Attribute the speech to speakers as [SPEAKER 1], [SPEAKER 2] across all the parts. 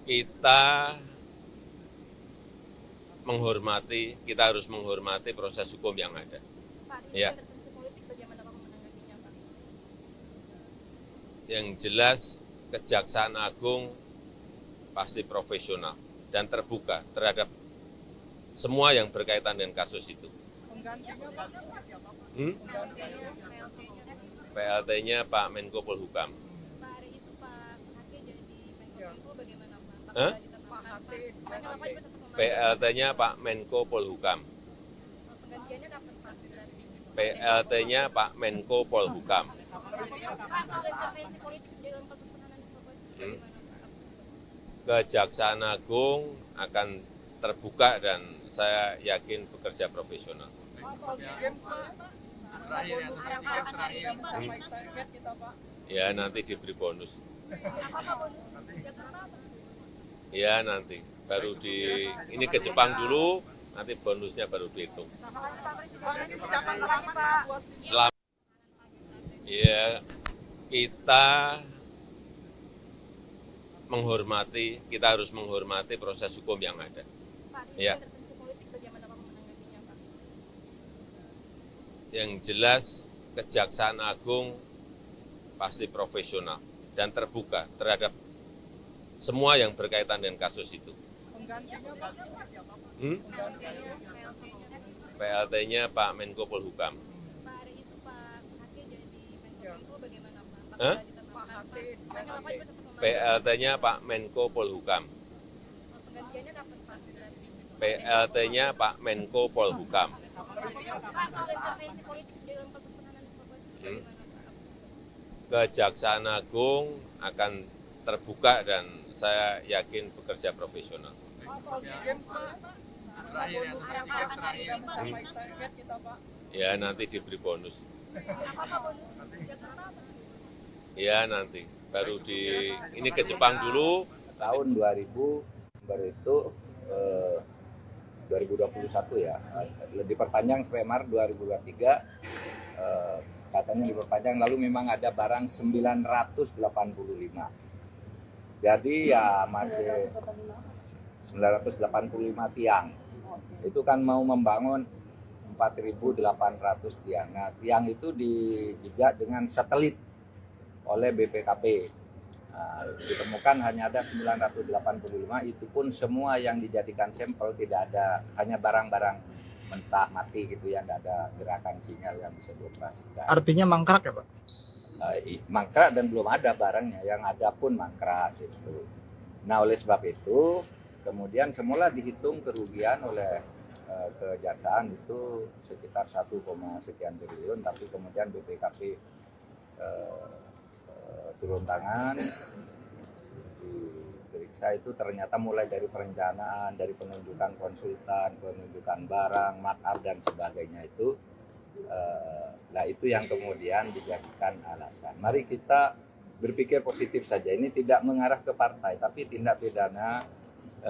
[SPEAKER 1] kita harus menghormati proses hukum yang ada.
[SPEAKER 2] Pak, ini
[SPEAKER 1] Ya,
[SPEAKER 2] intervensi politik bagaimana Pak menanggapinya, Pak?
[SPEAKER 1] yang jelas Kejaksaan Agung pasti profesional dan terbuka terhadap semua yang berkaitan dengan kasus itu. PLT-nya Pak Menko Polhukam.
[SPEAKER 2] Pak, hari itu Pak Hake jadi Menko Polhukam bagaimana Pak?
[SPEAKER 1] Hah?
[SPEAKER 2] Pak Hake juga tetap memanggil.
[SPEAKER 1] PLT-nya Pak Menko Polhukam.
[SPEAKER 2] Penggantiannya kapan Pak?
[SPEAKER 1] PLT-nya Pak Menko Polhukam.
[SPEAKER 2] Pak, soal intervensi politik dalam kasus penahanan Bapak bagaimana Pak?
[SPEAKER 1] Kejaksaan Agung akan terbuka dan saya yakin bekerja profesional. Ya nanti diberi bonus. Ya nanti baru ini ke Jepang dulu, nanti bonusnya baru dihitung. Selamat. Ya kita harus menghormati proses hukum yang ada.
[SPEAKER 2] Pak, ini
[SPEAKER 1] Ya.
[SPEAKER 2] intervensi politik bagaimana Pak menanggapinya, Pak?
[SPEAKER 1] Yang jelas Kejaksaan Agung pasti profesional dan terbuka terhadap semua yang berkaitan dengan kasus itu. PLT-nya Pak Menko Polhukam.
[SPEAKER 2] Pak, hari itu Pak Hake jadi Menko Polhukam bagaimana Pak?
[SPEAKER 1] Hah?
[SPEAKER 2] Pak Hake juga tetap memanggil.
[SPEAKER 1] PLT-nya Pak Menko Polhukam.
[SPEAKER 2] Penggantiannya kapan Pak?
[SPEAKER 1] PLT-nya Pak Menko Polhukam.
[SPEAKER 2] Pak, soal intervensi politik dalam kasus penahanan Bapak bagaimana Pak?
[SPEAKER 1] Kejaksaan Agung akan terbuka dan saya yakin bekerja profesional. Ya nanti diberi bonus. Ya nanti baru ini ke Jepang dulu.
[SPEAKER 3] Tahun 2000 baru itu 2021 ya, diperpanjang sampai Maret 2023, katanya diperpanjang, lalu memang ada barang 985. Jadi ya masih 985 tiang. Itu kan mau membangun 4.800 tiang. Nah, tiang itu dijajah dengan satelit oleh BPKP. Nah, ditemukan hanya ada 985, itu pun semua yang dijadikan sampel tidak ada, hanya barang-barang mentah mati gitu ya, tidak ada gerakan sinyal yang bisa dioperasikan.
[SPEAKER 4] Artinya mangkrak ya Pak?
[SPEAKER 3] Mangkrak dan belum ada barangnya, yang ada pun mangkrak gitu. Nah oleh sebab itu kemudian semula dihitung kerugian oleh kejaksaan itu sekitar 1, sekian triliun, tapi kemudian BPKP turun tangan, diperiksa itu ternyata mulai dari perencanaan, dari penunjukan konsultan, penunjukan barang, markup dan sebagainya itu, nah itu yang kemudian dijadikan alasan. Mari kita berpikir positif saja, ini tidak mengarah ke partai, tapi tindak pidana,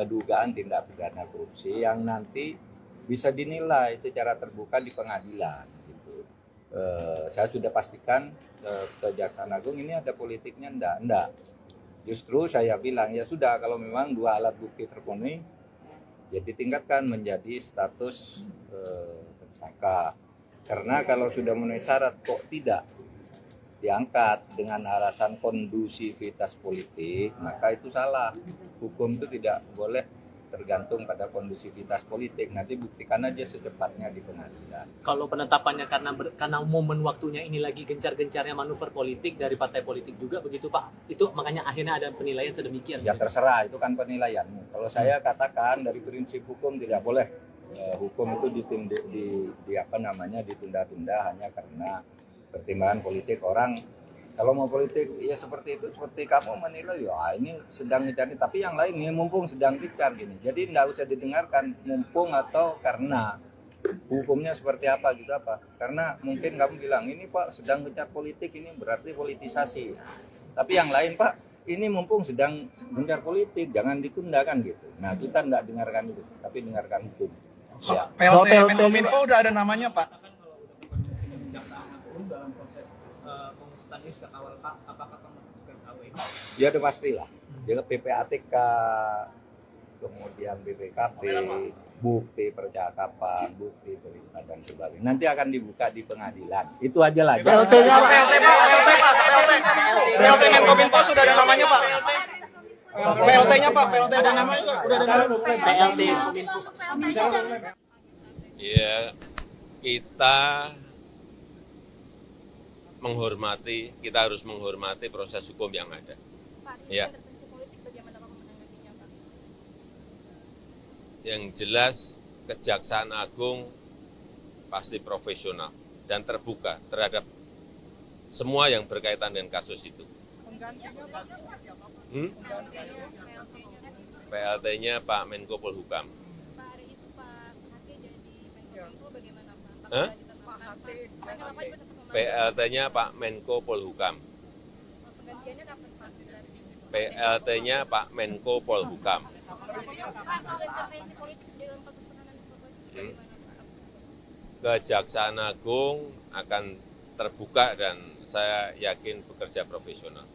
[SPEAKER 3] dugaan tindak pidana korupsi yang nanti bisa dinilai secara terbuka di pengadilan. Gitu. Saya sudah pastikan Kejaksaan Agung ini ada politiknya, enggak. Justru saya bilang ya sudah, kalau memang dua alat bukti terpenuhi, ya ditingkatkan menjadi status tersangka. Karena kalau sudah memenuhi syarat kok tidak diangkat dengan alasan kondusivitas politik, maka itu salah. Hukum itu tidak boleh tergantung pada kondusivitas politik. Nanti buktikan aja secepatnya di pengadilan.
[SPEAKER 5] Kalau penetapannya karena momen waktunya ini lagi gencar-gencarnya manuver politik dari partai politik juga begitu Pak, itu makanya akhirnya ada penilaian sedemikian.
[SPEAKER 3] Ya terserah, itu kan penilaianmu. Kalau saya katakan dari prinsip hukum tidak boleh hukum itu ditunda-tunda hanya karena pertimbangan politik orang. Kalau mau politik ya seperti itu, seperti kamu menilai ya ini sedang dicari, tapi yang lain ini mumpung sedang dicari gini. Jadi tidak usah didengarkan mumpung atau karena hukumnya seperti apa gitu apa. Karena mungkin kamu bilang ini Pak sedang gencar politik, ini berarti politisasi. Tapi yang lain Pak ini mumpung sedang gencar politik, jangan ditunda kan gitu. Nah kita tidak dengarkan itu, tapi dengarkan hukum. Ya.
[SPEAKER 4] PLT
[SPEAKER 6] Menkominfo udah ada namanya Pak.
[SPEAKER 5] Dalam proses pengusutan ini sejak awal Pak, apakah akan memutuskan KW?
[SPEAKER 3] Ya udah pastilah. Jadi PPATK, kemudian BPKP, bukti percakapan, bukti perintah dan sebagainya. Nanti akan dibuka di pengadilan. Itu aja lah.
[SPEAKER 4] PLT-nya Pak, PLT Menkominfo sudah ada namanya Pak. PLT-nya Pak, PLT ada namanya Pak. Udah ada namanya.
[SPEAKER 5] PLT
[SPEAKER 1] Ya, kita harus menghormati proses hukum yang ada.
[SPEAKER 2] Pak,
[SPEAKER 1] Ya.
[SPEAKER 2] intervensi politik bagaimana Bapak menanggapinya, Pak?
[SPEAKER 1] Yang jelas Kejaksaan Agung pasti profesional dan terbuka terhadap semua yang berkaitan dengan kasus itu. PLT-nya Pak Menko Polhukam.
[SPEAKER 2] Pak, hari itu Pak Hake jadi Menkominfo bagaimana, Pak?
[SPEAKER 1] Hah?
[SPEAKER 2] Kenapa juga tetap memanggil?
[SPEAKER 1] PLT-nya Pak Menko Polhukam.
[SPEAKER 2] Penggantiannya kapan, Pak?
[SPEAKER 1] PLT-nya Pak Menko Polhukam.
[SPEAKER 2] Pak, soal intervensi politik dalam kasus penanganan korban bagaimana, Pak?
[SPEAKER 1] Kejaksaan Agung akan terbuka dan saya yakin bekerja profesional.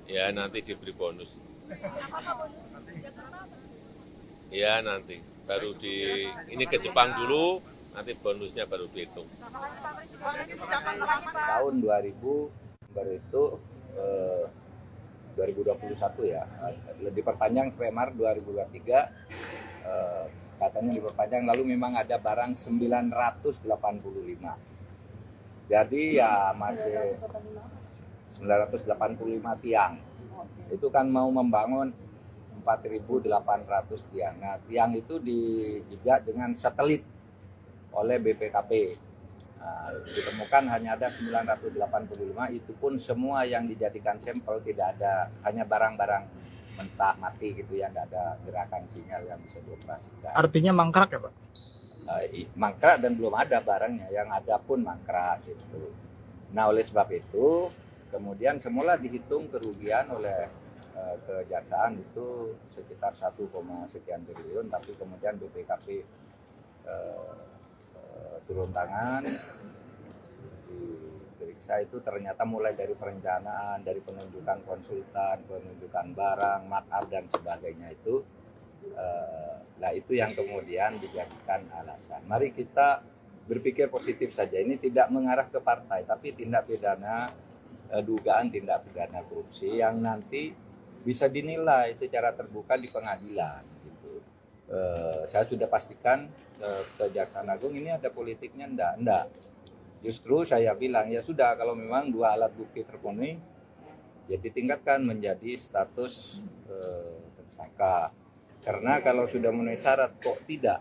[SPEAKER 1] Ya nanti diberi bonus. Ya nanti ini ke Jepang dulu, nanti bonusnya baru dihitung.
[SPEAKER 3] Tahun 2000 baru itu 2021 ya, diperpanjang sampai Maret 2023, katanya diperpanjang, lalu memang ada barang 985. Jadi ya masih 985 tiang. Itu kan mau membangun 4.800 tiang. Nah, tiang itu dijajak dengan satelit oleh BPKP. Nah, ditemukan hanya ada 985, itu pun semua yang dijadikan sampel tidak ada, hanya barang-barang mentah mati gitu ya, tidak ada gerakan sinyal yang bisa dioperasikan.
[SPEAKER 4] Artinya mangkrak ya Pak?
[SPEAKER 3] Mangkrak dan belum ada barangnya, yang ada pun mangkrak gitu. Nah oleh sebab itu kemudian semula dihitung kerugian oleh kejaksaan itu sekitar 1, sekian triliun, tapi kemudian BPKP turun tangan, diperiksa itu ternyata mulai dari perencanaan, dari penunjukan konsultan, penunjukan barang, markup dan sebagainya itu, itu yang kemudian dijadikan alasan. Mari kita berpikir positif saja, ini tidak mengarah ke partai, tapi tindak pidana, dugaan tindak pidana korupsi yang nanti bisa dinilai secara terbuka di pengadilan. Saya sudah pastikan Kejaksaan Agung ini ada politiknya, enggak. Justru saya bilang ya sudah, kalau memang 2 alat bukti terpenuhi, ya ditingkatkan menjadi status tersangka. Karena kalau sudah memenuhi syarat kok tidak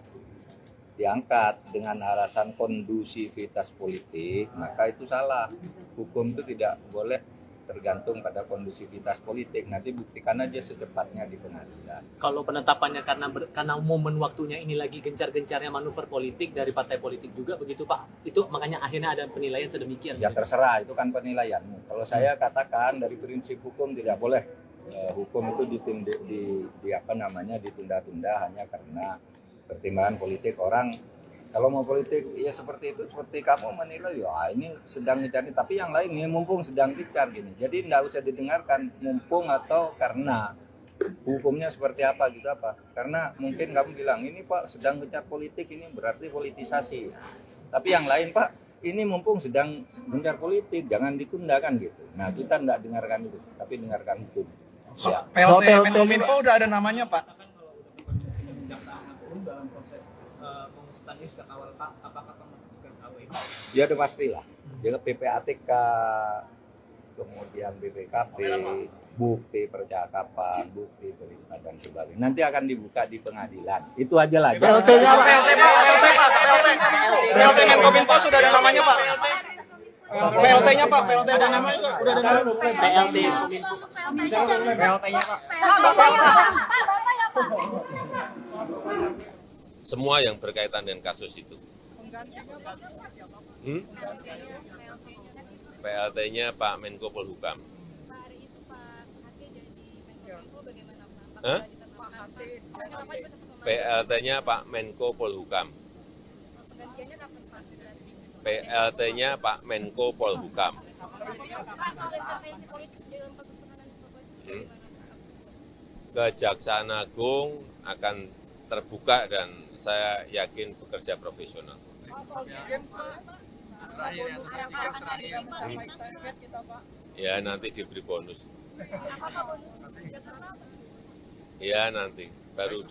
[SPEAKER 3] diangkat dengan alasan kondusivitas politik, maka itu salah. Hukum itu tidak boleh tergantung pada kondusivitas politik. Nanti buktikan aja secepatnya di pengadilan.
[SPEAKER 5] Kalau penetapannya karena momen waktunya ini lagi gencar-gencarnya manuver politik dari partai politik juga begitu Pak. Itu makanya akhirnya ada penilaian sedemikian.
[SPEAKER 3] Ya terserah, itu kan penilaianmu. Kalau saya katakan dari prinsip hukum tidak boleh hukum itu ditunda-tunda hanya karena pertimbangan politik orang. Kalau mau politik ya seperti itu, seperti kamu menilai ya ini sedang dicari, tapi yang lain ini mumpung sedang dicari gini. Jadi nggak usah didengarkan mumpung atau karena hukumnya seperti apa gitu apa. Karena mungkin kamu bilang ini Pak sedang gencar politik, ini berarti politisasi. Tapi yang lain Pak ini mumpung sedang gencar politik, jangan ditunda kan gitu. Nah kita nggak dengarkan itu, tapi dengarkan hukum. Ya.
[SPEAKER 4] PLT Menkominfo udah ada namanya Pak.
[SPEAKER 5] Dalam proses pengusutannya sejak awal Pak, apakah memutuskan KW?
[SPEAKER 3] Ya udah pastilah. Jadi PPATK, kemudian BPKP, bukti percakapan, bukti perintah dan sebagainya. Nanti akan dibuka di pengadilan. Itu aja lah.
[SPEAKER 4] PLT-nya Pak, PLT Menkominfo sudah ada namanya Pak. PLT-nya Pak, PLT ada namanya Pak. Udah ada namanya.
[SPEAKER 5] PLT
[SPEAKER 4] PLT-nya Pak.
[SPEAKER 1] Semua yang berkaitan dengan kasus itu. PLT-nya Pak Menko Polhukam.
[SPEAKER 2] Pak, hari itu Pak Hake jadi Menkominfo bagaimana, Pak?
[SPEAKER 1] Hah?
[SPEAKER 2] Kenapa juga tetap memanggil?
[SPEAKER 1] PLT-nya Pak Menko Polhukam.
[SPEAKER 2] Penggantiannya kapan, Pak?
[SPEAKER 1] PLT-nya Pak Menko Polhukam.
[SPEAKER 2] Pak, soal intervensi politik dalam kasus penanganan korban bagaimana?
[SPEAKER 1] Kejaksaan Agung akan terbuka dan saya yakin bekerja profesional. Ya nanti diberi bonus. Ya nanti baru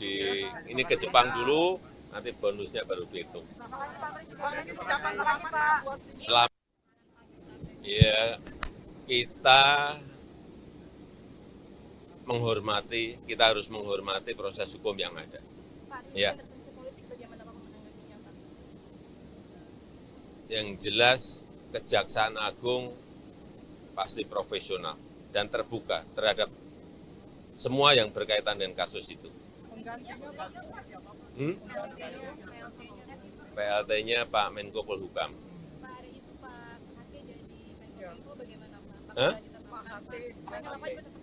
[SPEAKER 1] ini ke Jepang dulu, nanti bonusnya baru dihitung. Selamat. Ya kita harus menghormati proses hukum yang ada. Ya. Yang jelas Kejaksaan Agung pasti profesional dan terbuka terhadap semua yang berkaitan dengan kasus itu. PLT-nya Pak Menko Polhukam.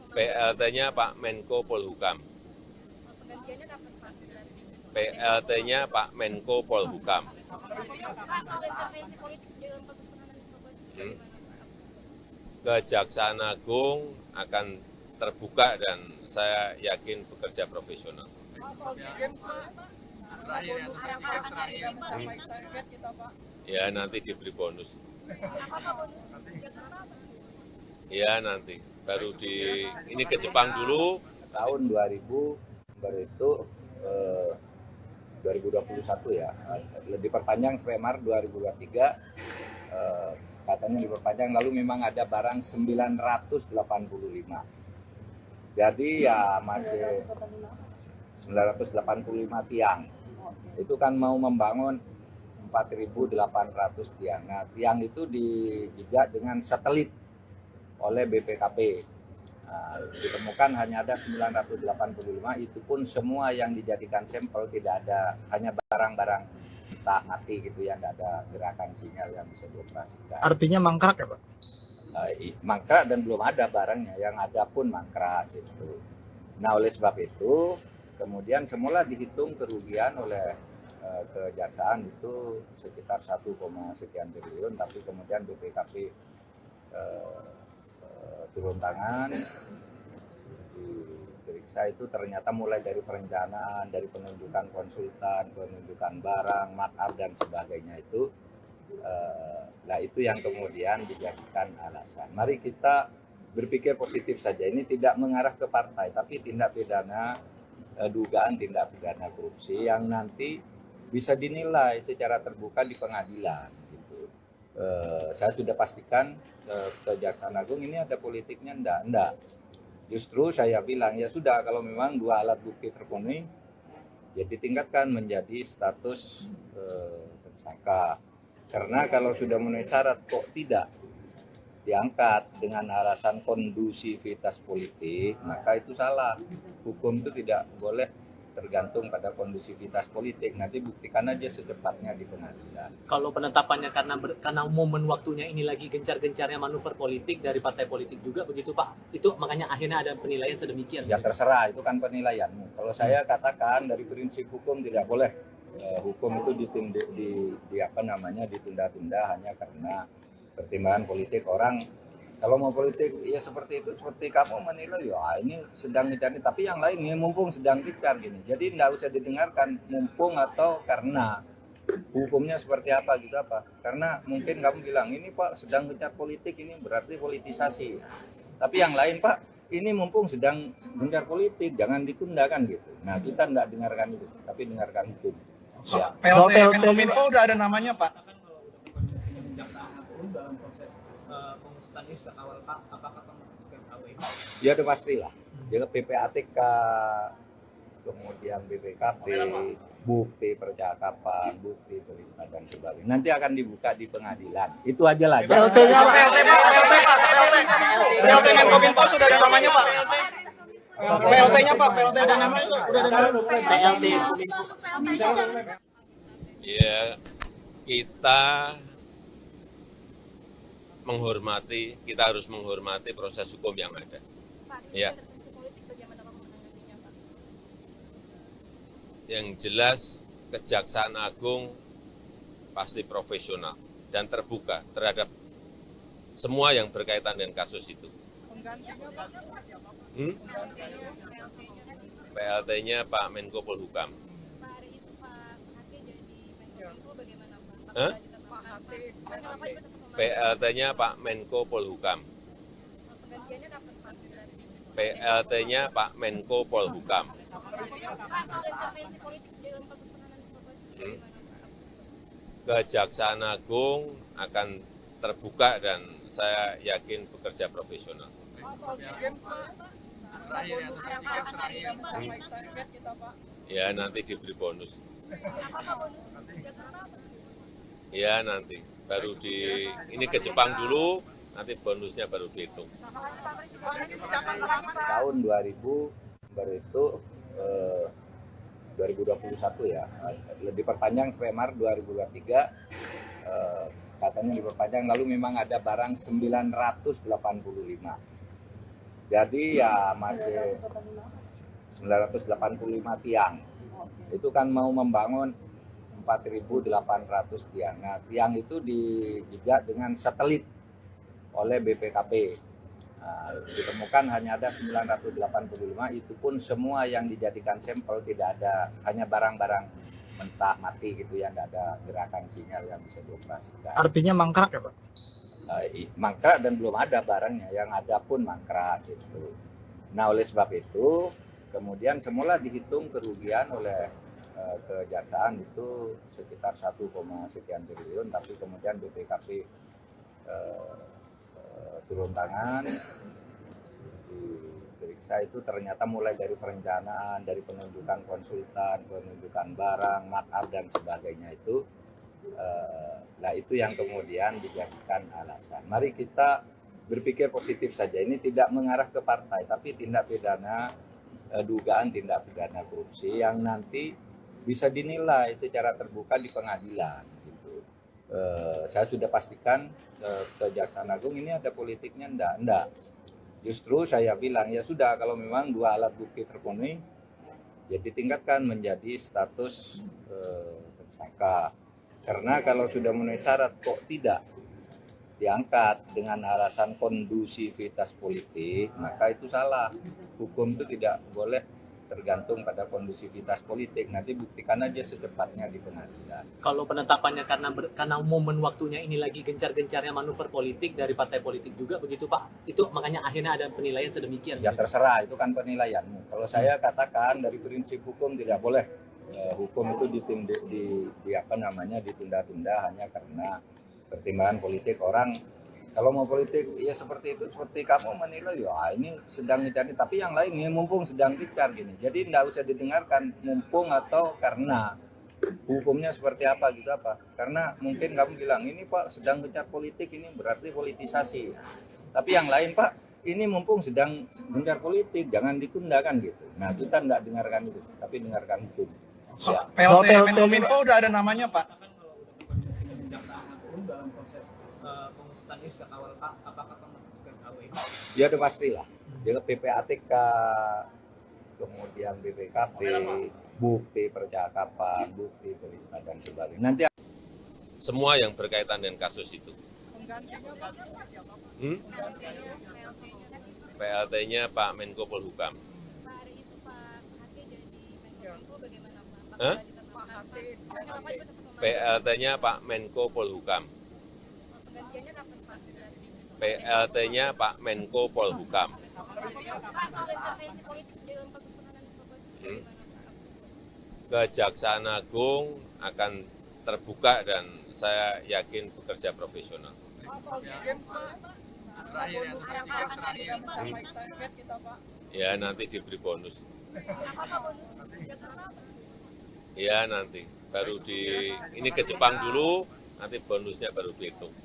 [SPEAKER 1] PLT-nya Pak Menko Polhukam. PLT-nya Pak Menko Polhukam. Kejaksaan Agung akan terbuka dan saya yakin bekerja profesional. Ya nanti diberi bonus. Ya nanti baru ini ke Jepang dulu.
[SPEAKER 3] Tahun 2000 baru itu 2021 ya, diperpanjang sampai Maret 2023, katanya diperpanjang, lalu memang ada barang 985. Jadi ya masih 985 tiang. Itu kan mau membangun 4.800 tiang. Nah, tiang itu dijajah dengan satelit oleh BPKP. Nah, ditemukan hanya ada 985, itu pun semua yang dijadikan sampel tidak ada, hanya barang-barang tak mati gitu ya, tidak ada gerakan sinyal yang bisa dioperasikan.
[SPEAKER 4] Artinya mangkrak ya Pak?
[SPEAKER 3] Mangkrak dan belum ada barangnya, yang ada pun mangkrak gitu. Nah oleh sebab itu kemudian semula dihitung kerugian oleh kejaksaan itu sekitar 1, sekian triliun, tapi kemudian BPKP turun tangan, diperiksa itu ternyata mulai dari perencanaan, dari penunjukan konsultan, penunjukan barang, markup dan sebagainya itu, nah itu yang kemudian dijadikan alasan. Mari kita berpikir positif saja, ini tidak mengarah ke partai, tapi tindak pidana, dugaan tindak pidana korupsi yang nanti bisa dinilai secara terbuka di pengadilan. Saya sudah pastikan Kejaksaan Agung ini ada politiknya, enggak. Justru saya bilang ya sudah, kalau memang dua alat bukti terpenuhi, ya ditingkatkan menjadi status tersangka. Karena kalau sudah memenuhi syarat kok tidak diangkat dengan alasan kondusivitas politik, maka itu salah. Hukum itu tidak boleh tergantung pada kondusivitas politik. Nanti buktikan aja secepatnya di pengadilan.
[SPEAKER 5] Kalau penetapannya karena momen waktunya ini lagi gencar-gencarnya manuver politik dari partai politik juga begitu Pak. Itu makanya akhirnya ada penilaian sedemikian.
[SPEAKER 3] Ya terserah, itu kan penilaianmu. Kalau saya katakan dari prinsip hukum tidak boleh hukum itu ditunda-tunda hanya karena pertimbangan politik orang. Kalau mau politik ya seperti itu, seperti kamu menilai ya ini sedang dicari, tapi yang lain ini mumpung sedang dicari gini. Jadi tidak usah didengarkan mumpung atau karena hukumnya seperti apa gitu apa. Karena mungkin kamu bilang ini Pak sedang gencar politik, ini berarti politisasi. Tapi yang lain Pak ini mumpung sedang gencar politik, jangan ditunda kan gitu. Nah kita tidak dengarkan itu, tapi dengarkan hukum. Ya.
[SPEAKER 4] PLT Menkominfo udah ada namanya Pak.
[SPEAKER 5] Dalam proses pengusutan ini sejak awal Pak, apakah sudah tahu ini?
[SPEAKER 3] Ya udah pastilah. Jadi PPATK, kemudian BPKP, bukti percakapan, bukti perintah dan sebagainya. Nanti akan dibuka di pengadilan. Itu aja lah.
[SPEAKER 4] PLT-nya Pak, PLT Menkominfo sudah ada namanya Pak. PLT-nya Pak, PLT ada namanya udah ada
[SPEAKER 5] PLT.
[SPEAKER 1] Ya kita harus menghormati proses hukum yang ada. Ya. Yang jelas Kejaksaan Agung pasti profesional dan terbuka terhadap semua yang berkaitan dengan kasus itu. PLT-nya Pak Menko Polhukam.
[SPEAKER 2] Pak hari itu Pak Hati jadi Menko bagaimana Pak?
[SPEAKER 1] Hah?
[SPEAKER 2] Pak Hati
[SPEAKER 1] PLT-nya Pak Menko Polhukam.
[SPEAKER 2] penggantiannya kapan Pak?
[SPEAKER 1] PLT-nya Pak Menko Polhukam.
[SPEAKER 2] Pak soal intervensi politik dalam kasus penanganan korban bagaimana Pak?
[SPEAKER 1] Kejaksaan Agung akan terbuka dan saya yakin bekerja profesional. Ya nanti diberi bonus. Ya nanti baru ini ke Jepang dulu, nanti bonusnya baru dihitung.
[SPEAKER 3] Tahun 2000 baru itu 2021 ya, diperpanjang sampai Maret 2023, katanya diperpanjang, lalu memang ada barang 985. Jadi ya masih 985 tiang. Itu kan mau membangun 4.800 tiang. Nah, tiang itu dijajah dengan satelit oleh BPKP. Nah, ditemukan hanya ada 985, itu pun semua yang dijadikan sampel tidak ada, hanya barang-barang mentah mati gitu ya, tidak ada gerakan sinyal yang bisa dioperasikan.
[SPEAKER 4] Artinya mangkrak ya Pak?
[SPEAKER 3] Mangkrak dan belum ada barangnya, yang ada pun mangkrak gitu. Nah oleh sebab itu kemudian semula dihitung kerugian oleh kejaksaan itu sekitar 1, sekian triliun, tapi kemudian BPKP turun tangan, diperiksa itu ternyata mulai dari perencanaan, dari penunjukan konsultan, penunjukan barang, makar dan sebagainya itu, nah itu yang kemudian dijadikan alasan. Mari kita berpikir positif saja, ini tidak mengarah ke partai, tapi tindak pidana, dugaan tindak pidana korupsi yang nanti bisa dinilai secara terbuka di pengadilan. Gitu. Saya sudah pastikan Kejaksaan Agung ini ada politiknya, enggak. Justru saya bilang ya sudah, kalau memang dua alat bukti terpenuhi, ya ditingkatkan menjadi status tersangka. Karena kalau sudah memenuhi syarat kok tidak diangkat dengan alasan kondusivitas politik, maka itu salah. Hukum itu tidak boleh tergantung pada kondusivitas politik. Nanti buktikan aja secepatnya di pengadilan.
[SPEAKER 5] Kalau penetapannya karena momen waktunya ini lagi gencar-gencarnya manuver politik dari partai politik juga begitu Pak, itu makanya akhirnya ada penilaian sedemikian.
[SPEAKER 3] Ya terserah, itu kan penilaianmu. Kalau saya katakan dari prinsip hukum tidak boleh hukum itu ditunda-tunda hanya karena pertimbangan politik orang. Kalau mau politik ya seperti itu, seperti kamu menilai ya ini sedang dicari, tapi yang lain ini mumpung sedang dicari gini. Jadi tidak usah didengarkan mumpung atau karena hukumnya seperti apa gitu apa. Karena mungkin kamu bilang ini Pak sedang gencar politik, ini berarti politisasi. Tapi yang lain Pak ini mumpung sedang gencar politik, jangan ditunda kan gitu. Nah kita tidak dengarkan itu, tapi dengarkan hukum. Ya.
[SPEAKER 4] PLT Menkominfo udah ada namanya Pak.
[SPEAKER 5] Dalam proses pengusutan ini sejak awal Pak, apakah memutuskan KW?
[SPEAKER 3] Ya udah pastilah. Jadi PPATK, kemudian BPKP, bukti percakapan, bukti perintah dan sebagainya. Nanti
[SPEAKER 1] Semua yang berkaitan dengan kasus itu. PLT-nya Pak Menko Polhukam.
[SPEAKER 2] Pak hari itu Pak Hati jadi Menko bagaimana Pak?
[SPEAKER 1] Hah? PLT-nya Pak Menko Polhukam.
[SPEAKER 2] Penggantiannya kapan Pak?
[SPEAKER 1] PLT-nya Pak Menko Polhukam.
[SPEAKER 2] Pak soal intervensi politik dalam kasus penanganan korban bagaimana Pak?
[SPEAKER 1] Kejaksaan Agung akan terbuka dan saya yakin bekerja profesional. Ya nanti diberi bonus. Ya nanti baru ini ke Jepang dulu, nanti bonusnya baru dihitung.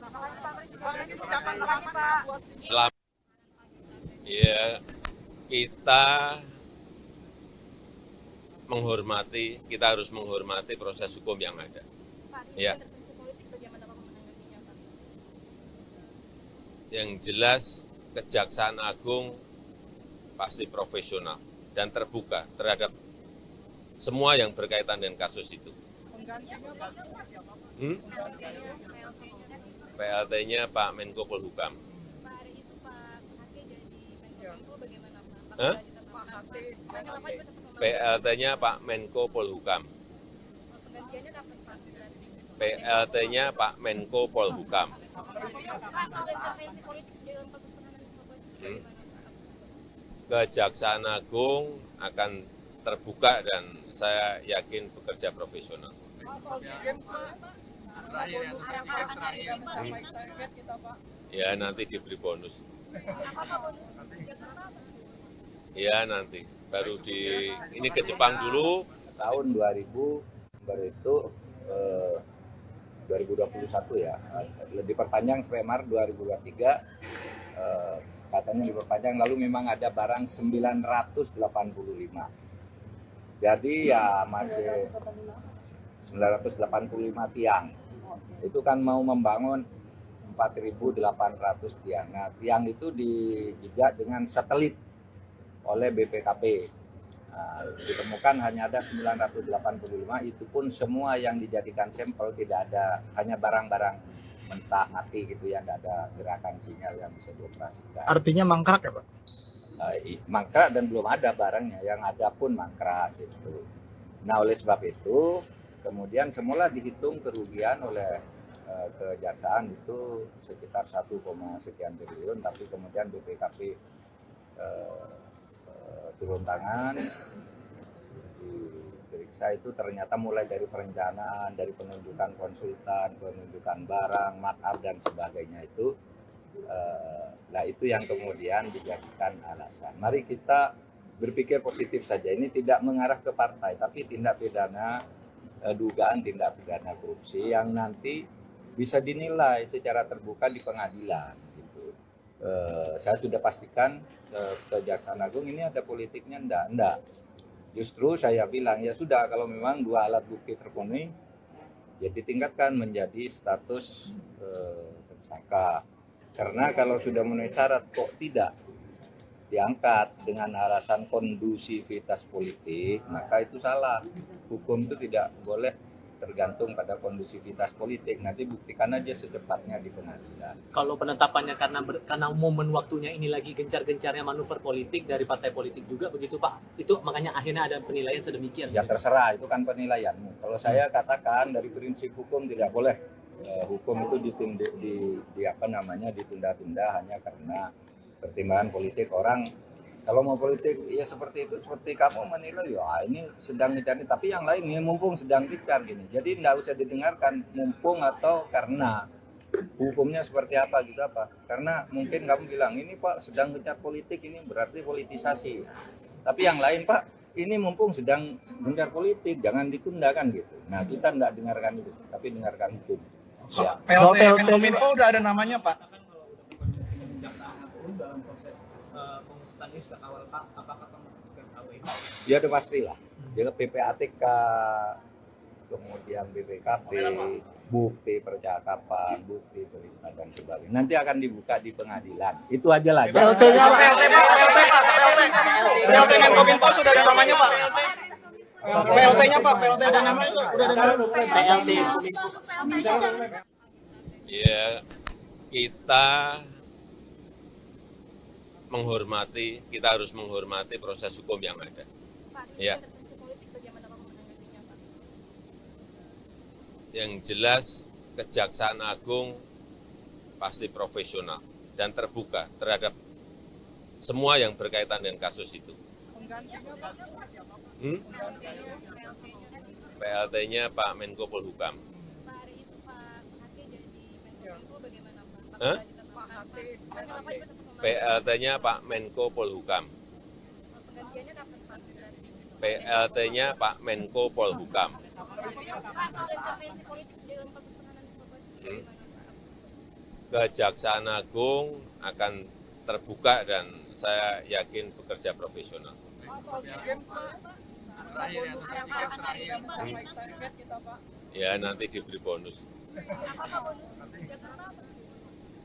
[SPEAKER 1] Selamat. Ya kita harus menghormati proses hukum yang ada. Ya. Yang jelas Kejaksaan Agung pasti profesional dan terbuka terhadap semua yang berkaitan dengan kasus itu. PLT-nya Pak Menko Polhukam.
[SPEAKER 2] Pak, hari itu Pak Hake jadi Menko bagaimana Pak?
[SPEAKER 1] Hah?
[SPEAKER 2] Apakah juga tetap membantu?
[SPEAKER 1] PLT-nya Pak Menko Polhukam.
[SPEAKER 2] Penggantiannya kapan Pak?
[SPEAKER 1] PLT-nya Pak Menko Polhukam.
[SPEAKER 2] Pak, soal intervensi politik dalam kasus penahanan Bapak bagaimana Pak?
[SPEAKER 1] Kejaksaan Agung akan terbuka dan saya yakin bekerja profesional. Ya nanti diberi bonus. Ya nanti baru di ini ke Jepang dulu.
[SPEAKER 3] Tahun 2000 baru itu 2021 ya, diperpanjang sampai Maret 2023, katanya diperpanjang, lalu memang ada barang 985. Jadi ya masih 985 tiang. Itu kan mau membangun 4.800 tiang. Nah, tiang itu dijajah dengan satelit oleh BPKP. Nah, ditemukan hanya ada 985, itu pun semua yang dijadikan sampel tidak ada, hanya barang-barang mentah mati gitu ya, tidak ada gerakan sinyal yang bisa dioperasikan.
[SPEAKER 4] Artinya mangkrak ya Pak?
[SPEAKER 3] Mangkrak dan belum ada barangnya, yang ada pun mangkrak gitu. Nah oleh sebab itu kemudian semula dihitung kerugian oleh kejaksaan itu sekitar 1, sekian triliun, tapi kemudian BPKP turun tangan, diperiksa itu ternyata mulai dari perencanaan, dari penunjukan konsultan, penunjukan barang, markup dan sebagainya itu, nah itu yang kemudian dijadikan alasan. Mari kita berpikir positif saja, ini tidak mengarah ke partai, tapi tindak pidana, dugaan tindak pidana korupsi yang nanti bisa dinilai secara terbuka di pengadilan. Saya sudah pastikan Kejaksaan Agung ini ada politiknya, enggak. Justru saya bilang ya sudah, kalau memang dua alat bukti terpenuhi, ya ditingkatkan menjadi status tersangka. Karena kalau sudah memenuhi syarat kok tidak diangkat dengan alasan kondusivitas politik, maka itu salah. Hukum itu tidak boleh tergantung pada kondusivitas politik. Nanti buktikan aja secepatnya di pengadilan.
[SPEAKER 5] Kalau penetapannya karena momen waktunya ini lagi gencar-gencarnya manuver politik dari partai politik juga begitu Pak. Itu makanya akhirnya ada penilaian sedemikian.
[SPEAKER 3] Ya terserah, itu kan penilaianmu. Kalau saya katakan dari prinsip hukum tidak boleh hukum itu ditunda-tunda hanya karena pertimbangan politik orang. Kalau mau politik ya seperti itu, seperti kamu menilai ya ini sedang dicari, tapi yang lain ini mumpung sedang dicari gini. Jadi tidak usah didengarkan mumpung atau karena hukumnya seperti apa gitu apa. Karena mungkin kamu bilang ini Pak sedang gencar politik, ini berarti politisasi. Tapi yang lain Pak ini mumpung sedang gencar politik, jangan ditunda kan gitu. Nah kita tidak dengarkan itu, tapi dengarkan hukum. Ya.
[SPEAKER 4] PLT Menkominfo udah ada namanya Pak.
[SPEAKER 5] Dalam proses pengusutan ini sejak awal Pak, apakah kamu sudah tahu ini?
[SPEAKER 3] Ya udah pastilah. Jadi PPATK, kemudian BPKP, bukti percakapan, bukti perintah dan sebagainya. Nanti akan dibuka di pengadilan. Itu aja lah.
[SPEAKER 4] PLT-nya Pak, PLT Menkominfo sudah ada namanya Pak. PLT-nya Pak, PLT ada namanya udah ada
[SPEAKER 5] PLT.
[SPEAKER 1] Ya kita harus menghormati proses hukum yang ada.
[SPEAKER 2] Pak,
[SPEAKER 1] Ya.
[SPEAKER 2] intervensi politik bagaimana Pak menanggapinya Pak?
[SPEAKER 1] Yang jelas Kejaksaan Agung pasti profesional dan terbuka terhadap semua yang berkaitan dengan kasus itu. PLT-nya Pak Menko Polhukam.
[SPEAKER 2] Pak, hari itu Pak Hake jadi Menko bagaimana Pak?
[SPEAKER 1] Hah?
[SPEAKER 2] Apakah juga tetap membantu?
[SPEAKER 1] PLT-nya Pak Menko Polhukam.
[SPEAKER 2] Penggantiannya kapan Pak?
[SPEAKER 1] PLT-nya Pak Menko Polhukam.
[SPEAKER 2] Pak, soal intervensi politik dalam kasus penahanan Bapak bagaimana Pak?
[SPEAKER 1] Kejaksaan Agung akan terbuka dan saya yakin bekerja profesional. Ya nanti diberi bonus.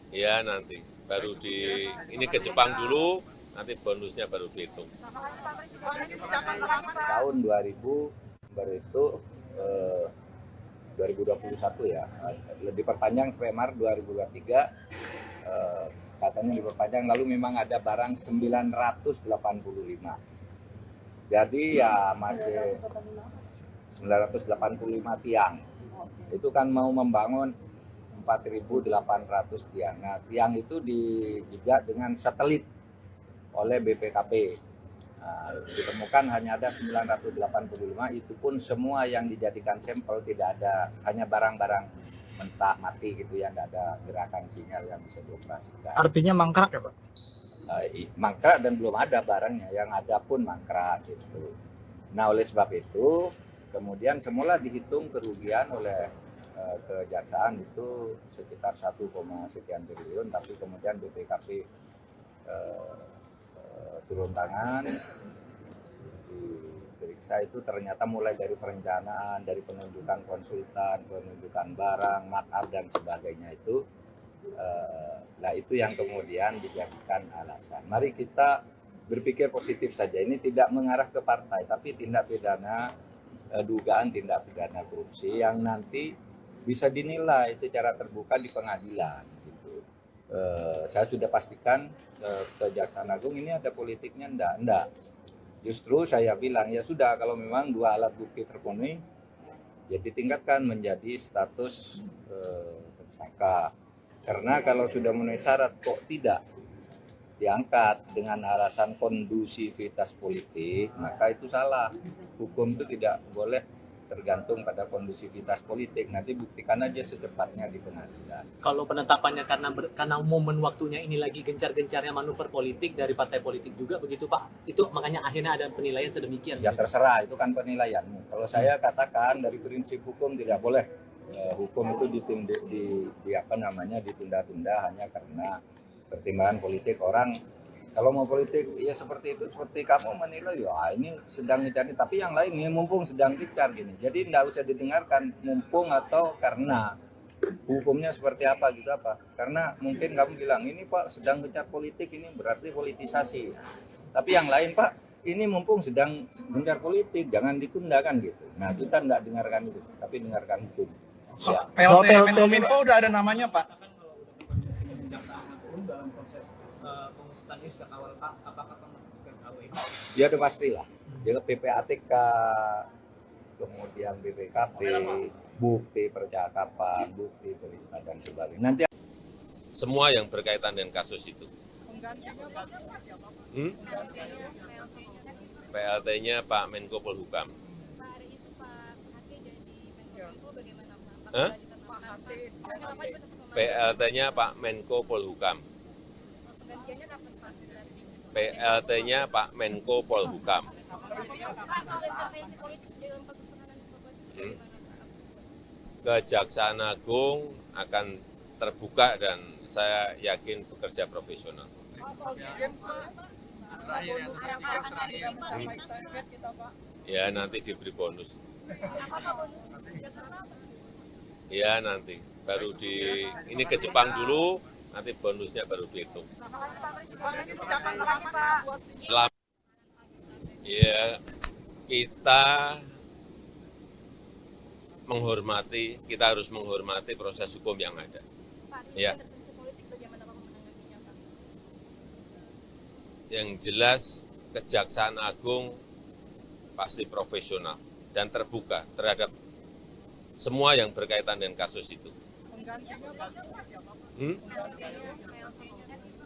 [SPEAKER 1] Ya nanti baru di ini ke Jepang dulu, nanti bonusnya baru dihitung.
[SPEAKER 3] Tahun 2000 baru itu 2021 ya, diperpanjang sampai Maret 2023, katanya diperpanjang, lalu memang ada barang 985. Jadi ya masih 985 tiang. Itu kan mau membangun 4.800 tiang. Nah, tiang itu dijajah dengan satelit oleh BPKP. Nah, ditemukan hanya ada 985, itu pun semua yang dijadikan sampel tidak ada, hanya barang-barang mentah mati gitu ya, tidak ada gerakan sinyal yang bisa dioperasikan.
[SPEAKER 4] Artinya mangkrak ya Pak?
[SPEAKER 3] Mangkrak dan belum ada barangnya, yang ada pun mangkrak gitu. Nah, oleh sebab itu kemudian semula dihitung kerugian oleh kejaksaan itu sekitar 1, sekian triliun, tapi kemudian BPKP turun tangan, diperiksa itu ternyata mulai dari perencanaan, dari penunjukan konsultan, penunjukan barang, makar dan sebagainya itu, nah itu yang kemudian dijadikan alasan. Mari kita berpikir positif saja, ini tidak mengarah ke partai, tapi tindak pidana, dugaan tindak pidana korupsi yang nanti bisa dinilai secara terbuka di pengadilan. Saya sudah pastikan Kejaksaan Agung ini ada politiknya, enggak. Justru saya bilang ya sudah, kalau memang dua alat bukti terpenuhi, ya ditingkatkan menjadi status tersangka. Karena kalau sudah memenuhi syarat kok tidak diangkat dengan alasan kondusivitas politik, maka itu salah. Hukum itu tidak boleh tergantung pada kondusivitas politik. Nanti buktikan aja secepatnya di pengadilan.
[SPEAKER 5] Kalau penetapannya karena momen waktunya ini lagi gencar-gencarnya manuver politik dari partai politik juga begitu Pak, itu makanya akhirnya ada penilaian sedemikian.
[SPEAKER 3] Ya terserah, itu kan penilaianmu. Kalau saya katakan dari prinsip hukum tidak boleh hukum itu ditunda-tunda hanya karena pertimbangan politik orang. Kalau mau politik ya seperti itu, seperti kamu menilai ya ini sedang dicari, tapi yang lain ini mumpung sedang dicari gini. Jadi tidak usah didengarkan mumpung atau karena hukumnya seperti apa gitu apa. Karena mungkin kamu bilang ini Pak sedang gencar politik, ini berarti politisasi. Tapi yang lain Pak ini mumpung sedang gencar politik, jangan ditunda kan gitu. Nah kita tidak dengarkan itu, tapi dengarkan hukum. Ya.
[SPEAKER 4] PLT Menkominfo udah ada namanya Pak.
[SPEAKER 5] Dalam proses pengusutan ini sejak awal Pak, apakah memutuskan KW?
[SPEAKER 3] Ya udah pastilah. Jadi PPATK, kemudian BPKP, bukti percakapan, bukti perintah dan sebagainya. Nanti
[SPEAKER 1] Semua yang berkaitan dengan kasus itu. PLT-nya Pak Menko Polhukam.
[SPEAKER 2] Pak hari itu Pak Hati jadi Menkominfo bagaimana Pak?
[SPEAKER 1] Hah? PLT-nya Pak Menko Polhukam.
[SPEAKER 2] Penggantiannya kapan Pak?
[SPEAKER 1] PLT-nya Pak Menko Polhukam.
[SPEAKER 2] Pak soal intervensi politik dalam kasus penahanan Bapak bagaimana Pak?
[SPEAKER 1] Kejaksaan Agung akan terbuka dan saya yakin bekerja profesional. Ya nanti diberi bonus. Ya nanti baru ini ke Jepang dulu, nanti bonusnya baru dihitung. Selamat. Ya kita harus menghormati proses hukum yang ada. Ya. Yang jelas Kejaksaan Agung pasti profesional dan terbuka terhadap semua yang berkaitan dengan kasus itu.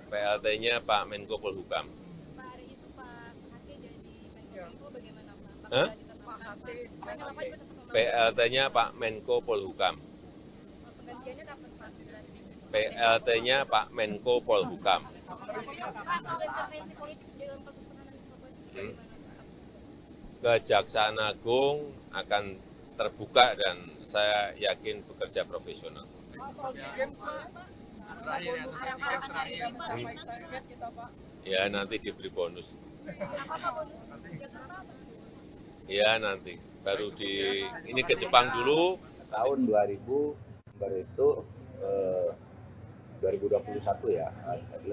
[SPEAKER 1] PLT-nya Pak Menko Polhukam.
[SPEAKER 2] Pak hari itu Pak Hati jadi Menkominfo bagaimana Pak?
[SPEAKER 1] Hah? PLT-nya Pak Menko Polhukam.
[SPEAKER 2] Penggantiannya kapan Pak?
[SPEAKER 1] PLT-nya Pak Menko Polhukam.
[SPEAKER 2] Pak soal intervensi politik dalam kasus penahanan Bapak bagaimana Pak?
[SPEAKER 1] Kejaksaan Agung akan terbuka dan saya yakin bekerja profesional. Ya nanti diberi bonus. Ya nanti baru ini ke Jepang dulu.
[SPEAKER 3] tahun 2000 baru itu 2021 ya,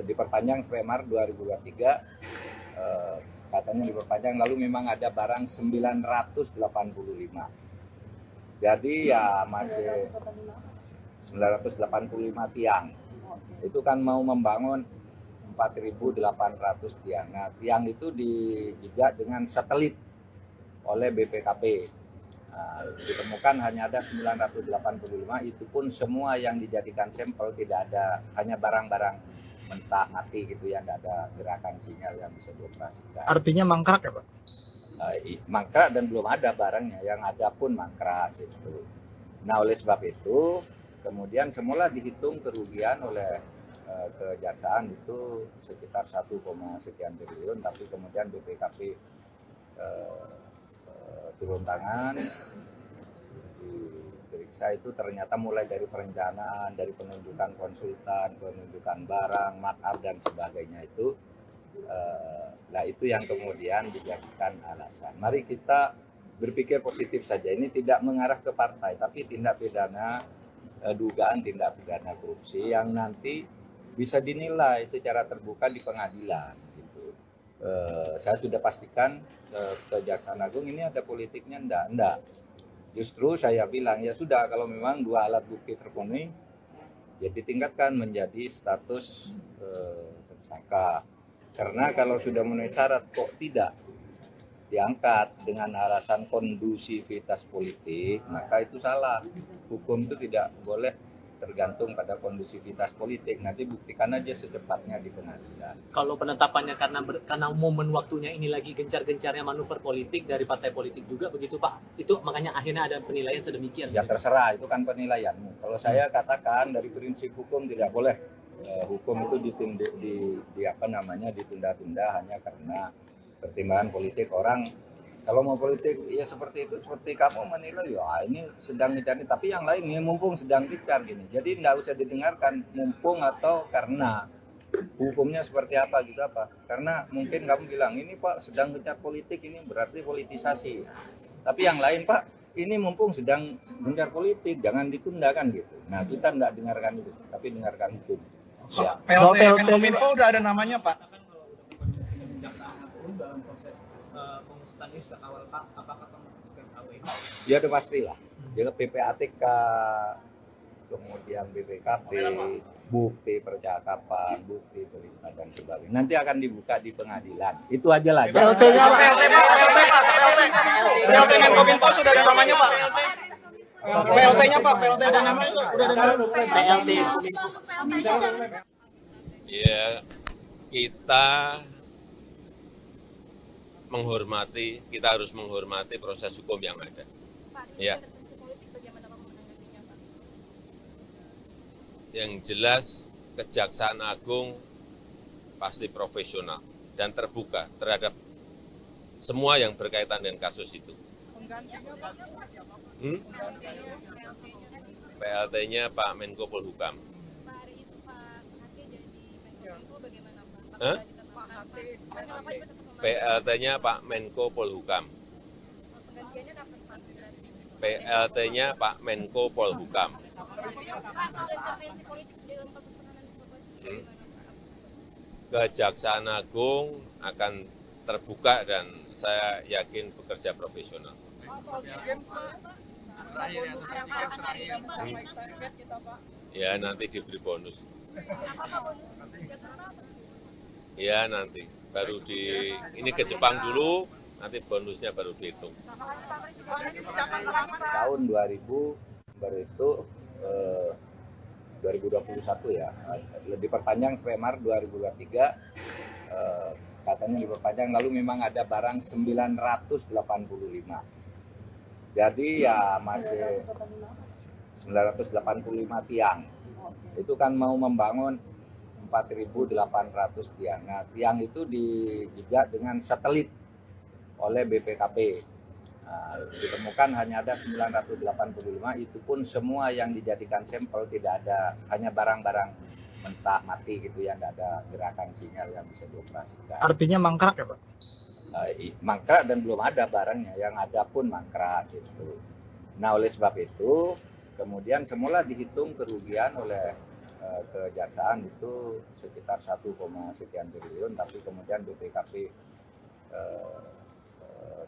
[SPEAKER 3] diperpanjang sampai Maret 2023, katanya diperpanjang, lalu memang ada barang 985. Jadi ya masih 985 tiang. Itu kan mau membangun 4.800 tiang. Nah, tiang itu dijajah dengan satelit oleh BPKP. Nah, ditemukan hanya ada 985, itu pun semua yang dijadikan sampel tidak ada, hanya barang-barang mentah mati gitu ya, tidak ada gerakan sinyal yang bisa dioperasikan.
[SPEAKER 4] Artinya mangkrak ya Pak?
[SPEAKER 3] Mangkrak dan belum ada barangnya, yang ada pun mangkrak gitu. Nah, oleh sebab itu kemudian semula dihitung kerugian oleh kejaksaan itu sekitar 1, sekian triliun, tapi kemudian BPKP turun tangan, diperiksa itu ternyata mulai dari perencanaan, dari penunjukan konsultan, penunjukan barang, markup dan sebagainya itu, nah itu yang kemudian dijadikan alasan. Mari kita berpikir positif saja, ini tidak mengarah ke partai, tapi tindak pidana, dugaan tindak pidana korupsi yang nanti bisa dinilai secara terbuka di pengadilan. Saya sudah pastikan Kejaksaan Agung ini ada politiknya, enggak. Justru saya bilang ya sudah, kalau memang dua alat bukti terpenuhi, ya ditingkatkan menjadi status tersangka. Karena kalau sudah memenuhi syarat kok tidak diangkat dengan alasan kondusivitas politik, maka itu salah. Hukum itu tidak boleh tergantung pada kondusivitas politik. Nanti buktikan aja secepatnya di pengadilan.
[SPEAKER 5] Kalau penetapannya karena momen waktunya ini lagi gencar-gencarnya manuver politik dari partai politik juga begitu Pak. Itu makanya akhirnya ada penilaian sedemikian.
[SPEAKER 3] Ya terserah, itu kan penilaianmu. Kalau saya katakan dari prinsip hukum tidak boleh hukum itu ditunda-tunda hanya karena pertimbangan politik orang. Kalau mau politik ya seperti itu, seperti kamu menilai ya ini sedang dicari, tapi yang lain ini mumpung sedang dicari gini. Jadi tidak usah didengarkan mumpung atau karena hukumnya seperti apa gitu apa. Karena mungkin kamu bilang ini Pak sedang gencar politik, ini berarti politisasi. Tapi yang lain Pak ini mumpung sedang gencar politik, jangan ditunda kan gitu. Nah kita tidak dengarkan itu, tapi dengarkan hukum. Ya.
[SPEAKER 4] PLT Menkominfo udah ada namanya Pak.
[SPEAKER 5] Dalam proses pengusutan ini sejak awal Pak, apakah memasukkan KWI?
[SPEAKER 3] Ya udah pastilah. Jadi PPATK, kemudian BPKP, bukti percakapan, bukti perintah dan sebagainya. Nanti akan dibuka di pengadilan. Itu aja lah.
[SPEAKER 4] PLT-nya Pak, PLT Menkominfo sudah ada namanya Pak. PLT-nya Pak, PLT ada namanya udah ada
[SPEAKER 5] PLT.
[SPEAKER 1] Ya, kita harus menghormati proses hukum yang ada. Ya. Yang jelas Kejaksaan Agung pasti profesional dan terbuka terhadap semua yang berkaitan dengan kasus itu. PLT-nya Pak Menko Polhukam. PLT-nya Pak Menko Polhukam. PLT-nya Pak Menko Polhukam. Kejaksaan Agung akan terbuka dan saya yakin bekerja profesional. Ya nanti diberi bonus. Ya nanti baru ini ke Jepang dulu, nanti bonusnya baru dihitung.
[SPEAKER 3] Tahun 2000 baru itu 2021 ya, diperpanjang sampai Maret 2023, katanya diperpanjang, lalu memang ada barang 985. Jadi ya masih 985 tiang. Itu kan mau membangun 4.800 tiang. Nah, tiang itu dijajah dengan satelit oleh BPKP. Nah, ditemukan hanya ada 985, itu pun semua yang dijadikan sampel tidak ada, hanya barang-barang mentah mati gitu ya, tidak ada gerakan sinyal yang bisa dioperasikan.
[SPEAKER 4] Artinya mangkrak ya Pak?
[SPEAKER 3] Mangkrak dan belum ada barangnya, yang ada pun mangkrak gitu. Nah oleh sebab itu kemudian semula dihitung kerugian oleh kejaksaan itu sekitar 1, sekian triliun, tapi kemudian BPKP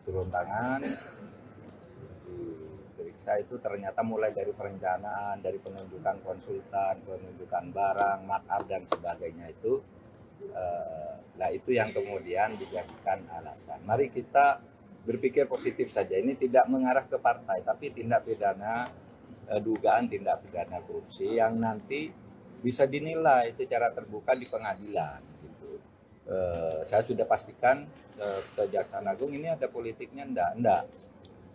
[SPEAKER 3] turun tangan, diperiksa itu ternyata mulai dari perencanaan, dari penunjukan konsultan, penunjukan barang, markup dan sebagainya itu, itu yang kemudian dijadikan alasan. Mari kita berpikir positif saja. Ini tidak mengarah ke partai, tapi tindak pidana, dugaan tindak pidana korupsi yang nanti bisa dinilai secara terbuka di pengadilan. Gitu. Saya sudah pastikan Kejaksaan Agung ini ada politiknya, enggak.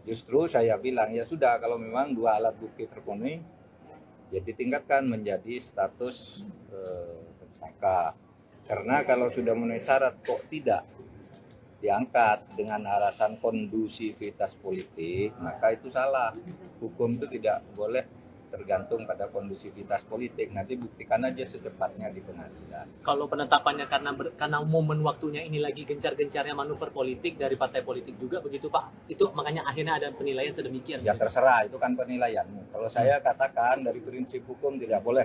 [SPEAKER 3] Justru saya bilang ya sudah, kalau memang dua alat bukti terpenuhi, ya ditingkatkan menjadi status tersangka. Karena kalau sudah memenuhi syarat kok tidak diangkat dengan alasan kondusivitas politik, maka itu salah. Hukum itu tidak boleh tergantung pada kondusivitas politik. Nanti buktikan aja secepatnya di pengadilan.
[SPEAKER 5] Kalau penetapannya karena momen waktunya ini lagi gencar-gencarnya manuver politik dari partai politik juga begitu Pak. Itu makanya akhirnya ada penilaian sedemikian.
[SPEAKER 3] Ya terserah, itu kan penilaianmu. Kalau saya katakan dari prinsip hukum tidak boleh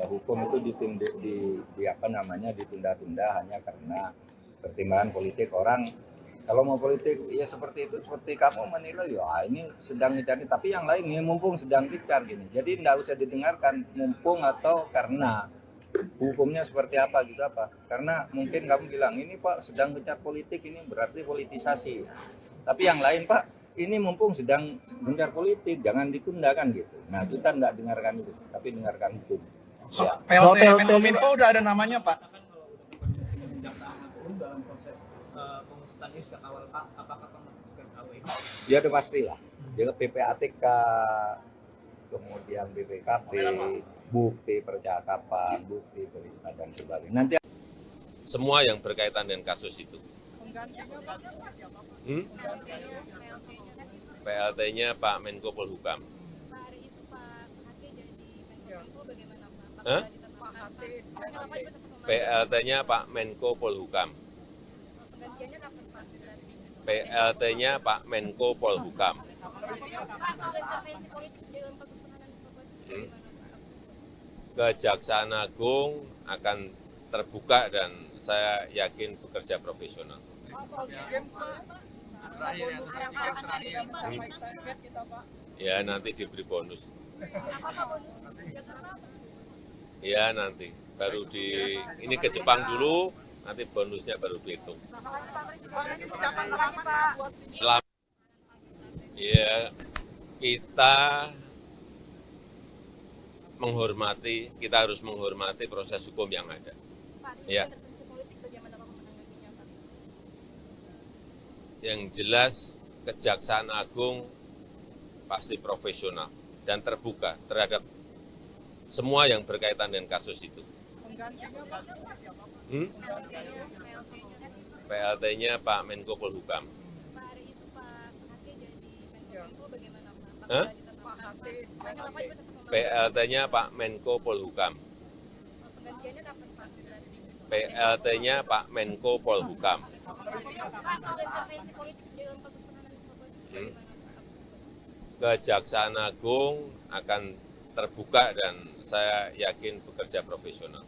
[SPEAKER 3] hukum itu ditunda-tunda hanya karena pertimbangan politik orang. Kalau mau politik ya seperti itu, seperti kamu menilai ya ini sedang dicari, tapi yang lain ini mumpung sedang dicari gini. Jadi tidak usah didengarkan mumpung atau karena hukumnya seperti apa gitu apa. Karena mungkin kamu bilang ini Pak sedang gencar politik, ini berarti politisasi. Tapi yang lain Pak ini mumpung sedang gencar politik, jangan ditunda kan gitu. Nah kita tidak dengarkan itu, tapi dengarkan hukum. Ya.
[SPEAKER 4] PLT Menkominfo udah ada namanya Pak.
[SPEAKER 5] Dalam proses pengusutannya sejak awal Pak, apakah memutuskan KW?
[SPEAKER 3] Ya udah pastilah. Dia PPATK, kemudian BPKP, bukti percakapan, bukti perintah dan sebagainya. Nanti
[SPEAKER 1] Semua yang berkaitan dengan kasus itu. PLT-nya Pak Menko Polhukam.
[SPEAKER 2] Pak, hari itu Pak Hake jadi Menko bagaimana Pak?
[SPEAKER 1] Hah?
[SPEAKER 2] Pak Hake. Kenapa juga tetap memanggil?
[SPEAKER 1] PLT-nya Pak Menko Polhukam.
[SPEAKER 2] Penggantiannya kapan Pak?
[SPEAKER 1] PLT-nya Pak Menko Polhukam.
[SPEAKER 2] Pak, soal intervensi politik dalam kasus penahanan Bapak bagaimana Pak?
[SPEAKER 1] Kejaksaan Agung akan terbuka dan saya yakin bekerja profesional. Ya nanti diberi bonus. Ya nanti baru ini ke Jepang dulu, nanti bonusnya baru dihitung. Selamat. Ya kita harus menghormati proses hukum yang ada. Ya. Yang jelas Kejaksaan Agung pasti profesional dan terbuka terhadap semua yang berkaitan dengan kasus itu. PLT-nya Pak Menko Polhukam.
[SPEAKER 2] Pak, hari itu Pak Hake jadi Menko bagaimana Pak?
[SPEAKER 1] Hah? PLT-nya Pak Menko Polhukam.
[SPEAKER 2] Penggantiannya kapan Pak?
[SPEAKER 1] PLT-nya Pak Menko Polhukam.
[SPEAKER 2] Pak, soal intervensi politik dalam kasus penahanan Bapak bagaimana Pak?
[SPEAKER 1] Kejaksaan Agung akan terbuka dan saya yakin bekerja profesional.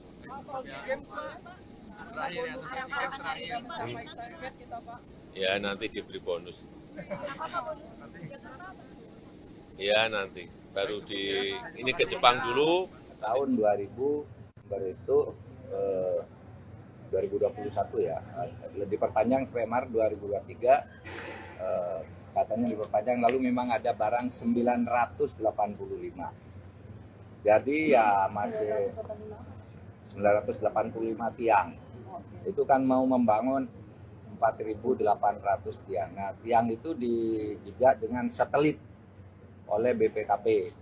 [SPEAKER 1] Ya nanti diberi bonus. Ya nanti baru ini ke Jepang dulu.
[SPEAKER 3] tahun 2000 baru itu 2021 ya, diperpanjang sampai Maret 2023, katanya diperpanjang, lalu memang ada barang 985. Jadi ya masih 985 tiang. Itu kan mau membangun 4.800 tiang. Nah, tiang itu dijajak dengan satelit oleh BPKP.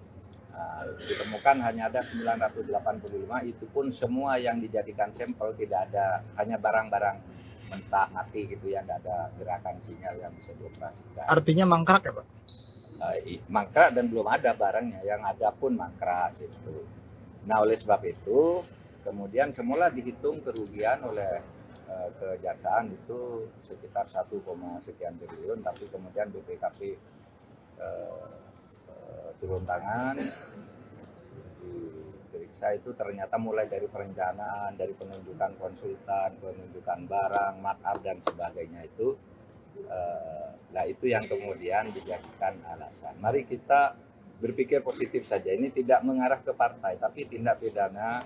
[SPEAKER 3] Nah, ditemukan hanya ada 985, itu pun semua yang dijadikan sampel tidak ada, hanya barang-barang mentah mati gitu ya, tidak ada gerakan sinyal yang bisa dioperasikan.
[SPEAKER 4] Artinya mangkrak ya Pak?
[SPEAKER 3] Mangkrak dan belum ada barangnya, yang ada pun mangkrak gitu. Nah oleh sebab itu kemudian semula dihitung kerugian oleh kejaksaan itu sekitar 1, sekian triliun, tapi kemudian BPKP turun tangan, diperiksa itu ternyata mulai dari perencanaan, dari penunjukan konsultan, penunjukan barang, markup dan sebagainya itu, Nah itu yang kemudian dijadikan alasan. Mari kita berpikir positif saja. Ini tidak mengarah ke partai, tapi tindak pidana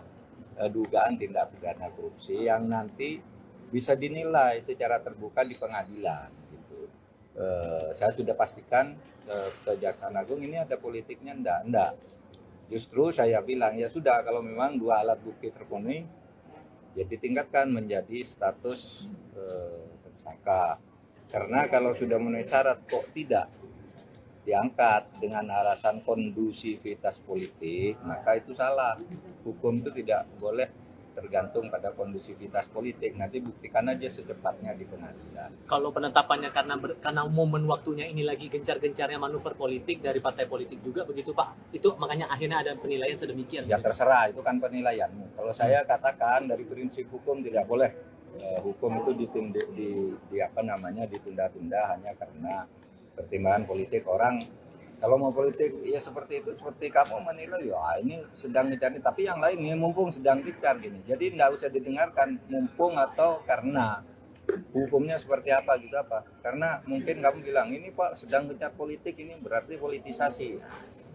[SPEAKER 3] dugaan tindak pidana korupsi yang nanti bisa dinilai secara terbuka di pengadilan. Gitu. Saya sudah pastikan Kejaksaan Agung ini ada politiknya enggak. Justru saya bilang ya sudah kalau memang dua alat bukti terpenuhi, ya ditingkatkan menjadi status tersangka. Karena kalau sudah memenuhi syarat kok tidak diangkat dengan alasan kondusivitas politik, maka itu salah. Hukum itu tidak boleh tergantung pada kondusivitas politik. Nanti buktikan aja secepatnya di pengadilan.
[SPEAKER 5] Kalau penetapannya karena momen waktunya ini lagi gencar-gencarnya manuver politik dari partai politik juga begitu Pak. Itu makanya akhirnya ada penilaian sedemikian.
[SPEAKER 3] Ya terserah, itu kan penilaianmu. Kalau saya katakan dari prinsip hukum tidak boleh hukum itu ditunda-tunda hanya karena pertimbangan politik orang. Kalau mau politik ya seperti itu, seperti kamu menilai ya ini sedang dicari, tapi yang lain ini mumpung sedang dicari gini. Jadi nggak usah didengarkan mumpung atau karena hukumnya seperti apa gitu apa. Karena mungkin kamu bilang ini Pak sedang gencar politik, ini berarti politisasi.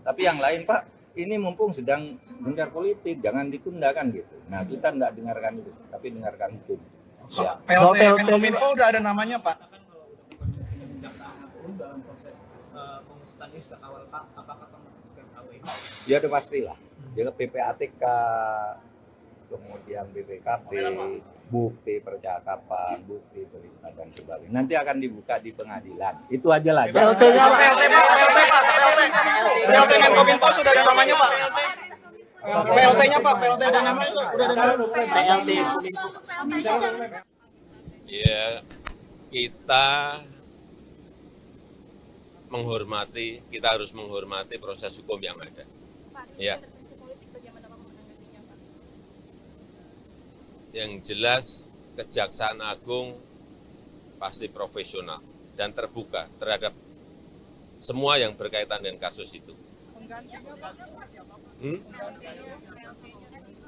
[SPEAKER 3] Tapi yang lain Pak ini mumpung sedang gencar politik, jangan ditundakan gitu. Nah kita nggak dengarkan itu, tapi dengarkan hukum. Ya.
[SPEAKER 4] PLT Menkominfo udah ada namanya Pak.
[SPEAKER 5] Dalam proses pengusutan ini sejak awal Pak, apakah memutuskan KW?
[SPEAKER 3] Ya udah pastilah. Dia PPATK, kemudian BPKP, bukti percakapan, bukti perintah dan sebagainya. Nanti akan dibuka di pengadilan. Itu aja lah.
[SPEAKER 4] PLT-nya Pak, PLT Menkominfo sudah ada namanya Pak. PLT-nya Pak, PLT ada namanya udah ada namanya.
[SPEAKER 5] PLT
[SPEAKER 1] Ya, kita harus menghormati proses hukum yang ada.
[SPEAKER 2] Pak,
[SPEAKER 1] Ya.
[SPEAKER 2] intervensi politik bagaimana Pak menanggapinya Pak?
[SPEAKER 1] Yang jelas Kejaksaan Agung pasti profesional dan terbuka terhadap semua yang berkaitan dengan kasus itu.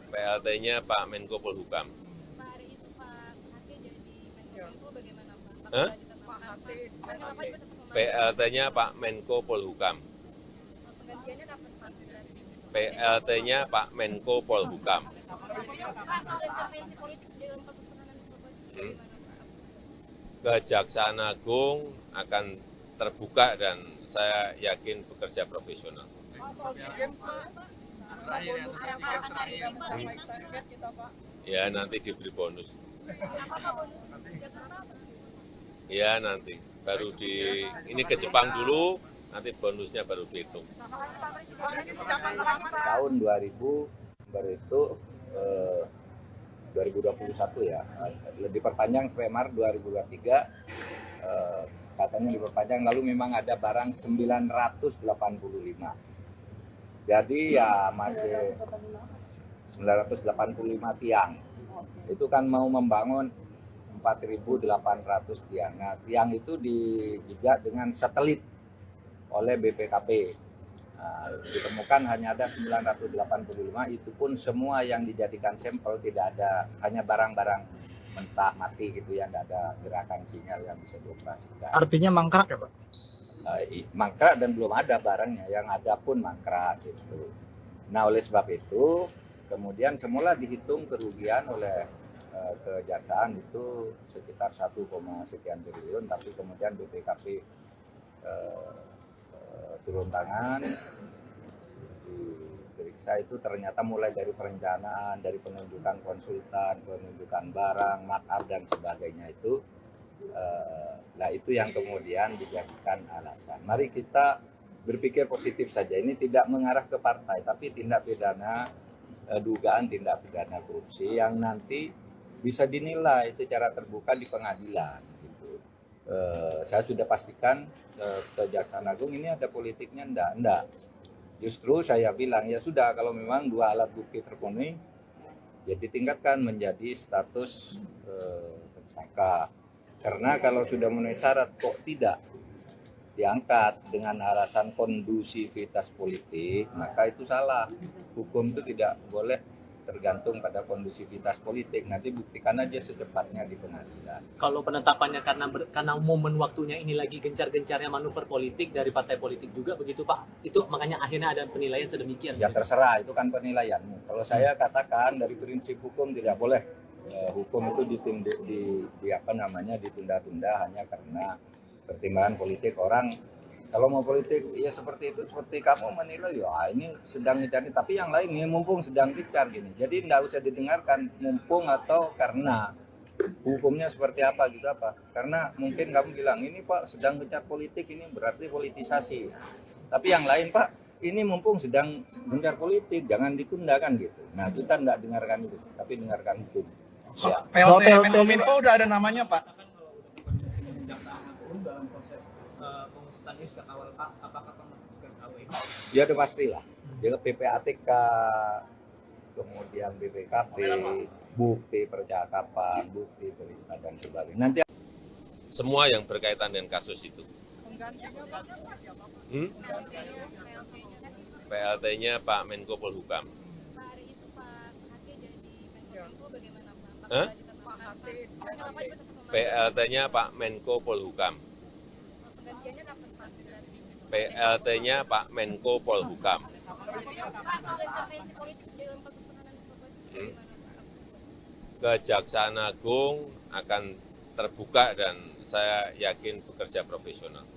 [SPEAKER 1] PLT-nya Pak Menko Polhukam.
[SPEAKER 2] Pak hari itu Pak Hati jadi Menkominfo bagaimana Pak?
[SPEAKER 1] Hah?
[SPEAKER 2] Pak juga tetap
[SPEAKER 1] PLT-nya Pak Menko Polhukam.
[SPEAKER 2] penggantiannya kapan Pak?
[SPEAKER 1] PLT-nya Pak Menko Polhukam.
[SPEAKER 2] Pak soal intervensi politik dalam kasus penanganan korban bagaimana Pak?
[SPEAKER 1] Kejaksaan Agung akan terbuka dan saya yakin bekerja profesional. Ya nanti diberi bonus. Ya nanti baru ini ke Jepang dulu, nanti bonusnya baru dihitung.
[SPEAKER 3] Tahun 2000 baru itu 2021 ya, diperpanjang sampai Maret 2023, katanya diperpanjang, lalu memang ada barang 985. Jadi ya masih 985 tiang. Itu kan mau membangun 4.800 tiang. Nah, tiang itu dijajah dengan satelit oleh BPKP. Nah, ditemukan hanya ada 985, itu pun semua yang dijadikan sampel tidak ada, hanya barang-barang mentah mati gitu ya, tidak ada gerakan sinyal yang bisa dioperasikan.
[SPEAKER 4] Artinya mangkrak ya Pak?
[SPEAKER 3] Mangkrak dan belum ada barangnya, yang ada pun mangkrak gitu. Nah oleh sebab itu kemudian semula dihitung kerugian oleh kejaksaan itu sekitar 1, sekian triliun, tapi kemudian BPKP turun tangan, diperiksa itu ternyata mulai dari perencanaan, dari penunjukan konsultan, penunjukan barang, markup dan sebagainya itu. Nah itu yang kemudian dijadikan alasan. Mari kita berpikir positif saja. Ini tidak mengarah ke partai, tapi tindak pidana dugaan tindak pidana korupsi yang nanti bisa dinilai secara terbuka di pengadilan. Gitu. Saya sudah pastikan Kejaksaan Agung ini ada politiknya enggak. Justru saya bilang ya sudah kalau memang dua alat bukti terpenuhi, ya ditingkatkan menjadi status tersangka. Karena kalau sudah memenuhi syarat kok tidak diangkat dengan alasan kondusivitas politik, maka itu salah. Hukum itu tidak boleh tergantung pada kondusivitas politik. Nanti buktikan aja secepatnya di pengadilan.
[SPEAKER 5] Kalau penetapannya karena momen waktunya ini lagi gencar-gencarnya manuver politik dari partai politik juga begitu Pak. Itu makanya akhirnya ada penilaian sedemikian.
[SPEAKER 3] Ya terserah, itu kan penilaianmu. Kalau saya katakan dari prinsip hukum tidak boleh hukum itu ditunda-tunda hanya karena pertimbangan politik orang. Kalau mau politik ya seperti itu, seperti kamu menilai ya ini sedang dicari, tapi yang lain ini mumpung sedang dicari gini. Jadi nggak usah didengarkan mumpung atau karena hukumnya seperti apa gitu apa. Karena mungkin kamu bilang ini Pak sedang gencar politik, ini berarti politisasi. Tapi yang lain Pak ini mumpung sedang gencar politik, jangan ditunda kan gitu. Nah kita nggak dengarkan itu, tapi dengarkan hukum. Ya.
[SPEAKER 4] PLT Menkominfo udah ada namanya Pak.
[SPEAKER 5] Dalam proses pengusutan ini sejak awal Pak, apakah pernah juga KW?
[SPEAKER 3] Ya udah pastilah. Dia PPATK, kemudian BPKP, bukti percakapan, bukti perintah dan sebagainya. Nanti
[SPEAKER 1] Semua yang berkaitan dengan kasus itu. PLT-nya Pak Menko Polhukam.
[SPEAKER 2] Pak hari itu Pak Hake jadi Menkominfo bagaimana Pak?
[SPEAKER 1] Hah?
[SPEAKER 2] Kenapa juga tetap memakai?
[SPEAKER 1] PLT-nya Pak Menko Polhukam.
[SPEAKER 2] Penggantiannya kapan Pak?
[SPEAKER 1] PLT-nya Pak Menko Polhukam.
[SPEAKER 2] Pak soal intervensi politik dalam kasus penanganan korban bagaimana Pak?
[SPEAKER 1] Kejaksaan Agung akan terbuka dan saya yakin bekerja profesional.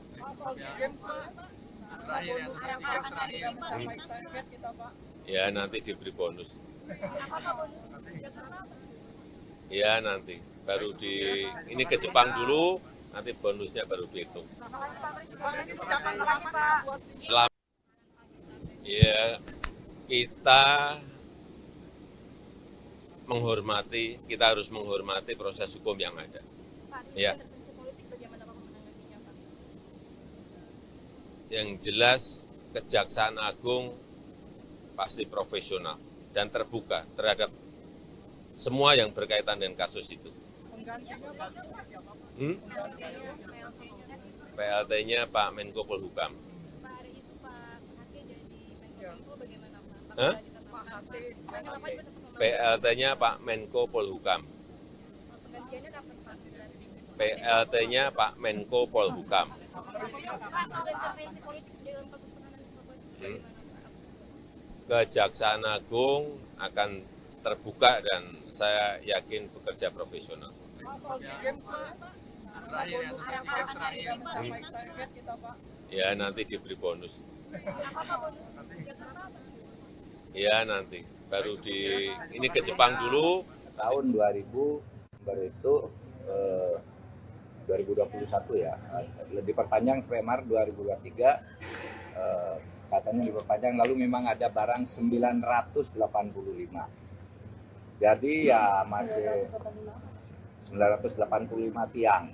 [SPEAKER 1] Ya nanti diberi bonus. Ya nanti baru ini ke Jepang dulu, nanti bonusnya baru dihitung. Selamat. Ya kita harus menghormati proses hukum yang ada.
[SPEAKER 2] Pak,
[SPEAKER 1] Ya.
[SPEAKER 2] intervensi politik bagaimana Pak menanggapinya Pak?
[SPEAKER 1] Yang jelas Kejaksaan Agung pasti profesional dan terbuka terhadap semua yang berkaitan dengan kasus itu. PLT-nya Pak Menko Polhukam.
[SPEAKER 2] Pak hari itu Pak Hake jadi Menkominfo bagaimana Pak?
[SPEAKER 1] Hah?
[SPEAKER 2] Kenapa juga tetap memakai?
[SPEAKER 1] PLT-nya Pak Menko Polhukam.
[SPEAKER 2] Penggantiannya kapan Pak?
[SPEAKER 1] PLT-nya Pak Menko Polhukam.
[SPEAKER 2] Pak soal intervensi politik dalam kasus penanganan korban bagaimana Pak?
[SPEAKER 1] Kejaksaan Agung akan terbuka dan saya yakin bekerja profesional. Ya nanti diberi bonus. Ya nanti baru ini ke Jepang dulu.
[SPEAKER 3] tahun 2000 baru itu 2021 ya, diperpanjang sampai Maret 2023, katanya diperpanjang, lalu memang ada barang 985. Jadi ya masih 985 tiang.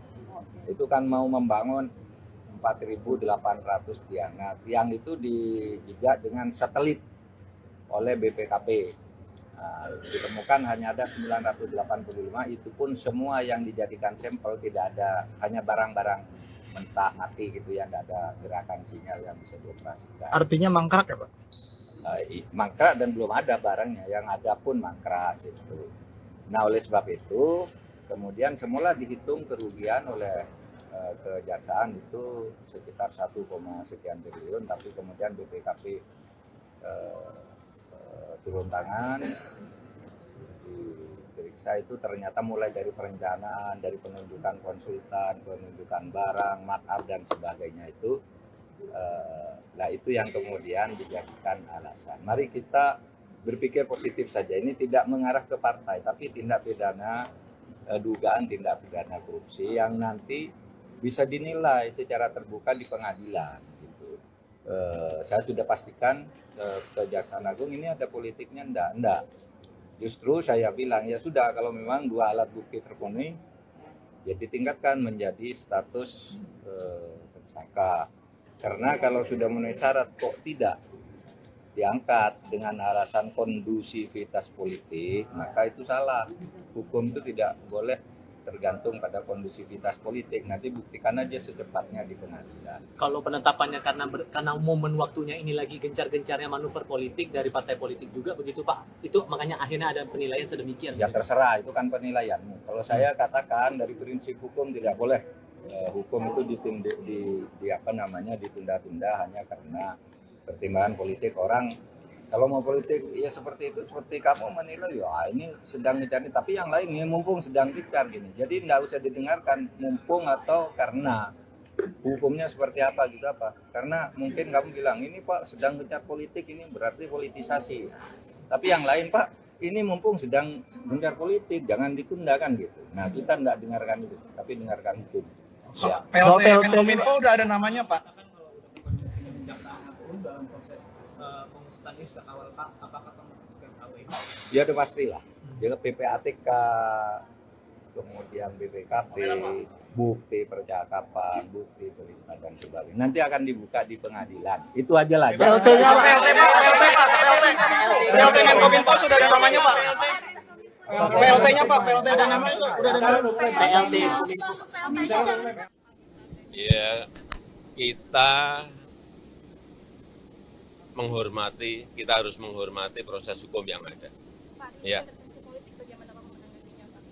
[SPEAKER 3] Itu kan mau membangun 4.800 tiang. Nah, tiang itu dijajah dengan satelit oleh BPKP. Nah, ditemukan hanya ada 985, itu pun semua yang dijadikan sampel tidak ada, hanya barang-barang mentah mati gitu ya, tidak ada gerakan sinyal yang bisa dioperasikan.
[SPEAKER 4] Artinya mangkrak ya Pak?
[SPEAKER 3] Mangkrak dan belum ada barangnya, yang ada pun mangkrak gitu. Nah oleh sebab itu kemudian semula dihitung kerugian oleh kejaksaan itu sekitar 1, sekian triliun, tapi kemudian BPKP turun tangan, diperiksa itu ternyata mulai dari perencanaan, dari penunjukan konsultan, penunjukan barang, markup dan sebagainya itu, nah itu yang kemudian dijadikan alasan. Mari kita berpikir positif saja, ini tidak mengarah ke partai, tapi tindak pidana, dugaan tindak pidana korupsi yang nanti bisa dinilai secara terbuka di pengadilan. Saya sudah pastikan Kejaksaan Agung ini ada politiknya, enggak. Justru saya bilang ya sudah, kalau memang dua alat bukti terpenuhi, ya ditingkatkan menjadi status tersangka. Karena kalau sudah memenuhi syarat kok tidak diangkat dengan alasan kondusivitas politik, maka itu salah. Hukum itu tidak boleh tergantung pada kondusivitas politik. Nanti buktikan aja secepatnya di pengadilan.
[SPEAKER 5] Kalau penetapannya karena momen waktunya ini lagi gencar-gencarnya manuver politik dari partai politik juga begitu Pak. Itu makanya akhirnya ada penilaian sedemikian.
[SPEAKER 3] Ya terserah, itu kan penilaianmu. Kalau saya katakan dari prinsip hukum tidak boleh hukum itu ditunda-tunda hanya karena pertimbangan politik orang. Kalau mau politik ya seperti itu, seperti kamu menilai ya ini sedang dicari, tapi yang lain ya mumpung sedang dicari gini. Jadi nggak usah didengarkan mumpung atau karena hukumnya seperti apa gitu apa. Karena mungkin kamu bilang ini Pak sedang gencar politik, ini berarti politisasi. Tapi yang lain Pak ini mumpung sedang gencar politik, jangan ditunda kan gitu. Nah kita nggak dengarkan itu, tapi dengarkan hukum. Ya.
[SPEAKER 4] PLT Menkominfo udah ada namanya Pak.
[SPEAKER 5] Dalam proses pengusutan ini sejak awal Pak, apakah kamu juga tahu ini?
[SPEAKER 3] Ya udah pastilah. Dia PPATK, kemudian BPKP, bukti percakapan, bukti perintah dan sebagainya. Nanti akan dibuka di pengadilan. Itu aja lah.
[SPEAKER 4] PLT-nya Pak, PLT Menkominfo sudah ada namanya Pak. PLT-nya Pak, PLT ada namanya udah ada namanya.
[SPEAKER 5] PLT.
[SPEAKER 1] Ya, kita harus menghormati proses hukum yang ada.
[SPEAKER 2] Pak,
[SPEAKER 1] Ya.
[SPEAKER 2] intervensi politik bagaimana Pak menanggapinya Pak?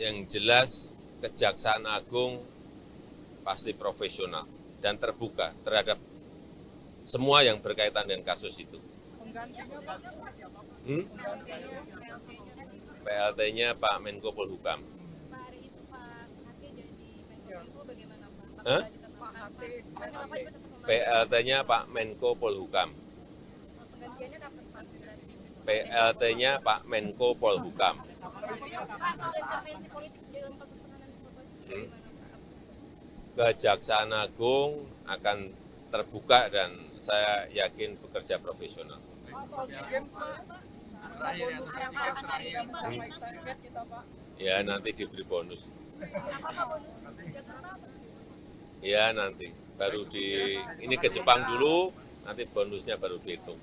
[SPEAKER 1] Yang jelas Kejaksaan Agung pasti profesional dan terbuka terhadap semua yang berkaitan dengan kasus itu. PLT-nya Pak Menko Polhukam.
[SPEAKER 2] Pak hari itu Pak Hati jadi Menkominfo bagaimana Pak?
[SPEAKER 1] Hah?
[SPEAKER 2] Kenapa juga tetap
[SPEAKER 1] PLT-nya Pak Menko Polhukam.
[SPEAKER 2] penggantiannya dapat Pak?
[SPEAKER 1] PLT-nya Pak Menko Polhukam.
[SPEAKER 2] Pak soal intervensi politik dalam kasus penanganan korban bagaimana Pak?
[SPEAKER 1] Kejaksaan Agung akan terbuka dan saya yakin bekerja profesional. Ya nanti diberi bonus. Ya nanti baru ini ke Jepang dulu, nanti bonusnya baru dihitung.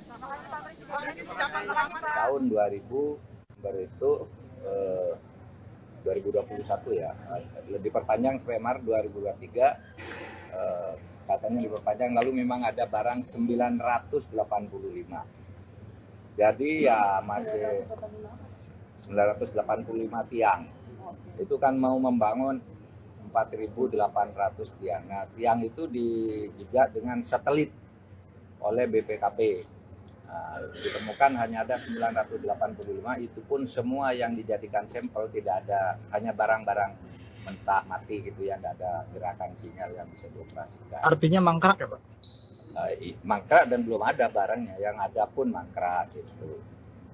[SPEAKER 3] Tahun 2000 baru itu 2021 ya, diperpanjang sampai Maret 2023, katanya diperpanjang, lalu memang ada barang 985. Jadi ya masih 985 tiang. Itu kan mau membangun 4.800 tiang. Nah, tiang itu dijejak dengan satelit oleh BPKP. Nah, ditemukan hanya ada 985, itu pun semua yang dijadikan sampel tidak ada, hanya barang-barang mentah mati gitu ya, tidak ada gerakan sinyal yang bisa dioperasikan.
[SPEAKER 4] Artinya mangkrak ya Pak?
[SPEAKER 3] Mangkrak dan belum ada barangnya, yang ada pun mangkrak gitu.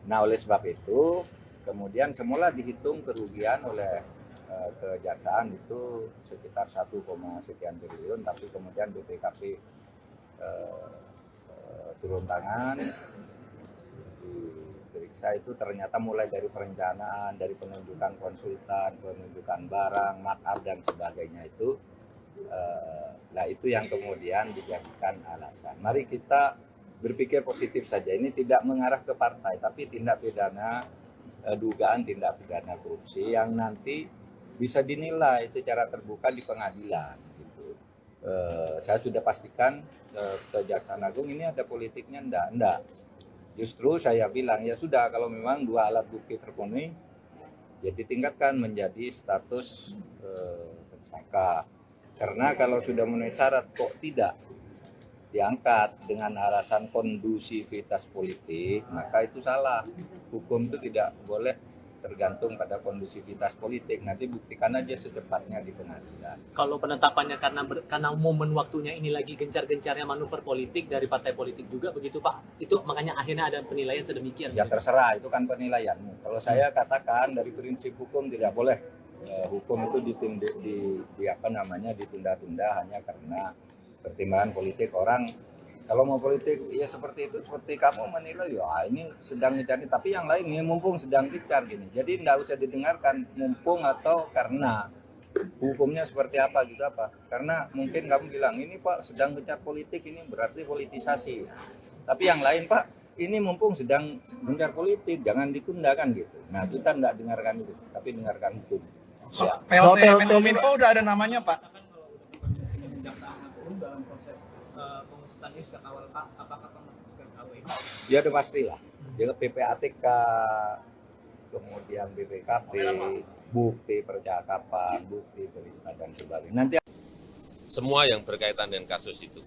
[SPEAKER 3] Nah oleh sebab itu kemudian semula dihitung kerugian oleh kejaksaan itu sekitar 1, sekian triliun, tapi kemudian BPKP turun tangan, diperiksa itu ternyata mulai dari perencanaan, dari penunjukan konsultan, penunjukan barang, markup dan sebagainya itu. Nah itu yang kemudian dijadikan alasan. Mari kita berpikir positif saja. Ini tidak mengarah ke partai, tapi tindak pidana, dugaan tindak pidana korupsi yang nanti bisa dinilai secara terbuka di pengadilan. Gitu. Saya sudah pastikan Kejaksaan Agung ini ada politiknya, enggak. Justru saya bilang ya sudah, kalau memang dua alat bukti terpenuhi, ya ditingkatkan menjadi status tersangka. Karena kalau sudah memenuhi syarat kok tidak diangkat dengan alasan kondusivitas politik, maka itu salah. Hukum itu tidak boleh tergantung pada kondusivitas politik. Nanti buktikan aja secepatnya di pengadilan.
[SPEAKER 5] Kalau penetapannya karena momen waktunya ini lagi gencar-gencarnya manuver politik dari partai politik juga begitu Pak. Itu makanya akhirnya ada penilaian sedemikian.
[SPEAKER 3] Ya terserah, itu kan penilaianmu. Kalau saya katakan dari prinsip hukum tidak boleh hukum itu ditunda-tunda hanya karena pertimbangan politik orang. Kalau mau politik ya seperti itu, seperti kamu menilai ya ini sedang dicari, tapi yang lain ya mumpung sedang dicari gini. Jadi nggak usah didengarkan mumpung atau karena hukumnya seperti apa gitu apa. Karena mungkin kamu bilang ini Pak sedang gencar politik, ini berarti politisasi. Tapi yang lain Pak ini mumpung sedang gencar politik, jangan ditunda kan gitu. Nah, kita tidak dengarkan itu, tapi dengarkan hukum. Ya.
[SPEAKER 4] PLT Menkominfo udah ada namanya Pak.
[SPEAKER 5] Dalam proses pengusutan ini sejak awal Pak, apakah akan memutuskan KW?
[SPEAKER 3] Ya udah pastilah. Dia PPATK, kemudian BPKP, bukti percakapan, bukti perintah dan sebagainya. Nanti
[SPEAKER 1] Semua yang berkaitan dengan kasus itu.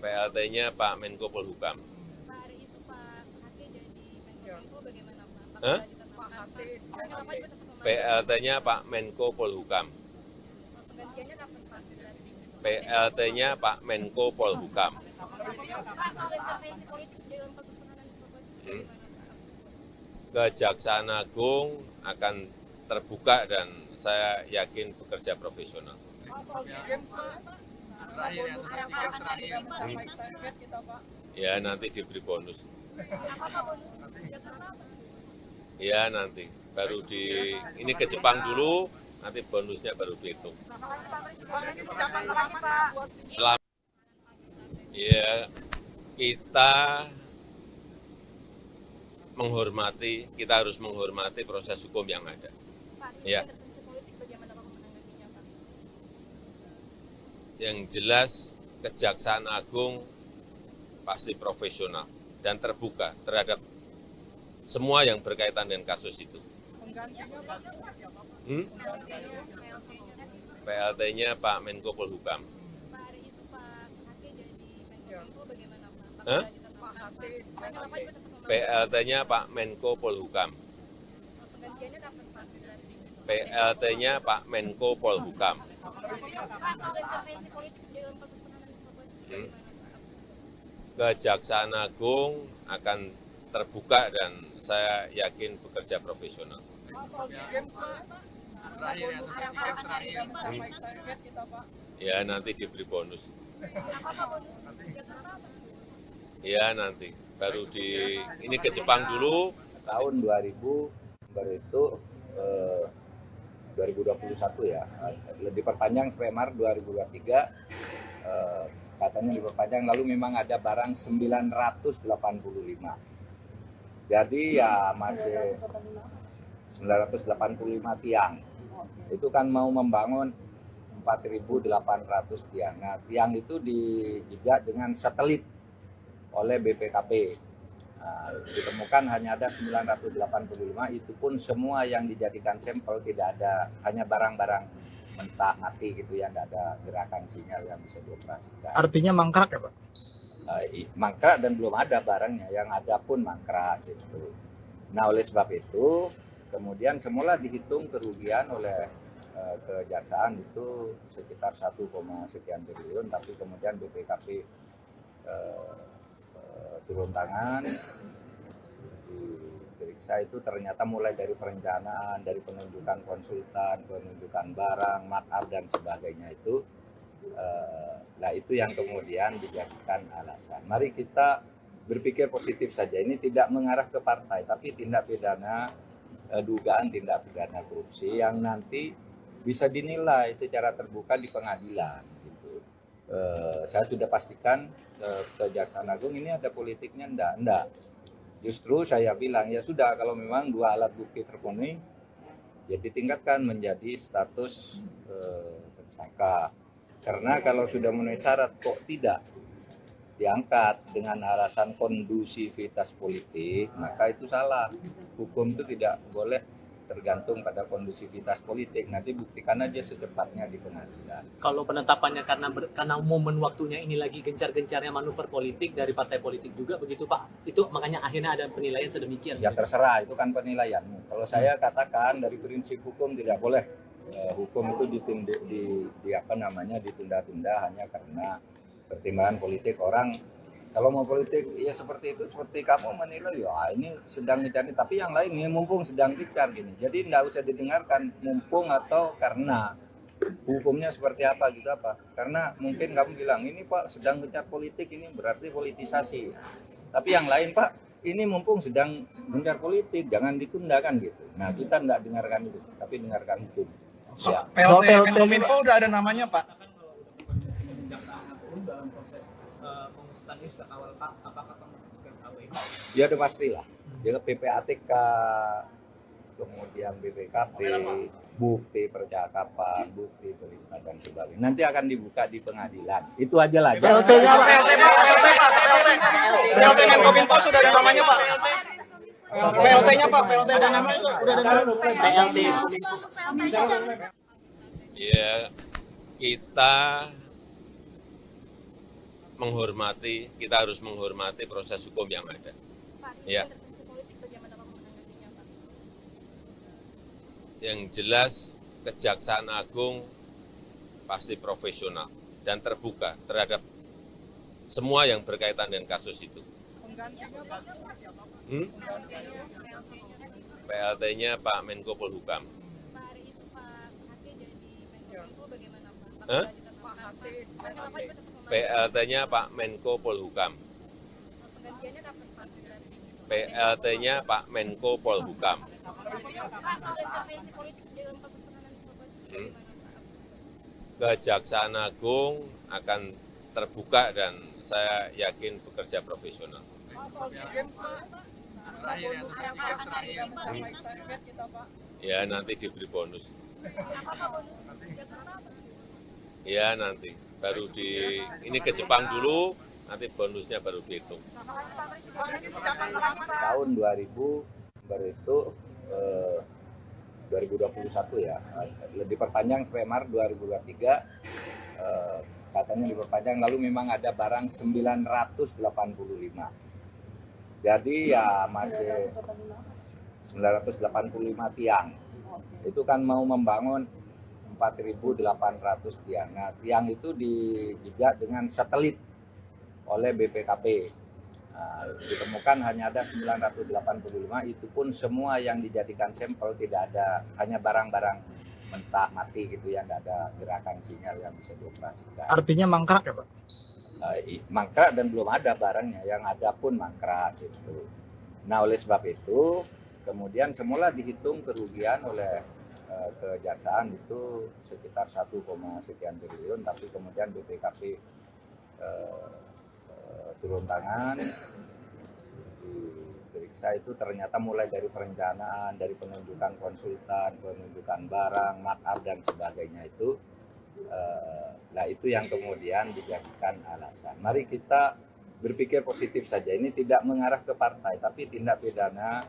[SPEAKER 1] PLT-nya Pak Menko Polhukam.
[SPEAKER 2] Pak hari itu Pak Hake jadi Menkominfo bagaimana Pak?
[SPEAKER 1] Hah?
[SPEAKER 2] Kenapa juga tetap memakai?
[SPEAKER 1] PLT-nya Pak Menko Polhukam.
[SPEAKER 2] Penggantiannya kapan Pak?
[SPEAKER 1] PLT-nya Pak Menko Polhukam.
[SPEAKER 2] Pak soal intervensi politik dalam kasus penahanan Bapak bagaimana Pak?
[SPEAKER 1] Kejaksaan Agung akan terbuka dan saya yakin bekerja profesional. Ya nanti diberi bonus. Ya nanti baru ini ke Jepang dulu, nanti bonusnya baru dihitung. Selamat. Ya kita harus menghormati proses hukum yang ada. Ya. Yang jelas Kejaksaan Agung pasti profesional dan terbuka terhadap semua yang berkaitan dengan kasus itu. PLT-nya Pak Menko Polhukam.
[SPEAKER 2] Pak hari itu Pak Hake jadi Menkominfo bagaimana Pak?
[SPEAKER 1] Hah?
[SPEAKER 2] Kenapa juga tetap memakai?
[SPEAKER 1] PLT-nya Pak Menko Polhukam.
[SPEAKER 2] Penggantiannya kapan Pak?
[SPEAKER 1] PLT-nya Pak Menko Polhukam.
[SPEAKER 2] Pak soal intervensi politik dalam kasus penahanan Bapak bagaimana Pak?
[SPEAKER 1] Kejaksaan Agung akan terbuka dan saya yakin bekerja profesional. Ya nanti diberi bonus. Ya nanti baru ini ke Jepang dulu.
[SPEAKER 3] tahun 2000 baru itu 2021 ya, diperpanjang sampai Maret 2023, katanya diperpanjang, lalu memang ada barang 985. Jadi ya masih 985 tiang. Itu kan mau membangun 4.800 tiang. Nah, tiang itu dijajah dengan satelit oleh BPKP. Nah, ditemukan hanya ada 985, itu pun semua yang dijadikan sampel tidak ada, hanya barang-barang mentah mati gitu yang tidak ada gerakan sinyal yang bisa dioperasikan.
[SPEAKER 4] Artinya mangkrak ya Pak?
[SPEAKER 3] Mangkrak dan belum ada barangnya, yang ada pun mangkrak gitu. Nah oleh sebab itu kemudian semula dihitung kerugian oleh kejaksaan itu sekitar 1, sekian triliun, tapi kemudian BPKP turun tangan, diperiksa itu ternyata mulai dari perencanaan, dari penunjukan konsultan, penunjukan barang, markup dan sebagainya itu, itu yang kemudian dijadikan alasan. Mari kita berpikir positif saja, ini tidak mengarah ke partai, tapi tindak pidana, dugaan tindak pidana korupsi yang nanti bisa dinilai secara terbuka di pengadilan. Saya sudah pastikan Kejaksaan Agung ini ada politiknya, enggak. Justru saya bilang ya sudah, kalau memang 2 alat bukti terpenuhi, ya ditingkatkan menjadi status tersangka. Karena kalau sudah memenuhi syarat kok tidak diangkat dengan alasan kondusivitas politik, maka itu salah. Hukum itu tidak boleh tergantung pada kondusivitas politik. Nanti buktikan aja secepatnya di pengadilan.
[SPEAKER 5] Kalau penetapannya karena momen waktunya ini lagi gencar-gencarnya manuver politik dari partai politik juga begitu Pak. Itu makanya akhirnya ada penilaian sedemikian.
[SPEAKER 3] Ya terserah, itu kan penilaianmu. Kalau saya katakan dari prinsip hukum tidak boleh hukum itu ditunda-tunda hanya karena pertimbangan politik orang. Kalau mau politik ya seperti itu, seperti kamu menilai ya ini sedang dicari, tapi yang lain ini mumpung sedang dicari gini. Jadi nggak usah didengarkan mumpung atau karena hukumnya seperti apa gitu apa. Karena mungkin kamu bilang ini Pak sedang gencar politik, ini berarti politisasi. Tapi yang lain Pak ini mumpung sedang gencar politik, jangan ditunda kan gitu. Nah kita nggak dengarkan itu, tapi dengarkan hukum. Ya.
[SPEAKER 4] PLT Menkominfo udah ada namanya Pak.
[SPEAKER 5] Dalam proses
[SPEAKER 4] pengusutan ini sejak awal Pak, apakah Pak memutuskan KUI?
[SPEAKER 3] Ya udah pastilah. Jadi PPATK, kemudian BPKP, bukti percakapan, bukti perintah dan sebagainya. Nanti akan dibuka di pengadilan. Itu aja lah.
[SPEAKER 4] PLT-nya Pak, PLT Menkominfo sudah ada namanya Pak. PLT-nya Pak, PLT ada namanya sudah ada namanya.
[SPEAKER 5] PLT.
[SPEAKER 1] Ya, kita kita harus menghormati proses hukum yang ada.
[SPEAKER 2] Pak,
[SPEAKER 1] Ya.
[SPEAKER 2] intervensi politik bagaimana Pak menanggapinya, Pak?
[SPEAKER 1] Yang jelas Kejaksaan Agung pasti profesional dan terbuka terhadap semua yang berkaitan dengan kasus itu. PLT-nya Pak Menko Polhukam.
[SPEAKER 2] Pak, hari itu Pak Hati jadi Menkominfo bagaimana Pak?
[SPEAKER 1] Hah?
[SPEAKER 2] Apakah juga tetap membantu?
[SPEAKER 1] PLT-nya Pak Menko Polhukam.
[SPEAKER 2] Penggantiannya kapan Pak?
[SPEAKER 1] PLT-nya Pak Menko Polhukam.
[SPEAKER 2] Pak, soal intervensi politik dalam kasus penanganan korban bagaimana Pak?
[SPEAKER 1] Kejaksaan Agung akan terbuka dan saya yakin bekerja profesional. Ya nanti diberi bonus. Ya nanti baru ini ke Jepang dulu, nanti bonusnya baru dihitung.
[SPEAKER 3] Tahun 2000 baru itu 2021 ya, diperpanjang sampai Maret 2023, katanya diperpanjang, lalu memang ada barang 985. Jadi ya masih 985 tiang. Itu kan mau membangun 4.800 tiang. Nah, tiang itu dijajah dengan satelit oleh BPKP. Nah, ditemukan hanya ada 985, itu pun semua yang dijadikan sampel tidak ada, hanya barang-barang mentah mati gitu ya, tidak ada gerakan sinyal yang bisa dioperasikan.
[SPEAKER 4] Artinya mangkrak ya Pak?
[SPEAKER 3] Mangkrak dan belum ada barangnya, yang ada pun mangkrak gitu. Nah oleh sebab itu kemudian semula dihitung kerugian oleh kejaksaan itu sekitar 1, sekian triliun, tapi kemudian BPKP turun tangan, diperiksa itu ternyata mulai dari perencanaan, dari penunjukan konsultan, penunjukan barang, markup dan sebagainya itu, nah itu yang kemudian dijadikan alasan. Mari kita berpikir positif saja, ini tidak mengarah ke partai, tapi tindak pidana,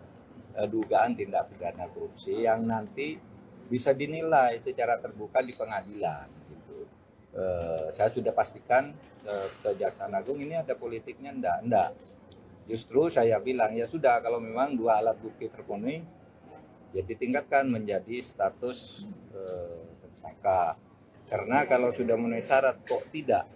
[SPEAKER 3] dugaan tindak pidana korupsi yang nanti bisa dinilai secara terbuka di pengadilan. Saya sudah pastikan Kejaksaan Agung ini ada politiknya, enggak. Justru saya bilang ya sudah, kalau memang dua alat bukti terpenuhi, ya ditingkatkan menjadi status tersangka. Karena kalau sudah memenuhi syarat kok tidak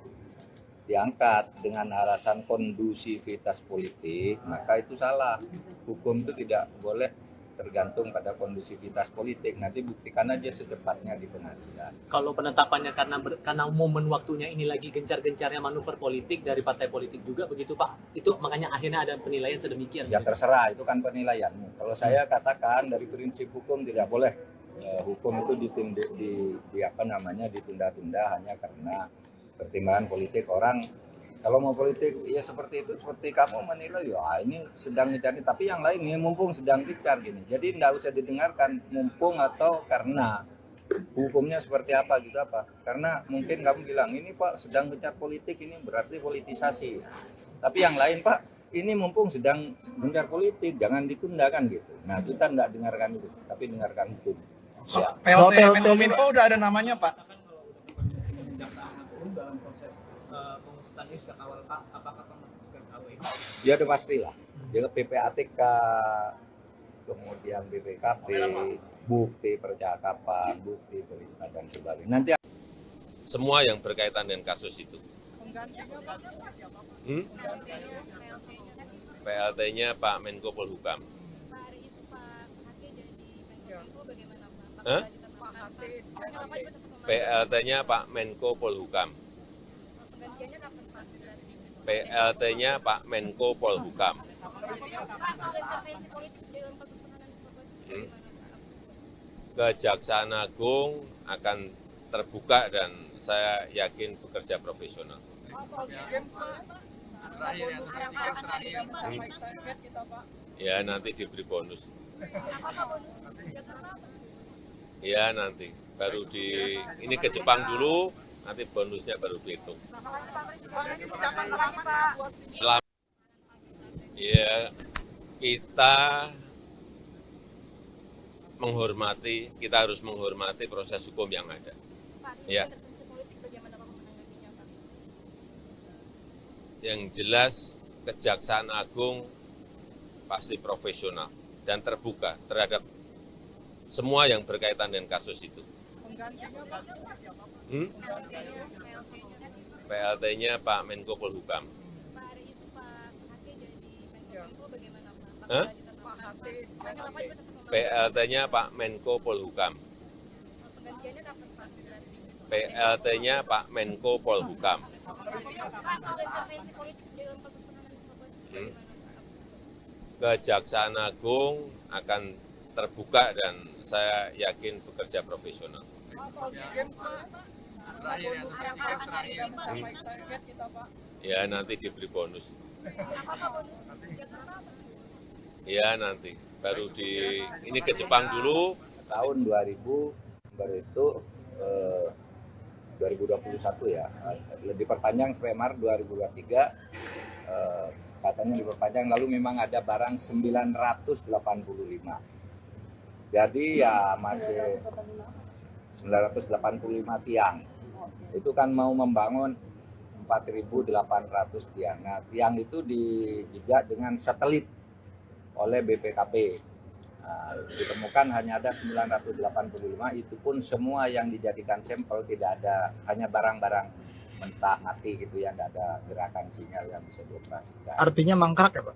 [SPEAKER 3] diangkat dengan alasan kondusivitas politik, maka itu salah. Hukum itu tidak boleh tergantung pada kondusivitas politik. Nanti buktikan aja secepatnya di pengadilan.
[SPEAKER 5] Kalau penetapannya karena momen waktunya ini lagi gencar-gencarnya manuver politik dari partai politik juga begitu Pak. Itu makanya akhirnya ada penilaian sedemikian.
[SPEAKER 3] Ya terserah, itu kan penilaianmu. Kalau saya katakan dari prinsip hukum tidak boleh hukum itu ditunda-tunda hanya karena pertimbangan politik orang. Kalau mau politik ya seperti itu, seperti kamu menilai ya ini sedang dicari, tapi yang lain ini mumpung sedang dicari gini. Jadi nggak usah didengarkan mumpung atau karena hukumnya seperti apa gitu apa. Karena mungkin kamu bilang ini Pak sedang gencar politik, ini berarti politisasi. Tapi yang lain Pak ini mumpung sedang gencar politik, jangan ditunda kan gitu. Nah kita nggak dengarkan itu, tapi dengarkan hukum. Ya.
[SPEAKER 4] PLT Menkominfo udah ada namanya Pak. Dalam proses pengusutan ini sejak awal Pak, apakah Pak memutuskan KUI?
[SPEAKER 3] Ya udah pastilah. Jadi PPATK, kemudian BPKP, bukti percakapan, bukti perintah dan sebagainya. Nanti
[SPEAKER 1] Semua yang berkaitan dengan kasus itu. PLT-nya Pak Menko Polhukam.
[SPEAKER 2] Pak, hari itu Pak Hati jadi Menkominfo bagaimana Pak?
[SPEAKER 1] Hah?
[SPEAKER 2] Apakah juga tetap membantu?
[SPEAKER 1] PLT-nya Pak Menko Polhukam.
[SPEAKER 2] Penggantiannya kapan Pak?
[SPEAKER 1] PLT-nya Pak Menko Polhukam.
[SPEAKER 2] Pak, soal intervensi politik dalam kasus penanganan korban bagaimana Pak?
[SPEAKER 1] Kejaksaan Agung akan terbuka dan saya yakin bekerja profesional. Ya nanti diberi bonus. Ya nanti baru ini ke Jepang dulu, nanti bonusnya baru dihitung. Selamat. Ya kita harus menghormati proses hukum yang ada. Ya. Yang jelas Kejaksaan Agung pasti profesional dan terbuka terhadap semua yang berkaitan dengan kasus itu. PLT-nya Pak Menko Polhukam. PLT-nya Pak Menko Polhukam. PLT-nya Pak Menko Polhukam. Kejaksaan Agung akan terbuka dan saya yakin bekerja profesional. Ya nanti diberi bonus. Ya nanti baru ini ke Jepang dulu.
[SPEAKER 3] Tahun 2000 baru itu 2021 ya, diperpanjang sampai Maret 2023. Katanya diperpanjang, lalu memang ada barang 985. Jadi ya masih 985 tiang. Itu kan mau membangun 4.800 tiang. Nah, tiang itu dijajah dengan satelit oleh BPKP. Nah, ditemukan hanya ada 985, itu pun semua yang dijadikan sampel tidak ada, hanya barang-barang mentah mati gitu ya, tidak ada gerakan sinyal yang bisa dioperasikan.
[SPEAKER 4] Artinya mangkrak ya Pak?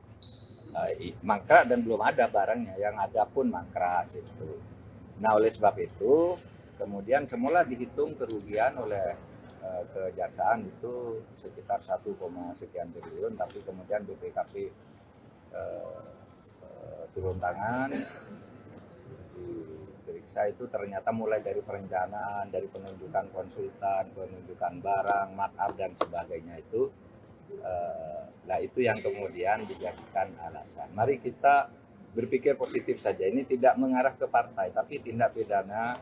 [SPEAKER 3] Mangkrak dan belum ada barangnya, yang ada pun mangkrak gitu. Nah oleh sebab itu kemudian semula dihitung kerugian oleh kejaksaan itu sekitar 1, sekian triliun, tapi kemudian BPKP turun tangan, diperiksa itu ternyata mulai dari perencanaan, dari penunjukan konsultan, penunjukan barang, markup dan sebagainya itu, nah itu yang kemudian dijadikan alasan. Mari kita berpikir positif saja, ini tidak mengarah ke partai, tapi tindak pidana,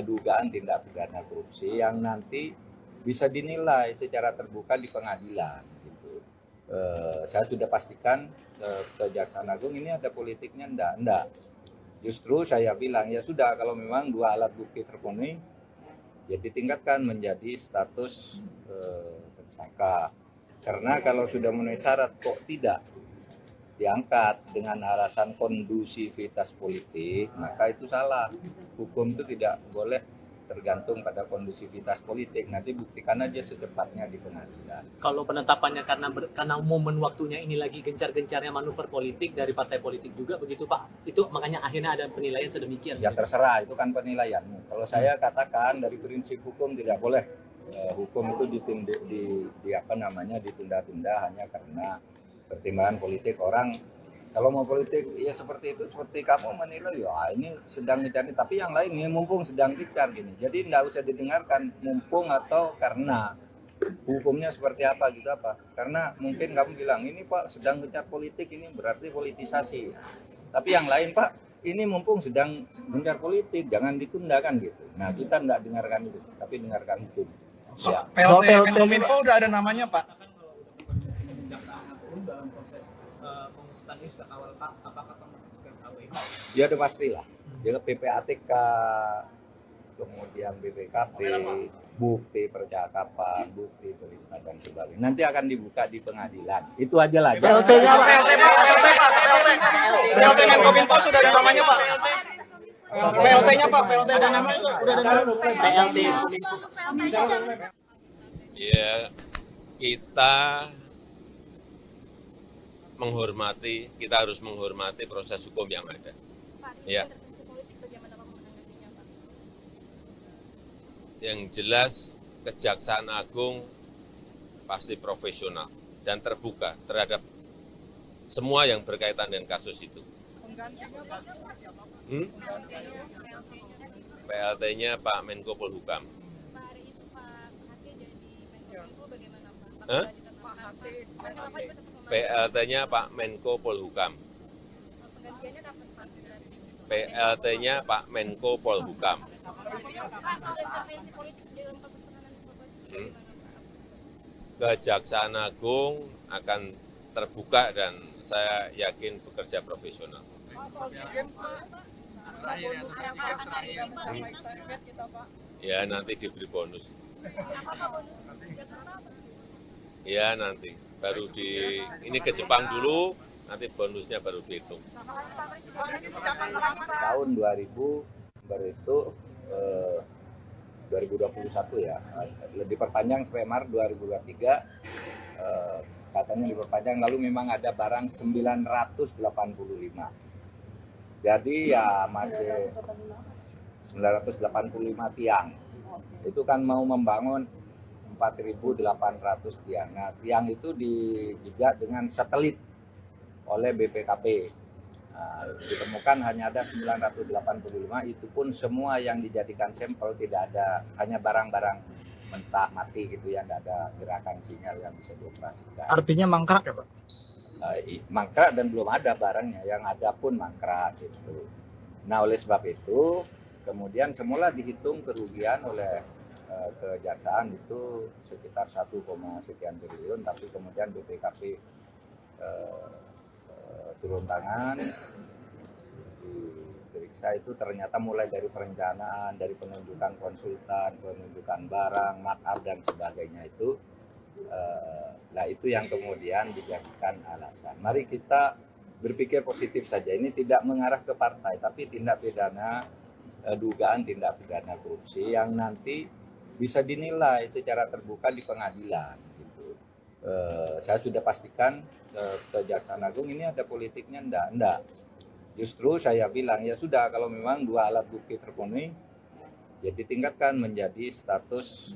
[SPEAKER 3] dugaan tindak pidana korupsi yang nanti bisa dinilai secara terbuka di pengadilan. Gitu. Saya sudah pastikan Kejaksaan Agung ini ada politiknya, enggak. Justru saya bilang ya sudah, kalau memang dua alat bukti terpenuhi, ya ditingkatkan menjadi status tersangka. Karena kalau sudah memenuhi syarat kok tidak diangkat dengan alasan kondusivitas politik, maka itu salah. Hukum itu tidak boleh tergantung pada kondusivitas politik. Nanti buktikan aja secepatnya di pengadilan.
[SPEAKER 5] Kalau penetapannya karena momen waktunya ini lagi gencar-gencarnya manuver politik dari partai politik juga begitu Pak. Itu makanya akhirnya ada penilaian sedemikian.
[SPEAKER 3] Ya terserah, itu kan penilaianmu. Kalau saya katakan dari prinsip hukum tidak boleh hukum itu ditunda-tunda hanya karena pertimbangan politik orang. Kalau mau politik ya seperti itu, seperti kamu menilai ya ini sedang dicari, tapi yang lain ya mumpung sedang dicari gini. Jadi tidak usah didengarkan mumpung atau karena hukumnya seperti apa gitu apa. Karena mungkin kamu bilang ini Pak sedang gencar politik, ini berarti politisasi. Tapi yang lain Pak ini mumpung sedang gencar politik, jangan ditundakan gitu. Nah kita tidak dengarkan itu, tapi dengarkan hukum.
[SPEAKER 4] Ya. PLT Menkominfo udah ada namanya Pak.
[SPEAKER 5] Dalam proses pengusutan ini sejak awal Pak, apakah memutuskan KWI?
[SPEAKER 3] Ya udah pastilah. Jadi PPATK, kemudian BPKP, bukti percakapan, bukti perintah dan sebagainya. Nanti akan dibuka di pengadilan. Itu aja lah.
[SPEAKER 4] PLT-nya Pak. PLT Menkominfo sudah ada namanya Pak. PLT-nya Pak, PLT ada namanya udah ada namanya.
[SPEAKER 5] PLT.
[SPEAKER 1] Ya kita harus menghormati proses hukum yang ada. Ya. Yang jelas Kejaksaan Agung pasti profesional dan terbuka terhadap semua yang berkaitan dengan kasus itu. PLT-nya Pak Menko Polhukam. Hah? PLT-nya Pak Menko Polhukam.
[SPEAKER 2] Penggantiannya kapan Pak?
[SPEAKER 1] PLT-nya Pak Menko Polhukam.
[SPEAKER 2] Pak, kalau intervensi politik dalam kasus penanganan korban
[SPEAKER 1] Hmm.
[SPEAKER 2] bagaimana Pak?
[SPEAKER 1] Kejaksaan Agung akan terbuka dan saya yakin bekerja profesional. Ya nanti diberi bonus. Ya nanti baru ini ke Jepang dulu, nanti bonusnya baru dihitung.
[SPEAKER 3] Tahun 2000 baru itu 2021 ya, diperpanjang sampai Maret 2023, katanya diperpanjang, lalu memang ada barang 985. Jadi ya masih 985 tiang. Itu kan mau membangun 4.800 tiang. Nah, tiang itu dijajah dengan satelit oleh BPKP. Nah, ditemukan hanya ada 985, itu pun semua yang dijadikan sampel tidak ada, hanya barang-barang mentah mati gitu ya, tidak ada gerakan sinyal yang bisa dioperasikan.
[SPEAKER 4] Artinya mangkrak ya Pak?
[SPEAKER 3] Mangkrak dan belum ada barangnya, yang ada pun mangkrak gitu. Nah oleh sebab itu kemudian semula dihitung kerugian oleh kejaksaan itu sekitar 1, sekian triliun, tapi kemudian BPKP turun tangan, diperiksa itu ternyata mulai dari perencanaan, dari penunjukan konsultan, penunjukan barang, makar dan sebagainya itu, nah itu yang kemudian dijadikan alasan. Mari kita berpikir positif saja, ini tidak mengarah ke partai, tapi tindak pidana, dugaan tindak pidana korupsi yang nanti bisa dinilai secara terbuka di pengadilan. Saya sudah pastikan Kejaksaan Agung ini ada politiknya, enggak. Justru saya bilang ya sudah, kalau memang dua alat bukti terpenuhi, ya ditingkatkan menjadi status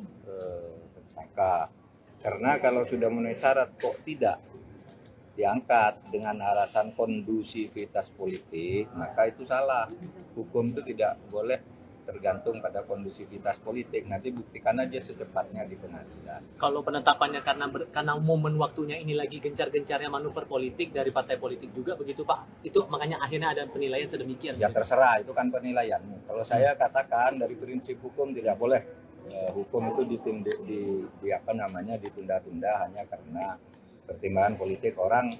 [SPEAKER 3] tersangka. Karena kalau sudah memenuhi syarat kok tidak diangkat dengan alasan kondusivitas politik, maka itu salah. Hukum itu tidak boleh tergantung pada kondusivitas politik. Nanti buktikan aja secepatnya di pengadilan.
[SPEAKER 5] Kalau penetapannya karena momen waktunya ini lagi gencar-gencarnya manuver politik dari partai politik juga begitu Pak. Itu makanya akhirnya ada penilaian sedemikian.
[SPEAKER 3] Ya terserah, itu kan penilaianmu. Kalau saya katakan dari prinsip hukum tidak boleh hukum itu ditunda-tunda hanya karena pertimbangan politik orang.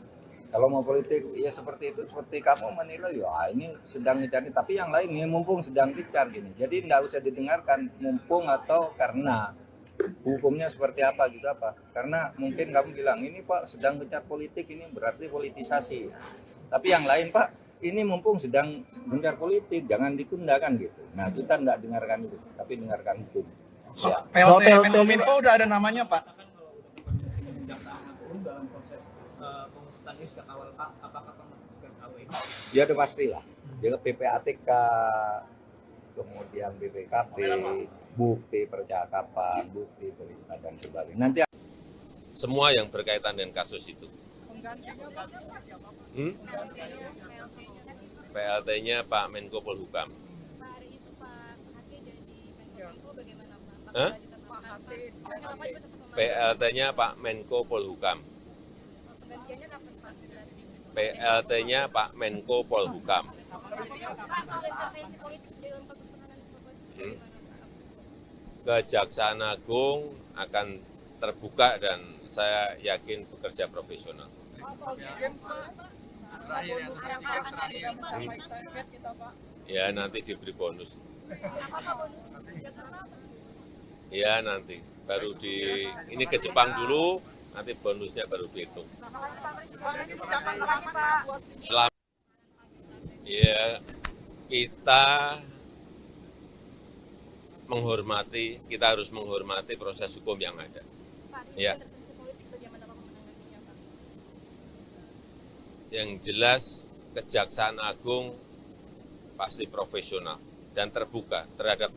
[SPEAKER 3] Kalau mau politik ya seperti itu, seperti kamu menilai ya ini sedang dicari, tapi yang lain ini mumpung sedang dicari gini. Jadi nggak usah didengarkan mumpung atau karena hukumnya seperti apa gitu apa. Karena mungkin kamu bilang ini Pak sedang gencar politik, ini berarti politisasi. Tapi yang lain Pak ini mumpung sedang gencar politik, jangan ditunda kan gitu. Nah kita nggak dengarkan itu, tapi dengarkan hukum. Ya.
[SPEAKER 4] PLT Menkominfo udah ada namanya Pak?
[SPEAKER 5] Dalam proses pengusutan ini sejak awal Pak, apakah memutuskan KW?
[SPEAKER 3] Ya udah pastilah. Dia PPATK, kemudian BPKP, bukti percakapan, bukti perintah dan sebagainya. Nanti
[SPEAKER 1] Semua yang berkaitan dengan kasus itu. PLT-nya Pak Menko Polhukam.
[SPEAKER 2] Pak, hari itu Pak Hake jadi Menkominfo bagaimana Pak?
[SPEAKER 1] Hah?
[SPEAKER 2] Pak,
[SPEAKER 1] PLT-nya Pak Menko Polhukam.
[SPEAKER 2] penggantiannya kapan Pak?
[SPEAKER 1] PLT-nya Pak Menko Polhukam.
[SPEAKER 2] Pak, kalau intervensi politik dalam kasus penanganan korban bagaimana Pak?
[SPEAKER 1] Kejaksaan Agung akan terbuka dan saya yakin bekerja profesional. Ya nanti diberi bonus. Ya nanti baru ini ke Jepang dulu, nanti bonusnya baru dihitung. Selamat. Ya kita harus menghormati proses hukum yang ada.
[SPEAKER 2] Pak,
[SPEAKER 1] Ya.
[SPEAKER 2] intervensi politik bagaimana Pak menanggapinya Pak?
[SPEAKER 1] Yang jelas Kejaksaan Agung pasti profesional dan terbuka terhadap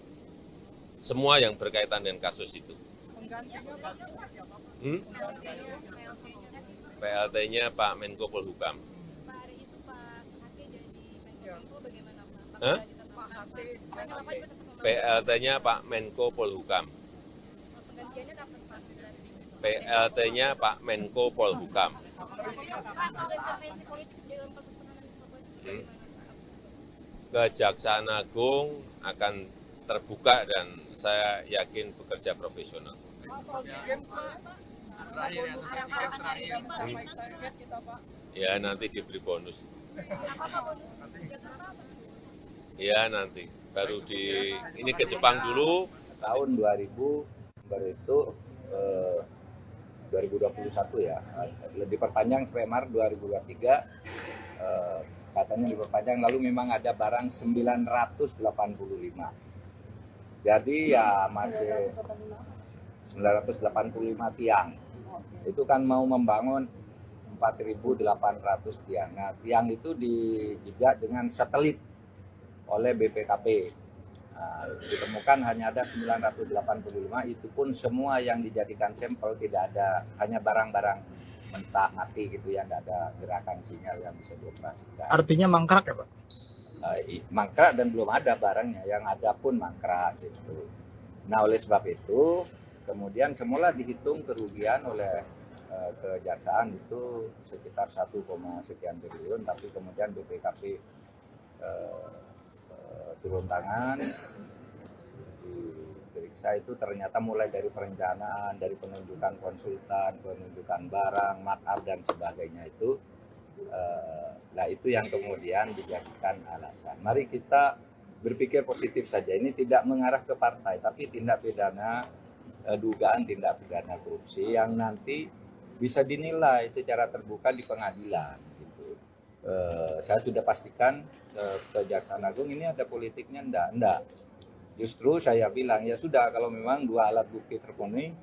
[SPEAKER 1] semua yang berkaitan dengan kasus itu. PLT-nya Pak Menko Polhukam.
[SPEAKER 2] Pak, hari itu Pak Hake jadi Menkominfo bagaimana Pak?
[SPEAKER 1] Hah?
[SPEAKER 2] Pak,
[SPEAKER 1] PLT-nya Pak Menko Polhukam.
[SPEAKER 2] penggantiannya kapan Pak?
[SPEAKER 1] PLT-nya Pak Menko Polhukam.
[SPEAKER 2] Pak, soal intervensi politik dalam kasus penanganan Papua itu bagaimana?
[SPEAKER 1] Kejaksaan Agung akan terbuka dan saya yakin bekerja profesional. Ya nanti diberi bonus. Ya nanti baru ini ke Jepang dulu.
[SPEAKER 3] Tahun 2000 baru itu 2021 ya, diperpanjang sampai Maret 2023, katanya diperpanjang, lalu memang ada barang 985. Jadi ya masih 985 tiang. Itu kan mau membangun 4.800 tiang. Nah, tiang itu dijajak dengan satelit oleh BPKP. Nah, ditemukan hanya ada 985, itu pun semua yang dijadikan sampel tidak ada, hanya barang-barang mentah mati gitu ya, tidak ada gerakan sinyal yang bisa dioperasikan.
[SPEAKER 4] Artinya mangkrak ya Pak?
[SPEAKER 3] Mangkrak dan belum ada barangnya, yang ada pun mangkrak itu. Nah oleh sebab itu kemudian semula dihitung kerugian oleh kejaksaan itu sekitar 1, sekian triliun, tapi kemudian BPKP turun tangan, diperiksa itu ternyata mulai dari perencanaan, dari penunjukan konsultan, penunjukan barang, markup dan sebagainya itu, nah itu yang kemudian dijadikan alasan. Mari kita berpikir positif saja, ini tidak mengarah ke partai, tapi tindak pidana, dugaan tindak pidana korupsi yang nanti bisa dinilai secara terbuka di pengadilan. Saya sudah pastikan Kejaksaan Agung ini ada politiknya, enggak. Justru saya bilang ya sudah, kalau memang dua alat bukti terpenuhi,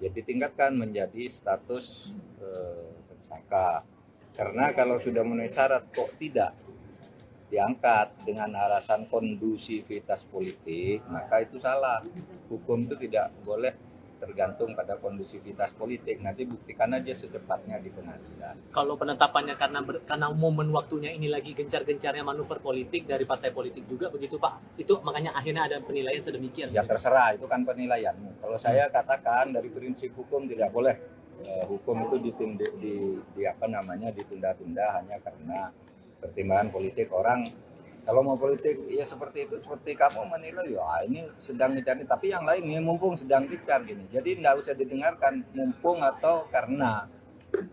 [SPEAKER 3] ya ditingkatkan menjadi status tersangka. Karena kalau sudah memenuhi syarat kok tidak diangkat dengan alasan kondusivitas politik, maka itu salah. Hukum itu tidak boleh tergantung pada kondusivitas politik. Nanti buktikan aja secepatnya di pengadilan.
[SPEAKER 5] Kalau penetapannya karena momen waktunya ini lagi gencar-gencarnya manuver politik dari partai politik juga begitu Pak. Itu makanya akhirnya ada penilaian sedemikian.
[SPEAKER 3] Ya terserah, itu kan penilaianmu. Kalau saya katakan dari prinsip hukum tidak boleh hukum itu ditunda-tunda hanya karena pertimbangan politik orang. Kalau mau politik ya seperti itu, seperti kamu menilai ya ini sedang dicari, tapi yang lain ini mumpung sedang dicari gini. Jadi nggak usah didengarkan mumpung atau karena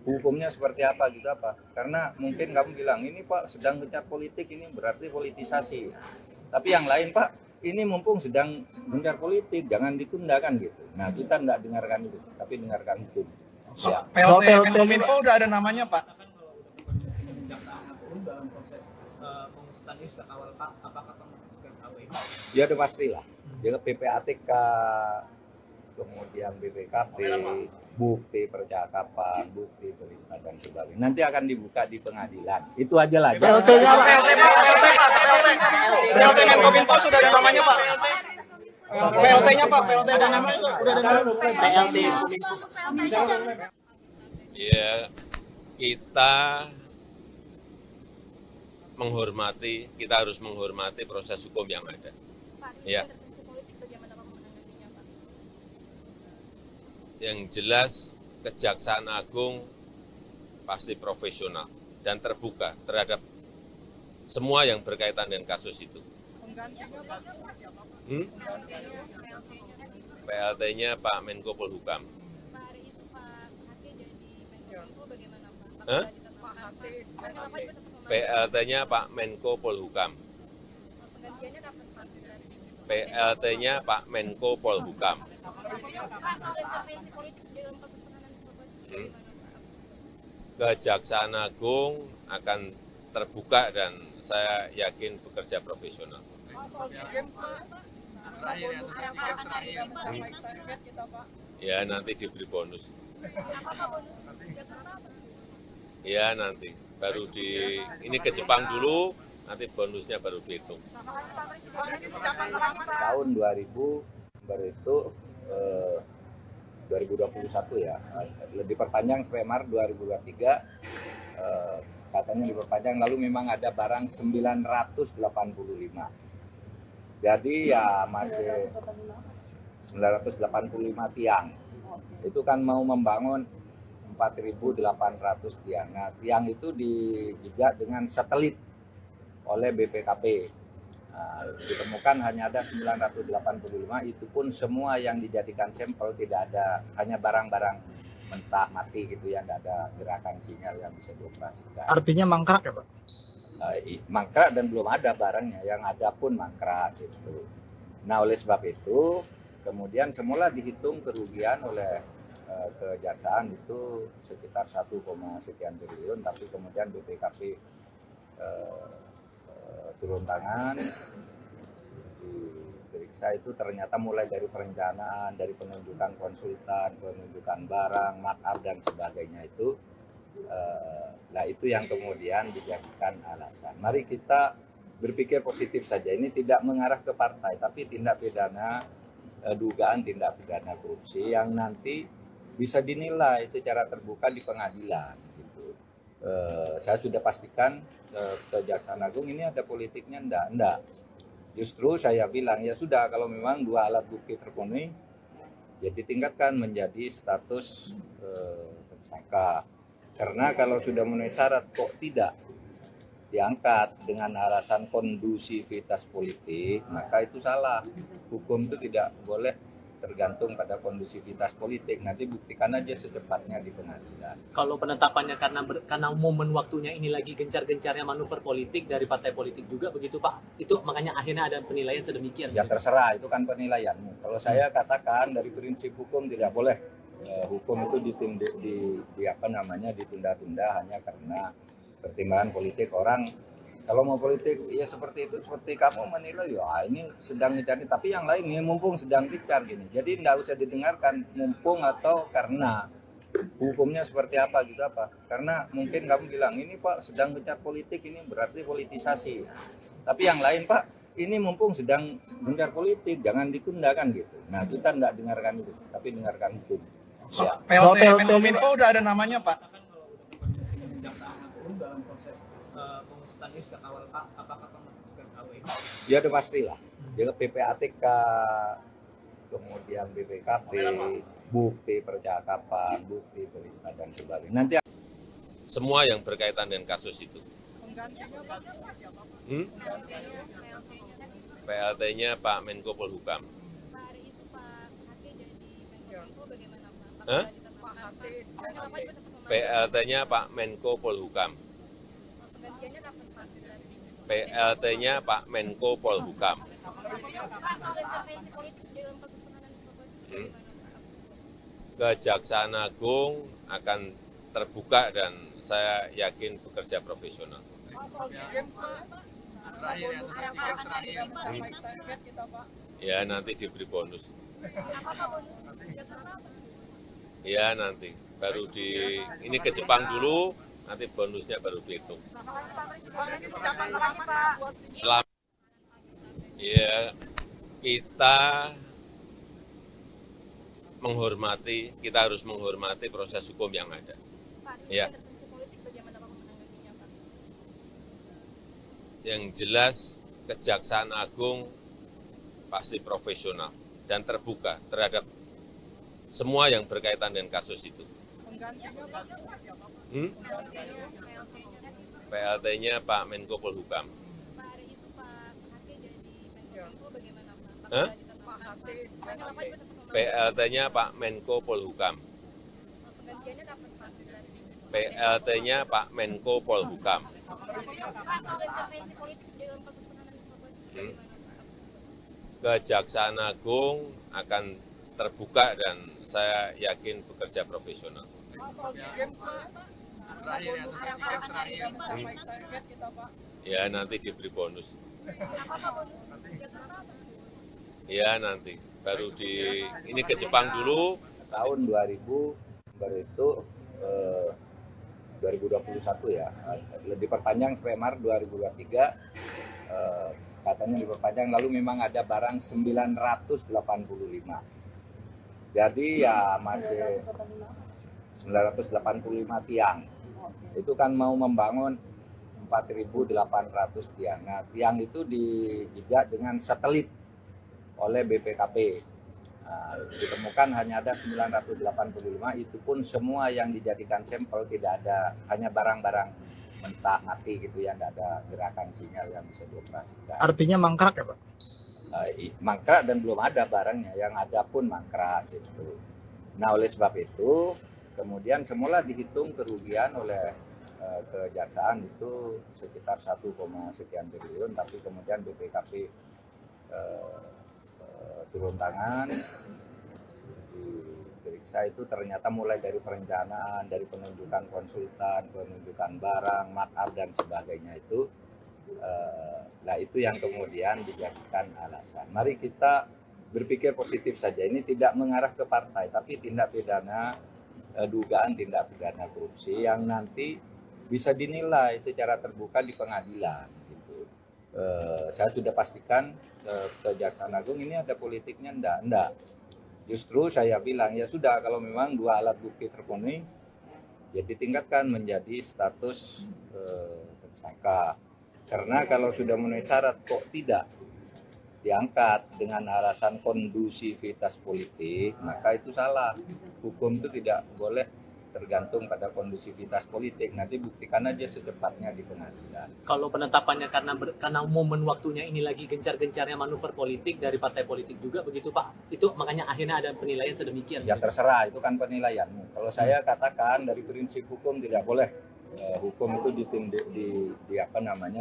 [SPEAKER 3] hukumnya seperti apa gitu apa. Karena mungkin kamu bilang ini Pak sedang gencar politik, ini berarti politisasi. Tapi yang lain Pak ini mumpung sedang gencar politik, jangan ditunda kan gitu. Nah kita nggak dengarkan itu, tapi dengarkan hukum. Ya.
[SPEAKER 4] PLT Menkominfo udah ada namanya Pak.
[SPEAKER 5] Dalam proses pengusutan ini sejak awal Pak, apakah memasukkan KWI?
[SPEAKER 3] Ya udah pastilah. Jadi PPATK, kemudian BPKP, bukti percakapan, bukti perintah dan sebagainya. Nanti akan dibuka di pengadilan. Itu aja lah.
[SPEAKER 4] PLT-nya Pak. PLT Menkominfo sudah ada namanya Pak. PLT-nya Pak, PLT ada namanya udah ada namanya.
[SPEAKER 5] PLT
[SPEAKER 1] Ya, kita harus menghormati proses hukum yang ada.
[SPEAKER 2] Pak,
[SPEAKER 1] Ya.
[SPEAKER 2] intervensi politik bagaimana Pak menanggapinya Pak?
[SPEAKER 1] Yang jelas Kejaksaan Agung pasti profesional dan terbuka terhadap semua yang berkaitan dengan kasus itu. PLT-nya Pak Menko Polhukam.
[SPEAKER 2] Pak, hari itu Pak Hake jadi Menkominfo bagaimana Pak?
[SPEAKER 1] Hah?
[SPEAKER 2] Kenapa juga tetap
[SPEAKER 1] PLT-nya Pak Menko Polhukam.
[SPEAKER 2] penggantiannya kapan Pak?
[SPEAKER 1] PLT-nya Pak Menko Polhukam.
[SPEAKER 2] Pak, soal intervensi politik dalam kasus penanganan Papua itu bagaimana Pak?
[SPEAKER 1] Kejaksaan Agung akan terbuka dan saya yakin bekerja profesional. Ya nanti diberi bonus. Ya nanti baru ini ke Jepang dulu, nanti bonusnya baru dihitung.
[SPEAKER 3] Tahun 2000 baru itu 2021 ya, diperpanjang sampai Maret 2023, katanya diperpanjang, lalu memang ada barang 985. Jadi ya masih 985 tiang. Itu kan mau membangun 4.800 tiang. Nah, tiang itu dijigat dengan satelit oleh BPKP. Nah, ditemukan hanya ada 985, itu pun semua yang dijadikan sampel tidak ada, hanya barang-barang mentah mati gitu ya, tidak ada gerakan sinyal yang bisa dioperasikan.
[SPEAKER 4] Artinya mangkrak ya Pak?
[SPEAKER 3] Mangkrak dan belum ada barangnya, yang ada pun mangkrak gitu. Nah, oleh sebab itu kemudian semula dihitung kerugian oleh kejaksaan itu sekitar 1, sekian triliun, tapi kemudian BPKP turun tangan, diperiksa itu ternyata mulai dari perencanaan, dari penunjukan konsultan, penunjukan barang, markup dan sebagainya itu, nah itu yang kemudian dijadikan alasan. Mari kita berpikir positif saja, ini tidak mengarah ke partai, tapi tindak pidana, dugaan tindak pidana korupsi yang nanti bisa dinilai secara terbuka di pengadilan. Saya sudah pastikan Kejaksaan Agung ini ada politiknya, enggak. Justru saya bilang ya sudah, kalau memang dua alat bukti terpenuhi, ya ditingkatkan menjadi status tersangka. Karena kalau sudah memenuhi syarat kok tidak diangkat dengan alasan kondusivitas politik, maka itu salah. Hukum itu tidak boleh tergantung pada kondusivitas politik. Nanti buktikan aja secepatnya di pengadilan.
[SPEAKER 5] Kalau penetapannya karena momen waktunya ini lagi gencar-gencarnya manuver politik dari partai politik juga begitu Pak. Itu makanya akhirnya ada penilaian sedemikian.
[SPEAKER 3] Ya terserah, itu kan penilaianmu. Kalau saya katakan dari prinsip hukum tidak boleh hukum itu ditunda-tunda hanya karena pertimbangan politik orang. Kalau mau politik ya seperti itu, seperti kamu menilai ya ini sedang dicari, tapi yang lain ini mumpung sedang dicari gini. Jadi nggak usah didengarkan mumpung atau karena hukumnya seperti apa gitu apa. Karena mungkin kamu bilang ini Pak sedang gencar politik, ini berarti politisasi. Tapi yang lain Pak ini mumpung sedang gencar politik, jangan ditunda kan gitu. Nah kita nggak dengarkan itu, tapi dengarkan hukum. Ya.
[SPEAKER 4] PLT Menkominfo udah ada namanya Pak.
[SPEAKER 5] Dalam proses pengusutannya sejak awal Pak, apakah memutuskan KW?
[SPEAKER 3] Ya udah pastilah. Jadi PPATK, kemudian BPKP, bukti percakapan, bukti perintah dan sebagainya. Nanti
[SPEAKER 1] semua yang berkaitan dengan kasus itu. PLT-nya Pak Menko Polhukam.
[SPEAKER 2] Pak hari itu Pak Hake jadi Menko bagaimana Pak?
[SPEAKER 1] Hah?
[SPEAKER 2] Kenapa juga tetap
[SPEAKER 1] PLT-nya Pak Menko Polhukam.
[SPEAKER 2] penggantiannya kapan Pak?
[SPEAKER 1] PLT-nya Pak Menko Polhukam.
[SPEAKER 2] Pak soal intervensi politik dalam kasus penanganan korban bagaimana Pak?
[SPEAKER 1] Kejaksaan Agung akan terbuka dan saya yakin bekerja profesional. Ya nanti diberi bonus. Ya nanti baru ini ke Jepang dulu, nanti bonusnya baru dihitung. Selamat. Ya kita harus menghormati proses hukum yang ada. Ya. Yang jelas Kejaksaan Agung pasti profesional dan terbuka terhadap semua yang berkaitan dengan kasus itu. PLT-nya Pak Menko Polhukam.
[SPEAKER 2] Pak hari itu Pak Hake jadi Menko bagaimana Pak?
[SPEAKER 1] Hah? PLT-nya Pak Menko Polhukam.
[SPEAKER 2] Penggantiannya kapan Pak?
[SPEAKER 1] PLT-nya Pak Menko Polhukam.
[SPEAKER 2] Pak soal intervensi politik dalam kasus penanganan korban bagaimana Pak?
[SPEAKER 1] Kejaksaan Agung akan terbuka dan saya yakin bekerja profesional. Ya nanti diberi bonus. Ya nanti baru ini ke Jepang dulu.
[SPEAKER 3] tahun 2000 baru itu 2021 ya, diperpanjang sampai Maret 2023, katanya diperpanjang, lalu memang ada barang 985. Jadi ya masih 985 tiang. Itu kan mau membangun 4.800 tiang. Nah, tiang itu dijigat dengan satelit oleh BPKP. Ditemukan hanya ada 985, itu pun semua yang dijadikan sampel tidak ada, hanya barang-barang mentah mati gitu ya, tidak ada gerakan sinyal yang bisa dioperasikan.
[SPEAKER 4] Artinya mangkrak ya Pak?
[SPEAKER 3] Mangkrak dan belum ada barangnya, yang ada pun mangkrak gitu. Nah oleh sebab itu kemudian semula dihitung kerugian oleh kejaksaan itu sekitar 1, sekian triliun, tapi kemudian BPKP turun tangan, diperiksa itu ternyata mulai dari perencanaan, dari penunjukan konsultan, penunjukan barang, markup dan sebagainya itu, nah itu yang kemudian dijadikan alasan. Mari kita berpikir positif saja, ini tidak mengarah ke partai, tapi tindak pidana, dugaan tindak pidana korupsi yang nanti bisa dinilai secara terbuka di pengadilan. Saya sudah pastikan Kejaksaan Agung ini ada politiknya, enggak. Justru saya bilang ya sudah, kalau memang dua alat bukti terpenuhi, ya ditingkatkan menjadi status tersangka. Karena kalau sudah memenuhi syarat kok tidak diangkat dengan alasan kondusivitas politik, maka itu salah. Hukum itu tidak boleh tergantung pada kondusivitas politik. Nanti buktikan aja secepatnya di pengadilan.
[SPEAKER 5] Kalau penetapannya karena momen waktunya ini lagi gencar-gencarnya manuver politik dari partai politik juga begitu Pak. Itu makanya akhirnya ada penilaian sedemikian.
[SPEAKER 3] Ya terserah, itu kan penilaianmu. Kalau saya katakan dari prinsip hukum tidak boleh hukum itu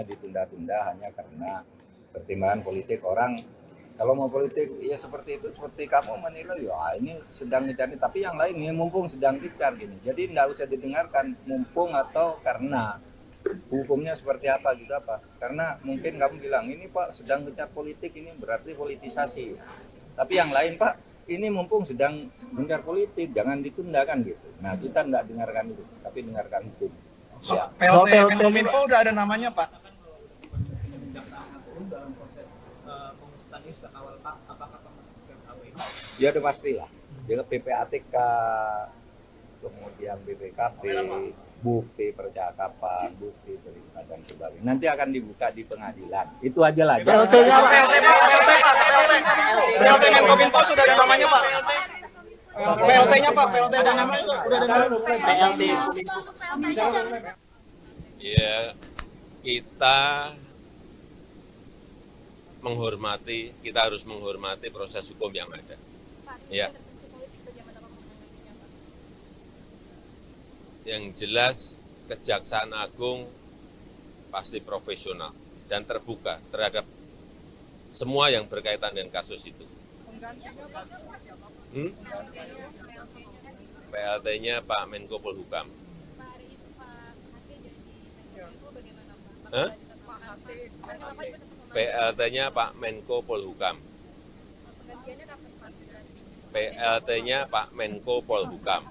[SPEAKER 3] ditunda-tunda hanya karena pertimbangan politik orang. Kalau mau politik ya seperti itu, seperti kamu menilai ya ini sedang dicari, tapi yang lain ini mumpung sedang dicari gini. Jadi tidak usah didengarkan mumpung atau karena hukumnya seperti apa gitu apa. Karena mungkin kamu bilang ini Pak sedang gencar politik, ini berarti politisasi. Tapi yang lain Pak ini mumpung sedang gencar politik, jangan ditunda kan gitu. Nah kita tidak dengarkan itu, tapi dengarkan hukum. Ya.
[SPEAKER 4] PLT Menkominfo udah ada namanya Pak?
[SPEAKER 3] Ya udah pastilah. Dia PPATK, kemudian BPKP, bukti percakapan, bukti perintah dan sebagainya. Nanti akan dibuka di pengadilan. Itu aja lah.
[SPEAKER 4] PLT-nya Pak, PLT Menkominfo sudah ada namanya Pak? PLT-nya Pak, PLT ada namanya udah ada namanya.
[SPEAKER 5] PLT.
[SPEAKER 1] Ya, kita harus menghormati proses hukum yang ada. Ya. Yang jelas Kejaksaan Agung pasti profesional dan terbuka terhadap semua yang berkaitan dengan kasus itu. PLT-nya Pak Menko Polhukam. PLT-nya Pak Menko Polhukam. PLT-nya Pak Menko Polhukam.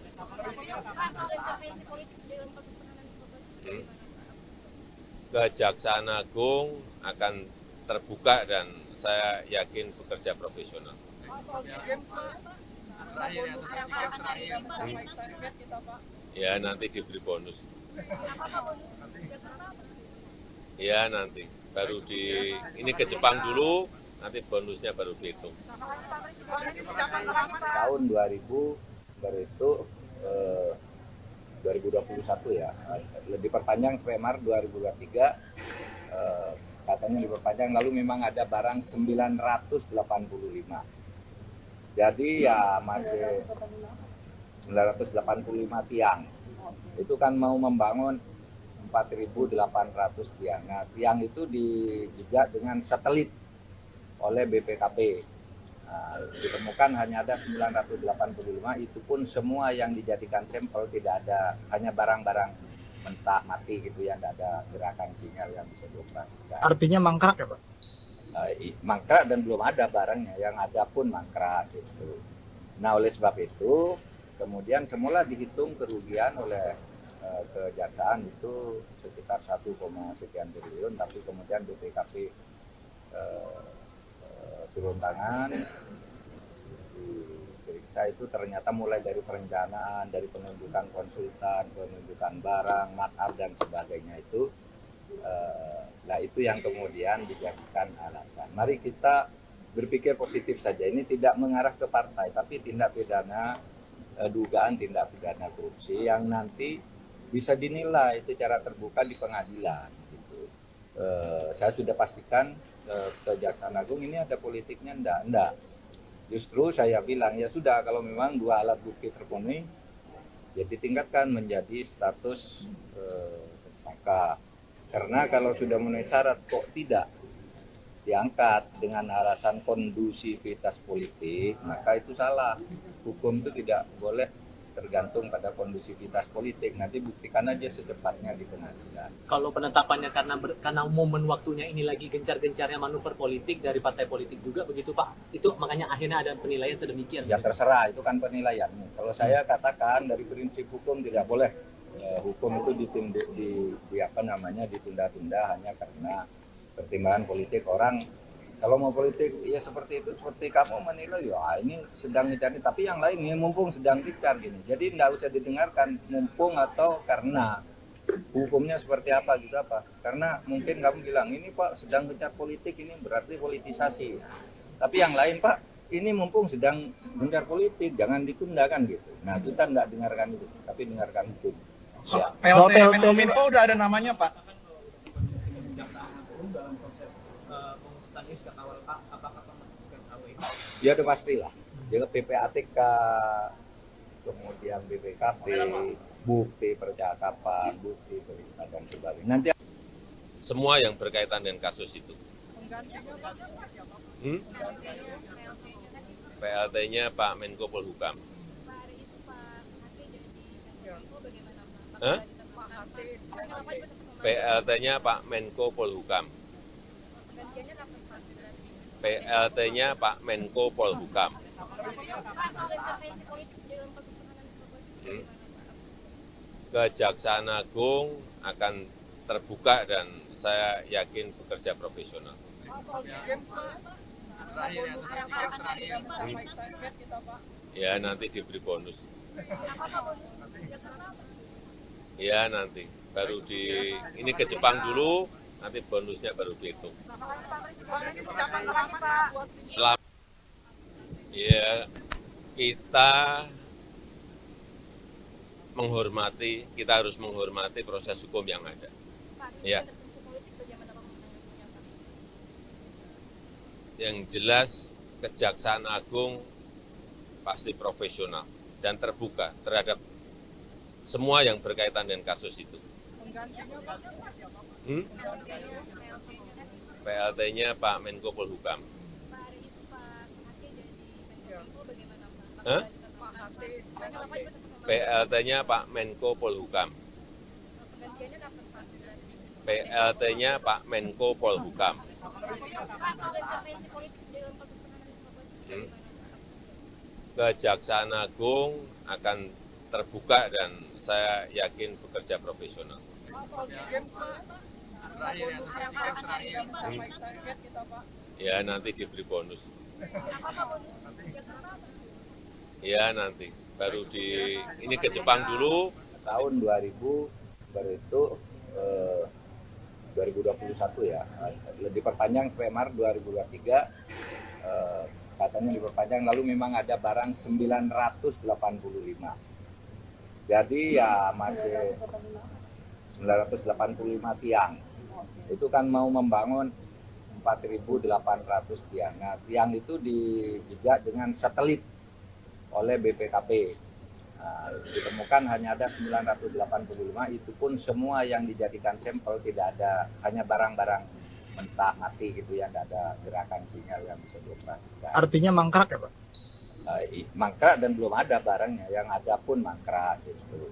[SPEAKER 1] Kejaksaan Agung akan terbuka dan saya yakin bekerja profesional. Ya nanti diberi bonus. Ya nanti baru ini ke Jepang dulu, nanti bonusnya baru dihitung.
[SPEAKER 3] Tahun 2000 baru itu 2021 ya, diperpanjang sampai Maret 2023, katanya diperpanjang, lalu memang ada barang 985. Jadi ya masih 985 tiang. Itu kan mau membangun 4.800 tiang. Nah, tiang itu dijejak dengan satelit oleh BPKP. Nah, ditemukan hanya ada 985, itu pun semua yang dijadikan sampel tidak ada, hanya barang-barang mentah mati gitu ya, tidak ada gerakan sinyal yang bisa dioperasikan.
[SPEAKER 4] Artinya mangkrak ya Pak?
[SPEAKER 3] Mangkrak dan belum ada barangnya, yang ada pun mangkrak gitu. Nah oleh sebab itu kemudian semula dihitung kerugian oleh kejaksaan itu sekitar 1, sekian triliun, tapi kemudian BPKP turun tangan, diperiksa itu ternyata mulai dari perencanaan, dari penunjukan konsultan, penunjukan barang, markup dan sebagainya itu, nah itu yang kemudian dijadikan alasan. Mari kita berpikir positif saja. Ini tidak mengarah ke partai, tapi tindak pidana dugaan tindak pidana korupsi yang nanti bisa dinilai secara terbuka di pengadilan. Gitu. Saya sudah pastikan Kejaksaan Agung ini ada politiknya enggak. Justru saya bilang ya sudah, kalau memang dua alat bukti terpenuhi, ya ditingkatkan menjadi status tersangka. Karena kalau sudah memenuhi syarat kok tidak diangkat dengan alasan kondusivitas politik, maka itu salah. Hukum itu tidak boleh tergantung pada kondusivitas politik. Nanti buktikan aja secepatnya di pengadilan.
[SPEAKER 5] Kalau penetapannya karena momen waktunya ini lagi gencar-gencarnya manuver politik dari partai politik juga begitu Pak. Itu makanya akhirnya ada penilaian sedemikian.
[SPEAKER 3] Ya terserah, itu kan penilaianmu. Kalau saya katakan dari prinsip hukum tidak boleh hukum itu ditunda-tunda hanya karena pertimbangan politik orang. Kalau mau politik ya seperti itu, seperti kamu menilai ya ini sedang dicari, tapi yang lain ini mumpung sedang dicari gini. Jadi tidak usah didengarkan mumpung atau karena hukumnya seperti apa gitu apa. Karena mungkin kamu bilang ini Pak sedang gencar politik, ini berarti politisasi. Tapi yang lain Pak ini mumpung sedang gencar politik, jangan ditunda kan gitu. Nah kita tidak dengarkan itu, tapi dengarkan hukum. Ya.
[SPEAKER 4] PLT Menkominfo udah ada namanya Pak.
[SPEAKER 3] Ya udah pastilah. Jadi PPATK, kemudian BPKP, bukti percakapan, bukti perintah dan sebagainya. Nanti
[SPEAKER 1] Semua yang berkaitan dengan kasus itu. PLT-nya Pak Menko Polhukam. Hah? PLT-nya Pak Menko Polhukam. PLT-nya Pak Menko Polhukam. Kejaksaan Agung akan terbuka dan saya yakin bekerja profesional. Ya nanti diberi bonus. Ya nanti baru ini ke Jepang dulu, nanti bonusnya baru dihitung. Selamat. Ya kita harus menghormati proses hukum yang ada. Ya. Yang jelas Kejaksaan Agung pasti profesional dan terbuka terhadap semua yang berkaitan dengan kasus itu. PLT-nya Pak Menko Polhukam. PLT-nya Pak Menko Polhukam. PLT-nya Pak Menko Polhukam. Kejaksaan Agung akan terbuka dan saya yakin bekerja profesional. Ya nanti diberi bonus. Ya nanti baru ini ke Jepang dulu.
[SPEAKER 3] Tahun 2000 baru itu 2021 ya, diperpanjang sampai Maret 2023, katanya diperpanjang, lalu memang ada barang 985. Jadi ya masih 985 tiang. Itu kan mau membangun 4.800 tiang. Nah, tiang itu dijejak dengan satelit oleh BPKP. Nah, ditemukan hanya ada 985, itu pun semua yang dijadikan sampel tidak ada, hanya barang-barang mentah mati gitu ya, tidak ada gerakan sinyal yang bisa dioperasikan.
[SPEAKER 4] Artinya mangkrak ya Pak?
[SPEAKER 3] Mangkrak dan belum ada barangnya, yang ada pun mangkrak gitu.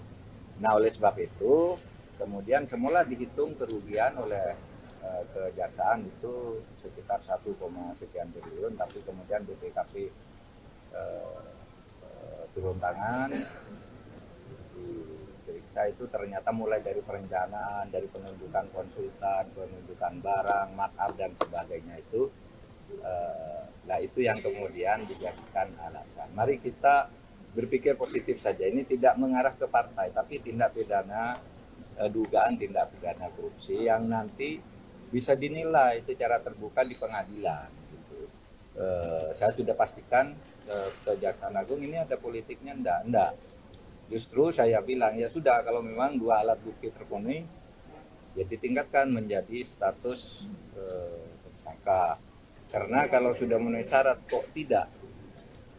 [SPEAKER 3] Nah oleh sebab itu kemudian semula dihitung kerugian oleh kejaksaan itu sekitar 1, sekian triliun, tapi kemudian BPKP turun tangan, diperiksa itu ternyata mulai dari perencanaan, dari penunjukan konsultan, penunjukan barang, markup dan sebagainya itu, nah itu yang kemudian dijadikan alasan. Mari kita berpikir positif saja. Ini tidak mengarah ke partai, tapi tindak pidana dugaan tindak pidana korupsi yang nanti bisa dinilai secara terbuka di pengadilan. Gitu. Saya sudah pastikan Kejaksaan Agung ini ada politiknya, enggak. Justru saya bilang ya sudah, kalau memang dua alat bukti terpenuhi, ya ditingkatkan menjadi status tersangka. Karena kalau sudah memenuhi syarat kok tidak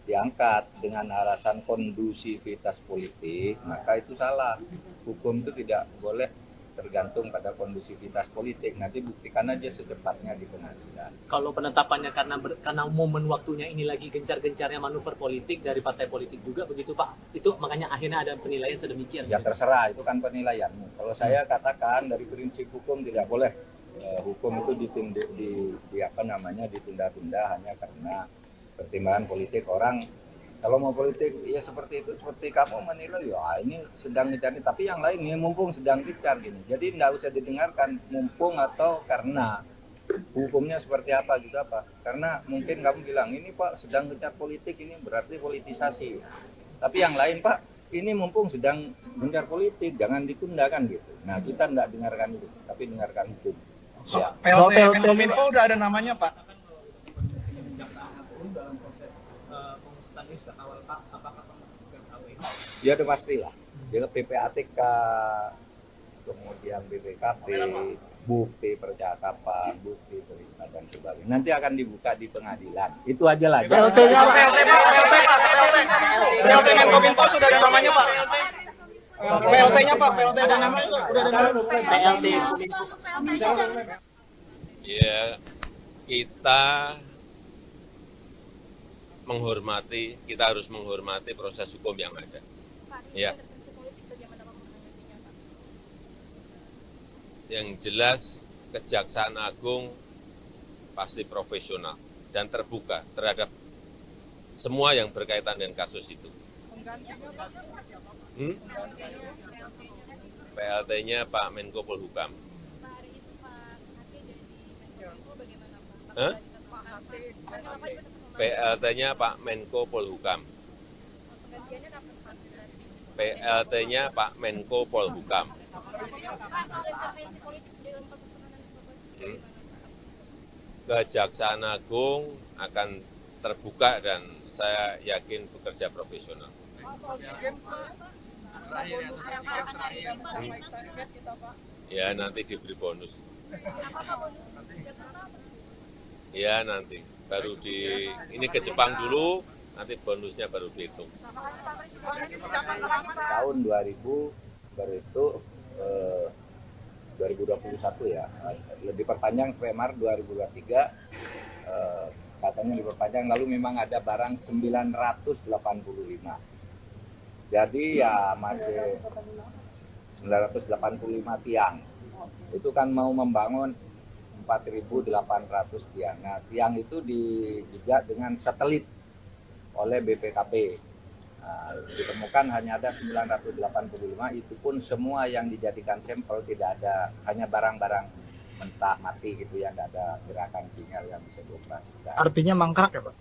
[SPEAKER 3] diangkat dengan alasan kondusivitas politik, maka itu salah. Hukum itu tidak boleh tergantung pada kondusivitas politik. Nanti buktikan aja secepatnya di pengadilan.
[SPEAKER 5] Kalau penetapannya karena momen waktunya ini lagi gencar-gencarnya manuver politik dari partai politik juga begitu Pak. Itu makanya akhirnya ada penilaian sedemikian.
[SPEAKER 3] Ya terserah, itu kan penilaianmu. Kalau saya katakan dari prinsip hukum tidak boleh hukum itu ditunda-tunda hanya karena pertimbangan politik orang. Kalau mau politik ya seperti itu, seperti kamu menilai ya ini sedang dicari, tapi yang lain ya mumpung sedang dicari gini. Jadi tidak usah didengarkan mumpung atau karena hukumnya seperti apa gitu apa. Karena mungkin kamu bilang ini Pak sedang gencar politik, ini berarti politisasi. Tapi yang lain Pak ini mumpung sedang gencar politik, jangan ditundakan gitu. Nah kita tidak dengarkan itu, tapi dengarkan hukum. Ya.
[SPEAKER 4] PLT Menkominfo udah ada namanya Pak.
[SPEAKER 3] Ya udah pastilah. Jadi PPATK, kemudian BPKP, bukti percakapan, bukti perintah dan sebagainya. Nanti akan dibuka di pengadilan. Itu aja lah.
[SPEAKER 4] PLT-nya Pak, PLT Menkominfo sudah ada namanya Pak. PLT-nya Pak, PLT ada namanya udah ada namanya.
[SPEAKER 5] PLT.
[SPEAKER 1] Ya, kita harus menghormati proses hukum yang ada. Ya. Yang jelas Kejaksaan Agung pasti profesional dan terbuka terhadap semua yang berkaitan dengan kasus itu. PLT-nya Pak Menko Polhukam. PLT-nya Pak Menko Polhukam. PLT-nya Pak Menko Polhukam. Kejaksaan Agung akan terbuka dan saya yakin bekerja profesional. Ya nanti diberi bonus. Ya nanti baru ini ke Jepang dulu, nanti bonusnya baru dihitung.
[SPEAKER 3] Tahun 2000 baru itu 2021 ya, diperpanjang sampai Maret 2023, katanya diperpanjang, lalu memang ada barang 985. Jadi ya masih 985 tiang. Itu kan mau membangun 4.800 tiang. Nah, tiang itu dijajah dengan satelit oleh BPKP. Nah, ditemukan hanya ada 985, itu pun semua yang dijadikan sampel tidak ada, hanya barang-barang mentah mati gitu ya, tidak ada gerakan sinyal yang bisa dioperasikan.
[SPEAKER 4] Artinya mangkrak ya Pak?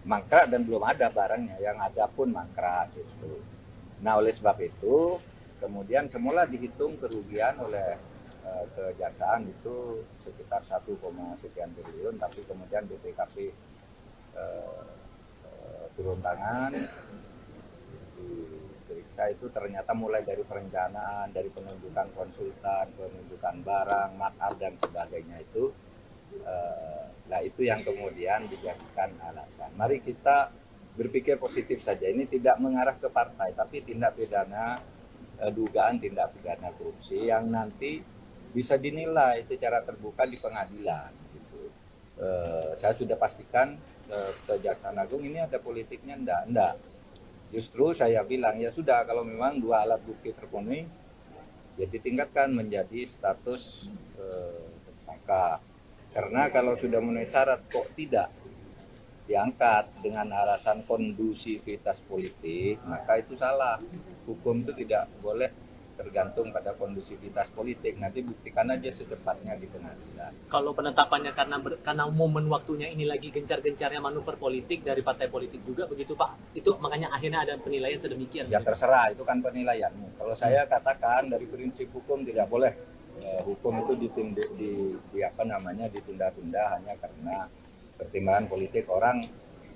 [SPEAKER 3] Mangkrak dan belum ada barangnya, yang ada pun mangkrak gitu. Nah oleh sebab itu kemudian semula dihitung kerugian oleh kejaksaan itu sekitar 1, sekian triliun, tapi kemudian BPKP turun tangan, diperiksa itu ternyata mulai dari perencanaan, dari penunjukan konsultan, penunjukan barang, makar dan sebagainya itu, nah itu yang kemudian dijadikan alasan. Mari kita berpikir positif saja, ini tidak mengarah ke partai, tapi tindak pidana, dugaan tindak pidana korupsi yang nanti bisa dinilai secara terbuka di pengadilan. Gitu. Saya sudah pastikan Kejaksaan Agung ini ada politiknya, enggak. Justru saya bilang ya sudah, kalau memang dua alat bukti terpenuhi, ya ditingkatkan menjadi status tersangka. Karena kalau sudah memenuhi syarat kok tidak diangkat dengan alasan kondusivitas politik, maka itu salah. Hukum itu tidak boleh tergantung pada kondusivitas politik. Nanti buktikan aja secepatnya di pengadilan.
[SPEAKER 5] Kalau penetapannya karena momen waktunya ini lagi gencar-gencarnya manuver politik dari partai politik juga begitu Pak. Itu makanya akhirnya ada penilaian sedemikian.
[SPEAKER 3] Ya terserah, itu kan penilaianmu. Kalau saya katakan dari prinsip hukum tidak boleh hukum itu ditunda-tunda hanya karena pertimbangan politik orang.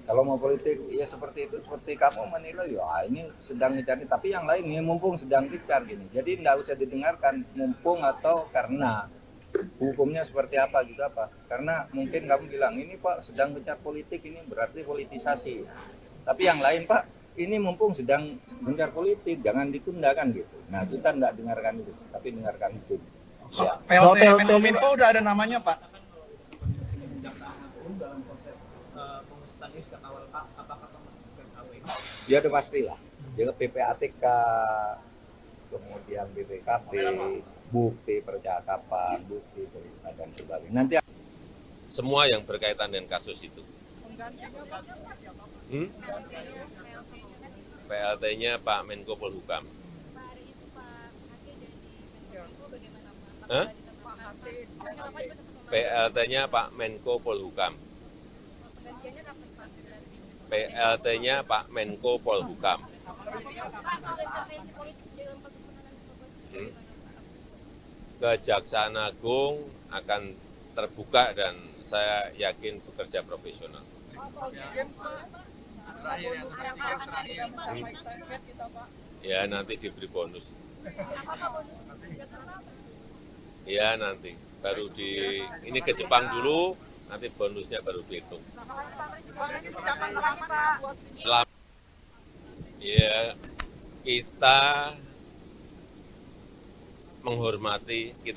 [SPEAKER 3] Kalau mau politik ya seperti itu, seperti kamu menilai ya ini sedang dicari, tapi yang lain ini mumpung sedang dicari gini. Jadi nggak usah didengarkan mumpung atau karena hukumnya seperti apa gitu apa. Karena mungkin kamu bilang ini Pak sedang gencar politik, ini berarti politisasi. Tapi yang lain Pak ini mumpung sedang gencar politik, jangan ditunda kan gitu. Nah kita nggak dengarkan itu, tapi dengarkan hukum. Ya.
[SPEAKER 4] PLT Menkominfo udah ada namanya Pak.
[SPEAKER 5] Dalam proses pengusutan ini sejak awal Pak, apakah memasukkan KWK?
[SPEAKER 3] Ya udah pastilah. Jadi PPATK, kemudian BPKP, bukti percakapan, bukti cerita dan sebagainya. Nanti
[SPEAKER 1] Semua yang berkaitan dengan kasus itu. PLT-nya Pak Menko Polhukam.
[SPEAKER 2] Pak hari itu Pak Hake jadi Menkominfo bagaimana Pak?
[SPEAKER 1] Hah?
[SPEAKER 2] Apakah
[SPEAKER 1] PLT-nya Pak Menko Polhukam.
[SPEAKER 2] penggantiannya kapan Pak?
[SPEAKER 1] PLT-nya Pak Menko Polhukam.
[SPEAKER 2] Pak soal intervensi politik dalam kasus penanganan korban
[SPEAKER 1] Hmm. Kejaksaan Agung akan terbuka dan saya yakin bekerja profesional. Ya nanti diberi bonus. Ya nanti baru ini ke Jepang dulu, nanti bonusnya baru dihitung. Selamat. Ya kita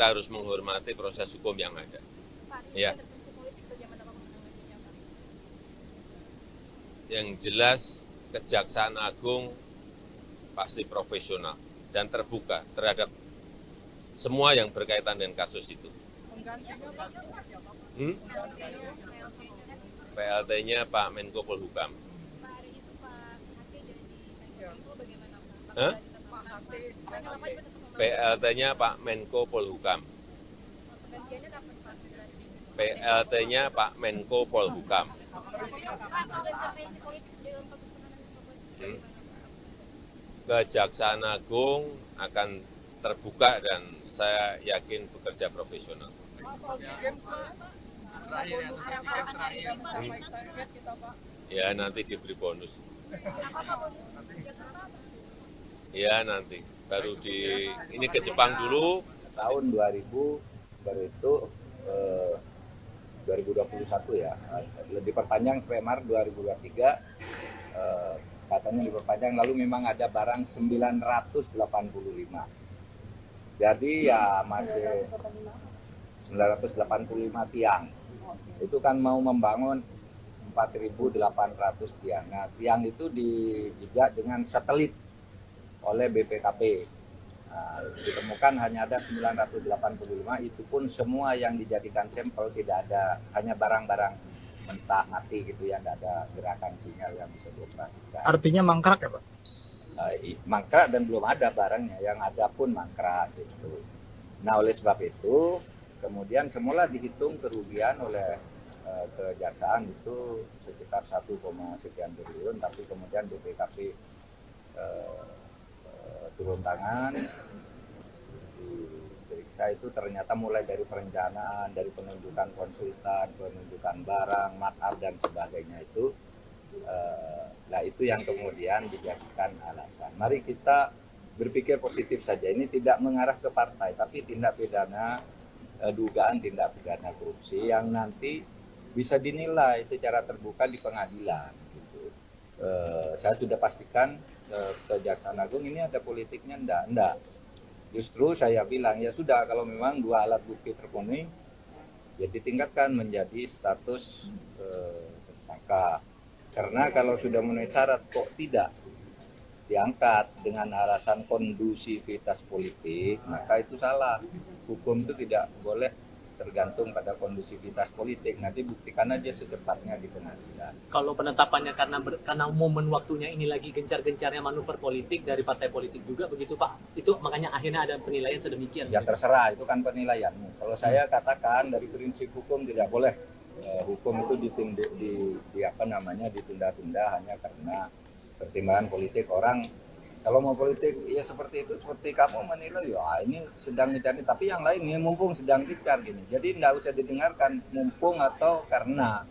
[SPEAKER 1] harus menghormati proses hukum yang ada. Ya. Yang jelas Kejaksaan Agung pasti profesional dan terbuka terhadap semua yang berkaitan dengan kasus itu. PLT-nya Pak Menko Polhukam.
[SPEAKER 2] Pak hari itu Pak Hake jadi Menkominfo bagaimana Pak?
[SPEAKER 1] Hah? PLT-nya Pak Menko Polhukam.
[SPEAKER 2] Penggantiannya kapan Pak?
[SPEAKER 1] PLT-nya Pak Menko Polhukam.
[SPEAKER 2] Pak soal intervensi politik dalam kasus penanganan korban
[SPEAKER 1] Kejaksaan Agung akan terbuka dan saya yakin bekerja profesional. Ya nanti diberi bonus. Ya nanti baru ini ke Jepang dulu.
[SPEAKER 3] tahun 2000 baru itu 2021 ya, diperpanjang sampai Maret 2023, katanya diperpanjang, lalu memang ada barang 985. Jadi ya masih 985 tiang. Itu kan mau membangun 4.800 tiang. Nah, tiang itu dijajah dengan satelit oleh BPKP. Nah, ditemukan hanya ada 985, itu pun semua yang dijadikan sampel tidak ada, hanya barang-barang mentah mati gitu ya, tidak ada gerakan sinyal yang bisa dioperasikan.
[SPEAKER 4] Artinya mangkrak ya Pak?
[SPEAKER 3] Mangkrak dan belum ada barangnya, yang ada pun mangkrak gitu. Nah oleh sebab itu kemudian semula dihitung kerugian oleh kejaksaan itu sekitar 1, sekian triliun, tapi kemudian BPKP turun tangan, diperiksa itu ternyata mulai dari perencanaan, dari penunjukan konsultan, penunjukan barang, makar dan sebagainya itu, nah itu yang kemudian dijadikan alasan. Mari kita berpikir positif saja, ini tidak mengarah ke partai, tapi tindak pidana, dugaan tindak pidana korupsi yang nanti bisa dinilai secara terbuka di pengadilan. Gitu. Saya sudah pastikan Kejaksaan Agung ini ada politiknya enggak. Justru saya bilang ya sudah, kalau memang dua alat bukti terpenuhi ya ditingkatkan menjadi status tersangka. Karena kalau sudah memenuhi syarat kok tidak diangkat dengan alasan kondusivitas politik, maka itu salah. Hukum itu tidak boleh tergantung pada kondusivitas politik. Nanti buktikan aja secepatnya di pengadilan.
[SPEAKER 5] Kalau penetapannya karena momen waktunya ini lagi gencar-gencarnya manuver politik dari partai politik juga begitu Pak, itu makanya akhirnya ada penilaian sedemikian.
[SPEAKER 3] Ya terserah, itu kan penilaianmu. Kalau saya katakan dari prinsip hukum tidak boleh hukum itu ditunda-tunda hanya karena pertimbangan politik orang. Kalau mau politik ya seperti itu, seperti kamu menilai ya ini sedang dicari, tapi yang lain ini mumpung sedang dicari gini. Jadi tidak usah didengarkan mumpung atau karena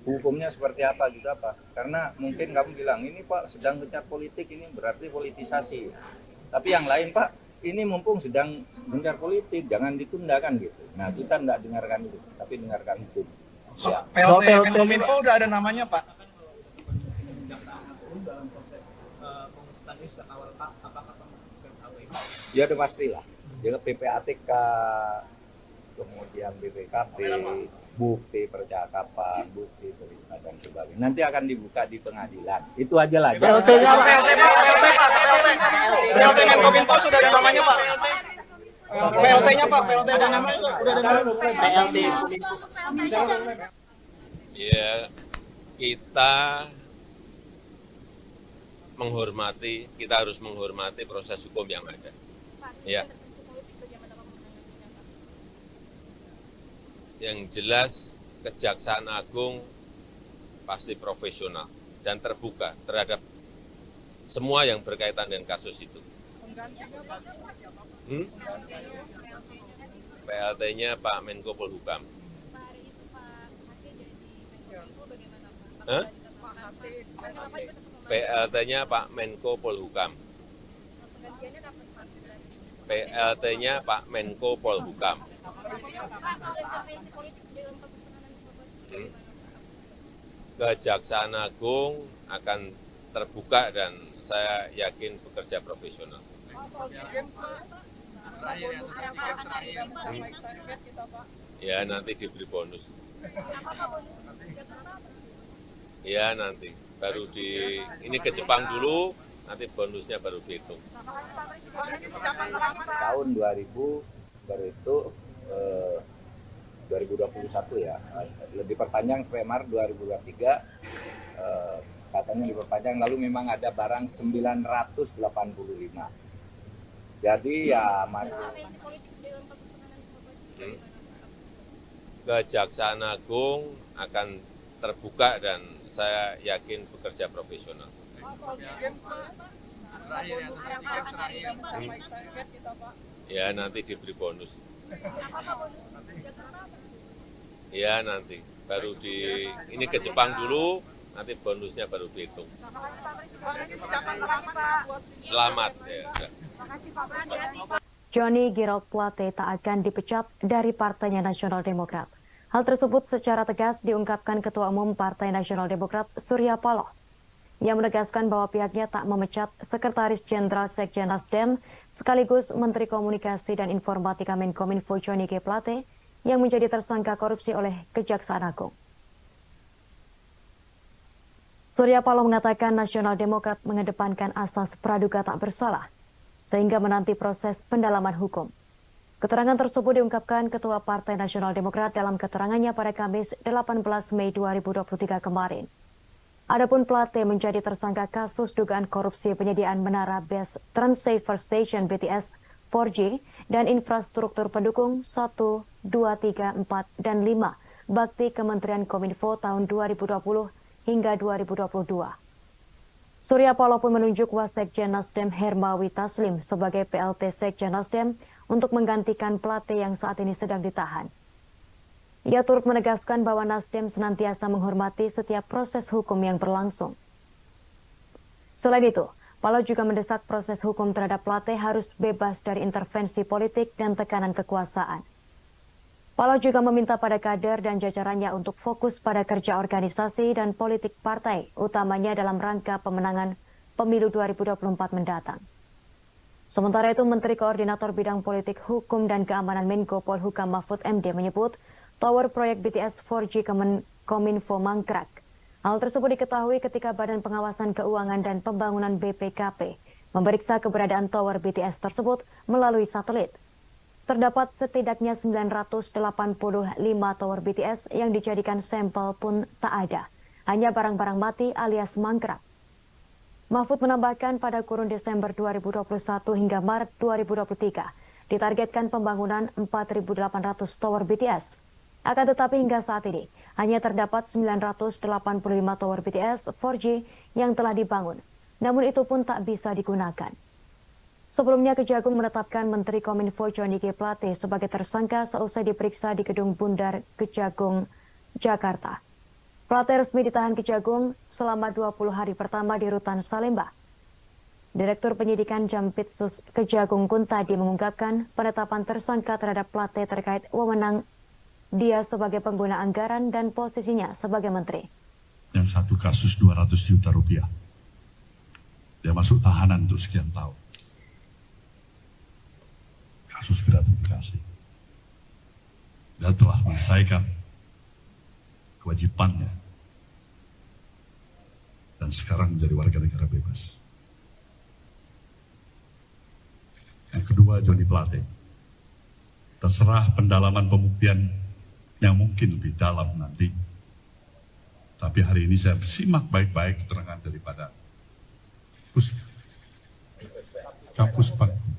[SPEAKER 3] hukumnya seperti apa gitu apa. Karena mungkin kamu bilang ini Pak sedang gencar politik, ini berarti politisasi. Tapi yang lain Pak, ini mumpung sedang gencar politik, jangan ditunda kan gitu. Nah kita tidak dengarkan itu, tapi dengarkan hukum. Ya.
[SPEAKER 4] PLT Menkominfo udah ada namanya Pak.
[SPEAKER 3] Ya udah pastilah. Jadi PPATK, kemudian BPKP, bukti percakapan, bukti perintah dan sebagainya. Nanti akan dibuka di pengadilan. Itu aja lah.
[SPEAKER 4] PLT-nya Pak, PLT Menkominfo sudah ada namanya Pak. PLT-nya Pak, PLT ada namanya udah ada namanya.
[SPEAKER 5] PLT
[SPEAKER 1] Ya, kita harus menghormati proses hukum yang ada. Ya. Yang jelas Kejaksaan Agung pasti profesional dan terbuka terhadap semua yang berkaitan dengan kasus itu. PLT-nya Pak Menko Polhukam. PLT-nya Pak Menko Polhukam. PLT-nya Pak Menko Polhukam. Kejaksaan Agung akan terbuka dan saya yakin bekerja profesional. Ya nanti diberi bonus. Ya nanti baru ini ke Jepang dulu, nanti bonusnya baru dihitung.
[SPEAKER 3] Tahun 2000 baru itu 2021 ya, diperpanjang sampai Maret 2023, katanya diperpanjang, lalu memang ada barang 985. Jadi ya
[SPEAKER 1] Kejaksaan Agung akan terbuka dan saya yakin bekerja profesional. Ya nanti diberi bonus. Ya nanti baru ini ke Jepang dulu, nanti bonusnya baru dihitung. Selamat ya.
[SPEAKER 6] Johnny Gerald Plate tak akan dipecat dari Partainya Nasional Demokrat. Hal tersebut secara tegas diungkapkan Ketua Umum Partai Nasional Demokrat Surya Paloh, yang menegaskan bahwa pihaknya tak memecat Sekretaris Jenderal Sekjen Nasdem sekaligus Menteri Komunikasi dan Informatika Menkominfo Johnny G. Plate yang menjadi tersangka korupsi oleh Kejaksaan Agung. Surya Paloh mengatakan Nasional Demokrat mengedepankan asas praduga tak bersalah sehingga menanti proses pendalaman hukum. Keterangan tersebut diungkapkan Ketua Partai Nasional Demokrat dalam keterangannya pada Kamis 18 Mei 2023 kemarin. Adapun Plate menjadi tersangka kasus dugaan korupsi penyediaan menara base Transceiver Station BTS 4G dan infrastruktur pendukung 1, 2, 3, 4, dan 5 bakti Kementerian Kominfo tahun 2020 hingga 2022. Surya Paloh pun menunjuk Wasekjen Nasdem Hermawi Taslim sebagai PLT Sekjen Nasdem untuk menggantikan Plate yang saat ini sedang ditahan. Ia turut menegaskan bahwa Nasdem senantiasa menghormati setiap proses hukum yang berlangsung. Selain itu, Paloh juga mendesak proses hukum terhadap Plate harus bebas dari intervensi politik dan tekanan kekuasaan. Paloh juga meminta pada kader dan jajarannya untuk fokus pada kerja organisasi dan politik partai, utamanya dalam rangka pemenangan pemilu 2024 mendatang. Sementara itu, Menteri Koordinator Bidang Politik, Hukum, dan Keamanan Menko Polhukam Mahfud MD menyebut tower proyek BTS 4G Kominfo mangkrak. Hal tersebut diketahui ketika Badan Pengawasan Keuangan dan Pembangunan BPKP memeriksa keberadaan tower BTS tersebut melalui satelit. Terdapat setidaknya 985 tower BTS yang dijadikan sampel pun tak ada. Hanya barang-barang mati alias mangkrak. Mahfud menambahkan pada kurun Desember 2021 hingga Maret 2023 ditargetkan pembangunan 4.800 tower BTS. Akan tetapi hingga saat ini hanya terdapat 985 tower BTS 4G yang telah dibangun. Namun itu pun tak bisa digunakan. Sebelumnya Kejagung menetapkan Menteri Kominfo Johnny G. Plate sebagai tersangka seusai diperiksa di Gedung Bundar Kejagung, Jakarta. Plate resmi ditahan Kejagung selama 20 hari pertama di Rutan Salemba. Direktur Penyidikan Jampitsus Kejagung Kuntadi mengungkapkan penetapan tersangka terhadap Plate terkait wewenang dia sebagai pengguna anggaran dan posisinya sebagai menteri.
[SPEAKER 7] Yang satu kasus 200 juta rupiah. Dia masuk tahanan untuk sekian tahun. Kasus gratifikasi. Dia telah menyelesaikan kewajibannya dan sekarang menjadi warga negara bebas. Yang kedua, Johnny Plate. Terserah pendalaman pembuktian yang mungkin lebih dalam nanti. Tapi hari ini saya simak baik-baik keterangan daripada Kampus Bangku.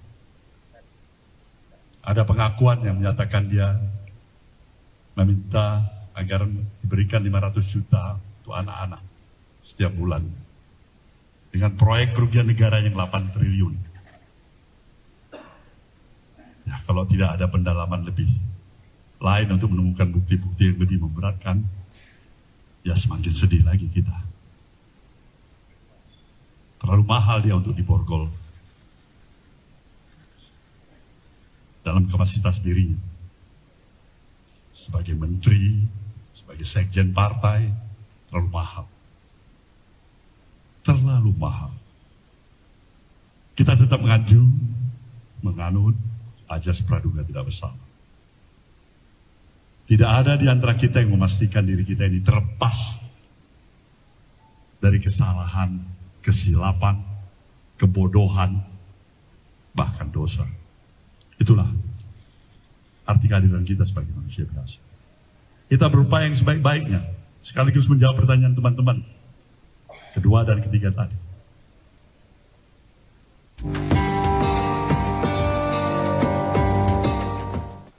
[SPEAKER 7] Ada pengakuan yang menyatakan dia meminta agar diberikan 500 juta untuk anak-anak setiap bulan. Dengan proyek kerugian negara yang 8 triliun. Ya, kalau tidak ada pendalaman lebih lain untuk menemukan bukti-bukti yang lebih memberatkan, ya semakin sedih lagi kita. Terlalu mahal dia untuk diborgol dalam kapasitas dirinya. Sebagai menteri, sebagai sekjen partai, terlalu mahal. Terlalu mahal. Kita tetap menganut ajas praduga tidak bersalah. Tidak ada di antara kita yang memastikan diri kita ini terlepas dari kesalahan, kesilapan, kebodohan, bahkan dosa. Itulah arti kehadiran kita sebagai manusia biasa. Kita berupaya yang sebaik-baiknya, sekaligus menjawab pertanyaan teman-teman kedua dan ketiga tadi.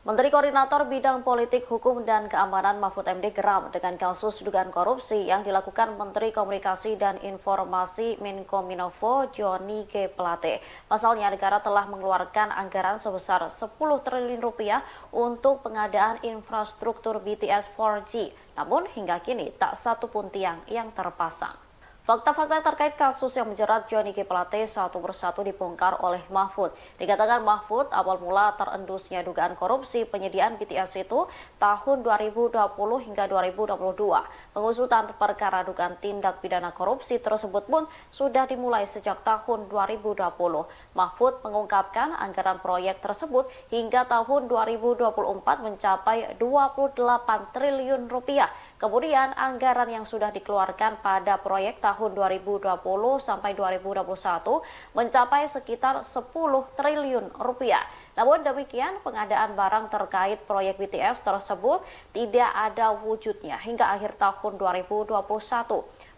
[SPEAKER 6] Menteri Koordinator Bidang Politik, Hukum, dan Keamanan Mahfud MD geram dengan kasus dugaan korupsi yang dilakukan Menteri Komunikasi dan Informasi Menkominfo Johnny G. Plate. Pasalnya negara telah mengeluarkan anggaran sebesar 10 triliun rupiah untuk pengadaan infrastruktur BTS 4G. Namun hingga kini tak satu pun tiang yang terpasang. Fakta-fakta terkait kasus yang menjerat Johnny G. Plate satu persatu dibongkar oleh Mahfud. Dikatakan Mahfud, awal mula terendusnya dugaan korupsi penyediaan BTS itu tahun 2020 hingga 2022. Pengusutan perkara dugaan tindak pidana korupsi tersebut pun sudah dimulai sejak tahun 2020. Mahfud mengungkapkan anggaran proyek tersebut hingga tahun 2024 mencapai 28 triliun rupiah. Kemudian anggaran yang sudah dikeluarkan pada proyek tahun 2020 sampai 2021 mencapai sekitar 10 triliun rupiah. Namun demikian, pengadaan barang terkait proyek BTS tersebut tidak ada wujudnya hingga akhir tahun 2021.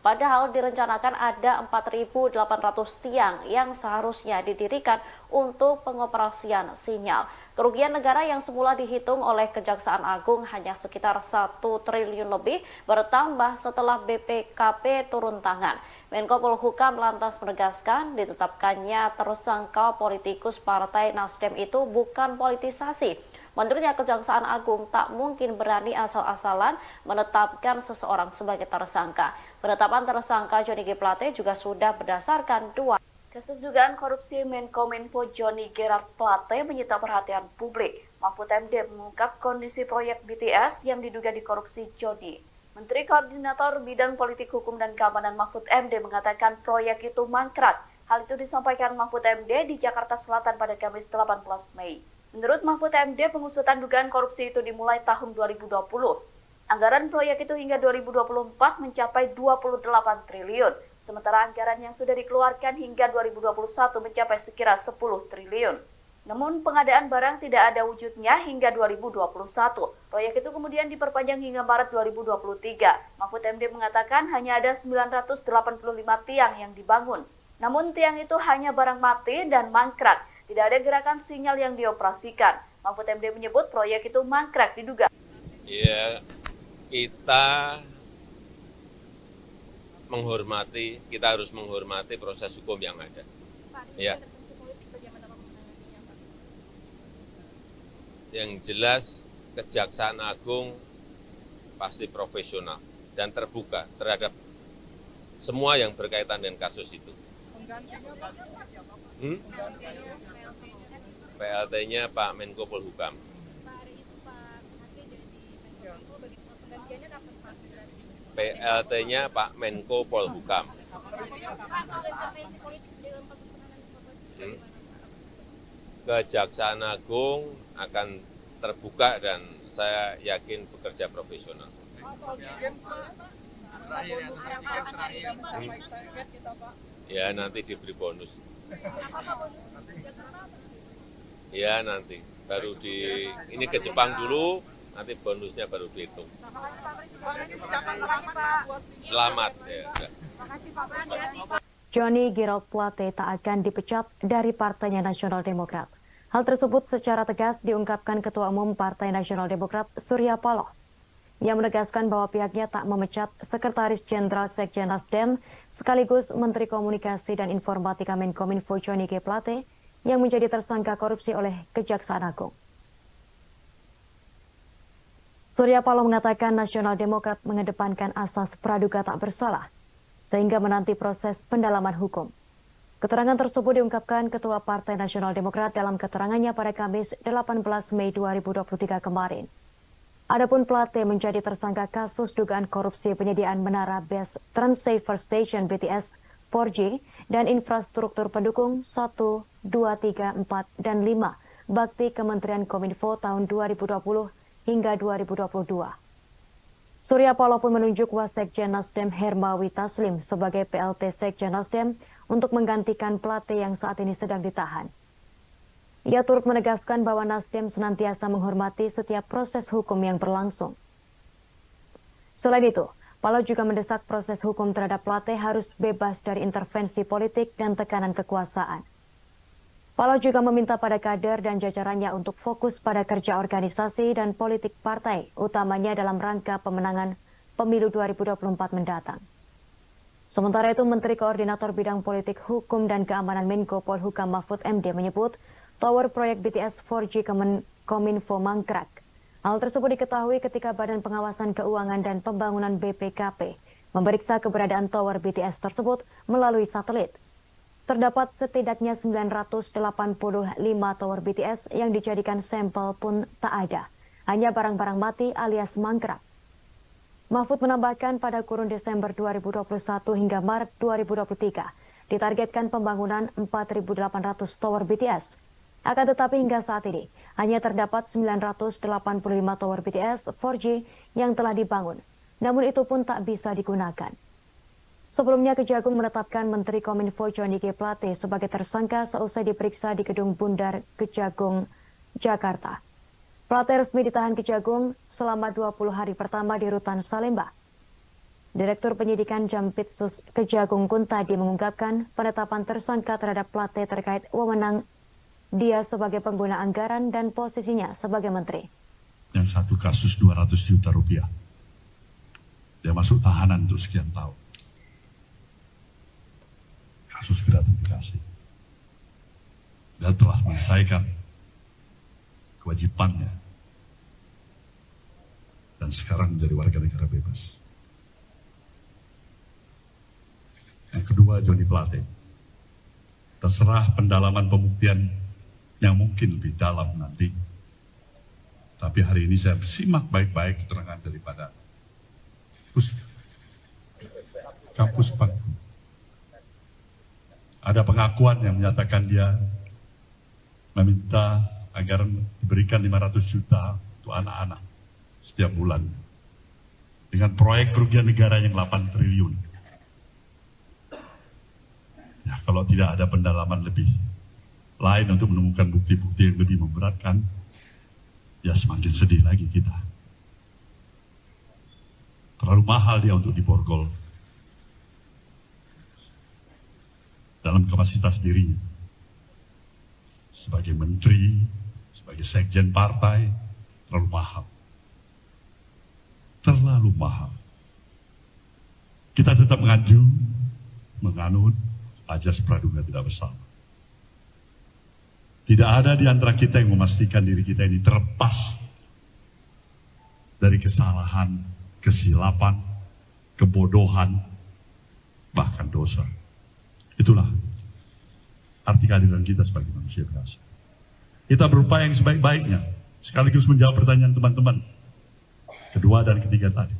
[SPEAKER 6] Padahal direncanakan ada 4.800 tiang yang seharusnya didirikan untuk pengoperasian sinyal. Kerugian negara yang semula dihitung oleh Kejaksaan Agung hanya sekitar 1 triliun lebih bertambah setelah BPKP turun tangan. Menko Polhukam lantas menegaskan ditetapkannya tersangka politikus Partai Nasdem itu bukan politisasi. Menurutnya Kejaksaan Agung tak mungkin berani asal-asalan menetapkan seseorang sebagai tersangka. Penetapan tersangka Johnny G. Plate juga sudah berdasarkan dua kasus dugaan korupsi Menkominfo Johnny Gerard Plate menyita perhatian publik. Mahfud MD mengungkap kondisi proyek BTS yang diduga dikorupsi Johnny. Menteri Koordinator Bidang Politik, Hukum, dan Keamanan Mahfud MD mengatakan proyek itu mangkrak. Hal itu disampaikan Mahfud MD di Jakarta Selatan pada Kamis 18 Mei. Menurut Mahfud MD, pengusutan dugaan korupsi itu dimulai tahun 2020. Anggaran proyek itu hingga 2024 mencapai 28 triliun, sementara anggaran yang sudah dikeluarkan hingga 2021 mencapai sekira 10 triliun. Namun pengadaan barang tidak ada wujudnya hingga 2021. Proyek itu kemudian diperpanjang hingga Maret 2023. Mahfud MD mengatakan hanya ada 985 tiang yang dibangun. Namun tiang itu hanya barang mati dan mangkrak. Tidak ada gerakan sinyal yang dioperasikan. Mahfud MD menyebut proyek itu mangkrak diduga.
[SPEAKER 1] Ya, kita harus menghormati proses hukum yang ada. Ya. Yang jelas Kejaksaan Agung pasti profesional dan terbuka terhadap semua yang berkaitan dengan kasus itu. PLT-nya Pak Menko Polhukam. PLT-nya Pak Menko Polhukam. Kejaksaan Agung akan terbuka dan saya yakin bekerja profesional. Ya nanti diberi bonus. Ya nanti baru ini ke Jepang dulu, nanti bonusnya baru dihitung. Selamat ya.
[SPEAKER 6] Johnny Gerald Plate tak akan dipecat dari Partainya Nasional Demokrat. Hal tersebut secara tegas diungkapkan Ketua Umum Partai Nasional Demokrat Surya Paloh. Yang menegaskan bahwa pihaknya tak memecat Sekretaris Jenderal Sekjen Nasdem sekaligus Menteri Komunikasi dan Informatika Menkominfo Johnny G. Plate yang menjadi tersangka korupsi oleh Kejaksaan Agung. Surya Paloh mengatakan Nasional Demokrat mengedepankan asas praduga tak bersalah sehingga menanti proses pendalaman hukum. Keterangan tersebut diungkapkan Ketua Partai Nasional Demokrat dalam keterangannya pada Kamis 18 Mei 2023 kemarin. Adapun Plate menjadi tersangka kasus dugaan korupsi penyediaan menara base Transceiver Station BTS 4G dan infrastruktur pendukung 1, 2, 3, 4, dan 5 bakti Kementerian Kominfo tahun 2020 hingga 2022. Surya Paloh pun menunjuk Wasekjen Nasdem Hermawi Taslim sebagai PLT Sekjen Nasdem untuk menggantikan Plate yang saat ini sedang ditahan. Ia turut menegaskan bahwa Nasdem senantiasa menghormati setiap proses hukum yang berlangsung. Selain itu, Paloh juga mendesak proses hukum terhadap Plate harus bebas dari intervensi politik dan tekanan kekuasaan. Paloh juga meminta pada kader dan jajarannya untuk fokus pada kerja organisasi dan politik partai, utamanya dalam rangka pemenangan pemilu 2024 mendatang. Sementara itu, Menteri Koordinator Bidang Politik, Hukum, dan Keamanan Menko Polhukam Mahfud MD menyebut tower proyek BTS 4G Kominfo mangkrak. Hal tersebut diketahui ketika Badan Pengawasan Keuangan dan Pembangunan BPKP memeriksa keberadaan tower BTS tersebut melalui satelit. Terdapat setidaknya 985 tower BTS yang dijadikan sampel pun tak ada. Hanya barang-barang mati alias mangkrak. Mahfud menambahkan pada kurun Desember 2021 hingga Maret 2023 ditargetkan pembangunan 4.800 tower BTS. Akan tetapi hingga saat ini hanya terdapat 985 tower BTS 4G yang telah dibangun. Namun itu pun tak bisa digunakan. Sebelumnya Kejagung menetapkan Menteri Kominfo Johnny G. Plate sebagai tersangka seusai diperiksa di Gedung Bundar Kejagung, Jakarta. Plate resmi ditahan Kejagung selama 20 hari pertama di Rutan Salemba. Direktur Penyidikan Jampitsus Kejagung Kuntadi mengungkapkan penetapan tersangka terhadap Plate terkait wewenang dia sebagai pengguna anggaran dan posisinya sebagai menteri.
[SPEAKER 7] Yang satu kasus 200 juta rupiah. Dia masuk tahanan untuk sekian tahun. Kasus gratifikasi. Dia telah menyelesaikan kewajibannya. Dan sekarang menjadi warga negara bebas. Yang kedua, Johnny Plate. Terserah pendalaman pembuktian yang mungkin lebih dalam nanti. Tapi hari ini saya simak baik-baik keterangan daripada Kampus Bangku. Ada pengakuan yang menyatakan dia meminta agar diberikan 500 juta untuk anak-anak setiap bulan. Dengan proyek kerugian negara yang 8 triliun. Ya, kalau tidak ada pendalaman lebih lain untuk menemukan bukti-bukti yang lebih memberatkan, ya semakin sedih lagi kita. Terlalu mahal dia untuk diborgol dalam kapasitas dirinya. Sebagai menteri, sebagai sekjen partai, terlalu mahal. Terlalu mahal. Kita tetap menganut ajas praduga tidak bersalah. Tidak ada di antara kita yang memastikan diri kita ini terlepas dari kesalahan, kesilapan, kebodohan, bahkan dosa. Itulah arti kehadiran kita sebagai manusia biasa. Kita berupaya yang sebaik-baiknya, sekaligus menjawab pertanyaan teman-teman kedua dan ketiga tadi.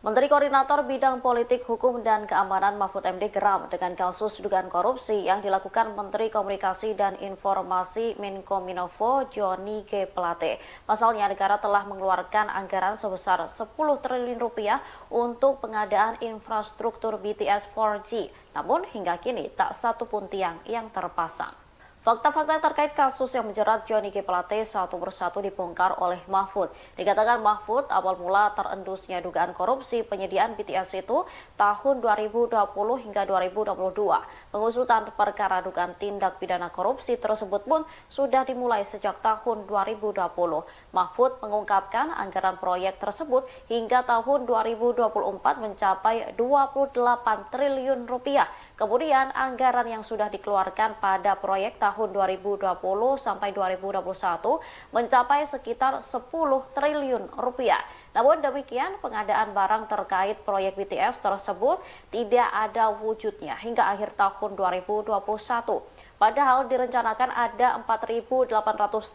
[SPEAKER 6] Menteri Koordinator Bidang Politik, Hukum, dan Keamanan Mahfud MD geram dengan kasus dugaan korupsi yang dilakukan Menteri Komunikasi dan Informasi Menkominfo Johnny G. Plate. Pasalnya negara telah mengeluarkan anggaran sebesar 10 triliun rupiah untuk pengadaan infrastruktur BTS 4G. Namun hingga kini tak satu pun tiang yang terpasang. Fakta-fakta terkait kasus yang menjerat Johnny G. Plate satu persatu dibongkar oleh Mahfud. Dikatakan Mahfud awal mula terendusnya dugaan korupsi penyediaan BTS itu tahun 2020 hingga 2022. Pengusutan perkara dugaan tindak pidana korupsi tersebut pun sudah dimulai sejak tahun 2020. Mahfud mengungkapkan anggaran proyek tersebut hingga tahun 2024 mencapai 28 triliun rupiah. Kemudian anggaran yang sudah dikeluarkan pada proyek tahun 2020 sampai 2021 mencapai sekitar 10 triliun rupiah. Namun demikian, pengadaan barang terkait proyek BTS tersebut tidak ada wujudnya hingga akhir tahun 2021. Padahal direncanakan ada 4.800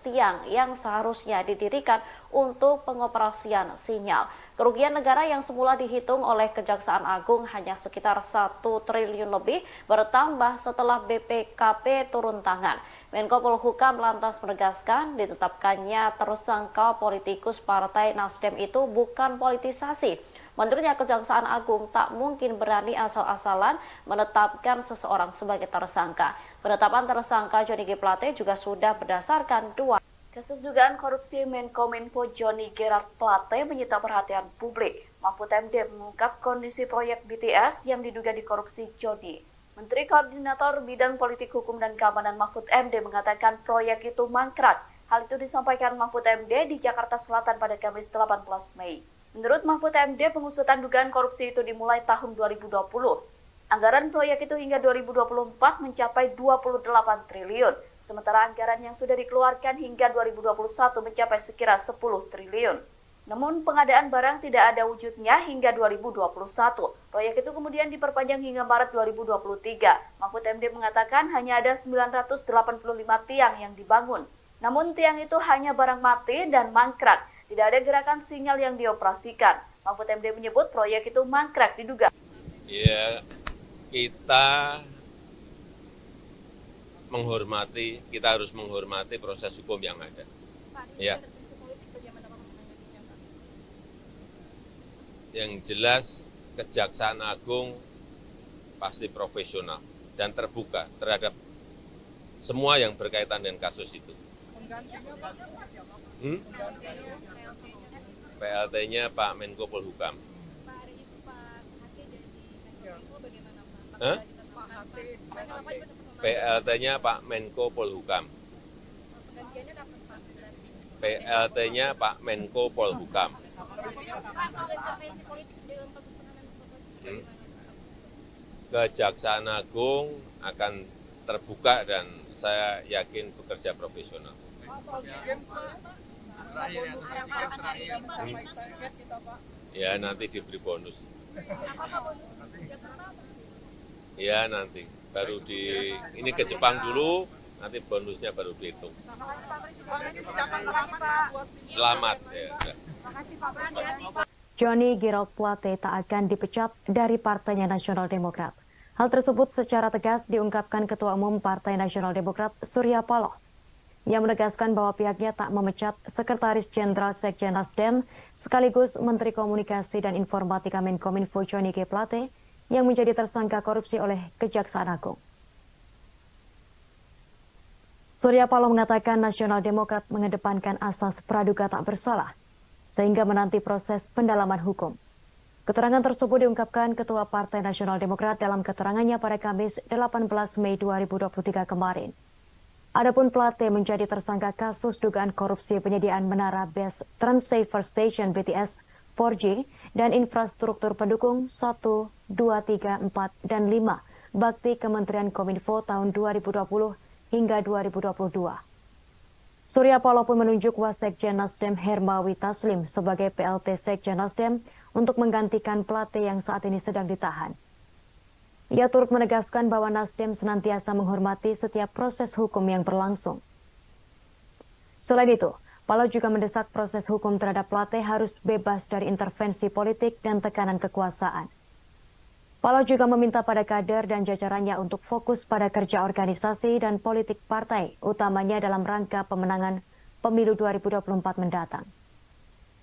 [SPEAKER 6] tiang yang seharusnya didirikan untuk pengoperasian sinyal. Kerugian negara yang semula dihitung oleh Kejaksaan Agung hanya sekitar 1 triliun lebih bertambah setelah BPKP turun tangan. Menko Polhukam lantas menegaskan ditetapkannya tersangka politikus Partai Nasdem itu bukan politisasi. Menurutnya Kejaksaan Agung tak mungkin berani asal-asalan menetapkan seseorang sebagai tersangka. Penetapan tersangka Johnny G. Plate juga sudah berdasarkan dua kasus dugaan korupsi Menkominfo Johnny Gerard Plate menyita perhatian publik. Mahfud MD mengungkap kondisi proyek BTS yang diduga dikorupsi Johnny. Menteri Koordinator Bidang Politik, Hukum, dan Keamanan Mahfud MD mengatakan proyek itu mangkrak. Hal itu disampaikan Mahfud MD di Jakarta Selatan pada Kamis 18 Mei. Menurut Mahfud MD, pengusutan dugaan korupsi itu dimulai tahun 2020. Anggaran proyek itu hingga 2024 mencapai 28 triliun, sementara anggaran yang sudah dikeluarkan hingga 2021 mencapai sekira 10 triliun. Namun pengadaan barang tidak ada wujudnya hingga 2021. Proyek itu kemudian diperpanjang hingga Maret 2023. Mahfud MD mengatakan hanya ada 985 tiang yang dibangun. Namun tiang itu hanya barang mati dan mangkrak. Tidak ada gerakan sinyal yang dioperasikan. Mahfud MD menyebut proyek itu mangkrak diduga.
[SPEAKER 1] Ya, kita harus menghormati proses hukum yang ada. Ya. Yang jelas Kejaksaan Agung pasti profesional dan terbuka terhadap semua yang berkaitan dengan kasus itu. PLT-nya Pak Menko Polhukam. PLT-nya Pak Menko Polhukam. PLT-nya Pak Menko Polhukam. Kejaksaan Agung akan terbuka dan saya yakin bekerja profesional. Ya nanti diberi bonus. Ya nanti baru ini ke Jepang dulu, nanti bonusnya baru dihitung. Selamat ya.
[SPEAKER 6] Johnny Gerard Plate tak akan dipecat dari Partainya Nasional Demokrat. Hal tersebut secara tegas diungkapkan Ketua Umum Partai Nasional Demokrat Surya Paloh. Yang menegaskan bahwa pihaknya tak memecat Sekretaris Jenderal Sekjen Nasdem sekaligus Menteri Komunikasi dan Informatika Menkominfo Johnny G. Plate yang menjadi tersangka korupsi oleh Kejaksaan Agung. Surya Paloh mengatakan Nasional Demokrat mengedepankan asas praduga tak bersalah sehingga menanti proses pendalaman hukum. Keterangan tersebut diungkapkan Ketua Partai Nasional Demokrat dalam keterangannya pada Kamis 18 Mei 2023 kemarin. Adapun Plate menjadi tersangka kasus dugaan korupsi penyediaan menara base Transceiver Station BTS 4G dan infrastruktur pendukung 1, 2, 3, 4, dan 5 bakti Kementerian Kominfo tahun 2020 hingga 2022. Surya Paloh pun menunjuk Wasekjen Nasdem Hermawi Taslim sebagai PLT Sekjen Nasdem untuk menggantikan Plate yang saat ini sedang ditahan. Ia turut menegaskan bahwa Nasdem senantiasa menghormati setiap proses hukum yang berlangsung. Selain itu, Paloh juga mendesak proses hukum terhadap Plate harus bebas dari intervensi politik dan tekanan kekuasaan. Paloh juga meminta pada kader dan jajarannya untuk fokus pada kerja organisasi dan politik partai, utamanya dalam rangka pemenangan pemilu 2024 mendatang.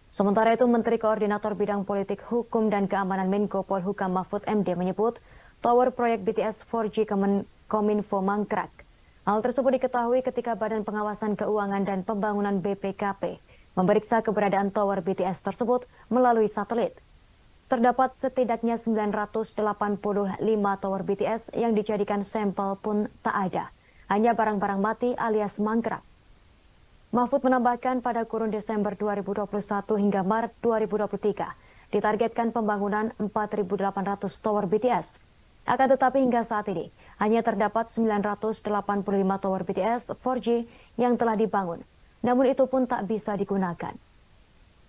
[SPEAKER 6] Sementara itu, Menteri Koordinator Bidang Politik, Hukum, dan Keamanan Menko Polhukam Mahfud MD menyebut tower proyek BTS 4G Kominfo mangkrak. Hal tersebut diketahui ketika Badan Pengawasan Keuangan dan Pembangunan BPKP memeriksa keberadaan tower BTS tersebut melalui satelit. Terdapat setidaknya 985 tower BTS yang dijadikan sampel pun tak ada. Hanya barang-barang mati alias mangkrak. Mahfud menambahkan pada kurun Desember 2021 hingga Maret 2023 ditargetkan pembangunan 4.800 tower BTS. Akan tetapi hingga saat ini hanya terdapat 985 tower BTS 4G yang telah dibangun. Namun itu pun tak bisa digunakan.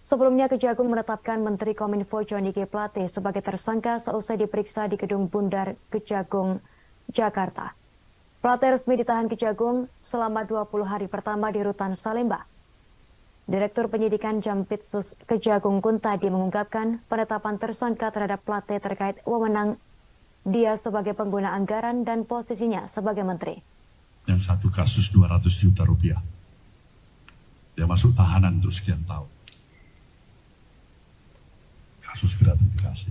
[SPEAKER 6] Sebelumnya, Kejagung menetapkan Menteri Kominfo Johnny G. Plate sebagai tersangka seusai diperiksa di Gedung Bundar Kejagung, Jakarta. Plate resmi ditahan Kejagung selama 20 hari pertama di Rutan Salemba. Direktur Penyidikan Jampitsus Kejagung Kuntadi mengungkapkan penetapan tersangka terhadap Plate terkait wewenang dia sebagai pengguna anggaran dan posisinya sebagai menteri.
[SPEAKER 7] Yang satu kasus 200 juta rupiah. Dia masuk tahanan untuk sekian tahun. Kasus gratifikasi.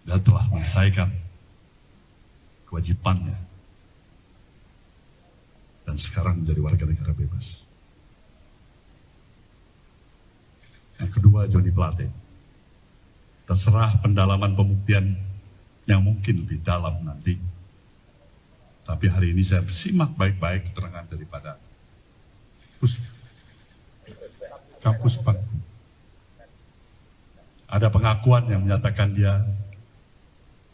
[SPEAKER 7] Dia telah menyelesaikan kewajibannya dan sekarang menjadi warga negara bebas. Yang kedua, Johnny Plate. Terserah pendalaman pembuktian yang mungkin lebih dalam nanti. Tapi hari ini saya simak baik-baik keterangan daripada Kampus Bangku. Ada pengakuan yang menyatakan dia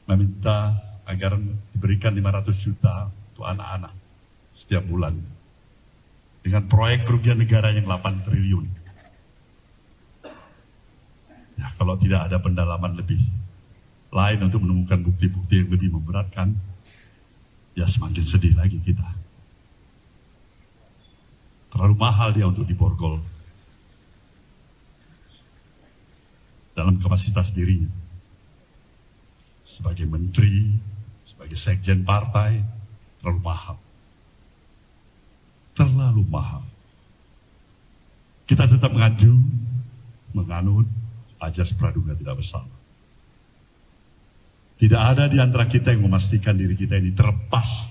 [SPEAKER 7] meminta agar diberikan 500 juta untuk anak-anak setiap bulan. Dengan proyek kerugian negara yang 8 triliun. Ya, kalau tidak ada pendalaman lebih lain untuk menemukan bukti-bukti yang lebih memberatkan, ya semakin sedih lagi kita. Terlalu mahal dia untuk diborgol dalam kapasitas dirinya. Sebagai menteri, sebagai sekjen partai, terlalu mahal. Terlalu mahal. Kita tetap menganut ajas praduga tidak bersalah. Tidak ada di antara kita yang memastikan diri kita ini terlepas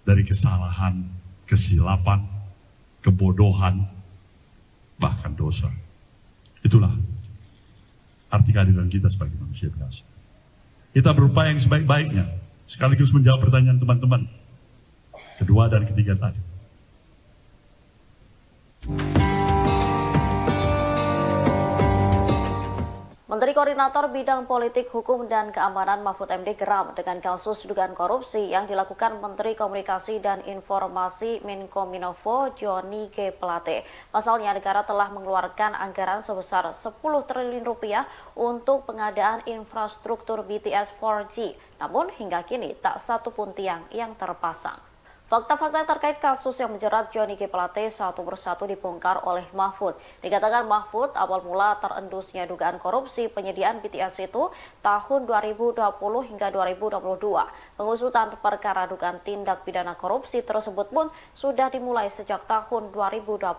[SPEAKER 7] dari kesalahan, kesilapan, kebodohan, bahkan dosa. Itulah arti kehadiran kita sebagai manusia biasa. Kita berupaya yang sebaik-baiknya, sekaligus menjawab pertanyaan teman-teman kedua dan ketiga tadi.
[SPEAKER 6] Menteri Koordinator Bidang Politik, Hukum, dan Keamanan Mahfud MD geram dengan kasus dugaan korupsi yang dilakukan Menteri Komunikasi dan Informasi Menkominfo Johnny G. Plate. Pasalnya negara telah mengeluarkan anggaran sebesar 10 triliun rupiah untuk pengadaan infrastruktur BTS 4G. Namun hingga kini tak satu pun tiang yang terpasang. Fakta-fakta terkait kasus yang menjerat Johnny G. Plate satu persatu dibongkar oleh Mahfud. Dikatakan Mahfud awal mula terendusnya dugaan korupsi penyediaan BTS itu tahun 2020 hingga 2022. Pengusutan perkara dugaan tindak pidana korupsi tersebut pun sudah dimulai sejak tahun 2020.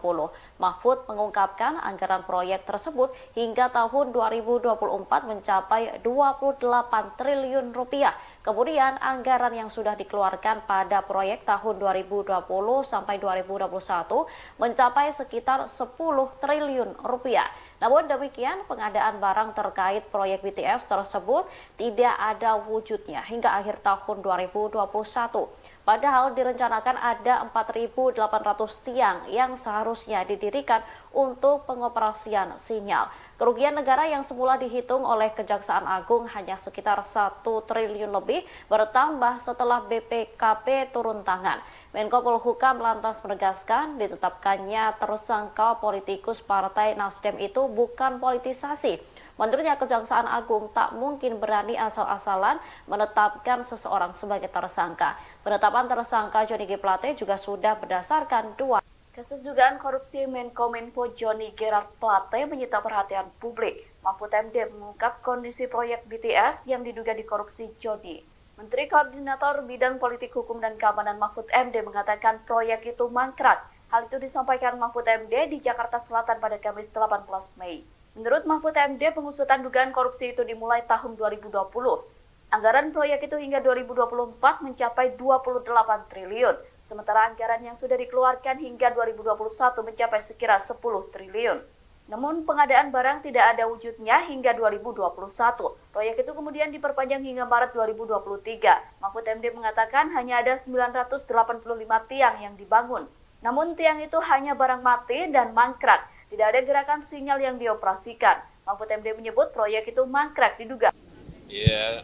[SPEAKER 6] Mahfud mengungkapkan anggaran proyek tersebut hingga tahun 2024 mencapai 28 triliun rupiah. Kemudian anggaran yang sudah dikeluarkan pada proyek tahun 2020 sampai 2021 mencapai sekitar 10 triliun rupiah. Namun demikian, pengadaan barang terkait proyek BTS tersebut tidak ada wujudnya hingga akhir tahun 2021. Padahal direncanakan ada 4.800 tiang yang seharusnya didirikan untuk pengoperasian sinyal. Kerugian negara yang semula dihitung oleh Kejaksaan Agung hanya sekitar 1 triliun lebih bertambah setelah BPKP turun tangan. Menko Polhukam lantas menegaskan ditetapkannya tersangka politikus Partai Nasdem itu bukan politisasi. Menurutnya Kejaksaan Agung tak mungkin berani asal-asalan menetapkan seseorang sebagai tersangka. Penetapan tersangka Johnny G. Plate juga sudah berdasarkan dua kasus dugaan korupsi Menkominfo Johnny Gerard Plate menyita perhatian publik. Mahfud MD mengungkap kondisi proyek BTS yang diduga dikorupsi Johnny. Menteri Koordinator Bidang Politik Hukum dan Keamanan Mahfud MD mengatakan proyek itu mangkrak. Hal itu disampaikan Mahfud MD di Jakarta Selatan pada Kamis 18 Mei. Menurut Mahfud MD, pengusutan dugaan korupsi itu dimulai tahun 2020. Anggaran proyek itu hingga 2024 mencapai 28 triliun, sementara anggaran yang sudah dikeluarkan hingga 2021 mencapai sekira 10 triliun. Namun pengadaan barang tidak ada wujudnya hingga 2021. Proyek itu kemudian diperpanjang hingga Maret 2023. Mahfud MD mengatakan hanya ada 985 tiang yang dibangun. Namun tiang itu hanya barang mati dan mangkrak. Tidak ada gerakan sinyal yang dioperasikan. Mahfud MD menyebut proyek itu mangkrak diduga.
[SPEAKER 1] Ya,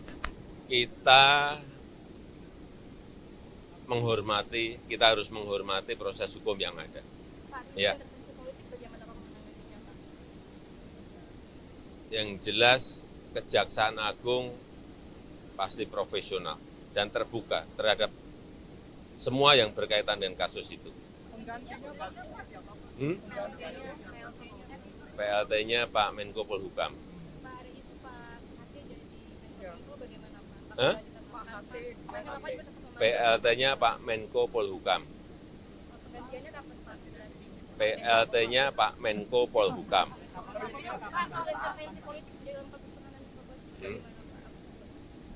[SPEAKER 1] kita harus menghormati proses hukum yang ada. Ya. Yang jelas Kejaksaan Agung pasti profesional dan terbuka terhadap semua yang berkaitan dengan kasus itu. PLT-nya Pak Menko Polhukam. PLT-nya Pak Menko Polhukam. PLT-nya Pak Menko Polhukam.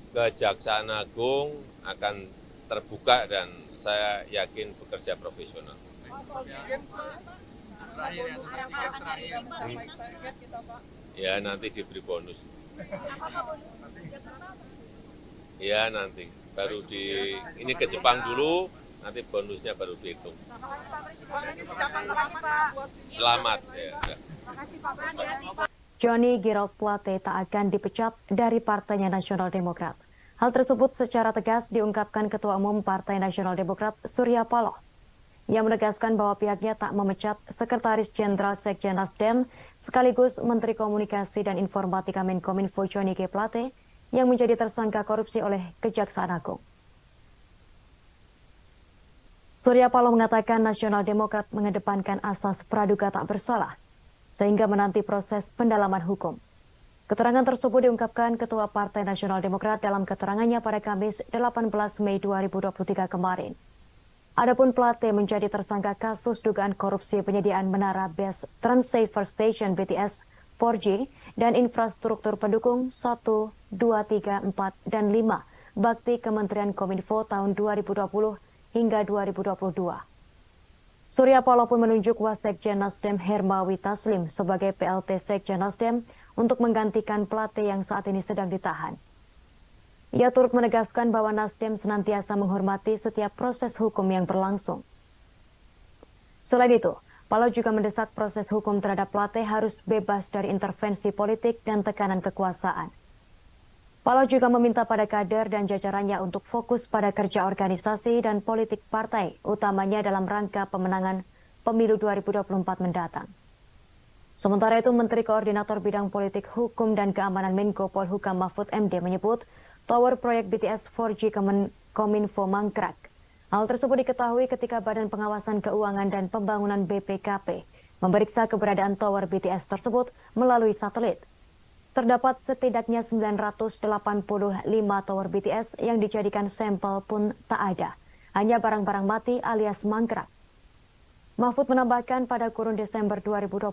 [SPEAKER 1] Kejaksaan Agung akan terbuka dan saya yakin bekerja profesional. Ya nanti diberi bonus. Ya nanti baru ini ke Jepang dulu, nanti bonusnya baru dihitung. Selamat ya.
[SPEAKER 6] Johnny Gerard Plate tak akan dipecat dari Partainya Nasional Demokrat. Hal tersebut secara tegas diungkapkan Ketua Umum Partai Nasional Demokrat Surya Paloh. Yang menegaskan bahwa pihaknya tak memecat Sekretaris Jenderal Sekjen Nasdem sekaligus Menteri Komunikasi dan Informatika Menkominfo Johnny G. Plate yang menjadi tersangka korupsi oleh Kejaksaan Agung. Surya Paloh mengatakan Nasional Demokrat mengedepankan asas praduga tak bersalah sehingga menanti proses pendalaman hukum. Keterangan tersebut diungkapkan Ketua Partai Nasional Demokrat dalam keterangannya pada Kamis 18 Mei 2023 kemarin. Adapun Plate menjadi tersangka kasus dugaan korupsi penyediaan menara base Transceiver Station BTS 4G dan infrastruktur pendukung 1, 2, 3, 4, dan 5 bakti Kementerian Kominfo tahun 2020 hingga 2022. Surya Paloh pun menunjuk Wasekjen Nasdem Hermawi Taslim sebagai PLT Sekjen Nasdem untuk menggantikan Plate yang saat ini sedang ditahan. Ia turut menegaskan bahwa Nasdem senantiasa menghormati setiap proses hukum yang berlangsung. Selain itu, Paloh juga mendesak proses hukum terhadap Plate harus bebas dari intervensi politik dan tekanan kekuasaan. Paloh juga meminta pada kader dan jajarannya untuk fokus pada kerja organisasi dan politik partai, utamanya dalam rangka pemenangan pemilu 2024 mendatang. Sementara itu, Menteri Koordinator Bidang Politik Hukum dan Keamanan Menko Polhukam Mahfud MD menyebut tower proyek BTS 4G Kominfo mangkrak. Hal tersebut diketahui ketika Badan Pengawasan Keuangan dan Pembangunan BPKP memeriksa keberadaan tower BTS tersebut melalui satelit. Terdapat setidaknya 985 tower BTS yang dijadikan sampel pun tak ada. Hanya barang-barang mati alias mangkrak. Mahfud menambahkan pada kurun Desember 2021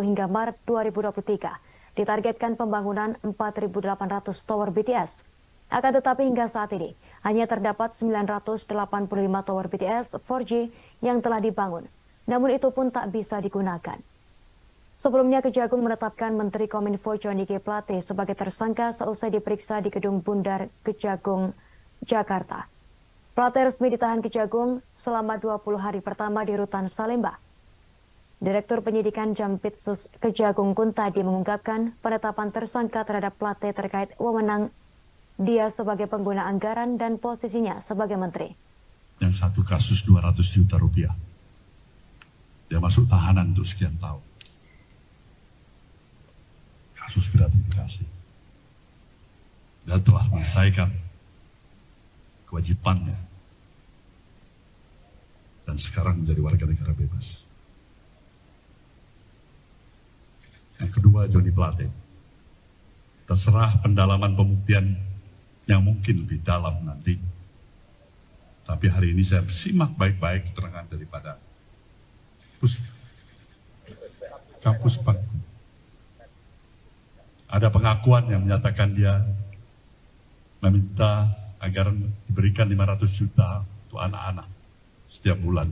[SPEAKER 6] hingga Maret 2023 ditargetkan pembangunan 4.800 tower BTS. Akan tetapi hingga saat ini hanya terdapat 985 tower BTS 4G yang telah dibangun. Namun itu pun tak bisa digunakan. Sebelumnya Kejagung menetapkan Menteri Kominfo Johnny G. Plate sebagai tersangka seusai diperiksa di Gedung Bundar Kejagung, Jakarta. Plate resmi ditahan Kejagung selama 20 hari pertama di Rutan Salemba. Direktur Penyidikan Jampitsus Kejagung Kuntadi mengungkapkan penetapan tersangka terhadap Plate terkait wewenang dia sebagai pengguna anggaran dan posisinya sebagai menteri.
[SPEAKER 7] yang satu kasus 200 juta rupiah. Dia masuk tahanan untuk sekian tahun. Kasus gratifikasi. Dia telah menyelesaikan kewajibannya dan sekarang menjadi warga negara bebas. Yang kedua, Joni Plate. Terserah pendalaman pembuktian yang mungkin lebih dalam nanti. Tapi hari ini saya simak baik-baik keterangan daripada Kapus Penkum. Ada pengakuan yang menyatakan dia meminta agar diberikan 500 juta untuk anak-anak setiap bulan.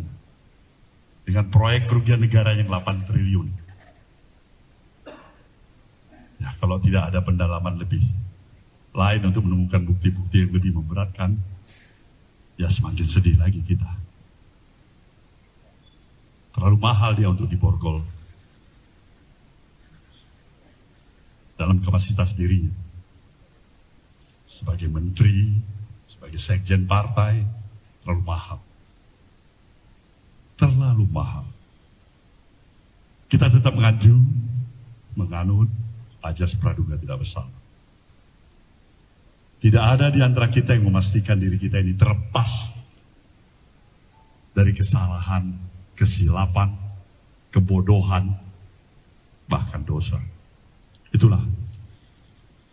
[SPEAKER 7] Dengan proyek kerugian negara yang 8 triliun. Ya, kalau tidak ada pendalaman lebih lain untuk menemukan bukti-bukti yang lebih memberatkan, ya semakin sedih lagi kita. Terlalu mahal dia untuk diborgol dalam kapasitas dirinya. Sebagai menteri, sebagai sekjen partai, terlalu mahal. Terlalu mahal. Kita tetap menganut ajas praduga tidak bersalah. Tidak ada di antara kita yang memastikan diri kita ini terlepas dari kesalahan, kesilapan, kebodohan, bahkan dosa. Itulah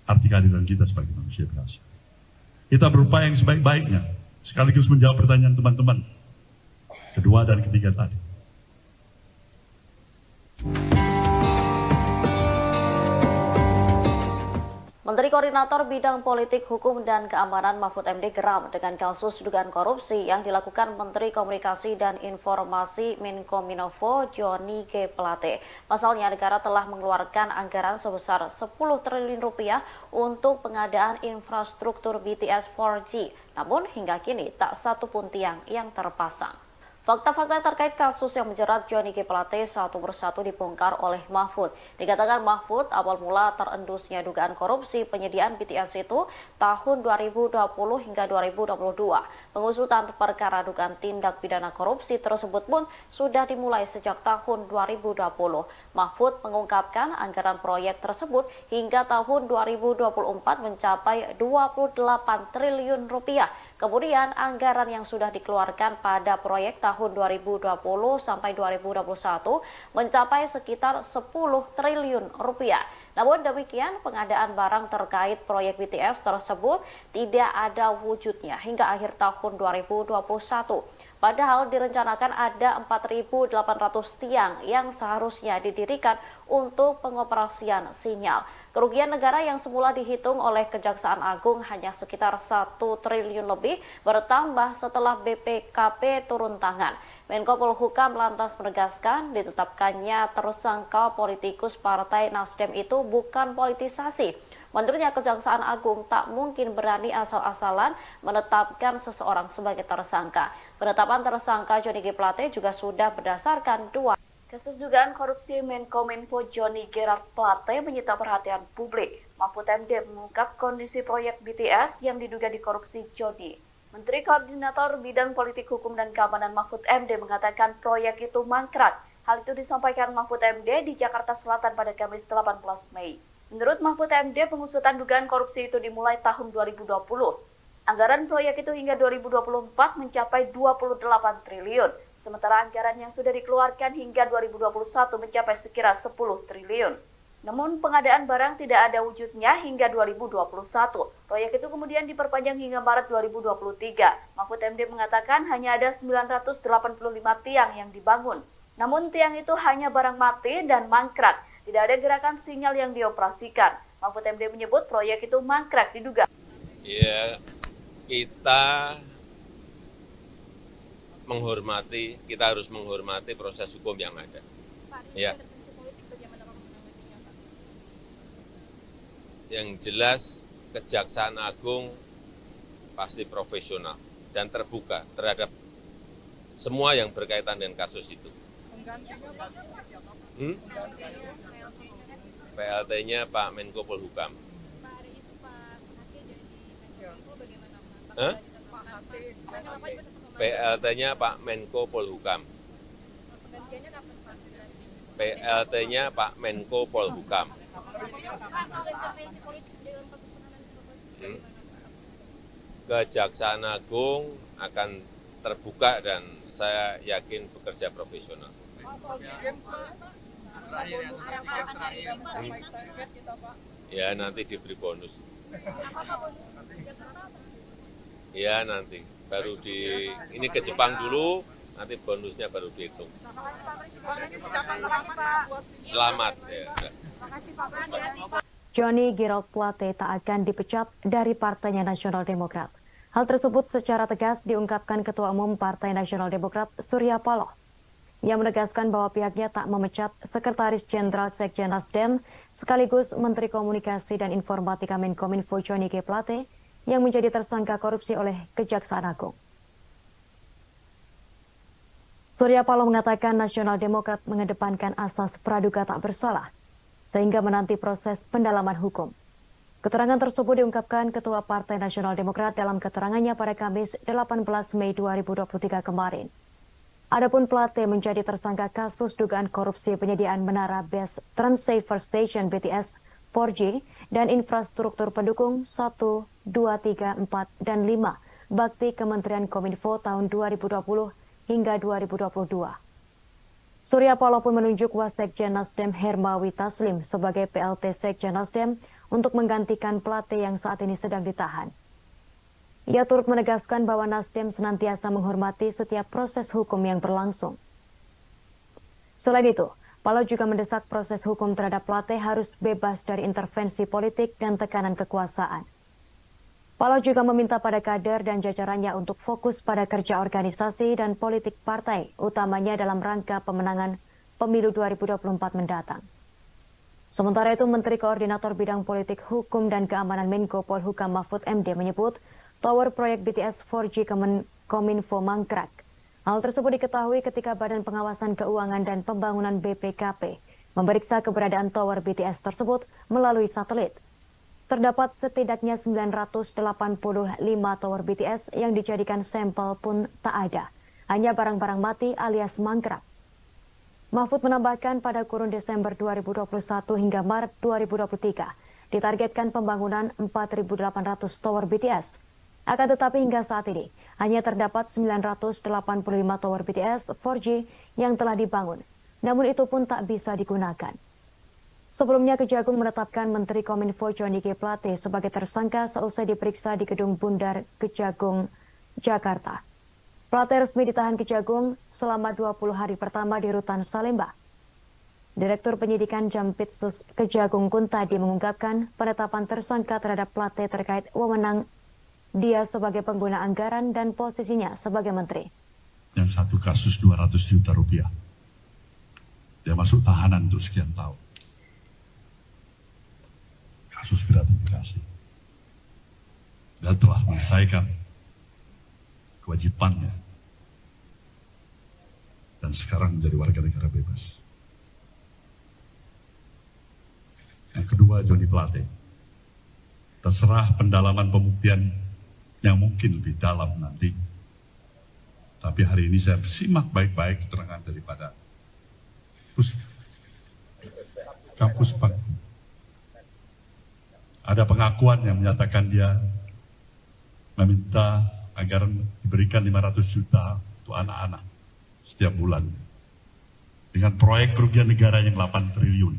[SPEAKER 7] arti keadilan kita sebagai manusia biasa. Kita berupaya yang sebaik-baiknya, sekaligus menjawab pertanyaan teman-teman kedua dan ketiga tadi.
[SPEAKER 6] Menteri Koordinator Bidang Politik, Hukum, dan Keamanan Mahfud MD geram dengan kasus dugaan korupsi yang dilakukan Menteri Komunikasi dan Informasi Menkominfo Johnny G. Plate. Pasalnya negara telah mengeluarkan anggaran sebesar 10 triliun rupiah untuk pengadaan infrastruktur BTS 4G. Namun hingga kini tak satu pun tiang yang terpasang. Fakta-fakta terkait kasus yang menjerat Johnny G. Plate satu persatu dibongkar oleh Mahfud. Dikatakan Mahfud awal mula terendusnya dugaan korupsi penyediaan BTS itu tahun 2020 hingga 2022. Pengusutan perkara dugaan tindak pidana korupsi tersebut pun sudah dimulai sejak tahun 2020. Mahfud mengungkapkan anggaran proyek tersebut hingga tahun 2024 mencapai 28 triliun rupiah. Kemudian anggaran yang sudah dikeluarkan pada proyek tahun 2020 sampai 2021 mencapai sekitar 10 triliun rupiah. Namun demikian, pengadaan barang terkait proyek BTS tersebut tidak ada wujudnya hingga akhir tahun 2021. Padahal direncanakan ada 4.800 tiang yang seharusnya didirikan untuk pengoperasian sinyal. Kerugian negara yang semula dihitung oleh Kejaksaan Agung hanya sekitar 1 triliun lebih bertambah setelah BPKP turun tangan. Menko Polhukam lantas menegaskan ditetapkannya tersangka politikus Partai Nasdem itu bukan politisasi. Menurutnya Kejaksaan Agung tak mungkin berani asal-asalan menetapkan seseorang sebagai tersangka. Penetapan tersangka Johnny G. Plate juga sudah berdasarkan dua kasus dugaan korupsi Menkominfo Johnny Gerard Plate menyita perhatian publik. Mahfud MD mengungkap kondisi proyek BTS yang diduga dikorupsi Johnny. Menteri Koordinator Bidang Politik, Hukum, dan Keamanan Mahfud MD mengatakan proyek itu mangkrak. Hal itu disampaikan Mahfud MD di Jakarta Selatan pada Kamis 18 Mei. Menurut Mahfud MD, pengusutan dugaan korupsi itu dimulai tahun 2020. Anggaran proyek itu hingga 2024 mencapai 28 triliun, sementara anggaran yang sudah dikeluarkan hingga 2021 mencapai sekira 10 triliun. Namun pengadaan barang tidak ada wujudnya hingga 2021. Proyek itu kemudian diperpanjang hingga Maret 2023. Mahfud MD mengatakan hanya ada 985 tiang yang dibangun. Namun tiang itu hanya barang mati dan mangkrak. Tidak ada gerakan sinyal yang dioperasikan. Mahfud MD menyebut proyek itu mangkrak diduga.
[SPEAKER 1] Ya, kita harus menghormati proses hukum yang ada. Ya. Yang jelas Kejaksaan Agung pasti profesional dan terbuka terhadap semua yang berkaitan dengan kasus itu. PLT-nya Pak Menko Polhukam. PLT-nya Pak Menko Polhukam.
[SPEAKER 2] Penggantiannya kapan Pak?
[SPEAKER 1] PLT-nya Pak Menko Polhukam.
[SPEAKER 2] Pak, soal intervensi politik dalam kasus penahanan korban
[SPEAKER 1] Hmm.
[SPEAKER 2] bagaimana Pak?
[SPEAKER 1] Kejaksaan Agung akan terbuka dan saya yakin bekerja profesional. Ya nanti diberi bonus. Ya nanti baru ini ke Jepang dulu, nanti bonusnya baru dihitung. Selamat ya.
[SPEAKER 6] Johnny Gerald Plate tak akan dipecat dari Partainya Nasional Demokrat. Hal tersebut secara tegas diungkapkan Ketua Umum Partai Nasional Demokrat Surya Paloh. Ia menegaskan bahwa pihaknya tak memecat Sekretaris Jenderal Sekjen Nasdem sekaligus Menteri Komunikasi dan Informatika Menkominfo Johnny G. Plate yang menjadi tersangka korupsi oleh Kejaksaan Agung. Surya Paloh mengatakan Nasional Demokrat mengedepankan asas praduga tak bersalah sehingga menanti proses pendalaman hukum. Keterangan tersebut diungkapkan Ketua Partai Nasional Demokrat dalam keterangannya pada Kamis 18 Mei 2023 kemarin. Adapun Plate menjadi tersangka kasus dugaan korupsi penyediaan menara base Transceiver Station BTS 4G dan infrastruktur pendukung 1, 2, 3, 4, dan 5 bakti Kementerian Kominfo tahun 2020 hingga 2022. Surya Paloh pun menunjuk Wasekjen Nasdem Hermawi Taslim sebagai PLT Sekjen Nasdem untuk menggantikan Plate yang saat ini sedang ditahan. Ia turut menegaskan bahwa Nasdem senantiasa menghormati setiap proses hukum yang berlangsung. Selain itu, Paloh juga mendesak proses hukum terhadap Plate harus bebas dari intervensi politik dan tekanan kekuasaan. Paloh juga meminta pada kader dan jajarannya untuk fokus pada kerja organisasi dan politik partai, utamanya dalam rangka pemenangan pemilu 2024 mendatang. Sementara itu, Menteri Koordinator Bidang Politik, Hukum, dan Keamanan Menko Polhukam Mahfud MD menyebut tower proyek BTS 4G Kominfo mangkrak. Hal tersebut diketahui ketika Badan Pengawasan Keuangan dan Pembangunan BPKP memeriksa keberadaan tower BTS tersebut melalui satelit. Terdapat setidaknya 985 tower BTS yang dijadikan sampel pun tak ada. Hanya barang-barang mati alias mangkrak. Mahfud menambahkan pada kurun Desember 2021 hingga Maret 2023 ditargetkan pembangunan 4.800 tower BTS. Akan tetapi hingga saat ini hanya terdapat 985 tower BTS 4G yang telah dibangun. Namun itu pun tak bisa digunakan. Sebelumnya, Kejagung menetapkan Menteri Kominfo Johnny G. Plate sebagai tersangka seusai diperiksa di Gedung Bundar Kejagung, Jakarta. Plate resmi ditahan Kejagung selama 20 hari pertama di Rutan Salemba. Direktur Penyidikan Jampitsus Kejagung Kuntadi mengungkapkan penetapan tersangka terhadap Plate terkait wewenang dia sebagai pengguna anggaran dan posisinya sebagai menteri.
[SPEAKER 7] Yang satu kasus 200 juta rupiah. Dia masuk tahanan untuk sekian tahun. Kasus gratifikasi. Dia telah menyelesaikan kewajibannya dan sekarang menjadi warga negara bebas. Yang kedua, Johnny Plate. Terserah pendalaman pembuktian yang mungkin lebih dalam nanti. Tapi hari ini saya simak baik-baik keterangan daripada Kampus Bangku. Ada pengakuan yang menyatakan dia meminta agar diberikan 500 juta untuk anak-anak setiap bulan. Dengan proyek kerugian negara yang 8 triliun.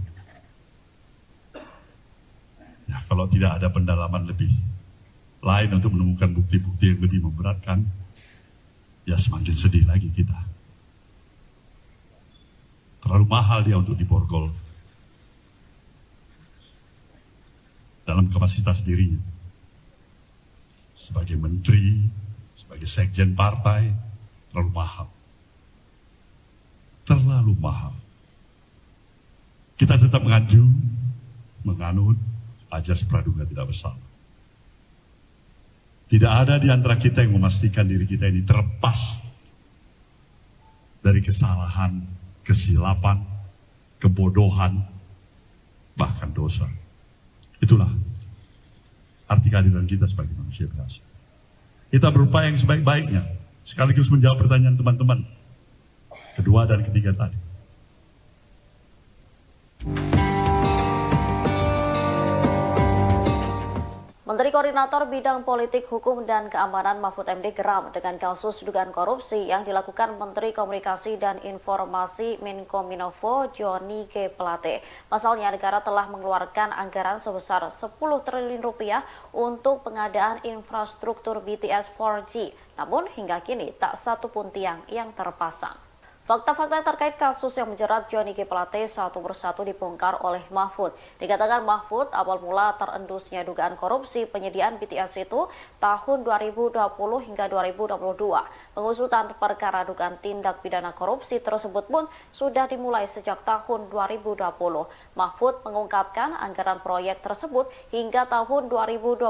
[SPEAKER 7] Ya, kalau tidak ada pendalaman lebih lain untuk menemukan bukti-bukti yang lebih memberatkan, ya semakin sedih lagi kita. Terlalu mahal dia untuk diborgol dalam kapasitas dirinya. Sebagai menteri, sebagai sekjen partai, terlalu mahal. Terlalu mahal. Kita tetap menganut ajas praduga tidak bersalah. Tidak ada di antara kita yang memastikan diri kita ini terlepas dari kesalahan, kesilapan, kebodohan, bahkan dosa. Itulah arti kehadiran kita sebagai manusia biasa. Kita berupaya yang sebaik-baiknya sekaligus menjawab pertanyaan teman-teman kedua dan ketiga tadi.
[SPEAKER 6] Menteri Koordinator Bidang Politik, Hukum, dan Keamanan Mahfud MD geram dengan kasus dugaan korupsi yang dilakukan Menteri Komunikasi dan Informasi Menkominfo Johnny G. Plate. Pasalnya negara telah mengeluarkan anggaran sebesar 10 triliun rupiah untuk pengadaan infrastruktur BTS 4G. Namun hingga kini tak satu pun tiang yang terpasang. Fakta-fakta terkait kasus yang menjerat Johnny G. Plate satu persatu dibongkar oleh Mahfud. Dikatakan Mahfud awal mula terendusnya dugaan korupsi penyediaan BTS itu tahun 2020 hingga 2022. Pengusutan perkara dugaan tindak pidana korupsi tersebut pun sudah dimulai sejak tahun 2020. Mahfud mengungkapkan anggaran proyek tersebut hingga tahun 2024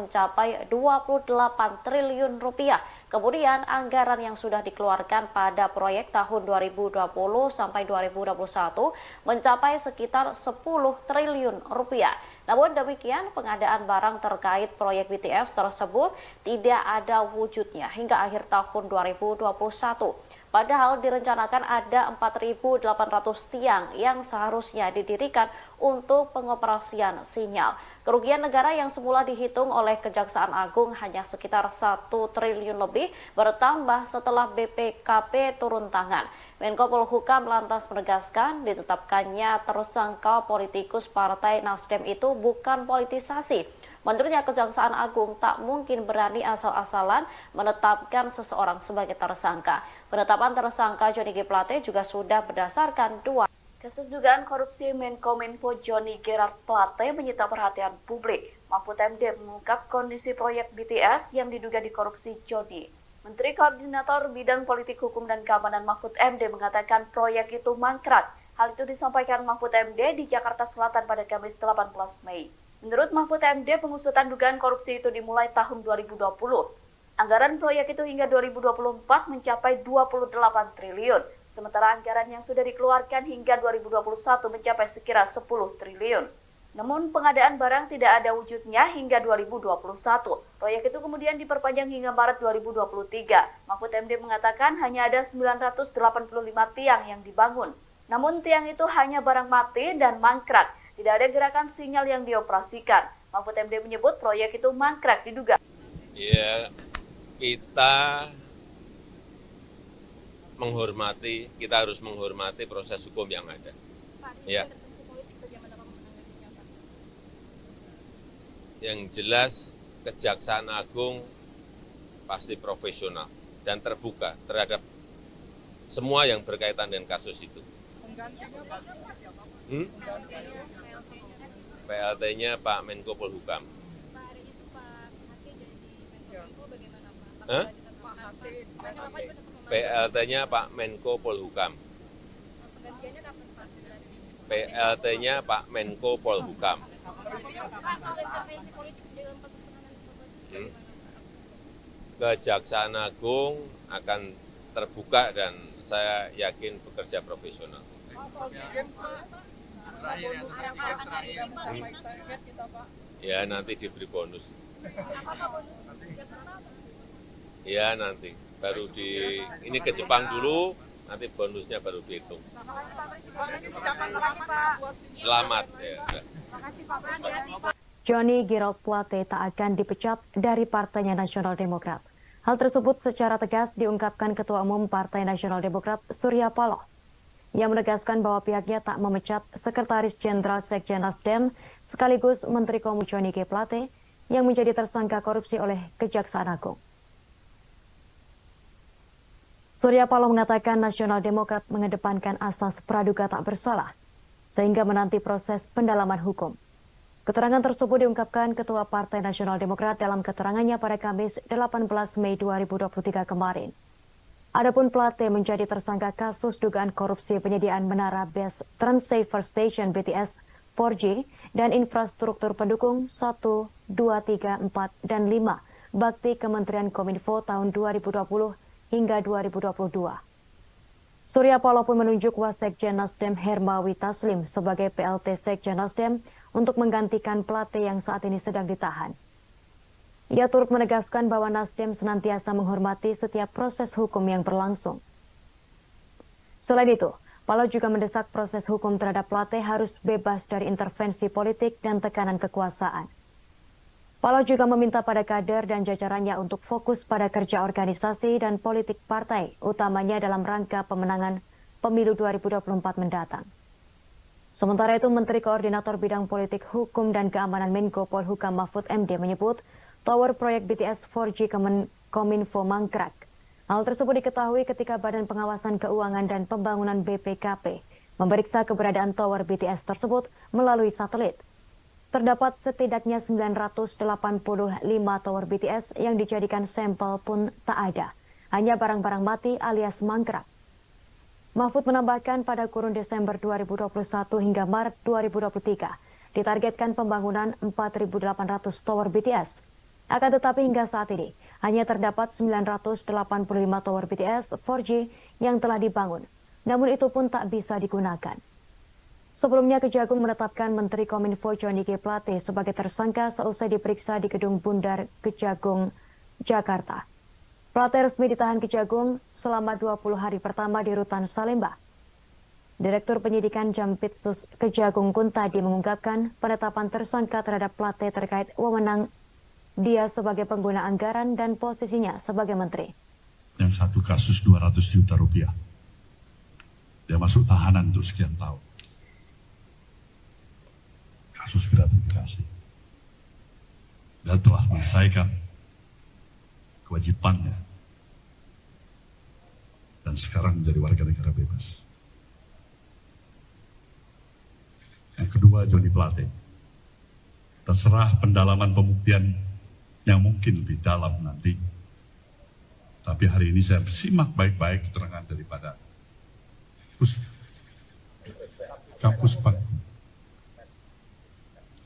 [SPEAKER 6] mencapai 28 triliun rupiah. Kemudian anggaran yang sudah dikeluarkan pada proyek tahun 2020 sampai 2021 mencapai sekitar 10 triliun rupiah. Namun demikian, pengadaan barang terkait proyek BTS tersebut tidak ada wujudnya hingga akhir tahun 2021. Padahal direncanakan ada 4.800 tiang yang seharusnya didirikan untuk pengoperasian sinyal. Kerugian negara yang semula dihitung oleh Kejaksaan Agung hanya sekitar 1 triliun lebih bertambah setelah BPKP turun tangan. Menko Polhukam lantas menegaskan ditetapkannya tersangka politikus Partai Nasdem itu bukan politisasi. Menurutnya Kejaksaan Agung tak mungkin berani asal-asalan menetapkan seseorang sebagai tersangka. Penetapan tersangka Johnny G. Plate juga sudah berdasarkan dua kasus dugaan korupsi Menkominfo Johnny Gerard Plate menyita perhatian publik. Mahfud MD mengungkap kondisi proyek BTS yang diduga dikorupsi Johnny. Menteri Koordinator Bidang Politik, Hukum, dan Keamanan Mahfud MD mengatakan proyek itu mangkrak. Hal itu disampaikan Mahfud MD di Jakarta Selatan pada Kamis 18 Mei. Menurut Mahfud MD, pengusutan dugaan korupsi itu dimulai tahun 2020. Anggaran proyek itu hingga 2024 mencapai 28 triliun, sementara anggaran yang sudah dikeluarkan hingga 2021 mencapai sekira 10 triliun. Namun pengadaan barang tidak ada wujudnya hingga 2021. Proyek itu kemudian diperpanjang hingga Maret 2023. Mahfud MD mengatakan hanya ada 985 tiang yang dibangun. Namun tiang itu hanya barang mati dan mangkrak. Tidak ada gerakan sinyal yang dioperasikan. Mahfud MD menyebut proyek itu mangkrak diduga.
[SPEAKER 1] Ya, kita harus menghormati proses hukum yang ada. Ya. Yang jelas Kejaksaan Agung pasti profesional dan terbuka terhadap semua yang berkaitan dengan kasus itu. PLT-nya Pak Menko Polhukam. PLT-nya Pak Menko Polhukam. PLT-nya Pak Menko Polhukam. Kejaksaan Agung akan terbuka dan saya yakin bekerja profesional. Ya nanti diberi bonus. Ya nanti baru ini ke Jepang dulu, nanti bonusnya baru dihitung. Selamat ya.
[SPEAKER 6] Johnny Gerard Plate tak akan dipecat dari Partainya Nasional Demokrat. Hal tersebut secara tegas diungkapkan Ketua Umum Partai Nasional Demokrat Surya Paloh. Yang menegaskan bahwa pihaknya tak memecat Sekretaris Jenderal Sekjen Nasdem sekaligus Menteri Komunikasi Johnny G. Plate yang menjadi tersangka korupsi oleh Kejaksaan Agung. Surya Paloh mengatakan Nasional Demokrat mengedepankan asas praduga tak bersalah sehingga menanti proses pendalaman hukum. Keterangan tersebut diungkapkan Ketua Partai Nasional Demokrat dalam keterangannya pada Kamis 18 Mei 2023 kemarin. Adapun Plate menjadi tersangka kasus dugaan korupsi penyediaan menara base Transceiver Station BTS 4G dan infrastruktur pendukung 1, 2, 3, 4, dan 5 bakti Kementerian Kominfo tahun 2020 hingga 2022. Surya Paloh pun menunjuk Wasekjen Nasdem Hermawi Taslim sebagai PLT Sekjen Nasdem untuk menggantikan Plate yang saat ini sedang ditahan. Ia turut menegaskan bahwa Nasdem senantiasa menghormati setiap proses hukum yang berlangsung. Selain itu, Paloh juga mendesak proses hukum terhadap Plate harus bebas dari intervensi politik dan tekanan kekuasaan. Paloh juga meminta pada kader dan jajarannya untuk fokus pada kerja organisasi dan politik partai, utamanya dalam rangka pemenangan pemilu 2024 mendatang. Sementara itu, Menteri Koordinator Bidang Politik, Hukum, dan Keamanan Menko Polhukam Mahfud MD menyebut tower proyek BTS 4G Kominfo mangkrak. Hal tersebut diketahui ketika Badan Pengawasan Keuangan dan Pembangunan BPKP memeriksa keberadaan tower BTS tersebut melalui satelit. Terdapat setidaknya 985 tower BTS yang dijadikan sampel pun tak ada. Hanya barang-barang mati alias mangkrak. Mahfud menambahkan pada kurun Desember 2021 hingga Maret 2023 ditargetkan pembangunan 4.800 tower BTS. Akan tetapi hingga saat ini hanya terdapat 985 tower BTS 4G yang telah dibangun. Namun itu pun tak bisa digunakan. Sebelumnya Kejagung menetapkan Menteri Kominfo Johnny G. Plate sebagai tersangka seusai diperiksa di Gedung Bundar Kejagung, Jakarta. Plate resmi ditahan Kejagung selama 20 hari pertama di Rutan Salemba. Direktur Penyidikan Jampitsus Kejagung Kuntadi mengungkapkan penetapan tersangka terhadap Plate terkait wewenang dia sebagai pengguna anggaran dan posisinya sebagai menteri.
[SPEAKER 7] Yang satu kasus 200 juta rupiah. Dia masuk tahanan untuk sekian tahun. Kasus gratifikasi. Dia telah menyelesaikan kewajibannya. Dan sekarang menjadi warga negara bebas. Yang kedua, Johnny Plate. Terserah pendalaman pembuktian yang mungkin lebih dalam nanti. Tapi hari ini saya simak baik-baik keterangan daripada Kapus Penkum.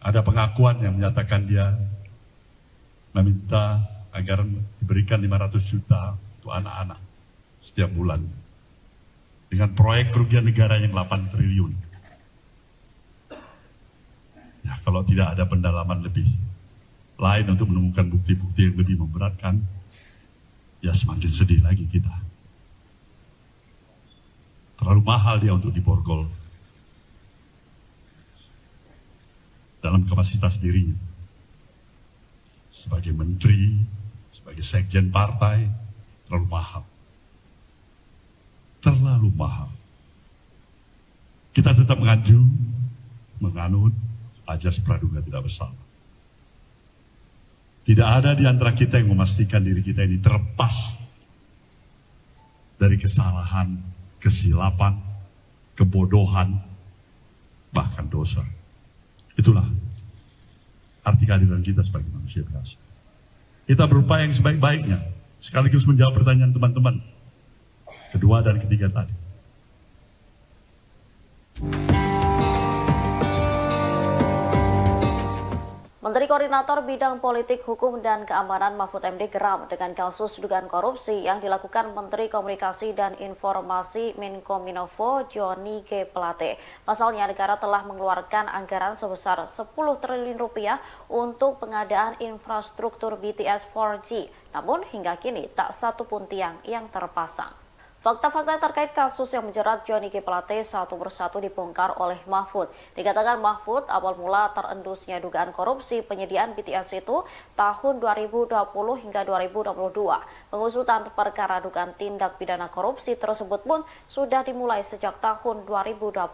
[SPEAKER 7] Ada pengakuan yang menyatakan dia meminta agar diberikan 500 juta untuk anak-anak setiap bulan. Dengan proyek kerugian negara yang 8 triliun. Ya, kalau tidak ada pendalaman lebih lain untuk menemukan bukti-bukti yang lebih memberatkan, ya semakin sedih lagi kita. Terlalu mahal dia untuk diborgol dalam kapasitas dirinya. Sebagai menteri, sebagai sekjen partai, terlalu mahal. Terlalu mahal. Kita tetap menganut ajas praduga tidak bersalah. Tidak ada di antara kita yang memastikan diri kita ini terlepas dari kesalahan, kesilapan, kebodohan, bahkan dosa. Itulah arti kehadiran kita sebagai manusia biasa. Kita berupaya yang sebaik-baiknya, sekaligus menjawab pertanyaan teman-teman kedua dan ketiga tadi.
[SPEAKER 8] Menteri Koordinator Bidang Politik, Hukum, dan Keamanan Mahfud MD geram dengan kasus dugaan korupsi yang dilakukan Menteri Komunikasi dan Informasi Menkominfo Johnny G. Plate. Pasalnya negara telah mengeluarkan anggaran sebesar 10 triliun rupiah untuk pengadaan infrastruktur BTS 4G. Namun hingga kini tak satu pun tiang yang terpasang. Fakta-fakta terkait kasus yang menjerat Johnny G. Plate satu persatu dibongkar oleh Mahfud. Dikatakan Mahfud awal mula terendusnya dugaan korupsi penyediaan BTS itu tahun 2020 hingga 2022. Pengusutan perkara dugaan tindak pidana korupsi tersebut pun sudah dimulai sejak tahun 2020.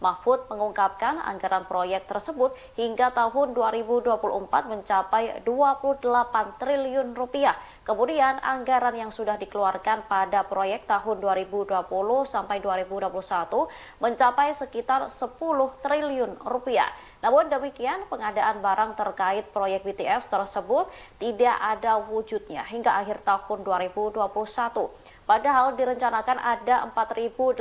[SPEAKER 8] Mahfud mengungkapkan anggaran proyek tersebut hingga tahun 2024 mencapai 28 triliun rupiah. Kemudian anggaran yang sudah dikeluarkan pada proyek tahun 2020 sampai 2021 mencapai sekitar 10 triliun rupiah. Namun demikian, pengadaan barang terkait proyek BTS tersebut tidak ada wujudnya hingga akhir tahun 2021. Padahal direncanakan ada 4.800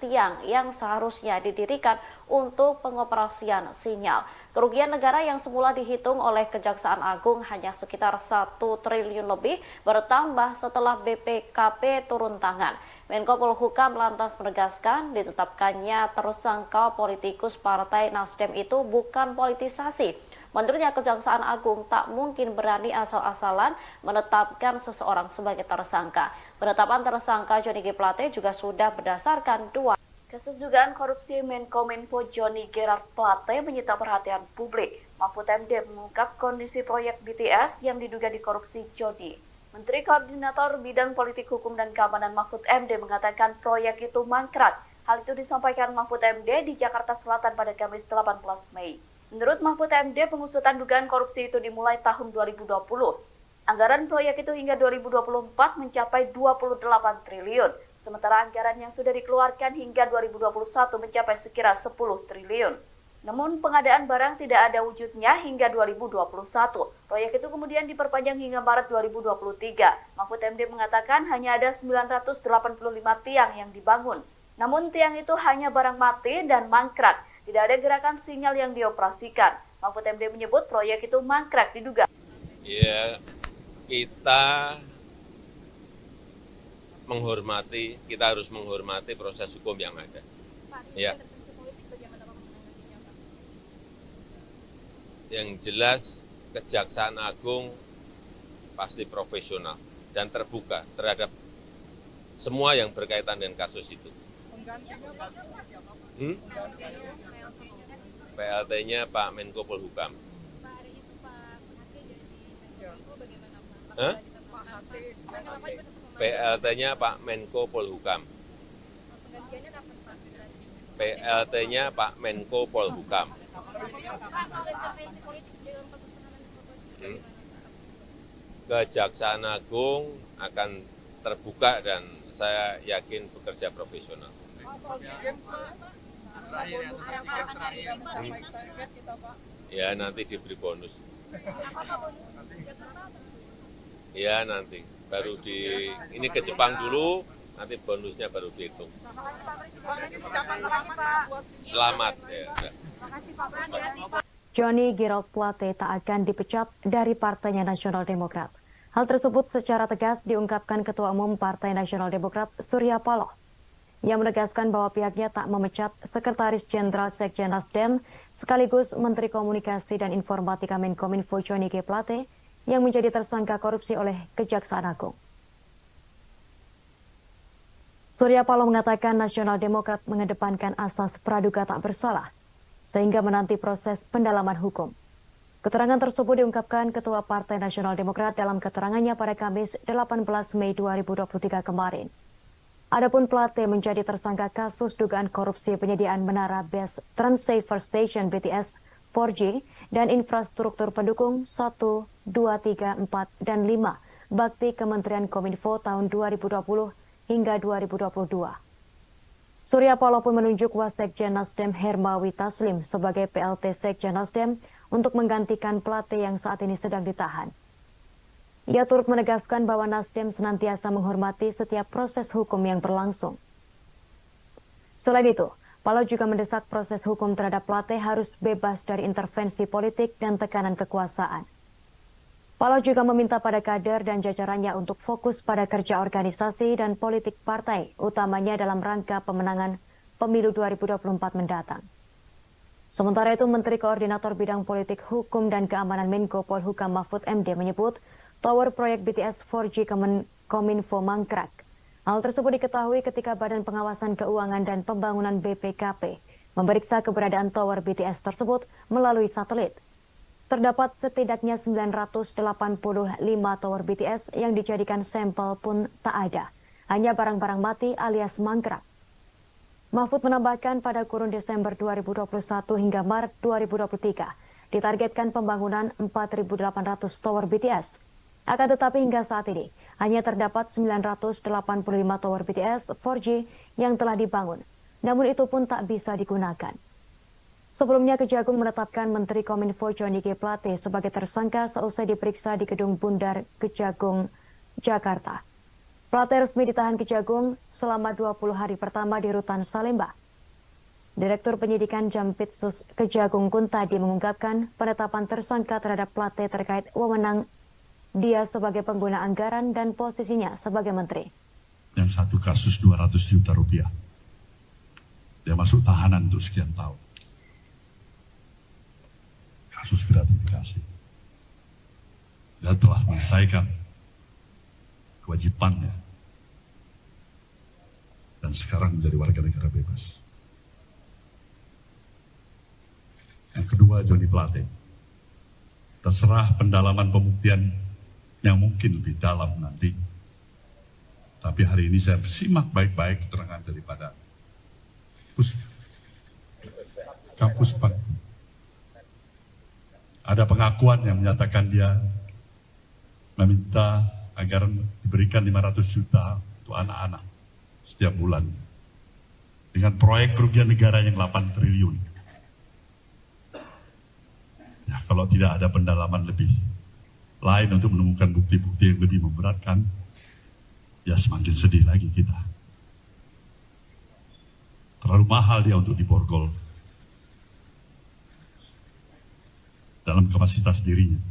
[SPEAKER 8] tiang yang seharusnya didirikan untuk pengoperasian sinyal. Kerugian negara yang semula dihitung oleh Kejaksaan Agung hanya sekitar 1 triliun lebih bertambah setelah BPKP turun tangan. Menko Polhukam lantas menegaskan ditetapkannya tersangka politikus Partai Nasdem itu bukan politisasi. Menurutnya Kejaksaan Agung tak mungkin berani asal-asalan menetapkan seseorang sebagai tersangka. Penetapan tersangka Johnny G. Plate juga sudah berdasarkan dua kasus dugaan korupsi Menkominfo Johnny Gerard Plate menyita perhatian publik. Mahfud MD mengungkap kondisi proyek BTS yang diduga dikorupsi Johnny. Menteri Koordinator Bidang Politik Hukum dan Keamanan Mahfud MD mengatakan proyek itu mangkrak. Hal itu disampaikan Mahfud MD di Jakarta Selatan pada Kamis 18 Mei. Menurut Mahfud MD, pengusutan dugaan korupsi itu dimulai tahun 2020. Anggaran proyek itu hingga 2024 mencapai 28 triliun, sementara anggaran yang sudah dikeluarkan hingga 2021 mencapai sekira 10 triliun. Namun pengadaan barang tidak ada wujudnya hingga 2021. Proyek itu kemudian diperpanjang hingga Maret 2023. Mahfud MD mengatakan hanya ada 985 tiang yang dibangun. Namun tiang itu hanya barang mati dan mangkrak. Tidak ada gerakan sinyal yang dioperasikan. Mahfud MD menyebut proyek itu mangkrak diduga.
[SPEAKER 1] Ya, kita harus menghormati proses hukum yang ada. Ya. Yang jelas Kejaksaan Agung pasti profesional dan terbuka terhadap semua yang berkaitan dengan kasus itu. PLT-nya Pak Menko Polhukam. PLT-nya Pak Menko Polhukam. PLT-nya Pak Menko Polhukam. Kejaksaan Agung akan terbuka dan saya yakin bekerja profesional. Ya nanti diberi bonus. Ya nanti baru ini ke Jepang dulu, nanti bonusnya baru dihitung. Selamat ya.
[SPEAKER 6] Johnny Gerard Plate tak akan dipecat dari Partainya Nasional Demokrat. Hal tersebut secara tegas diungkapkan Ketua Umum Partai Nasional Demokrat Surya Paloh, yang menegaskan bahwa pihaknya tak memecat Sekretaris Jenderal Sekjen Nasdem sekaligus Menteri Komunikasi dan Informatika Menkominfo Johnny G. Plate yang menjadi tersangka korupsi oleh Kejaksaan Agung. Surya Paloh mengatakan Nasional Demokrat mengedepankan asas praduga tak bersalah, sehingga menanti proses pendalaman hukum. Keterangan tersebut diungkapkan Ketua Partai Nasional Demokrat dalam keterangannya pada Kamis 18 Mei 2023 kemarin. Adapun Plate menjadi tersangka kasus dugaan korupsi penyediaan menara base Transceiver Station BTS 4G dan infrastruktur pendukung 1, 2, 3, 4, dan 5 bakti Kementerian Kominfo tahun 2020 hingga 2022. Surya Paloh pun menunjuk Wasekjen Nasdem Hermawi Taslim sebagai PLT Sekjen Nasdem untuk menggantikan Plate yang saat ini sedang ditahan. Ia turut menegaskan bahwa Nasdem senantiasa menghormati setiap proses hukum yang berlangsung. Selain itu, Paloh juga mendesak proses hukum terhadap Plate harus bebas dari intervensi politik dan tekanan kekuasaan. Paloh juga meminta pada kader dan jajarannya untuk fokus pada kerja organisasi dan politik partai, utamanya dalam rangka pemenangan pemilu 2024 mendatang. Sementara itu, Menteri Koordinator Bidang Politik Hukum dan Keamanan Menko Polhukam Mahfud MD menyebut tower proyek BTS 4G Kominfo mangkrak. Hal tersebut diketahui ketika Badan Pengawasan Keuangan dan Pembangunan BPKP memeriksa keberadaan tower BTS tersebut melalui satelit. Terdapat setidaknya 985 tower BTS yang dijadikan sampel pun tak ada. Hanya barang-barang mati alias mangkrak. Mahfud menambahkan pada kurun Desember 2021 hingga Maret 2023 ditargetkan pembangunan 4.800 tower BTS. Akan tetapi hingga saat ini hanya terdapat 985 tower BTS 4G yang telah dibangun. Namun itu pun tak bisa digunakan. Sebelumnya Kejagung menetapkan Menteri Kominfo Johnny G. Plate sebagai tersangka seusai diperiksa di Gedung Bundar Kejagung, Jakarta. Plate resmi ditahan Kejagung selama 20 hari pertama di Rutan Salemba. Direktur Penyidikan Jampitsus Kejagung Kuntadi mengungkapkan penetapan tersangka terhadap Plate terkait wewenang dia sebagai pengguna anggaran dan posisinya sebagai menteri.
[SPEAKER 7] Yang satu kasus 200 juta rupiah. Dia masuk tahanan untuk sekian tahun. Kasus gratifikasi. dan telah menyelesaikan kewajibannya dan sekarang menjadi warga negara bebas. Yang kedua, Johnny Plate. Terserah pendalaman pembuktian yang mungkin lebih dalam nanti. Tapi hari ini saya simak baik-baik keterangan daripada Kampus Pak. Ada pengakuan yang menyatakan dia meminta agar diberikan 500 juta untuk anak-anak setiap bulan. Dengan proyek kerugian negara yang 8 triliun. Ya, kalau tidak ada pendalaman lebih lain untuk menemukan bukti-bukti yang lebih memberatkan, ya semakin sedih lagi kita. Terlalu mahal dia untuk diborgol dalam kapasitas dirinya.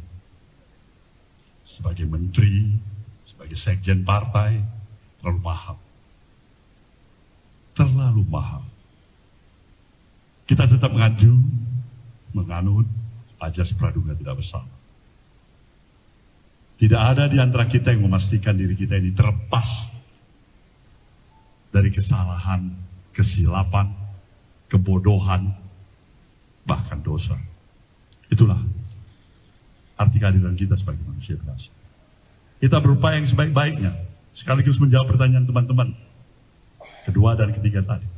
[SPEAKER 7] Sebagai menteri, sebagai sekjen partai, terlalu mahal. Terlalu mahal. Kita tetap menganut ajas praduga tidak bersalah. Tidak ada di antara kita yang memastikan diri kita ini terlepas dari kesalahan, kesilapan, kebodohan, bahkan dosa. Itulah arti kehadiran kita sebagai manusia biasa. Kita berupaya yang sebaik-baiknya, sekaligus menjawab pertanyaan teman-teman kedua dan ketiga tadi.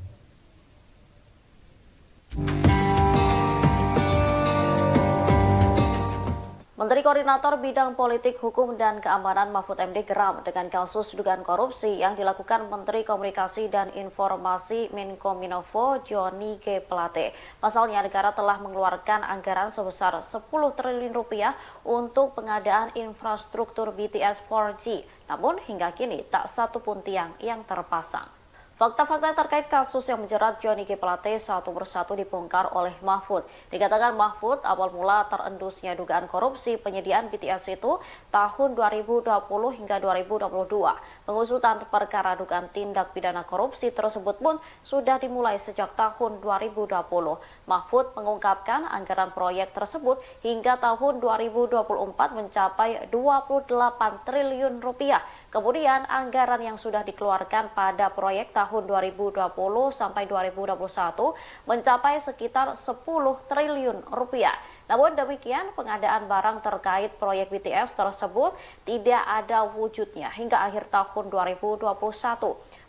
[SPEAKER 8] Menteri Koordinator Bidang Politik, Hukum, dan Keamanan Mahfud MD geram dengan kasus dugaan korupsi yang dilakukan Menteri Komunikasi dan Informasi Menkominfo Johnny G. Plate. Pasalnya negara telah mengeluarkan anggaran sebesar 10 triliun rupiah untuk pengadaan infrastruktur BTS 4G. Namun hingga kini tak satu pun tiang yang terpasang. Fakta-fakta terkait kasus yang menjerat Johnny G. Plate satu persatu dibongkar oleh Mahfud. Dikatakan Mahfud awal mula terendusnya dugaan korupsi penyediaan BTS itu tahun 2020 hingga 2022. Pengusutan perkara dugaan tindak pidana korupsi tersebut pun sudah dimulai sejak tahun 2020. Mahfud mengungkapkan anggaran proyek tersebut hingga tahun 2024 mencapai 28 triliun rupiah. Kemudian anggaran yang sudah dikeluarkan pada proyek tahun 2020 sampai 2021 mencapai sekitar 10 triliun rupiah. Namun demikian, pengadaan barang terkait proyek BTS tersebut tidak ada wujudnya hingga akhir tahun 2021.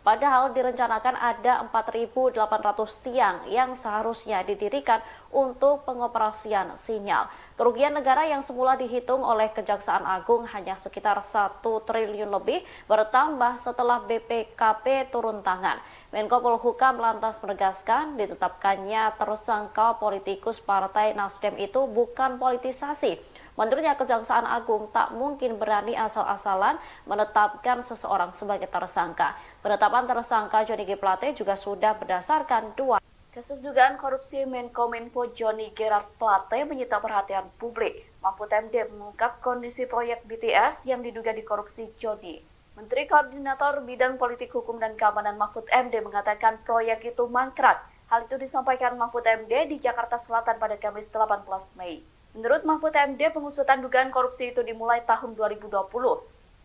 [SPEAKER 8] Padahal direncanakan ada 4.800 tiang yang seharusnya didirikan untuk pengoperasian sinyal. Kerugian negara yang semula dihitung oleh Kejaksaan Agung hanya sekitar 1 triliun lebih bertambah setelah BPKP turun tangan. Menko Polhukam lantas menegaskan ditetapkannya tersangka politikus Partai Nasdem itu bukan politisasi. Menurutnya Kejaksaan Agung tak mungkin berani asal-asalan menetapkan seseorang sebagai tersangka. Penetapan tersangka Johnny G. Plate juga sudah berdasarkan dua. Kasus dugaan korupsi Menkominfo Johnny Gerard Plate menyita perhatian publik. Mahfud MD mengungkap kondisi proyek BTS yang diduga dikorupsi Johnny. Menteri Koordinator Bidang Politik, Hukum, dan Keamanan Mahfud MD mengatakan proyek itu mangkrak. Hal itu disampaikan Mahfud MD di Jakarta Selatan pada Kamis 18 Mei. Menurut Mahfud MD, pengusutan dugaan korupsi itu dimulai tahun 2020.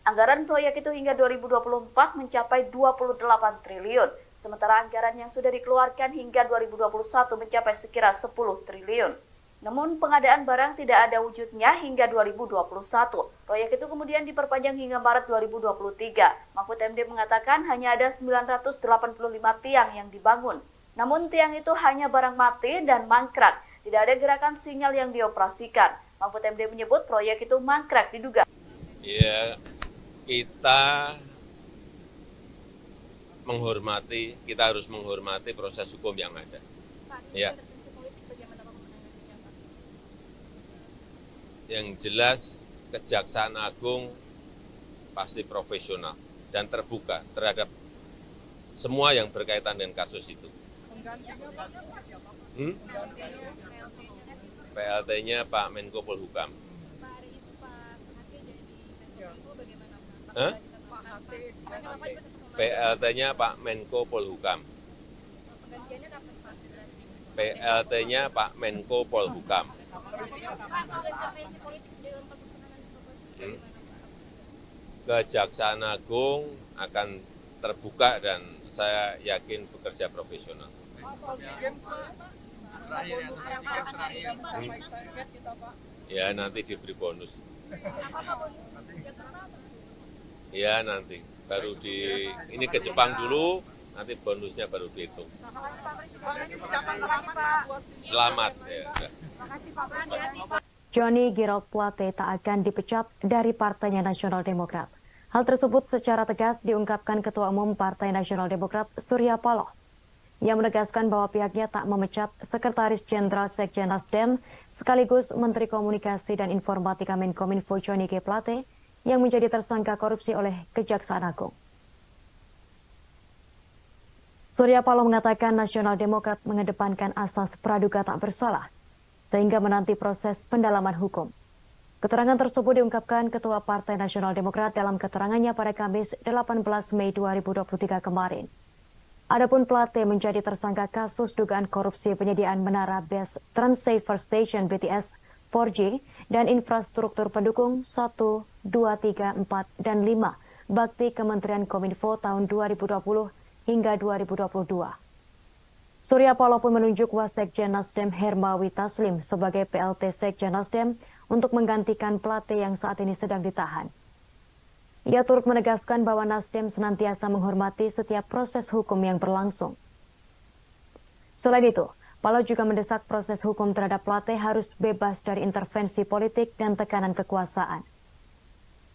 [SPEAKER 8] Anggaran proyek itu hingga 2024 mencapai 28 triliun, sementara anggaran yang sudah dikeluarkan hingga 2021 mencapai sekira 10 triliun. Namun pengadaan barang tidak ada wujudnya hingga 2021. Proyek itu kemudian diperpanjang hingga Maret 2023. Mahfud MD mengatakan hanya ada 985 tiang yang dibangun. Namun tiang itu hanya barang mati dan mangkrak. Tidak ada gerakan sinyal yang dioperasikan. Mahfud MD menyebut proyek itu mangkrak diduga.
[SPEAKER 1] Ya, kita harus menghormati proses hukum yang ada. Ya. Yang jelas Kejaksaan Agung pasti profesional dan terbuka terhadap semua yang berkaitan dengan kasus itu. PLT-nya Pak Menko Polhukam. PLT-nya Pak Menko Polhukam. PLT-nya Pak Menko Polhukam. Kejaksaan Agung akan terbuka dan saya yakin bekerja profesional. Ya nanti diberi bonus. Ya nanti baru ini ke Jepang dulu, nanti bonusnya baru dihitung. Selamat ya.
[SPEAKER 6] Johnny Gerald Plate tak akan dipecat dari Partainya Nasional Demokrat. Hal tersebut secara tegas diungkapkan Ketua Umum Partai Nasional Demokrat Surya Paloh, yang menegaskan bahwa pihaknya tak memecat Sekretaris Jenderal Sekjen Nasdem sekaligus Menteri Komunikasi dan Informatika Menkominfo Johnny G. Plate yang menjadi tersangka korupsi oleh Kejaksaan Agung. Surya Paloh mengatakan Nasional Demokrat mengedepankan asas praduga tak bersalah sehingga menanti proses pendalaman hukum. Keterangan tersebut diungkapkan Ketua Partai Nasional Demokrat dalam keterangannya pada Kamis 18 Mei 2023 kemarin. Adapun Plate menjadi tersangka kasus dugaan korupsi penyediaan menara base Transceiver Station BTS 4G dan infrastruktur pendukung 1, 2, 3, 4, dan 5 bakti Kementerian Kominfo tahun 2020 hingga 2022. Surya Paloh pun menunjuk Wasekjen Nasdem Hermawi Taslim sebagai PLT Sekjen Nasdem untuk menggantikan Plate yang saat ini sedang ditahan. Ia turut menegaskan bahwa Nasdem senantiasa menghormati setiap proses hukum yang berlangsung. Selain itu, Paloh juga mendesak proses hukum terhadap Plate harus bebas dari intervensi politik dan tekanan kekuasaan.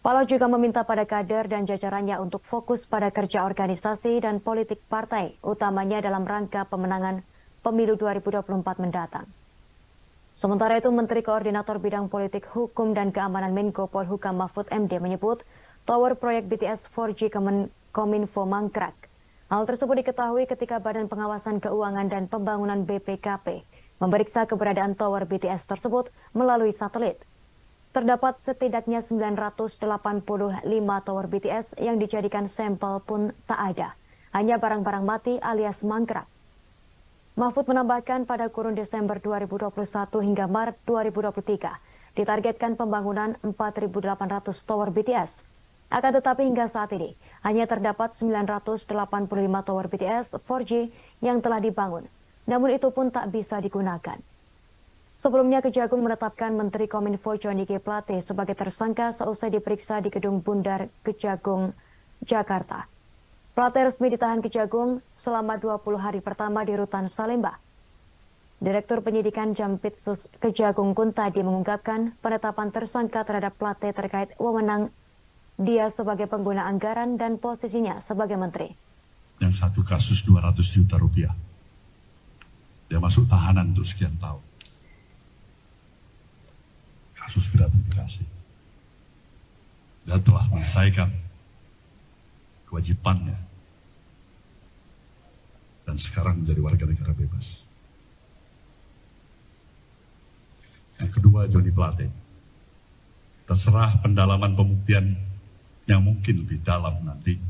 [SPEAKER 6] Paloh juga meminta pada kader dan jajarannya untuk fokus pada kerja organisasi dan politik partai, utamanya dalam rangka pemenangan pemilu 2024 mendatang. Sementara itu, Menteri Koordinator Bidang Politik, Hukum, dan Keamanan Menko Polhukam Mahfud MD menyebut tower proyek BTS 4G Kominfo mangkrak. Hal tersebut diketahui ketika Badan Pengawasan Keuangan dan Pembangunan BPKP memeriksa keberadaan tower BTS tersebut melalui satelit. Terdapat setidaknya 985 tower BTS yang dijadikan sampel pun tak ada. Hanya barang-barang mati alias mangkrak. Mahfud menambahkan pada kurun Desember 2021 hingga Maret 2023 ditargetkan pembangunan 4.800 tower BTS. Akan tetapi hingga saat ini hanya terdapat 985 tower BTS 4G yang telah dibangun. Namun itu pun tak bisa digunakan. Sebelumnya Kejagung menetapkan Menteri Kominfo Johnny G. Plate sebagai tersangka seusai diperiksa di Gedung Bundar Kejagung, Jakarta. Plate resmi ditahan Kejagung selama 20 hari pertama di Rutan Salemba. Direktur Penyidikan Jampitsus Kejagung Kuntadi mengungkapkan penetapan tersangka terhadap Plate terkait wewenang dia sebagai pengguna anggaran dan posisinya sebagai menteri.
[SPEAKER 7] Yang satu kasus 200 juta rupiah. Dia masuk tahanan untuk sekian tahun. Kasus gratifikasi. Dia telah menyelesaikan kewajibannya dan sekarang menjadi warga negara bebas. Yang kedua, Johnny Plate. Terserah pendalaman pembuktian yang mungkin lebih dalam nanti.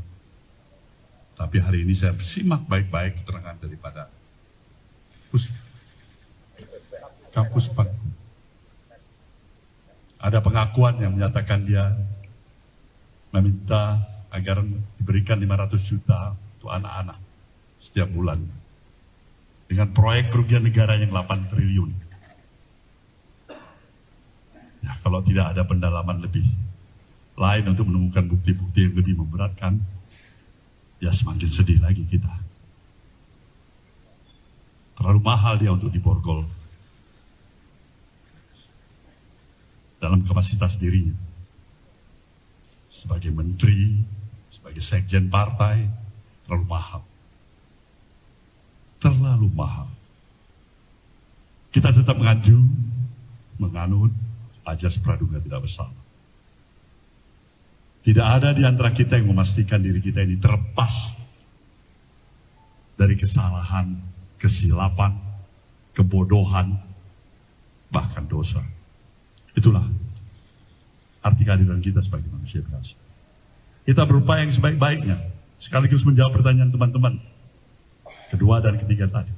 [SPEAKER 7] Tapi hari ini saya simak baik-baik keterangan daripada Kapus Penkum. Ada pengakuan yang menyatakan dia meminta agar diberikan 500 juta untuk anak-anak setiap bulan. Dengan proyek kerugian negara yang 8 triliun. Ya, kalau tidak ada pendalaman lebih lain untuk menemukan bukti-bukti yang lebih memberatkan, ya semakin sedih lagi kita. Terlalu mahal dia untuk diborgol dalam kapasitas dirinya. Sebagai menteri, sebagai sekjen partai, terlalu mahal. Terlalu mahal. Kita tetap menganut ajas praduga tidak bersalah. Tidak ada di antara kita yang memastikan diri kita ini terlepas dari kesalahan, kesilapan, kebodohan, bahkan dosa. Itulah arti kehadiran kita sebagai manusia biasa. Kita berupaya yang sebaik-baiknya, sekaligus menjawab pertanyaan teman-teman kedua dan ketiga tadi.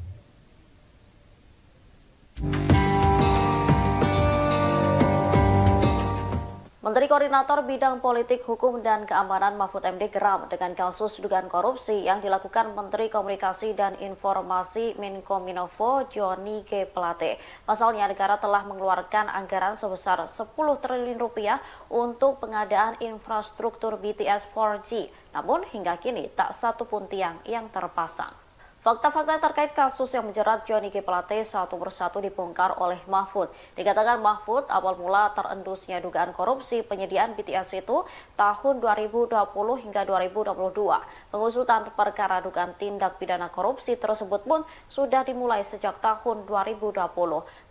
[SPEAKER 8] Menteri Koordinator Bidang Politik, Hukum, dan Keamanan Mahfud MD geram dengan kasus dugaan korupsi yang dilakukan Menteri Komunikasi dan Informasi Menkominfo Johnny G. Plate. Pasalnya negara telah mengeluarkan anggaran sebesar 10 triliun rupiah untuk pengadaan infrastruktur BTS 4G. Namun hingga kini tak satu pun tiang yang terpasang. Fakta-fakta terkait kasus yang menjerat Johnny G. Plate satu persatu dibongkar oleh Mahfud. Dikatakan Mahfud awal mula terendusnya dugaan korupsi penyediaan BTS itu tahun 2020 hingga 2022. Pengusutan perkara dugaan tindak pidana korupsi tersebut pun sudah dimulai sejak tahun 2020.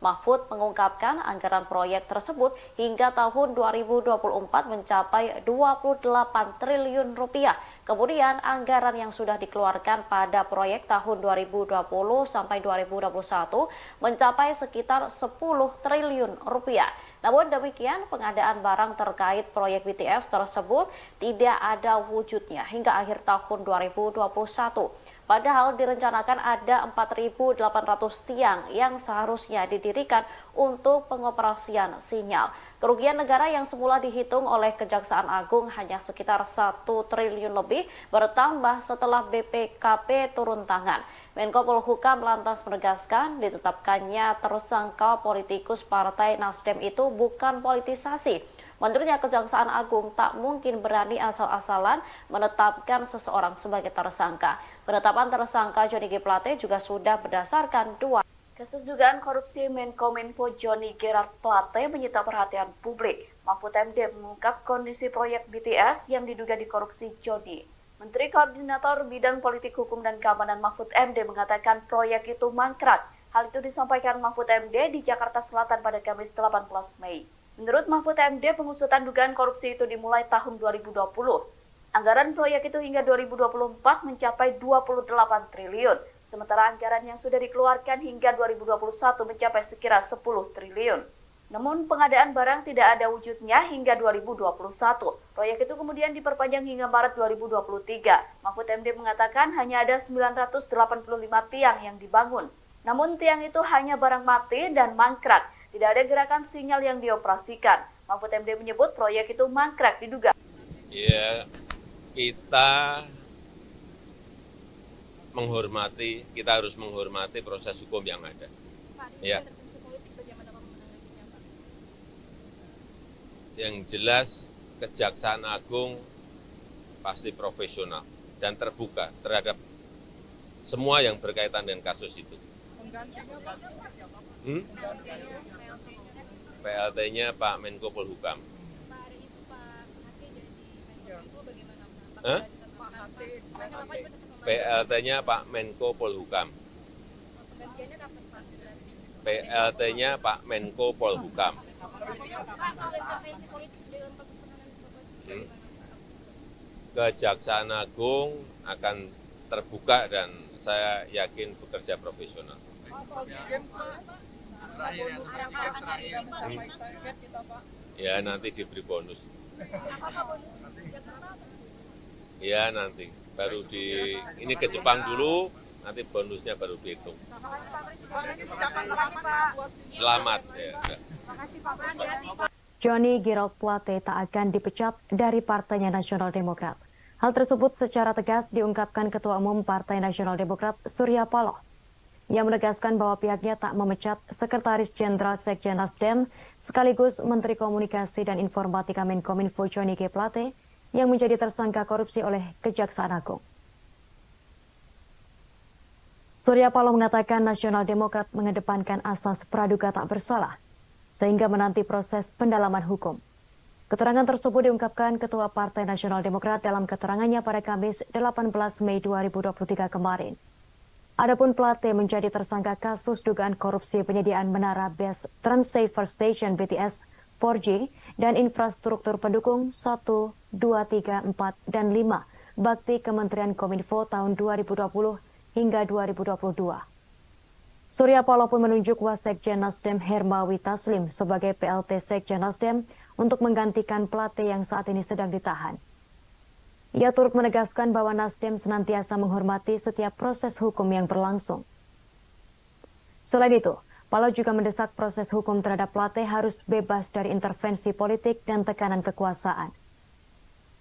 [SPEAKER 8] Mahfud mengungkapkan anggaran proyek tersebut hingga tahun 2024 mencapai 28 triliun rupiah. Kemudian anggaran yang sudah dikeluarkan pada proyek tahun 2020 sampai 2021 mencapai sekitar 10 triliun rupiah. Namun demikian, pengadaan barang terkait proyek BTS tersebut tidak ada wujudnya hingga akhir tahun 2021. Padahal direncanakan ada 4.800 tiang yang seharusnya didirikan untuk pengoperasian sinyal. Kerugian negara yang semula dihitung oleh Kejaksaan Agung hanya sekitar 1 triliun lebih bertambah setelah BPKP turun tangan. Menko Polhukam lantas menegaskan ditetapkannya tersangka politikus Partai Nasdem itu bukan politisasi. Menurutnya Kejaksaan Agung tak mungkin berani asal-asalan menetapkan seseorang sebagai tersangka. Penetapan tersangka Johnny G. Plate juga sudah berdasarkan dua. Kasus dugaan korupsi Menkominfo Johnny Gerard Plate menyita perhatian publik. Mahfud MD mengungkap kondisi proyek BTS yang diduga dikorupsi Johnny. Menteri Koordinator Bidang Politik, Hukum, dan Keamanan Mahfud MD mengatakan proyek itu mangkrak. Hal itu disampaikan Mahfud MD di Jakarta Selatan pada Kamis 18 Mei. Menurut Mahfud MD, pengusutan dugaan korupsi itu dimulai tahun 2020. Anggaran proyek itu hingga 2024 mencapai 28 triliun, sementara anggaran yang sudah dikeluarkan hingga 2021 mencapai sekira 10 triliun. Namun pengadaan barang tidak ada wujudnya hingga 2021. Proyek itu kemudian diperpanjang hingga Maret 2023. Mahfud MD mengatakan hanya ada 985 tiang yang dibangun. Namun tiang itu hanya barang mati dan mangkrak. Tidak ada gerakan sinyal yang dioperasikan. Mahfud MD menyebut proyek itu mangkrak diduga.
[SPEAKER 1] Ya, kita harus menghormati proses hukum yang ada. Ya. Yang jelas Kejaksaan Agung pasti profesional dan terbuka terhadap semua yang berkaitan dengan kasus itu. PLT-nya Pak Menko Polhukam. PLT-nya Pak Menko Polhukam. PLT-nya Pak Menko Polhukam. Kejaksaan Agung akan terbuka dan saya yakin bekerja profesional. Ya nanti diberi bonus. Ya nanti baru ini ke Jepang dulu, nanti bonusnya baru dihitung. Selamat ya.
[SPEAKER 6] Johnny Gerard Plate tak akan dipecat dari Partainya Nasional Demokrat. Hal tersebut secara tegas diungkapkan Ketua Umum Partai Nasional Demokrat Surya Paloh, yang menegaskan bahwa pihaknya tak memecat Sekretaris Jenderal Sekjen Nasdem sekaligus Menteri Komunikasi dan Informatika Menkominfo Johnny G. Plate yang menjadi tersangka korupsi oleh Kejaksaan Agung. Surya Paloh mengatakan Nasional Demokrat mengedepankan asas praduga tak bersalah sehingga menanti proses pendalaman hukum. Keterangan tersebut diungkapkan Ketua Partai Nasional Demokrat dalam keterangannya pada Kamis 18 Mei 2023 kemarin. Adapun Plate menjadi tersangka kasus dugaan korupsi penyediaan menara base Transceiver Station BTS 4G dan infrastruktur pendukung 1, 2, 3, 4, dan 5 bakti Kementerian Kominfo tahun 2020 hingga 2022. Surya Paloh pun menunjuk Wasekjen Nasdem Hermawi Taslim sebagai PLT Sekjen Nasdem untuk menggantikan Plate yang saat ini sedang ditahan. Ia turut menegaskan bahwa Nasdem senantiasa menghormati setiap proses hukum yang berlangsung. Selain itu, Paloh juga mendesak proses hukum terhadap Plate harus bebas dari intervensi politik dan tekanan kekuasaan.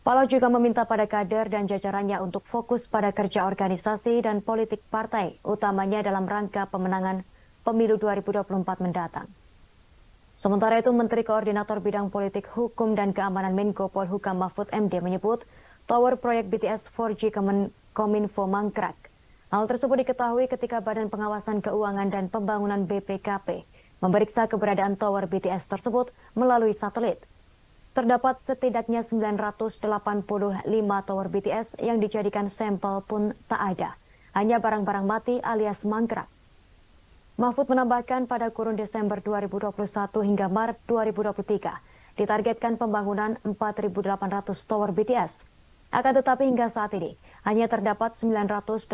[SPEAKER 6] Paloh juga meminta pada kader dan jajarannya untuk fokus pada kerja organisasi dan politik partai, utamanya dalam rangka pemenangan pemilu 2024 mendatang. Sementara itu, Menteri Koordinator Bidang Politik, Hukum, dan Keamanan Menko Polhukam Mahfud MD menyebut tower proyek BTS 4G Kominfo mangkrak. Hal tersebut diketahui ketika Badan Pengawasan Keuangan dan Pembangunan BPKP memeriksa keberadaan tower BTS tersebut melalui satelit. Terdapat setidaknya 985 tower BTS yang dijadikan sampel pun tak ada. Hanya barang-barang mati alias mangkrak. Mahfud menambahkan pada kurun Desember 2021 hingga Maret 2023 ditargetkan pembangunan 4.800 tower BTS. Akan tetapi hingga saat ini hanya terdapat 985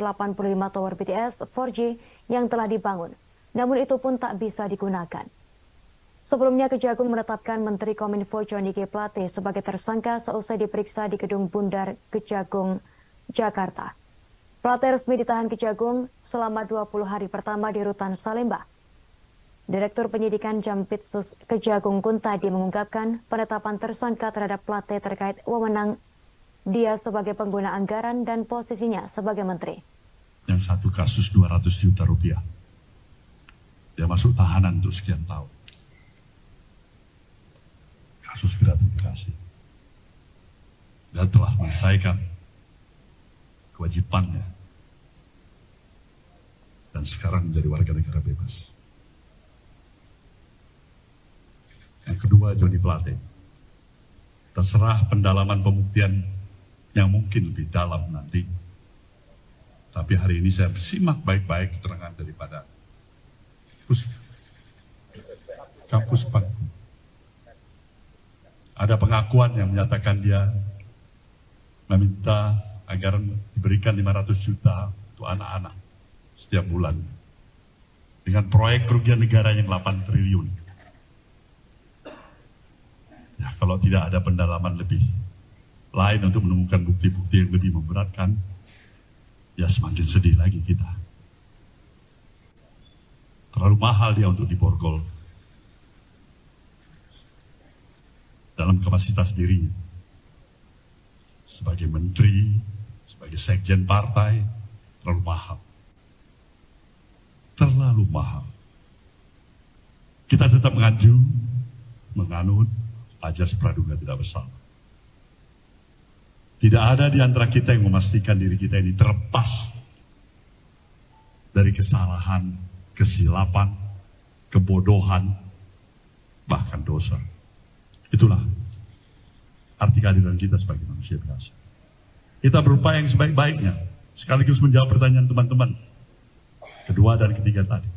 [SPEAKER 6] tower BTS 4G yang telah dibangun. Namun itu pun tak bisa digunakan. Sebelumnya Kejagung menetapkan Menteri Kominfo Johnny G. Plate sebagai tersangka seusai diperiksa di Gedung Bundar Kejagung, Jakarta. Plate resmi ditahan Kejagung selama 20 hari pertama di Rutan Salemba. Direktur Penyidikan Jampitsus Kejagung Kuntadi mengungkapkan penetapan tersangka terhadap Plate terkait wewenang dia sebagai pengguna anggaran dan posisinya sebagai menteri.
[SPEAKER 7] Yang satu kasus 200 juta rupiah. Dia masuk tahanan untuk sekian tahun. Kasus gratifikasi. Dia telah menyelesaikan kewajibannya. Dan sekarang menjadi warga negara bebas. Yang kedua, Johnny Plate. Terserah pendalaman pembuktian yang mungkin lebih dalam nanti. Tapi hari ini saya simak baik-baik keterangan daripada kampus Pangku. Ada pengakuan yang menyatakan dia meminta agar diberikan 500 juta untuk anak-anak setiap bulan. Dengan proyek kerugian negara yang 8 triliun. Ya, kalau tidak ada pendalaman lebih lain untuk menemukan bukti-bukti yang lebih memberatkan, ya semakin sedih lagi kita. Terlalu mahal dia untuk diborgol dalam kapasitas dirinya. Sebagai menteri, sebagai sekjen partai, terlalu mahal. Terlalu mahal. Kita tetap menganut ajas praduga tidak bersalah. Tidak ada di antara kita yang memastikan diri kita ini terlepas dari kesalahan, kesilapan, kebodohan, bahkan dosa. Itulah arti kehadiran kita sebagai manusia biasa. Kita berupaya yang sebaik-baiknya, sekaligus menjawab pertanyaan teman-teman kedua dan ketiga tadi.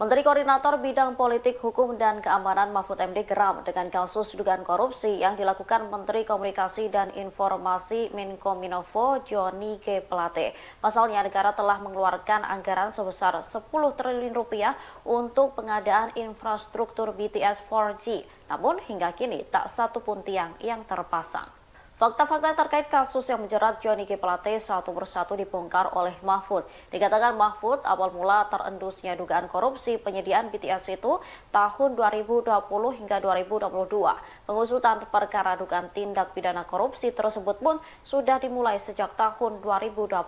[SPEAKER 8] Menteri Koordinator Bidang Politik, Hukum, dan Keamanan Mahfud MD geram dengan kasus dugaan korupsi yang dilakukan Menteri Komunikasi dan Informasi Menkominfo Johnny G. Plate. Pasalnya negara telah mengeluarkan anggaran sebesar 10 triliun rupiah untuk pengadaan infrastruktur BTS 4G. Namun hingga kini tak satu pun tiang yang terpasang. Fakta-fakta terkait kasus yang menjerat Johnny G. Plate satu persatu dibongkar oleh Mahfud. Dikatakan Mahfud awal mula terendusnya dugaan korupsi penyediaan BTS itu tahun 2020 hingga 2022. Pengusutan perkara dugaan tindak pidana korupsi tersebut pun sudah dimulai sejak tahun 2020.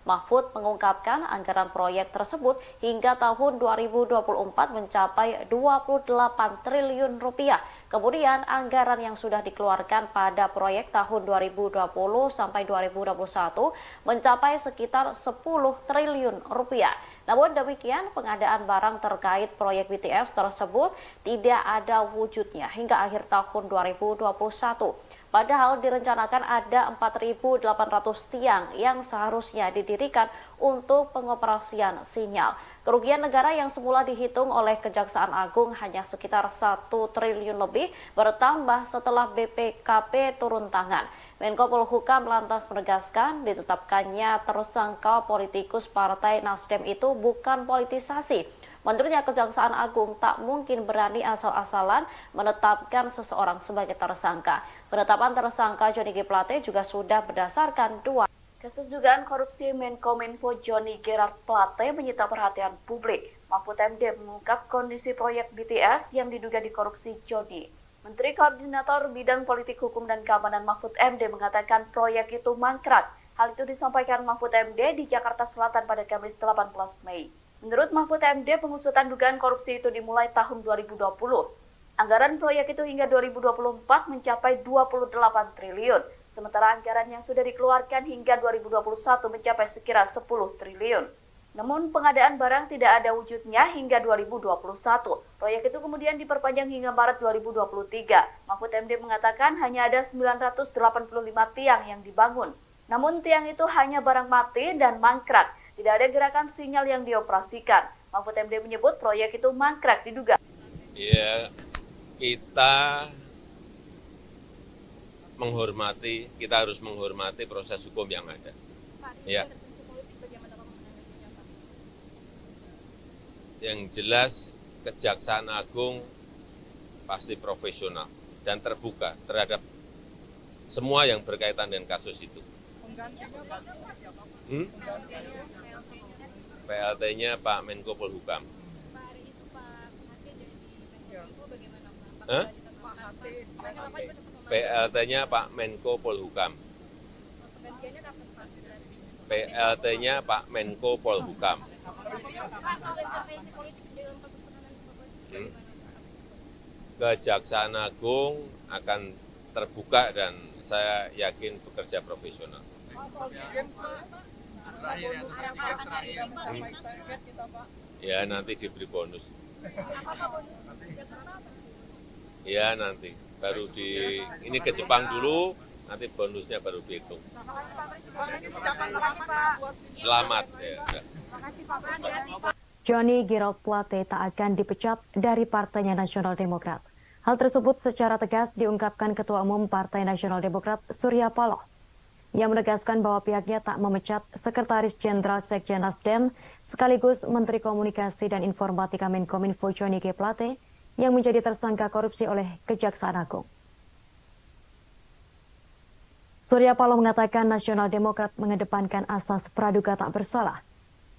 [SPEAKER 8] Mahfud mengungkapkan anggaran proyek tersebut hingga tahun 2024 mencapai 28 triliun rupiah. Kemudian anggaran yang sudah dikeluarkan pada proyek tahun 2020 sampai 2021 mencapai sekitar 10 triliun rupiah. Namun demikian, pengadaan barang terkait proyek BTS tersebut tidak ada wujudnya hingga akhir tahun 2021. Padahal direncanakan ada 4.800 tiang yang seharusnya didirikan untuk pengoperasian sinyal. Kerugian negara yang semula dihitung oleh Kejaksaan Agung hanya sekitar 1 triliun lebih bertambah setelah BPKP turun tangan. Menko Polhukam lantas menegaskan ditetapkannya tersangka politikus Partai Nasdem itu bukan politisasi. Menurutnya Kejaksaan Agung tak mungkin berani asal-asalan menetapkan seseorang sebagai tersangka. Penetapan tersangka Johnny G. Plate juga sudah berdasarkan 2 Kasus dugaan korupsi Menkominfo Johnny Gerard Plate menyita perhatian publik. Mahfud MD mengungkap kondisi proyek BTS yang diduga dikorupsi Johnny. Menteri Koordinator Bidang Politik Hukum dan Keamanan Mahfud MD mengatakan proyek itu mangkrak. Hal itu disampaikan Mahfud MD di Jakarta Selatan pada Kamis 18 Mei. Menurut Mahfud MD, pengusutan dugaan korupsi itu dimulai tahun 2020. Anggaran proyek itu hingga 2024 mencapai 28 triliun, sementara anggaran yang sudah dikeluarkan hingga 2021 mencapai sekira 10 triliun. Namun pengadaan barang tidak ada wujudnya hingga 2021. Proyek itu kemudian diperpanjang hingga Maret 2023. Mahfud MD mengatakan hanya ada 985 tiang yang dibangun. Namun tiang itu hanya barang mati dan mangkrak. Tidak ada gerakan sinyal yang dioperasikan. Mahfud MD menyebut proyek itu mangkrak diduga.
[SPEAKER 1] Ya, kita harus menghormati proses hukum yang ada. Ya. Yang jelas Kejaksaan Agung pasti profesional dan terbuka terhadap semua yang berkaitan dengan kasus itu. PLT-nya Pak Menko Polhukam. PLT-nya Pak Menko Polhukam. PLT-nya Pak Menko Polhukam. Kejaksaan Agung akan terbuka dan saya yakin bekerja profesional. Ya nanti diberi bonus. Ya nanti baru ini ke Jepang dulu, nanti bonusnya baru dihitung. Selamat ya.
[SPEAKER 6] Johnny Gerard Plate tak akan dipecat dari Partainya Nasional Demokrat. Hal tersebut secara tegas diungkapkan Ketua Umum Partai Nasional Demokrat Surya Paloh, yang menegaskan bahwa pihaknya tak memecat Sekretaris Jenderal Sekjen Nasdem sekaligus Menteri Komunikasi dan Informatika Menkominfo Johnny G. Plate yang menjadi tersangka korupsi oleh Kejaksaan Agung. Surya Paloh mengatakan Nasional Demokrat mengedepankan asas praduga tak bersalah,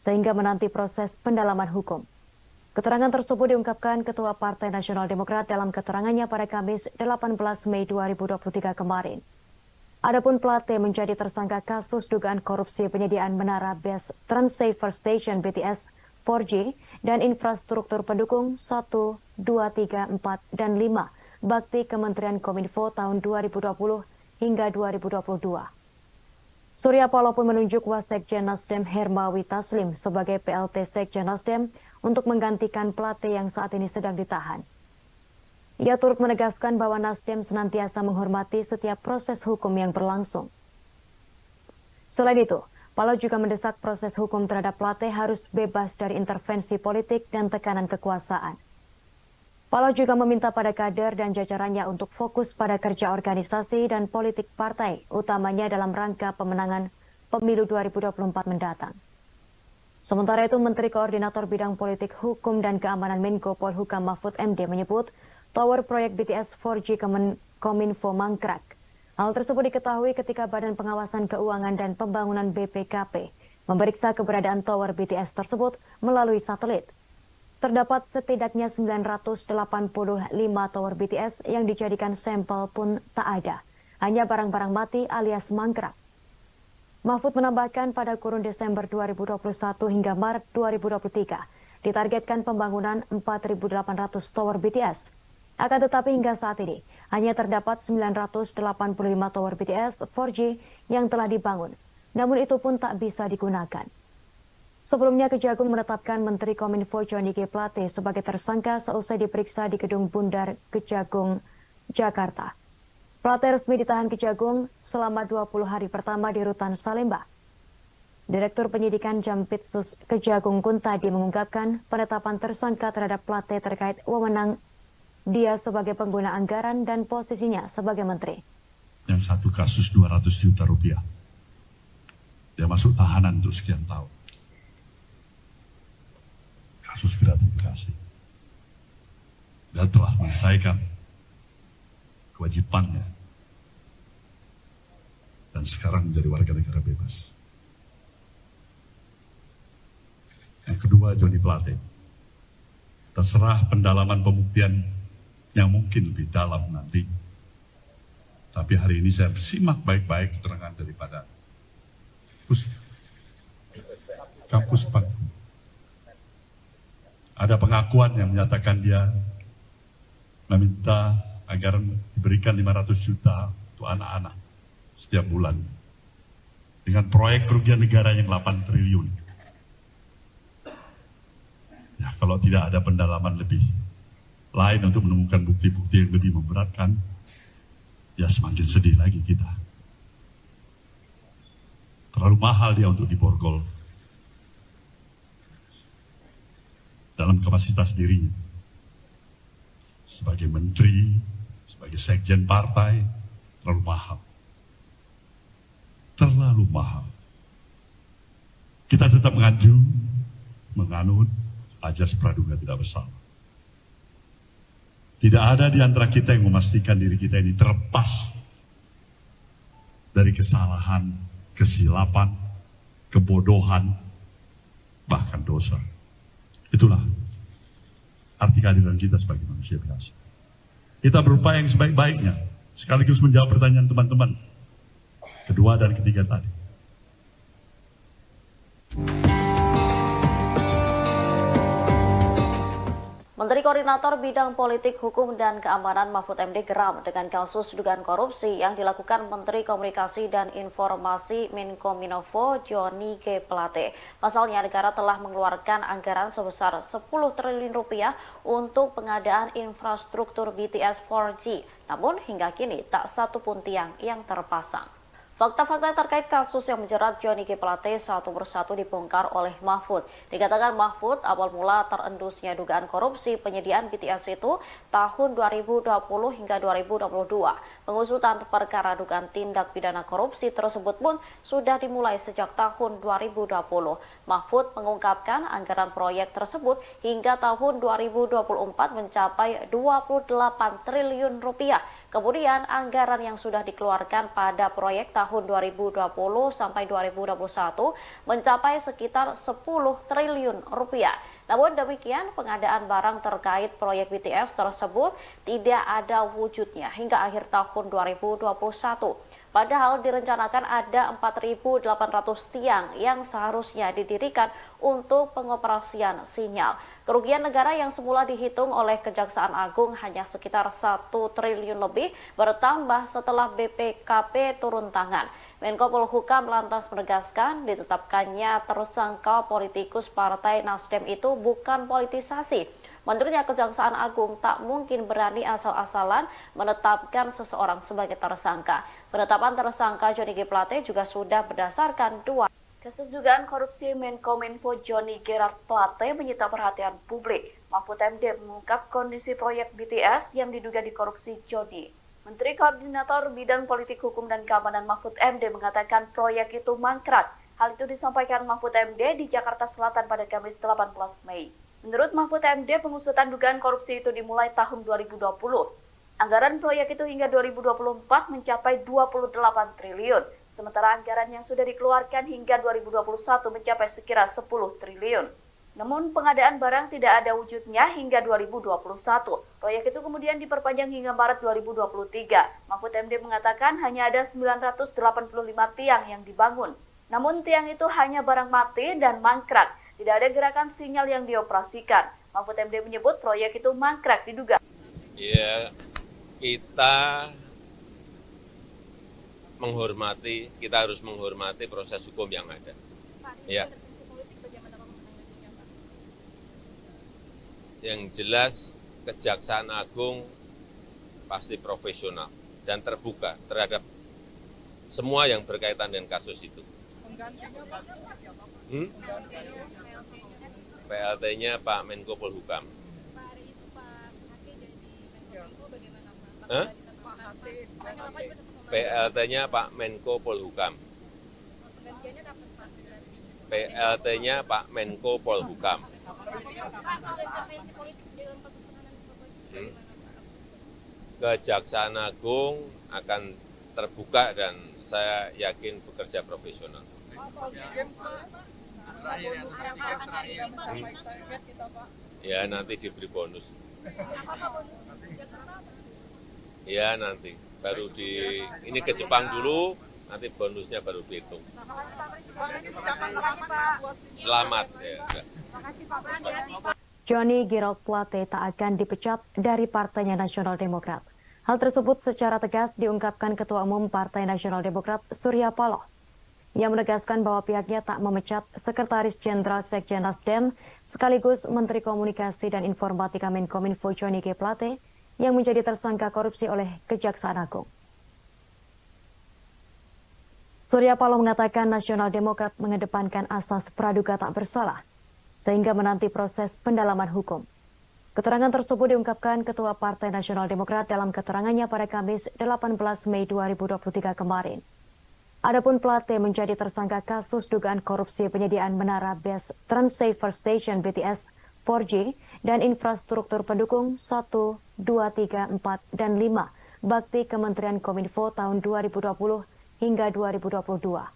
[SPEAKER 6] sehingga menanti proses pendalaman hukum. Keterangan tersebut diungkapkan Ketua Partai Nasional Demokrat dalam keterangannya pada Kamis 18 Mei 2023 kemarin. Adapun Plate menjadi tersangka kasus dugaan korupsi penyediaan menara base Transceiver Station BTS 4G dan infrastruktur pendukung 1, 2, 3, 4, dan 5 bakti Kementerian Kominfo tahun 2020 hingga 2022. Surya Paloh pun menunjuk Wasekjen Nasdem Hermawi Taslim sebagai PLT Sekjen Nasdem untuk menggantikan Plate yang saat ini sedang ditahan. Ia turut menegaskan bahwa Nasdem senantiasa menghormati setiap proses hukum yang berlangsung. Selain itu, Paloh juga mendesak proses hukum terhadap Plate harus bebas dari intervensi politik dan tekanan kekuasaan. Paloh juga meminta pada kader dan jajarannya untuk fokus pada kerja organisasi dan politik partai, utamanya dalam rangka pemenangan pemilu 2024 mendatang. Sementara itu, Menteri Koordinator Bidang Politik Hukum dan Keamanan Menko Polhukam Mahfud MD menyebut tower proyek BTS 4G Kominfo mangkrak. Hal tersebut diketahui ketika Badan Pengawasan Keuangan dan Pembangunan BPKP memeriksa keberadaan tower BTS tersebut melalui satelit. Terdapat setidaknya 985 tower BTS yang dijadikan sampel pun tak ada. Hanya barang-barang mati alias mangkrak. Mahfud menambahkan pada kurun Desember 2021 hingga Maret 2023 ditargetkan pembangunan 4.800 tower BTS. Akan tetapi hingga saat ini hanya terdapat 985 tower BTS 4G yang telah dibangun. Namun itu pun tak bisa digunakan. Sebelumnya Kejagung menetapkan Menteri Kominfo Johnny G. Plate sebagai tersangka seusai diperiksa di Gedung Bundar Kejagung, Jakarta. Plate resmi ditahan Kejagung selama 20 hari pertama di Rutan Salemba. Direktur Penyidikan Jampitsus Kejagung Kuntadi mengungkapkan penetapan tersangka terhadap Plate terkait wewenang dia sebagai pengguna anggaran dan posisinya sebagai menteri.
[SPEAKER 7] Yang satu kasus 200 juta rupiah. Dia masuk tahanan untuk sekian tahun. Kasus gratifikasi. Dia telah menyelesaikan kewajibannya dan sekarang menjadi warga negara bebas. kedua Johnny Plate. Terserah pendalaman pembuktian yang mungkin lebih dalam nanti. Tapi hari ini saya simak baik-baik keterangan daripada kampus Paku. Ada pengakuan yang menyatakan dia meminta agar diberikan 500 juta untuk anak-anak setiap bulan. Dengan proyek kerugian negara yang 8 triliun. Ya, kalau tidak ada pendalaman lebih lain untuk menemukan bukti-bukti yang lebih memberatkan, ya semakin sedih lagi kita. Terlalu mahal dia untuk diborgol dalam kapasitas dirinya. Sebagai menteri, sebagai sekjen partai, terlalu mahal. Terlalu mahal. Kita tetap menganut ajas praduga tidak bersalah. Tidak ada di antara kita yang memastikan diri kita ini terlepas dari kesalahan, kesilapan, kebodohan, bahkan dosa. Itulah arti kehadiran kita sebagai manusia biasa. Kita berupaya yang sebaik-baiknya, sekaligus menjawab pertanyaan teman-teman kedua dan ketiga tadi.
[SPEAKER 8] Menteri Koordinator Bidang Politik, Hukum, dan Keamanan Mahfud MD geram dengan kasus dugaan korupsi yang dilakukan Menteri Komunikasi dan Informasi Menkominfo Johnny G. Plate. Pasalnya negara telah mengeluarkan anggaran sebesar 10 triliun rupiah untuk pengadaan infrastruktur BTS 4G. Namun hingga kini tak satu pun tiang yang terpasang. Fakta-fakta terkait kasus yang menjerat Johnny G. Plate satu persatu dibongkar oleh Mahfud. Dikatakan Mahfud, awal mula terendusnya dugaan korupsi penyediaan BTS itu tahun 2020 hingga 2022. Pengusutan perkara dugaan tindak pidana korupsi tersebut pun sudah dimulai sejak tahun 2020. Mahfud mengungkapkan anggaran proyek tersebut hingga tahun 2024 mencapai 28 triliun rupiah. Kemudian anggaran yang sudah dikeluarkan pada proyek tahun 2020 sampai 2021 mencapai sekitar 10 triliun rupiah. Namun demikian, pengadaan barang terkait proyek BTS tersebut tidak ada wujudnya hingga akhir tahun 2021. Padahal direncanakan ada 4.800 tiang yang seharusnya didirikan untuk pengoperasian sinyal. Kerugian negara yang semula dihitung oleh Kejaksaan Agung hanya sekitar 1 triliun lebih bertambah setelah BPKP turun tangan. Menko Polhukam lantas menegaskan ditetapkannya tersangka politikus Partai Nasdem itu bukan politisasi. Menurutnya Kejaksaan Agung tak mungkin berani asal-asalan menetapkan seseorang sebagai tersangka. Penetapan tersangka Johnny G. Plate juga sudah berdasarkan dua. Kasus dugaan korupsi Menkominfo Johnny Gerard Plate menyita perhatian publik. Mahfud MD mengungkap kondisi proyek BTS yang diduga dikorupsi Johnny. Menteri Koordinator Bidang Politik, Hukum, dan Keamanan Mahfud MD mengatakan proyek itu mangkrak. Hal itu disampaikan Mahfud MD di Jakarta Selatan pada Kamis 18 Mei. Menurut Mahfud MD, pengusutan dugaan korupsi itu dimulai tahun 2020. Anggaran proyek itu hingga 2024 mencapai 28 triliun, sementara anggaran yang sudah dikeluarkan hingga 2021 mencapai sekira 10 triliun. Namun pengadaan barang tidak ada wujudnya hingga 2021. Proyek itu kemudian diperpanjang hingga Maret 2023. Mahfud MD mengatakan hanya ada 985 tiang yang dibangun. Namun tiang itu hanya barang mati dan mangkrak. Tidak ada gerakan sinyal yang dioperasikan. Mahfud MD menyebut proyek itu mangkrak diduga.
[SPEAKER 1] Ya, kita harus menghormati proses hukum yang ada. Ya. Yang jelas Kejaksaan Agung pasti profesional dan terbuka terhadap semua yang berkaitan dengan kasus itu. PLT-nya Pak Menko Polhukam. PLT-nya Pak Menko Polhukam. PLT-nya Pak Menko Polhukam. Kejaksaan Agung akan terbuka dan saya yakin bekerja profesional. Ya nanti diberi bonus. Ya nanti baru ini ke Jepang dulu, nanti bonusnya baru dihitung. Selamat ya.
[SPEAKER 6] Johnny Gerald Plate tak akan dipecat dari Partainya Nasional Demokrat. Hal tersebut secara tegas diungkapkan Ketua Umum Partai Nasional Demokrat Surya Paloh, yang menegaskan bahwa pihaknya tak memecat Sekretaris Jenderal Sekjen Nasdem sekaligus Menteri Komunikasi dan Informatika Menkominfo Johnny G. Plate yang menjadi tersangka korupsi oleh Kejaksaan Agung. Surya Paloh mengatakan Nasional Demokrat mengedepankan asas praduga tak bersalah sehingga menanti proses pendalaman hukum. Keterangan tersebut diungkapkan Ketua Partai Nasional Demokrat dalam keterangannya pada Kamis 18 Mei 2023 kemarin. Adapun Plate menjadi tersangka kasus dugaan korupsi penyediaan menara base Transceiver Station BTS 4G dan infrastruktur pendukung 1, 2, 3, 4, dan 5 bakti Kementerian Kominfo tahun 2020 hingga 2022.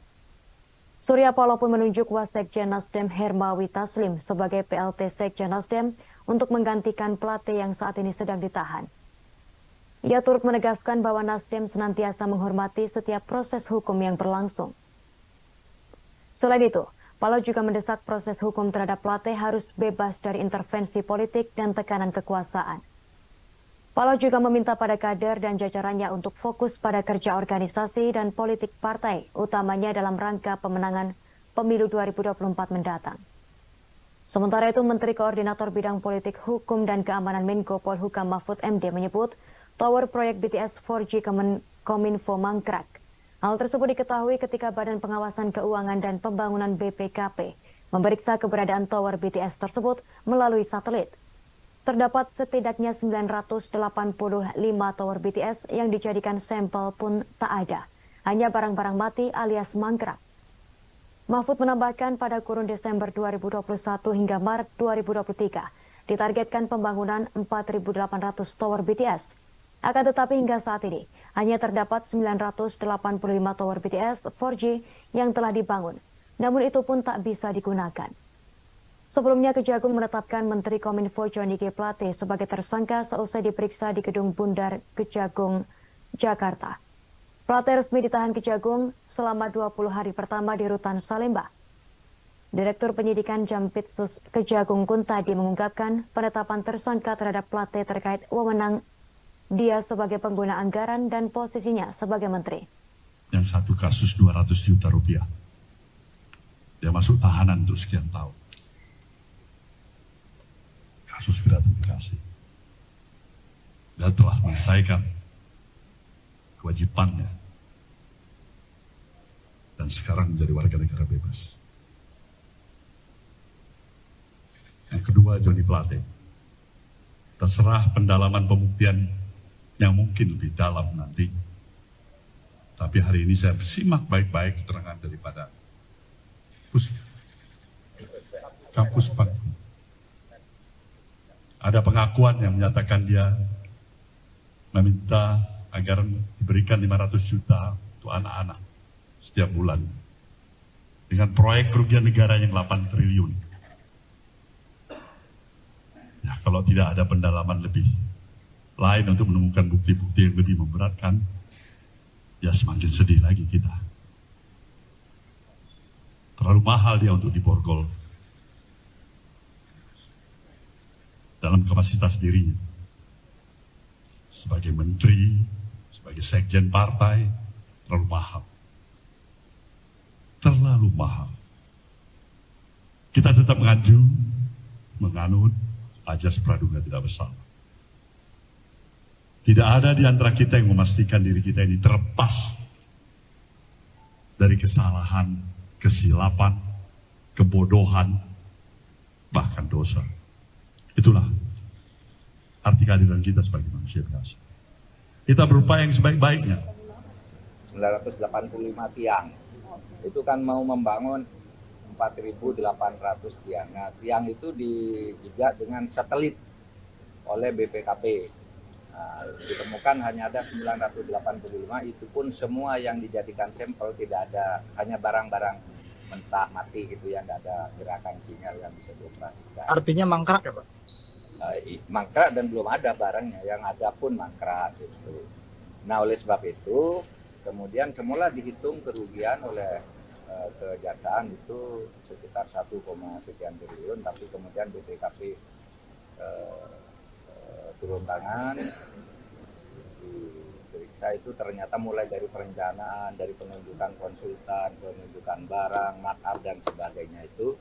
[SPEAKER 6] Surya Paloh pun menunjuk Wasekjen Nasdem Hermawi Taslim sebagai PLT Sekjen Nasdem untuk menggantikan Plate yang saat ini sedang ditahan. Ia turut menegaskan bahwa Nasdem senantiasa menghormati setiap proses hukum yang berlangsung. Selain itu, Paloh juga mendesak proses hukum terhadap Plate harus bebas dari intervensi politik dan tekanan kekuasaan. Paloh juga meminta pada kader dan jajarannya untuk fokus pada kerja organisasi dan politik partai, utamanya dalam rangka pemenangan pemilu 2024 mendatang. Sementara itu, Menteri Koordinator Bidang Politik, Hukum, dan Keamanan Menko Polhukam Mahfud MD menyebut tower proyek BTS 4G Kominfo mangkrak. Hal tersebut diketahui ketika Badan Pengawasan Keuangan dan Pembangunan BPKP memeriksa keberadaan tower BTS tersebut melalui satelit. Terdapat setidaknya 985 tower BTS yang dijadikan sampel pun tak ada. Hanya barang-barang mati alias mangkrak. Mahfud menambahkan pada kurun Desember 2021 hingga Maret 2023 ditargetkan pembangunan 4.800 tower BTS. Akan tetapi hingga saat ini hanya terdapat 985 tower BTS 4G yang telah dibangun. Namun itu pun tak bisa digunakan. Sebelumnya Kejagung menetapkan Menteri Kominfo Johnny G. Plate sebagai tersangka seusai diperiksa di Gedung Bundar Kejagung, Jakarta. Plate resmi ditahan Kejagung selama 20 hari pertama di Rutan Salemba. Direktur Penyidikan Jampitsus Kejagung Kuntadi mengungkapkan penetapan tersangka terhadap Plate terkait wewenang dia sebagai pengguna anggaran dan posisinya sebagai menteri.
[SPEAKER 7] Yang satu kasus 200 juta rupiah. Dia masuk tahanan untuk sekian tahun. Kasus gratifikasi. Dia telah menyelesaikan kewajibannya dan sekarang menjadi warga negara bebas. Yang kedua, Johnny Plate. Terserah pendalaman pembuktian yang mungkin lebih dalam nanti. Tapi hari ini saya simak baik-baik keterangan daripada Kampus Panggung. Ada pengakuan yang menyatakan dia meminta agar diberikan 500 juta untuk anak-anak setiap bulan. Dengan proyek kerugian negara yang 8 triliun. Ya, kalau tidak ada pendalaman lebih lain untuk menemukan bukti-bukti yang lebih memberatkan, ya semakin sedih lagi kita. Terlalu mahal dia untuk diborgol dalam kapasitas dirinya. Sebagai menteri, sebagai sekjen partai, terlalu mahal. Terlalu mahal. Kita tetap menganut ajas praduga tidak bersalah. Tidak ada di antara kita yang memastikan diri kita ini terlepas dari kesalahan, kesilapan, kebodohan, bahkan dosa. Itulah arti keadilan kita sebagai manusia biasa. Kita berupaya yang sebaik-baiknya.
[SPEAKER 3] 985 tiang. Itu kan mau membangun 4.800 tiang. Nah, tiang itu dijejak dengan satelit oleh BPKP. Nah, ditemukan hanya ada 985, itu pun semua yang dijadikan sampel tidak ada, hanya barang-barang mentah mati gitu ya, nggak ada gerakan sinyal yang bisa dioperasikan.
[SPEAKER 4] Artinya mangkrak ya Pak?
[SPEAKER 3] Mangkrak dan belum ada barangnya, yang ada pun mangkrak gitu. Nah oleh sebab itu kemudian semula dihitung kerugian oleh kejaksaan itu sekitar 1, sekian triliun, tapi kemudian BPKP turun tangan, diperiksa itu ternyata mulai dari perencanaan, dari penunjukan konsultan, penunjukan barang, makar dan sebagainya itu,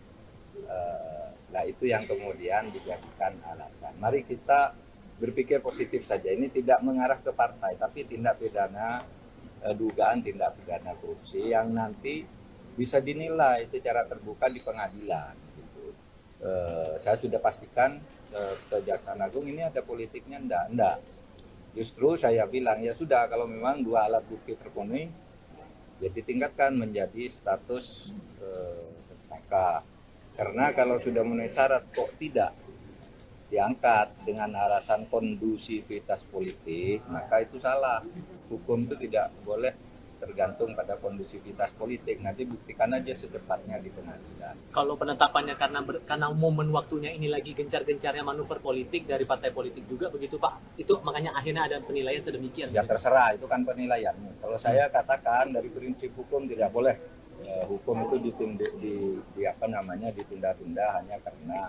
[SPEAKER 3] nah itu yang kemudian dijadikan alasan. Mari kita berpikir positif saja, ini tidak mengarah ke partai, tapi tindak pidana, dugaan tindak pidana korupsi yang nanti bisa dinilai secara terbuka di pengadilan. Gitu. Saya sudah pastikan Kejaksaan Agung ini ada politiknya, enggak. Justru saya bilang ya sudah, kalau memang dua alat bukti terpenuhi, ya ditingkatkan menjadi status tersangka. Karena kalau sudah memenuhi syarat kok tidak diangkat dengan alasan kondusivitas politik, maka itu salah. Hukum itu tidak boleh tergantung pada kondusivitas politik. Nanti buktikan aja secepatnya di pengadilan.
[SPEAKER 5] Kalau penetapannya karena momen waktunya ini lagi gencar-gencarnya manuver politik dari partai politik juga begitu Pak. Itu makanya akhirnya ada penilaian sedemikian.
[SPEAKER 3] Ya terserah, itu kan penilaiannya. Kalau saya katakan dari prinsip hukum tidak boleh hukum itu ditunda-tunda hanya karena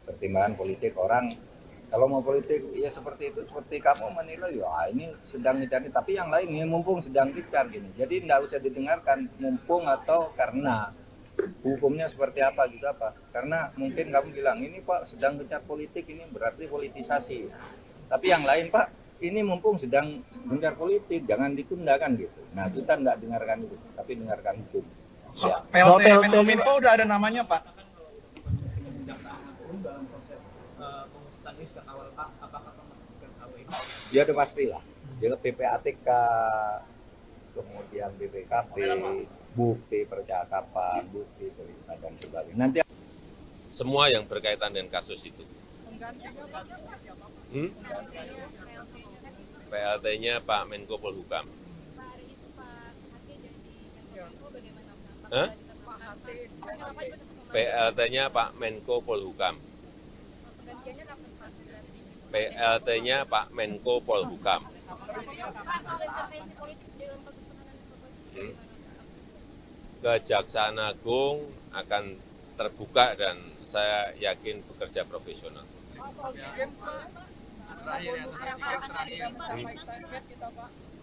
[SPEAKER 3] pertimbangan politik orang. Kalau mau politik ya seperti itu, seperti kamu menilai ya ini sedang dicari, tapi yang lain ini mumpung sedang dicari gini. Jadi tidak usah didengarkan mumpung atau karena hukumnya seperti apa gitu apa. Karena mungkin kamu bilang ini Pak sedang gencar politik, ini berarti politisasi. Tapi yang lain Pak ini mumpung sedang gencar politik, jangan ditunda kan gitu. Nah kita tidak dengarkan itu, tapi dengarkan hukum. Ya.
[SPEAKER 4] PLT Menkominfo udah ada namanya Pak?
[SPEAKER 3] Ya udah pastilah. Dia PPATK, kemudian BPKP, bukti percakapan, bukti perintah dan sebagainya. Nanti
[SPEAKER 1] Semua yang berkaitan dengan kasus itu. PLT-nya Pak Menko Polhukam. PLT-nya Pak Menko Polhukam. PLT-nya Pak Menko Polhukam. Kejaksaan Agung akan terbuka dan saya yakin bekerja profesional.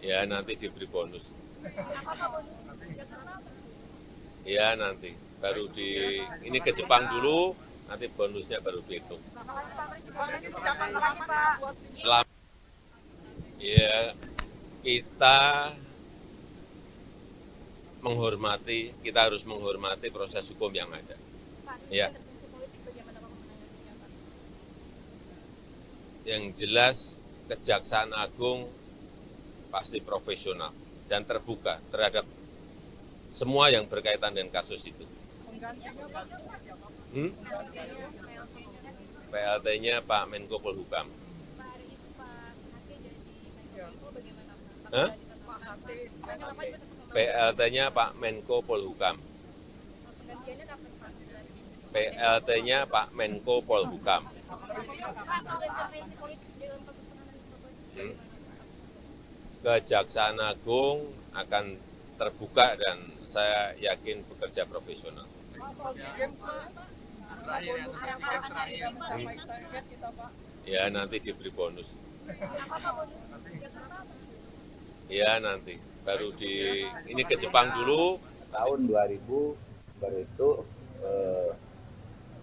[SPEAKER 1] Ya nanti diberi bonus. Ya nanti baru ini ke Jepang dulu, nanti bonusnya baru dihitung. Selamat. Ya kita harus menghormati proses hukum yang ada. Ya. Yang jelas Kejaksaan Agung pasti profesional dan terbuka terhadap semua yang berkaitan dengan kasus itu. PLT-nya Pak Menko Polhukam. PLT-nya Pak Menko Polhukam. PLT-nya Pak Menko Polhukam. Kejaksaan Agung akan terbuka dan saya yakin bekerja profesional. Ya nanti diberi bonus. Ya nanti baru ini ke Jepang dulu.
[SPEAKER 3] Tahun 2000 baru itu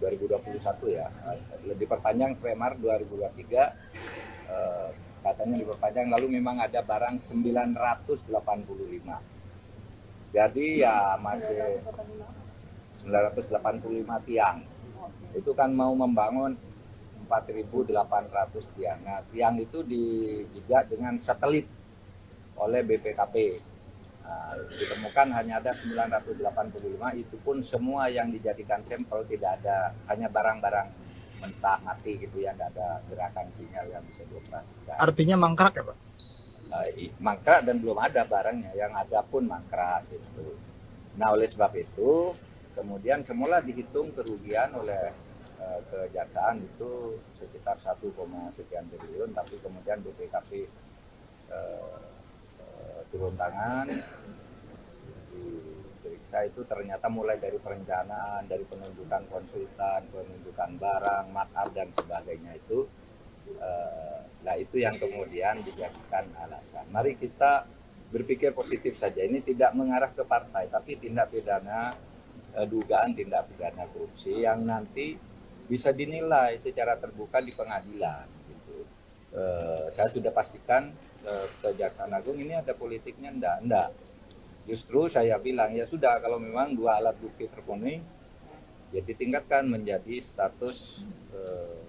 [SPEAKER 3] 2021 ya, diperpanjang sampai Maret 2023, katanya diperpanjang, lalu memang ada barang 985. Jadi ya masih 985 tiang. Itu kan mau membangun 4.800 tiang. Nah, tiang itu dijajah dengan satelit oleh BPKP. Nah, ditemukan hanya ada 985, itu pun semua yang dijadikan sampel tidak ada, hanya barang-barang mentah mati gitu ya, tidak ada gerakan sinyal yang bisa dioperasikan.
[SPEAKER 4] Artinya mangkrak ya Pak?
[SPEAKER 3] Mangkrak dan belum ada barangnya, yang ada pun mangkrak gitu. Nah oleh sebab itu kemudian semula dihitung kerugian oleh kejaksaan itu sekitar 1, sekian triliun, tapi kemudian BPKP turun tangan, diperiksa itu ternyata mulai dari perencanaan, dari penunjukan konsultan, penunjukan barang, markup dan sebagainya itu, nah itu yang kemudian dijadikan alasan. Mari kita berpikir positif saja, ini tidak mengarah ke partai, tapi tindak pidana, dugaan tindak pidana korupsi yang nanti bisa dinilai secara terbuka di pengadilan. Gitu. Saya sudah pastikan Kejaksaan Agung ini ada politiknya, enggak. Justru saya bilang ya sudah, kalau memang dua alat bukti terpenuhi, ya ditingkatkan menjadi status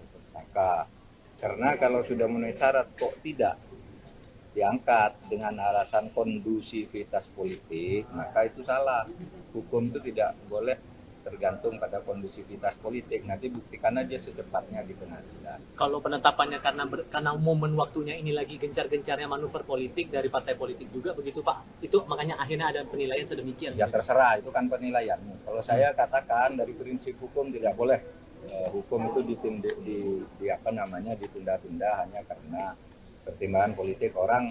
[SPEAKER 3] tersangka. Karena kalau sudah memenuhi syarat kok tidak diangkat dengan alasan kondusivitas politik, maka itu salah. Hukum itu tidak boleh tergantung pada kondusivitas politik. Nanti buktikan aja secepatnya di pengadilan.
[SPEAKER 5] Kalau penetapannya karena momen waktunya ini lagi gencar-gencarnya manuver politik dari partai politik juga begitu Pak. Itu makanya akhirnya ada penilaian sedemikian.
[SPEAKER 3] Ya terserah, itu kan penilaianmu. Kalau saya katakan dari prinsip hukum tidak boleh hukum itu ditunda-tunda hanya karena pertimbangan politik orang.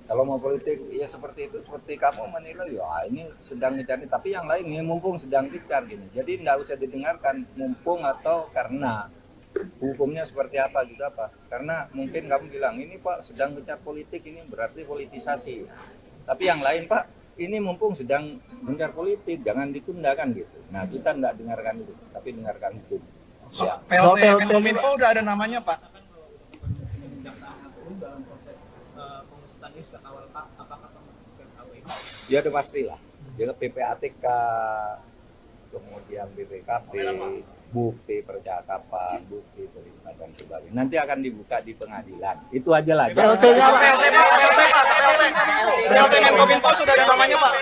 [SPEAKER 3] Kalau mau politik ya seperti itu, seperti kamu menilai ya ini sedang dicari, tapi yang lain ini mumpung sedang dicari gini. Jadi nggak usah didengarkan mumpung atau karena hukumnya seperti apa gitu apa. Karena mungkin kamu bilang ini Pak sedang gencar politik, ini berarti politisasi. Tapi yang lain Pak ini mumpung sedang gencar politik, jangan ditunda kan gitu. Nah kita nggak dengarkan itu, tapi dengarkan hukum. Ya.
[SPEAKER 4] PLT Menkominfo udah ada namanya Pak.
[SPEAKER 3] Ya udah pastilah. Dia PPATK, kemudian BPKP, bukti percakapan, bukti perintah dan sebagainya. Nanti akan dibuka di pengadilan. Itu aja lah.
[SPEAKER 4] PLT-nya Pak, PLT Menkominfo sudah ada namanya Pak.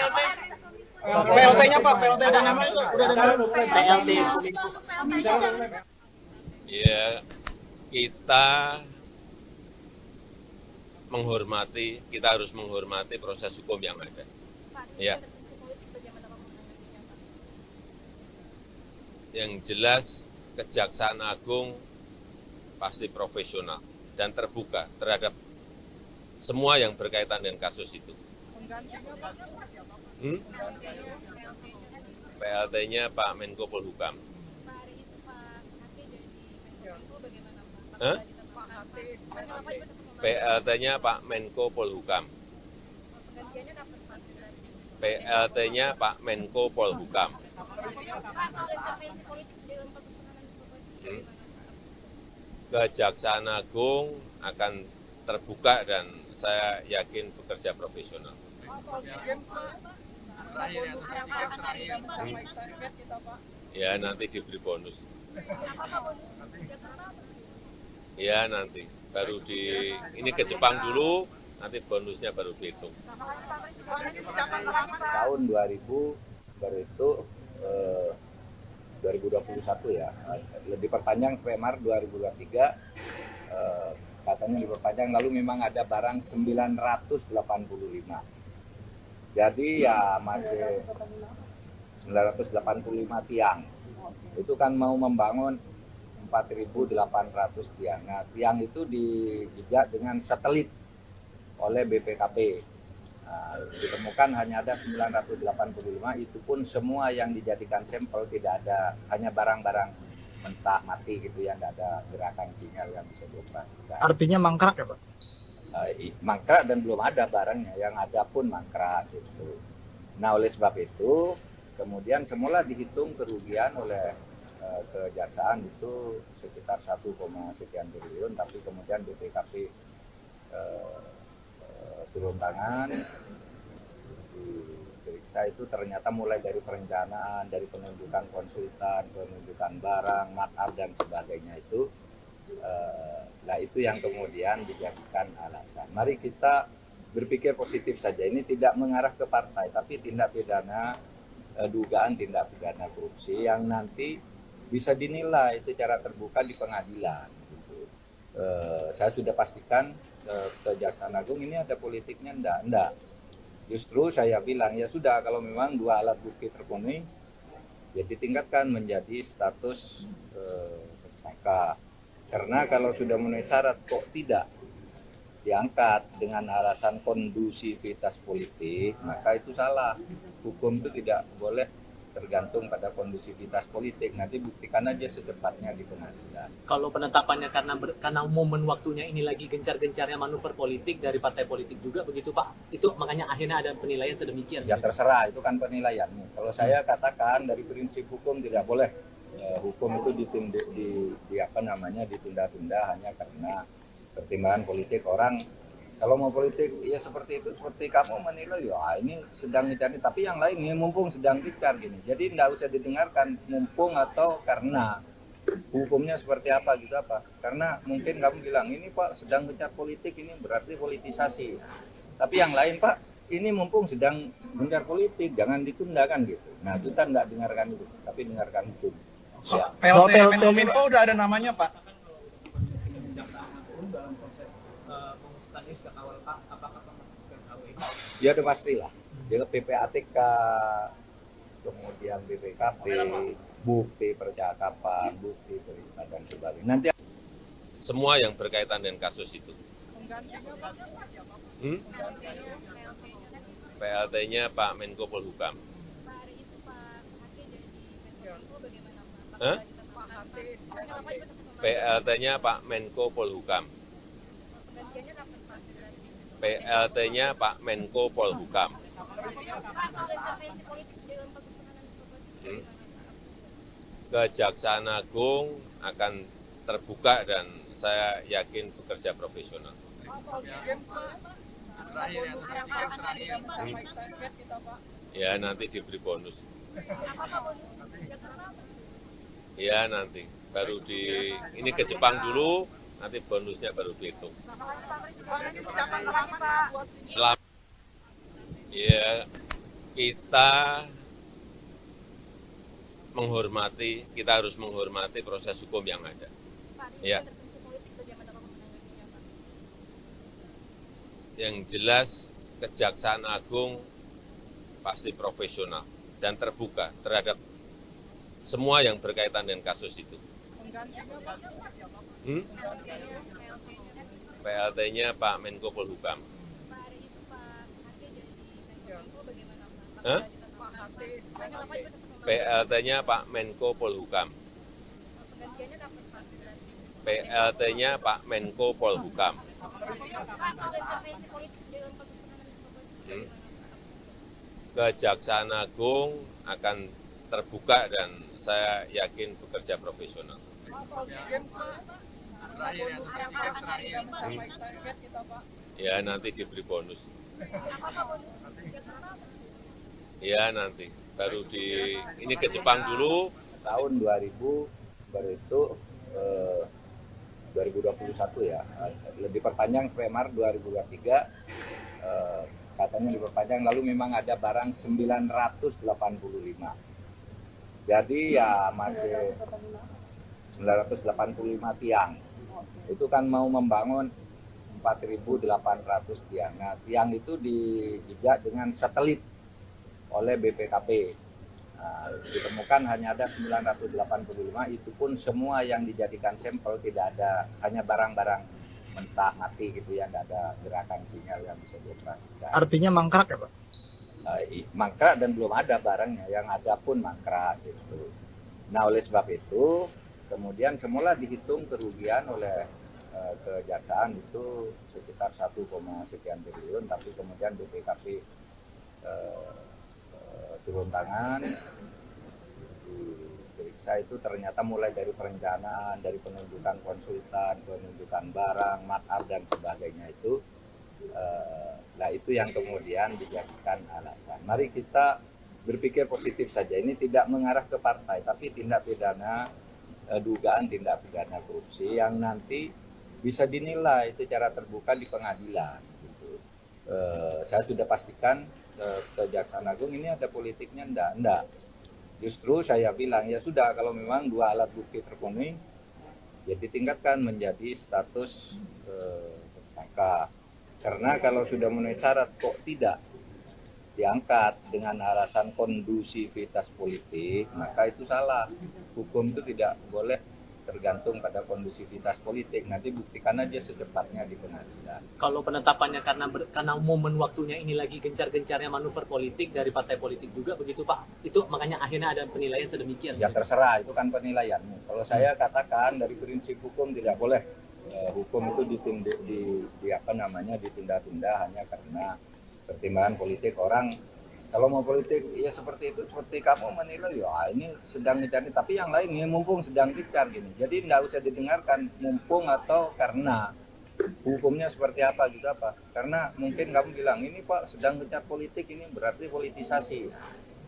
[SPEAKER 4] PLT-nya Pak, PLT ada namanya udah ada
[SPEAKER 5] PLT.
[SPEAKER 1] Ya, kita harus menghormati proses hukum yang ada. Ya. Yang jelas Kejaksaan Agung pasti profesional dan terbuka terhadap semua yang berkaitan dengan kasus itu. PLT-nya Pak Menko Polhukam. PLT-nya Pak Menko Polhukam. PLT-nya Pak Menko Polhukam. Kejaksaan Agung akan terbuka dan saya yakin bekerja profesional. Ya nanti diberi bonus. Ya nanti baru ini ke Jepang dulu, nanti bonusnya baru dihitung.
[SPEAKER 3] Tahun 2000 baru itu 2021 ya, diperpanjang sampai Maret 2023, katanya diperpanjang, lalu memang ada barang 985. Jadi ya masih 985 tiang. Itu kan mau membangun 4.800 tiang. Nah, tiang itu dijejak dengan satelit oleh BPKP. Nah, ditemukan hanya ada 985, itu pun semua yang dijadikan sampel tidak ada, hanya barang-barang mentah mati gitu ya, tidak ada gerakan sinyal yang bisa dioperasikan.
[SPEAKER 4] Artinya mangkrak ya Pak?
[SPEAKER 3] Mangkrak dan belum ada barangnya, yang ada pun mangkrak gitu. Nah oleh sebab itu kemudian semula dihitung kerugian oleh kejaksaan itu sekitar 1, sekian triliun, tapi kemudian BPKP turun tangan, diperiksa itu ternyata mulai dari perencanaan, dari penunjukan konsultan, penunjukan barang, markup dan sebagainya itu, nah itu yang kemudian dijadikan alasan. Mari kita berpikir positif saja, ini tidak mengarah ke partai, tapi tindak pidana, dugaan tindak pidana korupsi yang nanti bisa dinilai secara terbuka di pengadilan. Gitu. Saya sudah pastikan Kejaksaan Agung ini ada politiknya, enggak. Justru saya bilang ya sudah, kalau memang dua alat bukti terpenuhi, ya ditingkatkan menjadi status tersangka. Karena kalau sudah memenuhi syarat kok tidak diangkat dengan alasan kondusivitas politik, maka itu salah. Hukum itu tidak boleh tergantung pada kondusivitas politik. Nanti buktikan aja secepatnya di pengadilan.
[SPEAKER 5] Kalau penetapannya karena momen waktunya ini lagi gencar-gencarnya manuver politik dari partai politik juga begitu Pak. Itu makanya akhirnya ada penilaian sedemikian.
[SPEAKER 3] Ya terserah, itu kan penilaianmu. Kalau saya katakan dari prinsip hukum tidak boleh hukum itu ditunda-tunda hanya karena pertimbangan politik orang. Kalau mau politik ya seperti itu, seperti kamu menilai ya ini sedang dicari, tapi yang lain ini mumpung sedang dicari gini. Jadi tidak usah didengarkan mumpung atau karena hukumnya seperti apa gitu apa. Karena mungkin kamu bilang ini Pak sedang gencar politik, ini berarti politisasi. Tapi yang lain Pak ini mumpung sedang gencar politik, jangan ditunda kan gitu. Nah kita tidak dengarkan itu, tapi dengarkan hukum. Ya.
[SPEAKER 4] PLT Menkominfo udah ada namanya Pak.
[SPEAKER 3] Ya udah pastilah. Dia PPATK, kemudian BPKP, bukti percakapan, bukti berita dan sebagainya. Nanti
[SPEAKER 1] semua yang berkaitan dengan kasus itu. PLT-nya Pak Menko Polhukam. PLT-nya Pak Menko Polhukam. PLT-nya Pak Menko Polhukam. Kejaksaan Agung akan terbuka dan saya yakin bekerja profesional. Ya nanti diberi bonus. Ya nanti baru ini ke Jepang dulu, nanti bonusnya baru dihitung. Selamat. Ya kita harus menghormati proses hukum yang ada. Ya. Yang jelas Kejaksaan Agung pasti profesional dan terbuka terhadap semua yang berkaitan dengan kasus itu. PLT-nya Pak Menko Polhukam. PLT-nya Pak Menko Polhukam. PLT-nya Pak Menko Polhukam. Kejaksaan Agung akan terbuka dan saya yakin bekerja profesional. Ya nanti diberi bonus. Ya nanti baru ini ke Jepang dulu.
[SPEAKER 3] Tahun 2000 baru itu 2021 ya, diperpanjang sampai Maret 2023, katanya diperpanjang, lalu memang ada barang 985. Jadi ya masih 985 tiang. Itu kan mau membangun 4.800 tiang. Nah, tiang itu dijajak dengan satelit oleh BPKP. Nah, ditemukan hanya ada 985, itu pun semua yang dijadikan sampel tidak ada, hanya barang-barang mentah mati gitu ya, tidak ada gerakan sinyal yang bisa dioperasikan.
[SPEAKER 4] Artinya mangkrak ya Pak?
[SPEAKER 3] Mangkrak dan belum ada barangnya, yang ada pun mangkrak gitu. Nah oleh sebab itu kemudian semula dihitung kerugian oleh kejaksaan itu sekitar 1, sekian triliun, tapi kemudian BPKP turun tangan, diperiksa itu ternyata mulai dari perencanaan, dari penunjukan konsultan, penunjukan barang, makar dan sebagainya itu, nah itu yang kemudian dijadikan alasan. Mari kita berpikir positif saja, ini tidak mengarah ke partai, tapi tindak pidana, dugaan tindak pidana korupsi yang nanti bisa dinilai secara terbuka di pengadilan. Gitu. Saya sudah pastikan Kejaksaan Agung ini ada politiknya, enggak. Justru saya bilang ya sudah, kalau memang dua alat bukti terpenuhi, ya ditingkatkan menjadi status tersangka. Karena kalau sudah memenuhi syarat kok tidak diangkat dengan alasan kondusivitas politik, maka itu salah. Hukum itu tidak boleh tergantung pada kondusivitas politik. Nanti buktikan aja secepatnya di pengadilan.
[SPEAKER 5] Kalau penetapannya karena momen waktunya ini lagi gencar-gencarnya manuver politik dari partai politik juga begitu Pak. Itu makanya akhirnya ada penilaian sedemikian.
[SPEAKER 3] Ya terserah, itu kan penilaianmu. Kalau saya katakan dari prinsip hukum tidak boleh hukum itu ditunda-tunda hanya karena pertimbangan politik orang. Kalau mau politik ya seperti itu, seperti kamu menilai ya ini sedang dicari, tapi yang lain ini mumpung sedang dicari gini. Jadi tidak usah didengarkan mumpung atau karena hukumnya seperti apa gitu apa. Karena mungkin kamu bilang ini Pak sedang gencar politik, ini berarti politisasi.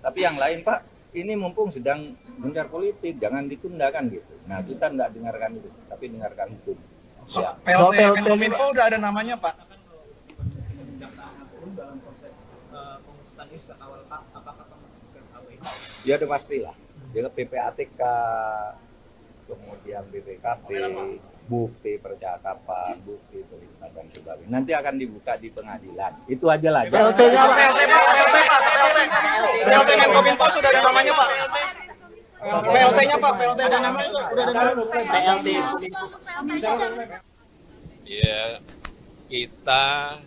[SPEAKER 3] Tapi yang lain Pak ini mumpung sedang gencar politik, jangan ditundakan gitu. Nah kita tidak dengarkan itu, tapi dengarkan hukum. Ya.
[SPEAKER 4] PLT Menkominfo udah ada namanya Pak.
[SPEAKER 3] Ya udah pastilah. Dia PPATK, kemudian BPKP, bukti percakapan, bukti perintah dan sebagainya. Nanti akan dibuka di pengadilan. Itu aja lah.
[SPEAKER 4] PLT-nya Pak, PLT Menkominfo sudah ada namanya Pak. PLT-nya Pak, PLT ada namanya udah ada
[SPEAKER 5] PLT.
[SPEAKER 1] Ya, kita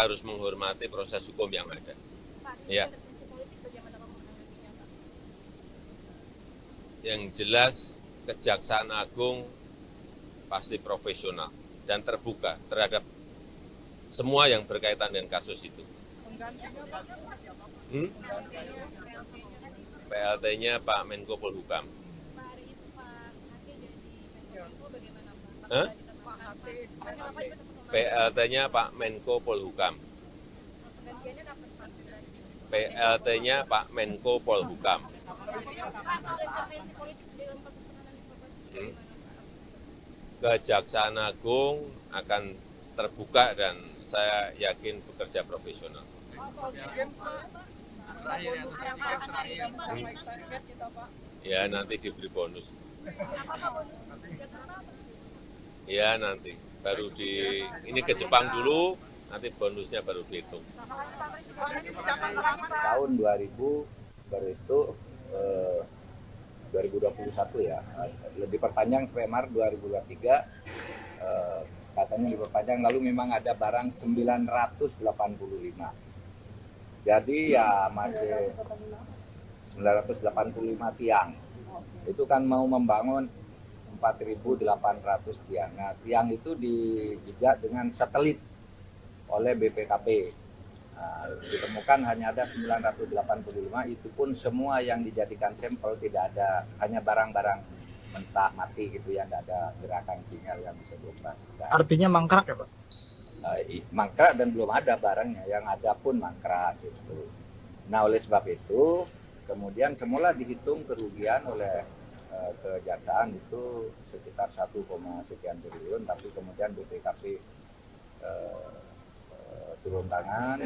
[SPEAKER 1] harus menghormati proses hukum yang ada. Ya. Yang jelas Kejaksaan Agung pasti profesional dan terbuka terhadap semua yang berkaitan dengan kasus itu. PLT-nya Pak Menko Polhukam. PLT-nya Pak Menko Polhukam. PLT-nya Pak Menko Polhukam. Kejaksaan Agung akan terbuka dan saya yakin bekerja profesional. Ya nanti diberi bonus. Ya nanti baru ini ke Jepang dulu, nanti bonusnya baru dihitung.
[SPEAKER 3] Tahun 2000 baru itu 2021 ya, diperpanjang sampai Maret 2023, katanya diperpanjang, lalu memang ada barang 985. Jadi ya masih 985 tiang. Itu kan mau membangun 4.800 tiang. Nah, tiang itu dijejak dengan satelit oleh BPKP. Nah, ditemukan hanya ada 985, itu pun semua yang dijadikan sampel tidak ada, hanya barang-barang mentah mati gitu ya, tidak ada gerakan sinyal yang bisa dioperasikan.
[SPEAKER 4] Artinya mangkrak ya Pak?
[SPEAKER 3] Mangkrak dan belum ada barangnya, yang ada pun mangkrak gitu. Nah oleh sebab itu kemudian semula dihitung kerugian oleh kejaksaan itu sekitar 1, sekian triliun, tapi kemudian BPKP turun tangan,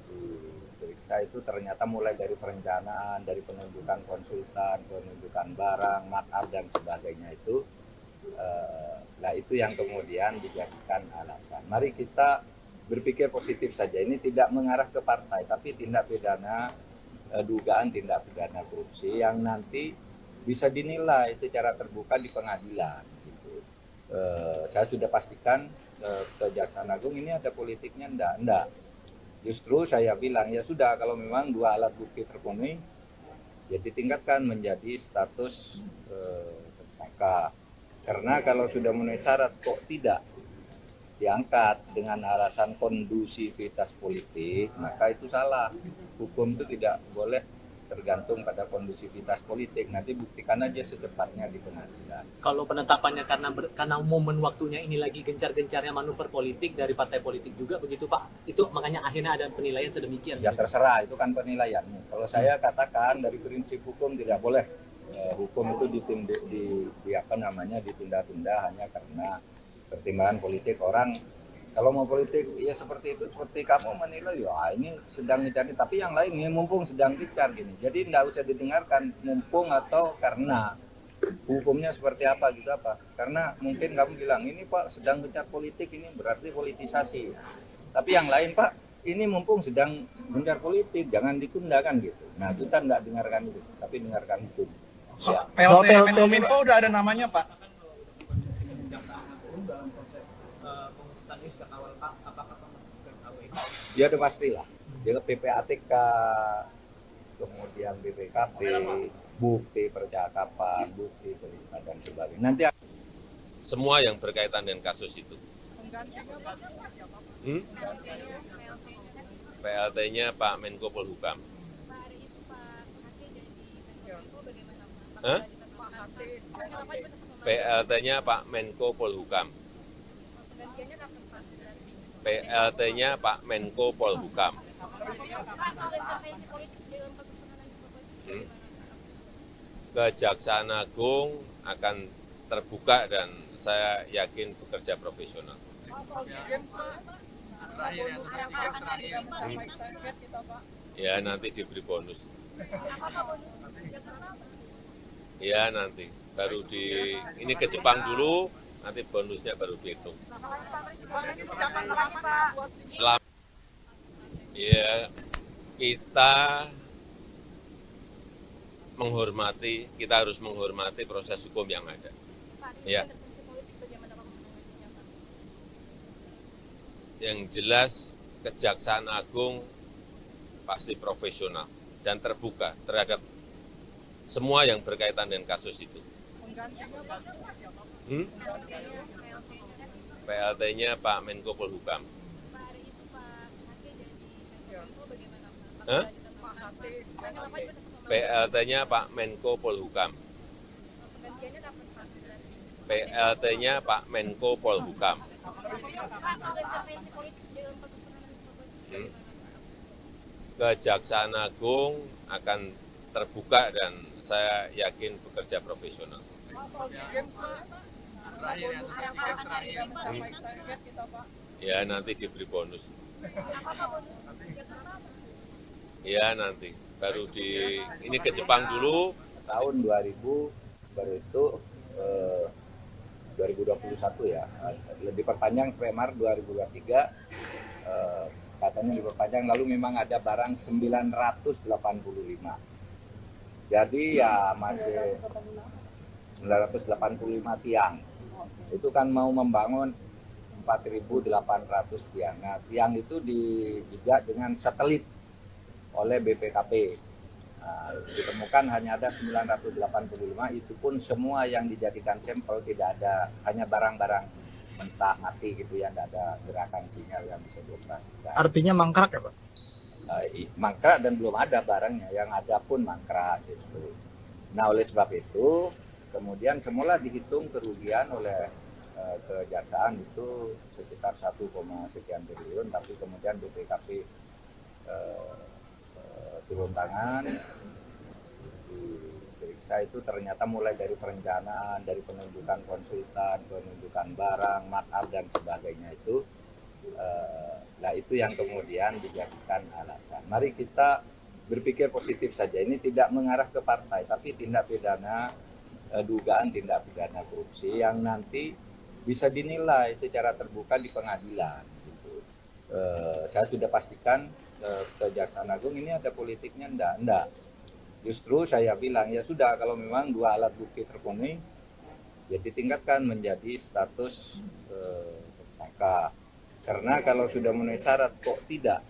[SPEAKER 3] diperiksa itu ternyata mulai dari perencanaan, dari penunjukan konsultan, penunjukan barang, markup dan sebagainya itu, nah itu yang kemudian dijadikan alasan. Mari kita berpikir positif saja, ini tidak mengarah ke partai, tapi tindak pidana, dugaan tindak pidana korupsi yang nanti bisa dinilai secara terbuka di pengadilan. Gitu. Saya sudah pastikan Kejaksaan Agung ini ada politiknya, enggak. Justru saya bilang ya sudah, kalau memang dua alat bukti terpenuhi, ya ditingkatkan menjadi status tersangka. Karena kalau sudah memenuhi syarat kok tidak diangkat dengan alasan kondusivitas politik, maka itu salah. Hukum itu tidak boleh tergantung pada kondusivitas politik. Nanti buktikan aja secepatnya di pengadilan.
[SPEAKER 5] Kalau penetapannya karena momen waktunya ini lagi gencar-gencarnya manuver politik dari partai politik juga begitu Pak. Itu makanya akhirnya ada penilaian sedemikian.
[SPEAKER 3] Ya terserah, itu kan penilaianmu. Kalau saya katakan dari prinsip hukum tidak boleh hukum itu ditunda-tunda hanya karena pertimbangan politik orang. Kalau mau politik ya seperti itu, seperti kamu menilai ya ini sedang dicari, tapi yang lain ini mumpung sedang dicari gini. Jadi tidak usah didengarkan mumpung atau karena hukumnya seperti apa gitu apa. Karena mungkin kamu bilang ini Pak sedang gencar politik, ini berarti politisasi. Tapi yang lain Pak, ini mumpung sedang gencar politik, jangan ditunda kan gitu. Nah kita nggak dengarkan itu, tapi dengarkan hukum. Ya.
[SPEAKER 4] PLT Menkominfo udah ada namanya Pak.
[SPEAKER 3] Ya udah pastilah. Dia PPATK, kemudian BPKP, bukti percakapan, bukti perintah dan sebagainya. Nanti
[SPEAKER 1] Semua yang berkaitan dengan kasus itu. PLT-nya Pak Menko Polhukam. Hah? PLT-nya Pak Menko Polhukam. PLT-nya Pak Menko Polhukam. Kejaksaan Agung akan terbuka dan saya yakin bekerja profesional. Ya nanti diberi bonus. Ya nanti baru ini ke Jepang dulu, nanti bonusnya baru dihitung. Selamat. Ya kita harus menghormati proses hukum yang ada. Ya. Yang jelas Kejaksaan Agung pasti profesional dan terbuka terhadap semua yang berkaitan dengan kasus itu. PLT-nya Pak Menko Polhukam. PLT-nya Pak Menko Polhukam. PLT-nya Pak Menko Polhukam. Kejaksaan Agung akan terbuka dan saya yakin bekerja profesional. Ya nanti diberi bonus. Ya nanti baru ini ke Jepang dulu.
[SPEAKER 3] Tahun 2000 baru itu 2021 ya, diperpanjang sampai Maret 2023, katanya diperpanjang, lalu memang ada barang 985. Jadi ya masih 985 tiang. Itu kan mau membangun 4.800 tiang. Nah, tiang itu dijajah dengan satelit oleh BPKP. Nah, ditemukan hanya ada 985, itu pun semua yang dijadikan sampel tidak ada, hanya barang-barang mentah mati gitu ya, tidak ada gerakan sinyal yang bisa dioperasikan.
[SPEAKER 4] Artinya mangkrak ya Pak?
[SPEAKER 3] Mangkrak dan belum ada barangnya, yang ada pun mangkrak gitu. Nah oleh sebab itu kemudian semula dihitung kerugian oleh kejaksaan itu sekitar 1, sekian triliun, tapi kemudian BPKP turun tangan, diperiksa itu ternyata mulai dari perencanaan, dari penunjukan konsultan, penunjukan barang, markup dan sebagainya itu, nah itu yang kemudian dijadikan alasan. Mari kita berpikir positif saja, ini tidak mengarah ke partai, tapi tindak pidana, dugaan tindak pidana korupsi yang nanti bisa dinilai secara terbuka di pengadilan. Gitu. Saya sudah pastikan Kejaksaan Agung ini ada politiknya, enggak. Justru saya bilang ya sudah, kalau memang dua alat bukti terpenuhi, ya ditingkatkan menjadi status tersangka. Karena kalau sudah memenuhi syarat kok tidak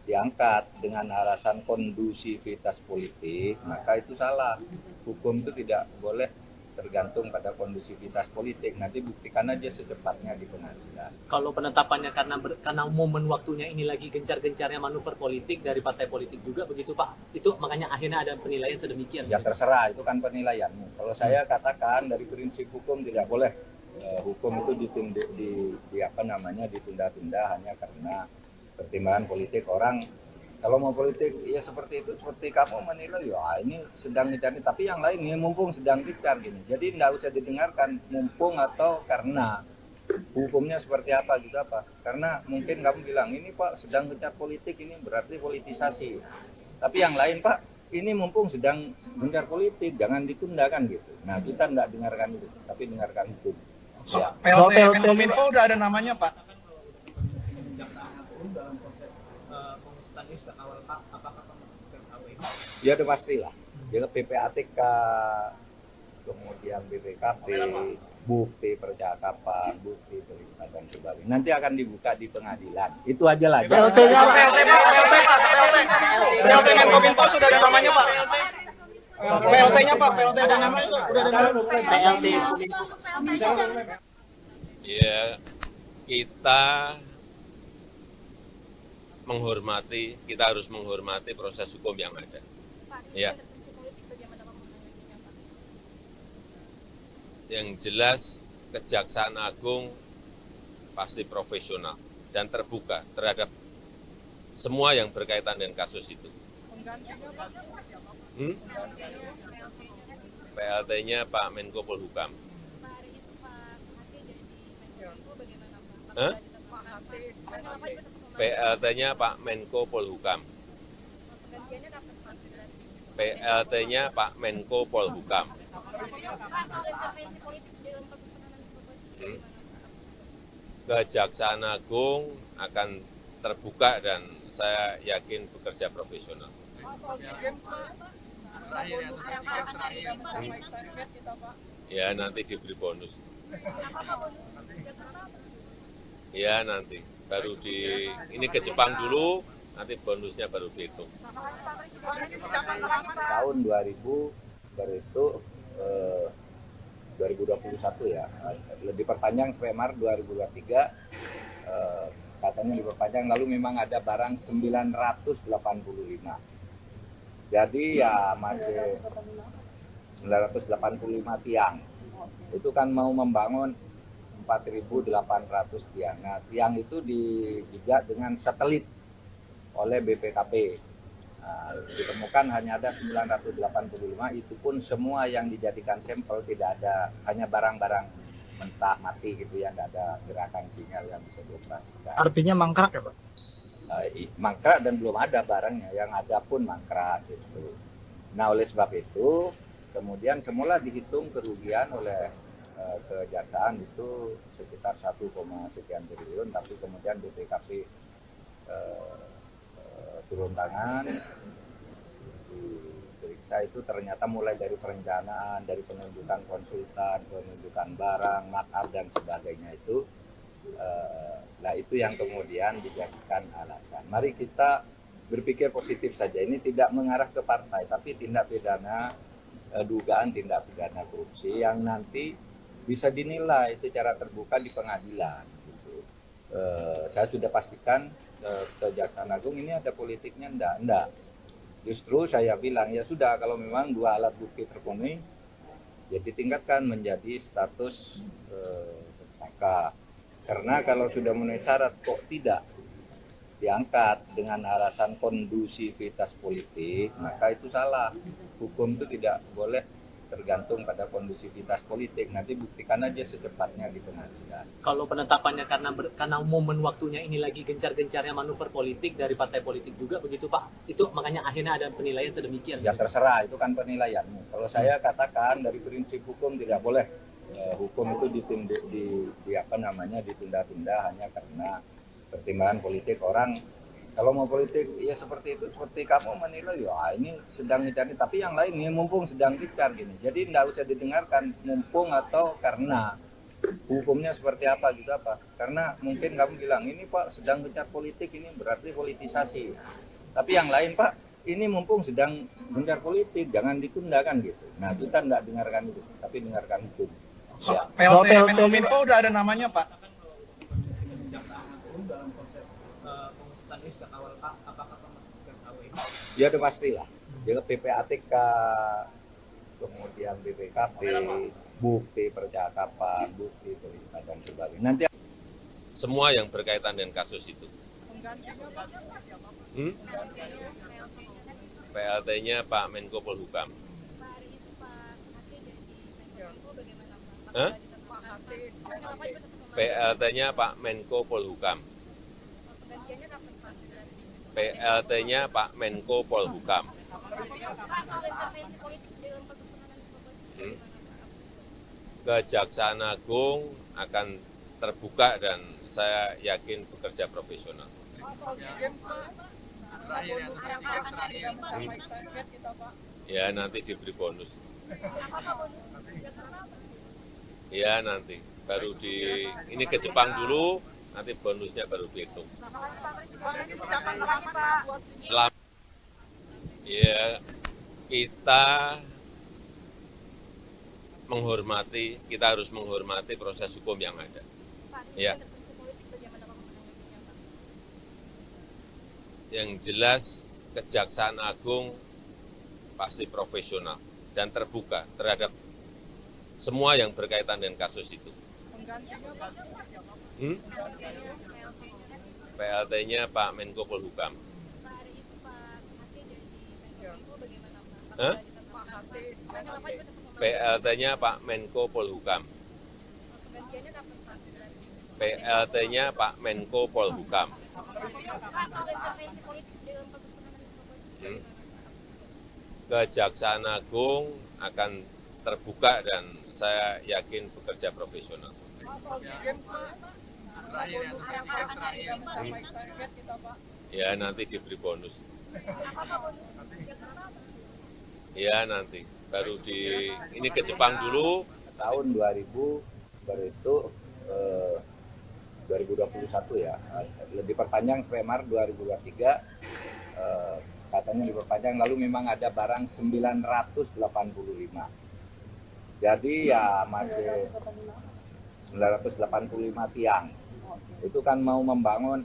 [SPEAKER 3] diangkat dengan alasan kondusivitas politik, maka itu salah. Hukum itu tidak boleh tergantung pada kondusivitas politik. Nanti buktikan aja secepatnya di pengadilan.
[SPEAKER 5] Kalau penetapannya karena momen waktunya ini lagi gencar-gencarnya manuver politik dari partai politik juga begitu Pak. Itu makanya akhirnya ada penilaian sedemikian.
[SPEAKER 3] Ya terserah, itu kan penilaianmu. Kalau saya katakan dari prinsip hukum tidak boleh hukum itu ditunda-tunda hanya karena pertimbangan politik orang. Kalau mau politik ya seperti itu, seperti kamu menilai ya ini sedang dicari, tapi yang lain ini mumpung sedang dicari gini. Jadi nggak usah didengarkan mumpung atau karena hukumnya seperti apa gitu apa. Karena mungkin kamu bilang ini Pak sedang gencar politik, ini berarti politisasi. Tapi yang lain Pak, ini mumpung sedang gencar politik, jangan ditunda kan gitu. Nah, kita nggak dengarkan itu, tapi dengarkan hukum. Ya.
[SPEAKER 4] PLT Menkominfo udah ada namanya Pak.
[SPEAKER 3] Ya udah pastilah. Ya PPATK, kemudian BPKP, bukti percakapan, bukti terlibat dan sebagainya. Nanti akan dibuka di pengadilan. Itu aja lah.
[SPEAKER 4] PLT-nya Pak, PLT Menkominfo sudah ada namanya Pak. PLT-nya Pak, PLT ada namanya udah ada namanya.
[SPEAKER 5] PLT
[SPEAKER 1] Ya, kita harus menghormati proses hukum yang ada. Ya. Yang jelas Kejaksaan Agung pasti profesional dan terbuka terhadap semua yang berkaitan dengan kasus itu. PLT-nya Pak Menko Polhukam. PLT-nya Pak Menko Polhukam. PLT-nya Pak Menko Polhukam. Kejaksaan Agung akan terbuka dan saya yakin bekerja profesional. Ya nanti diberi bonus. Ya nanti ini ke Jepang dulu, nanti bonusnya baru dihitung.
[SPEAKER 3] Tahun 2000 baru itu 2021 ya, diperpanjang sampai Maret 2023, katanya diperpanjang, lalu memang ada barang 985. Jadi ya masih 985 tiang. Itu kan mau membangun 4.800 tiang. Nah, tiang itu dijajah dengan satelit oleh BPKP. Nah, ditemukan hanya ada 985, itu pun semua yang dijadikan sampel tidak ada, hanya barang-barang mentah mati gitu ya, nggak ada gerakan sinyal yang bisa dioperasikan.
[SPEAKER 4] Artinya mangkrak ya Pak?
[SPEAKER 3] Mangkrak dan belum ada barangnya, yang ada pun mangkrak gitu. Nah oleh sebab itu kemudian semula dihitung kerugian oleh kejaksaan itu sekitar 1, sekian triliun, tapi kemudian BPKP turun tangan, diperiksa itu ternyata mulai dari perencanaan, dari penunjukan konsultan, penunjukan barang, makar dan sebagainya itu, nah itu yang kemudian dijadikan alasan. Mari kita berpikir positif saja, ini tidak mengarah ke partai, tapi tindak pidana, dugaan tindak pidana korupsi yang nanti bisa dinilai secara terbuka di pengadilan. Gitu. Saya sudah pastikan Kejaksaan Agung ini ada politiknya, enggak. Justru saya bilang ya sudah, kalau memang dua alat bukti terpenuhi, ya ditingkatkan menjadi status tersangka. Karena kalau sudah memenuhi syarat kok tidak diangkat dengan alasan kondusivitas politik, maka itu salah. Hukum itu tidak boleh tergantung pada kondusivitas politik. Nanti buktikan aja secepatnya di pengadilan.
[SPEAKER 5] Kalau penetapannya karena momen waktunya ini lagi gencar-gencarnya manuver politik dari partai politik juga begitu Pak. Itu makanya akhirnya ada penilaian sedemikian.
[SPEAKER 3] Ya terserah, itu kan penilaianmu. Kalau saya katakan dari prinsip hukum tidak boleh hukum itu ditunda-tunda hanya karena pertimbangan politik orang. Kalau mau politik ya seperti itu, seperti kamu menilai ya ini sedang dicari, tapi yang lain ini mumpung sedang dicari gini. Jadi tidak usah didengarkan mumpung atau karena hukumnya seperti apa gitu apa. Karena mungkin kamu bilang ini Pak sedang gencar politik, ini berarti politisasi. Tapi yang lain Pak ini mumpung sedang gencar politik, jangan ditunda kan gitu. Nah kita tidak dengarkan itu, tapi dengarkan hukum. Ya.
[SPEAKER 4] PLT Menkominfo udah ada namanya Pak.
[SPEAKER 3] Ya udah pastilah. Jadi PPATK, kemudian BPKP, bukti percakapan, bukti terlibat dan sebagainya. Nanti
[SPEAKER 1] Semua yang berkaitan dengan kasus itu. PLT-nya Pak Menko Polhukam. PLT-nya Pak Menko Polhukam. PLT-nya Pak Menko Polhukam.
[SPEAKER 2] Pak, soal intervensi politik dalam kasus penanganan korban
[SPEAKER 1] Hmm.
[SPEAKER 2] bagaimana Pak?
[SPEAKER 1] Kejaksaan Agung akan terbuka dan saya yakin bekerja profesional. Ya nanti diberi bonus. Ya nanti baru ini ke Jepang dulu, nanti bonusnya baru dihitung. Selamat. Ya kita harus menghormati proses hukum yang ada.
[SPEAKER 2] Pak,
[SPEAKER 1] Ya.
[SPEAKER 2] intervensi politik bagaimana Pak menanggapinya Pak?
[SPEAKER 1] Yang jelas Kejaksaan Agung pasti profesional dan terbuka terhadap semua yang berkaitan dengan kasus itu. PLT-nya Pak Menko Polhukam.
[SPEAKER 2] Pak, hari itu Pak Hati jadi Menko bagaimana Pak?
[SPEAKER 1] Hah?
[SPEAKER 2] Kenapa juga tetap
[SPEAKER 1] PLT-nya Pak Menko Polhukam.
[SPEAKER 2] penggantiannya kapan Pak?
[SPEAKER 1] PLT-nya Pak Menko Polhukam.
[SPEAKER 2] Pak, soal intervensi politik dalam kasus penanganan korban
[SPEAKER 1] Hmm.
[SPEAKER 2] bagaimana Pak?
[SPEAKER 1] Kejaksaan Agung akan terbuka dan saya yakin bekerja profesional. Ya nanti diberi bonus. Ya nanti baru ini ke Jepang dulu.
[SPEAKER 3] Tahun 2000 baru itu 2021 ya, diperpanjang sampai Maret 2023, katanya diperpanjang, lalu memang ada barang 985. Jadi ya masih 985 tiang. Itu kan mau membangun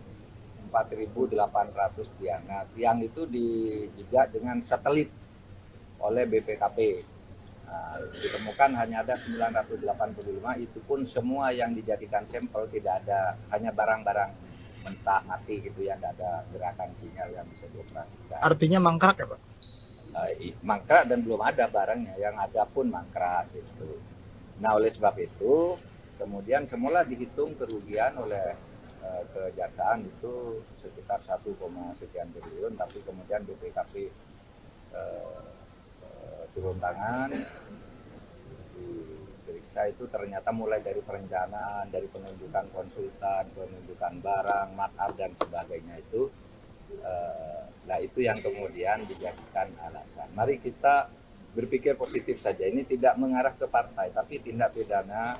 [SPEAKER 3] 4.800 tiang. Nah, tiang itu dijejak dengan satelit oleh BPKP. Nah, ditemukan hanya ada 985, itu pun semua yang dijadikan sampel tidak ada, hanya barang-barang mentah mati gitu ya, tidak ada gerakan sinyal yang bisa dioperasikan.
[SPEAKER 4] Artinya mangkrak ya Pak?
[SPEAKER 3] Mangkrak dan belum ada barangnya, yang ada pun mangkrak gitu. Nah oleh sebab itu kemudian semula dihitung kerugian oleh kejaksaan itu sekitar 1, sekian triliun, tapi kemudian BPKP turun tangan, diperiksa itu ternyata mulai dari perencanaan, dari penunjukan konsultan, penunjukan barang, markup dan sebagainya itu, nah itu yang kemudian dijadikan alasan. Mari kita berpikir positif saja, ini tidak mengarah ke partai, tapi tindak pidana,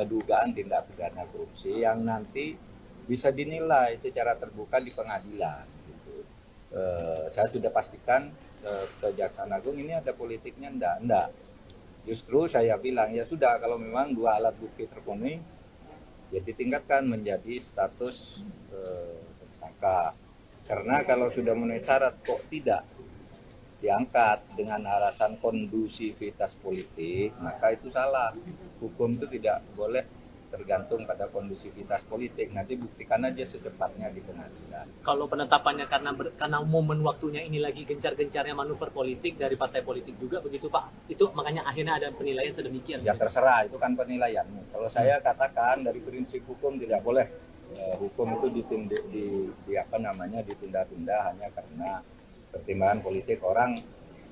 [SPEAKER 3] dugaan tindak pidana korupsi yang nanti bisa dinilai secara terbuka di pengadilan. Gitu. Saya sudah pastikan Kejaksaan Agung ini ada politiknya enggak. Justru saya bilang ya sudah, kalau memang dua alat bukti terpenuhi ya ditingkatkan menjadi status tersangka. Karena kalau sudah memenuhi syarat kok tidak diangkat dengan alasan kondusivitas politik, maka itu salah. Hukum itu tidak boleh tergantung pada kondusivitas politik. Nanti buktikan aja secepatnya di pengadilan.
[SPEAKER 5] Kalau penetapannya karena momen waktunya ini lagi gencar-gencarnya manuver politik dari partai politik juga begitu Pak. Itu makanya akhirnya ada penilaian sedemikian.
[SPEAKER 3] Ya terserah, itu kan penilaianmu. Kalau saya katakan dari prinsip hukum tidak boleh hukum itu ditunda-tunda hanya karena pertimbangan politik orang.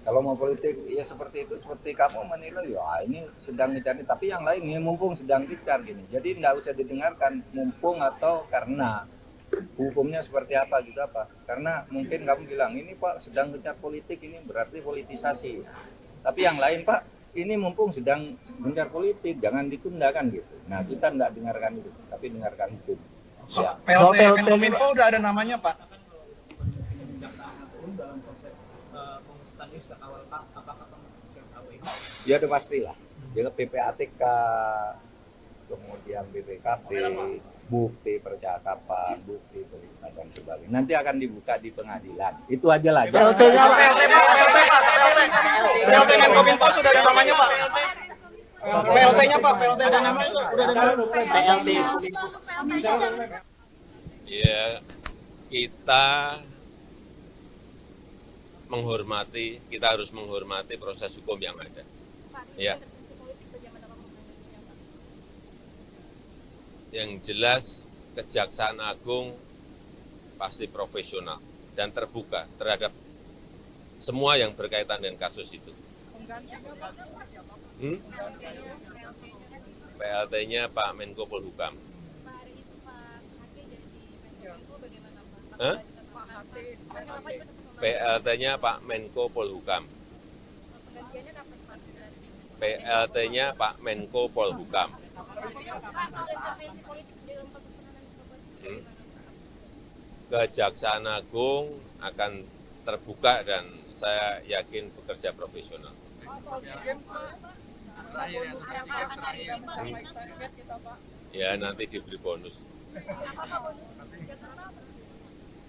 [SPEAKER 3] Kalau mau politik ya seperti itu, seperti kamu menilai ya ini sedang dicari, tapi yang lain ya mumpung sedang dicari gini. Jadi nggak usah didengarkan mumpung atau karena hukumnya seperti apa gitu apa. Karena mungkin kamu bilang ini Pak sedang gencar politik, ini berarti politisasi. Tapi yang lain Pak ini mumpung sedang gencar politik, jangan ditundakan gitu. Nah kita nggak dengarkan itu, tapi dengarkan hukum. Ya.
[SPEAKER 4] PLT Menkominfo udah ada namanya Pak.
[SPEAKER 3] Ya udah pastilah. Bila PPATK, kemudian BPKP, bukti percakapan, bukti perintah dan sebagainya. Nanti akan dibuka di pengadilan. Itu aja lah.
[SPEAKER 4] PLT-nya Pak, PLT Menkominfo sudah ada namanya Pak. PLT-nya Pak, PLT ada namanya udah ada namanya.
[SPEAKER 1] Ya kita harus menghormati proses hukum yang ada. Ya. Yang jelas Kejaksaan Agung pasti profesional dan terbuka terhadap semua yang berkaitan dengan kasus itu. PLT-nya Pak Menko Polhukam. PLT-nya Pak Menko Polhukam. PLT-nya Pak Menko Polhukam. Kejaksaan Agung akan terbuka dan saya yakin bekerja profesional. Ya nanti diberi bonus.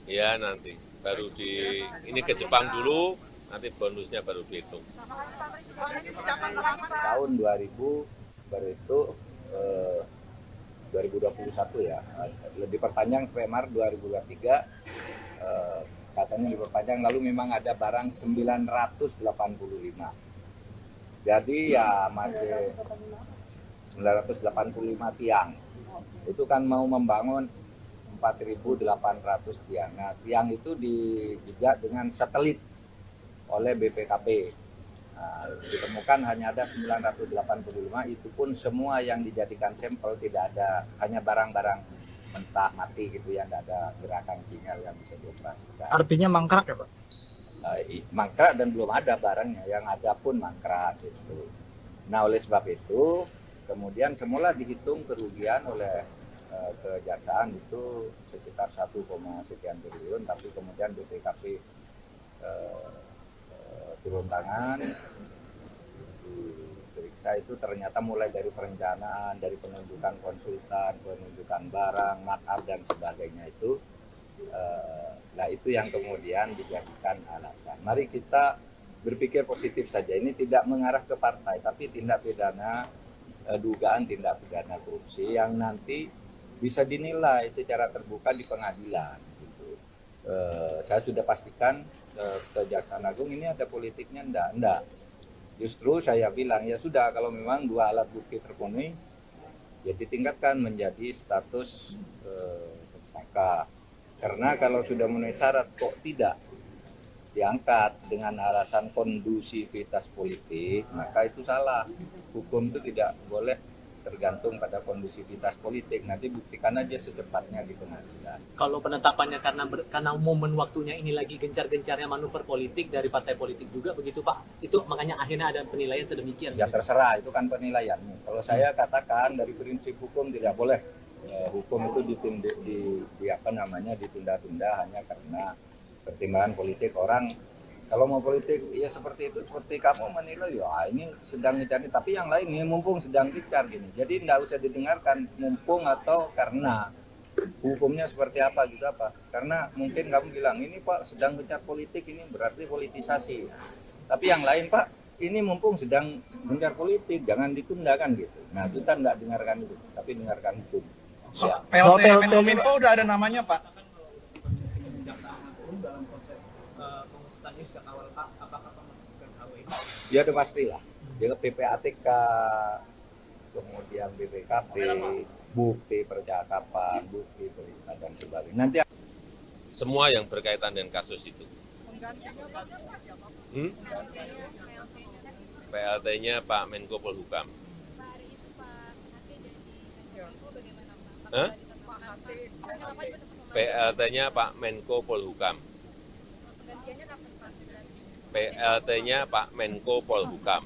[SPEAKER 1] Ya nanti baru ini ke Jepang dulu, nanti bonusnya baru dihitung.
[SPEAKER 3] Tahun 2000 baru itu 2021 ya, diperpanjang sampai Maret 2023, katanya diperpanjang, lalu memang ada barang 985. Jadi ya masih 985 tiang. Itu kan mau membangun 4.800 tiang. Nah, tiang itu dijejak dengan satelit oleh BPKP. Nah, ditemukan hanya ada 985, itu pun semua yang dijadikan sampel tidak ada, hanya barang-barang mentah mati gitu yang tidak ada gerakan sinyal yang bisa dioperasikan.
[SPEAKER 4] Artinya mangkrak ya Pak?
[SPEAKER 3] Mangkrak dan belum ada barangnya, yang ada pun mangkrak gitu. Nah oleh sebab itu kemudian semula dihitung kerugian oleh kejaksaan itu sekitar 1, sekian triliun, tapi kemudian BPKP turun tangan, diperiksa itu ternyata mulai dari perencanaan, dari penunjukan konsultan, penunjukan barang, markup dan sebagainya itu, nah itu yang kemudian dijadikan alasan. Mari kita berpikir positif saja, ini tidak mengarah ke partai, tapi tindak pidana, dugaan tindak pidana korupsi yang nanti bisa dinilai secara terbuka di pengadilan. Gitu. Saya sudah pastikan Kejaksaan Agung ini ada politiknya, enggak. Justru saya bilang ya sudah, kalau memang dua alat bukti terpenuhi, ya ditingkatkan menjadi status tersangka. Karena kalau sudah memenuhi syarat kok tidak diangkat dengan alasan kondusivitas politik, maka itu salah. Hukum itu tidak boleh tergantung pada kondusivitas politik. Nanti buktikan aja secepatnya di pengadilan.
[SPEAKER 5] Kalau penetapannya karena momen waktunya ini lagi gencar-gencarnya manuver politik dari partai politik juga begitu Pak. Itu makanya akhirnya ada penilaian sedemikian.
[SPEAKER 3] Ya terserah, itu kan penilaiannya. Kalau saya katakan dari prinsip hukum tidak boleh hukum itu ditunda-tunda hanya karena pertimbangan politik orang. Kalau mau politik ya seperti itu, seperti kamu menilai ya ini sedang dicari, tapi yang lain ini mumpung sedang dicari gini. Jadi tidak usah didengarkan mumpung atau karena hukumnya seperti apa gitu apa. Karena mungkin kamu bilang ini Pak sedang gencar politik, ini berarti politisasi. Tapi yang lain Pak ini mumpung sedang gencar politik, jangan ditunda kan gitu. Nah kita tidak dengarkan itu, tapi dengarkan hukum. Ya.
[SPEAKER 4] PLT Menkominfo udah ada namanya Pak?
[SPEAKER 3] Ya udah pastilah. Dia PPATK, kemudian BPKP, bukti percakapan, bukti perintah dan sebagainya. Nanti
[SPEAKER 1] Semua yang berkaitan dengan kasus itu. PLT-nya Pak Menko Polhukam. PLT-nya Pak Menko Polhukam. PLT-nya Pak Menko Polhukam.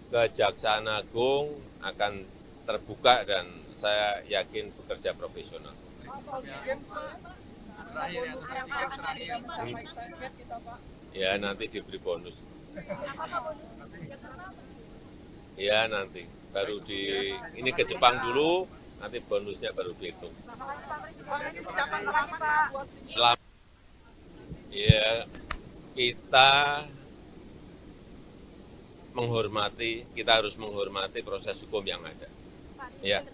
[SPEAKER 1] Kejaksaan Agung akan terbuka dan saya yakin bekerja profesional. Ya nanti diberi bonus. Ya nanti baru ini ke Jepang dulu, nanti bonusnya baru dihitung. Selamat. Ya kita harus menghormati proses hukum yang ada. Ya.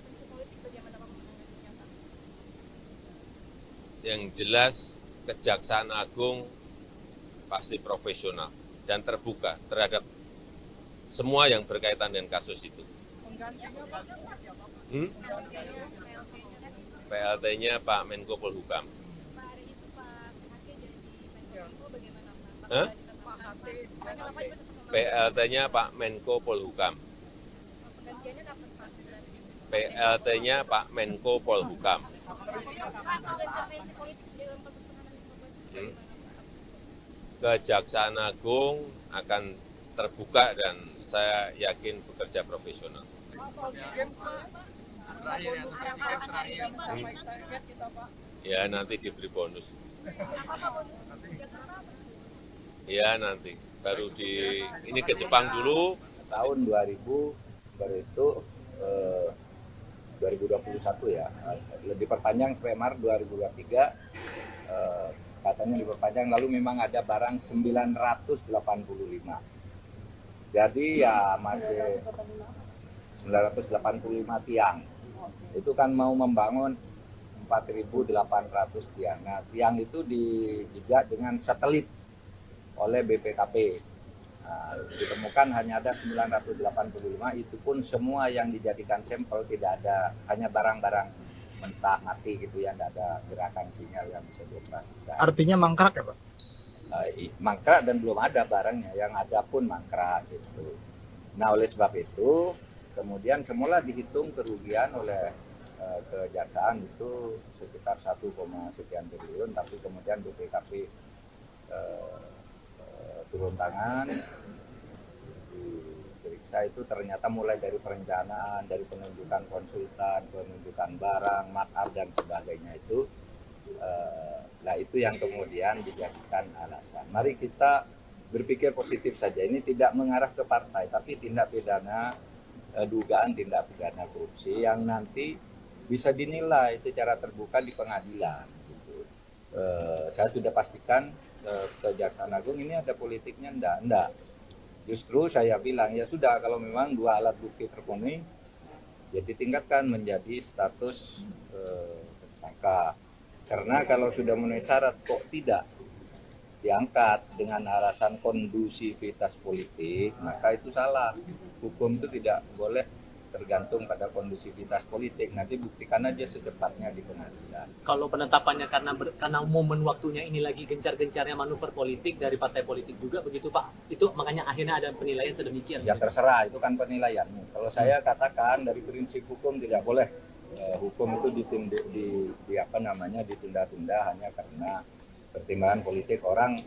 [SPEAKER 1] Yang jelas Kejaksaan Agung pasti profesional dan terbuka terhadap semua yang berkaitan dengan kasus itu. PLT-nya Pak Menko Polhukam.
[SPEAKER 2] Pak hari itu Pak HK jadi Menko bagaimana Pak?
[SPEAKER 1] Hah?
[SPEAKER 2] Pak HK
[SPEAKER 1] PLT-nya Pak Menko Polhukam.
[SPEAKER 2] penggantiannya kapan Pak?
[SPEAKER 1] PLT-nya Pak Menko Polhukam.
[SPEAKER 2] Pak soal intervensi politik dalam kasus penanganan korban
[SPEAKER 1] Kejaksaan Agung akan terbuka dan saya yakin bekerja profesional. Ya nanti diberi bonus. Ya nanti baru ini ke Jepang dulu.
[SPEAKER 3] Tahun 2000 baru itu 2021 ya, diperpanjang sampai Maret 2023, katanya diperpanjang, lalu memang ada barang 985. Jadi ya masih 985 tiang. Itu kan mau membangun 4.800 tiang. Nah, tiang itu dijajak dengan satelit oleh BPKP. Nah, ditemukan hanya ada 985, itu pun semua yang dijadikan sampel tidak ada, hanya barang-barang mentah mati gitu ya, tidak ada gerakan sinyal yang bisa dioperasikan.
[SPEAKER 4] Artinya mangkrak ya Pak?
[SPEAKER 3] Mangkrak dan belum ada barangnya, yang ada pun mangkrak gitu. Nah oleh sebab itu kemudian semula dihitung kerugian oleh kejaksaan itu sekitar 1, sekian triliun, tapi kemudian BPKP turun tangan, diperiksa itu ternyata mulai dari perencanaan, dari penunjukan konsultan, penunjukan barang, makar dan sebagainya itu, nah itu yang kemudian dijadikan alasan. Mari kita berpikir positif saja, ini tidak mengarah ke partai, tapi tindak pidana, dugaan tindak pidana korupsi yang nanti bisa dinilai secara terbuka di pengadilan. Gitu. Saya sudah pastikan Kejaksaan Agung ini ada politiknya enggak. Justru saya bilang ya sudah, kalau memang dua alat bukti terpenuhi, ya ditingkatkan menjadi status tersangka. Karena kalau sudah memenuhi syarat kok tidak diangkat dengan alasan kondusivitas politik, maka itu salah. Hukum itu tidak boleh tergantung pada kondusivitas politik. Nanti buktikan aja secepatnya di pengadilan.
[SPEAKER 5] Kalau penetapannya karena momen waktunya ini lagi gencar-gencarnya manuver politik dari partai politik juga begitu Pak. Itu makanya akhirnya ada penilaian sedemikian.
[SPEAKER 3] Ya terserah, itu kan penilaianmu. Kalau saya katakan dari prinsip hukum tidak boleh hukum itu ditunda-tunda hanya karena pertimbangan politik orang.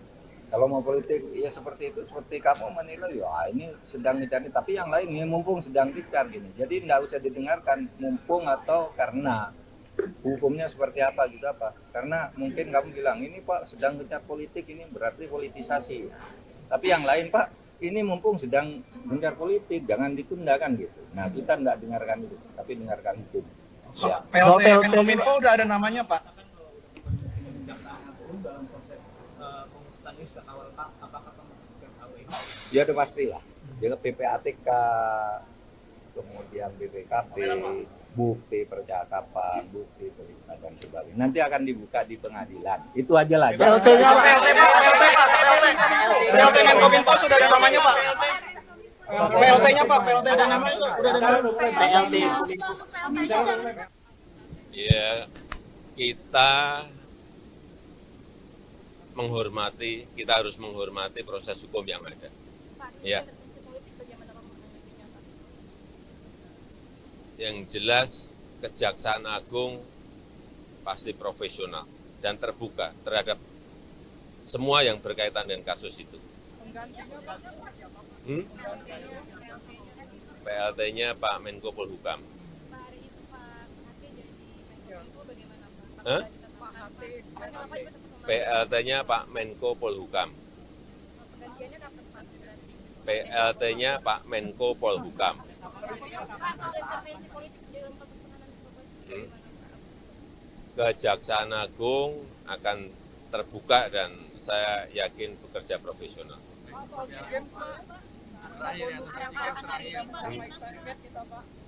[SPEAKER 3] Kalau mau politik ya seperti itu, seperti kamu menilai ya ini sedang dicari, tapi yang lain ini mumpung sedang dicari gini. Jadi nggak usah didengarkan mumpung atau karena hukumnya seperti apa gitu apa. Karena mungkin kamu bilang ini Pak sedang gencar politik, ini berarti politisasi. Tapi yang lain Pak ini mumpung sedang gencar politik, jangan ditunda kan gitu. Nah kita nggak dengarkan itu, tapi dengarkan hukum. Ya.
[SPEAKER 4] PLT Menkominfo udah ada namanya Pak.
[SPEAKER 3] Ya udah pastilah. Jadi PPATK, kemudian BPKP, bukti percakapan, bukti perintah dan sebagainya. Nanti akan dibuka di pengadilan. Itu aja lah.
[SPEAKER 4] PLT-nya Pak, PLT Menkominfo sudah ada namanya Pak. PLT-nya Pak, PLT ada namanya udah ada namanya.
[SPEAKER 5] PLT.
[SPEAKER 1] Ya, kita harus menghormati proses hukum yang ada. Ya. Yang jelas Kejaksaan Agung pasti profesional dan terbuka terhadap semua yang berkaitan dengan kasus itu. PLT-nya Pak Menko Polhukam. PLT-nya Pak Menko Polhukam. PLT-nya Pak Menko Polhukam. Kejaksaan Agung akan terbuka dan saya yakin bekerja profesional.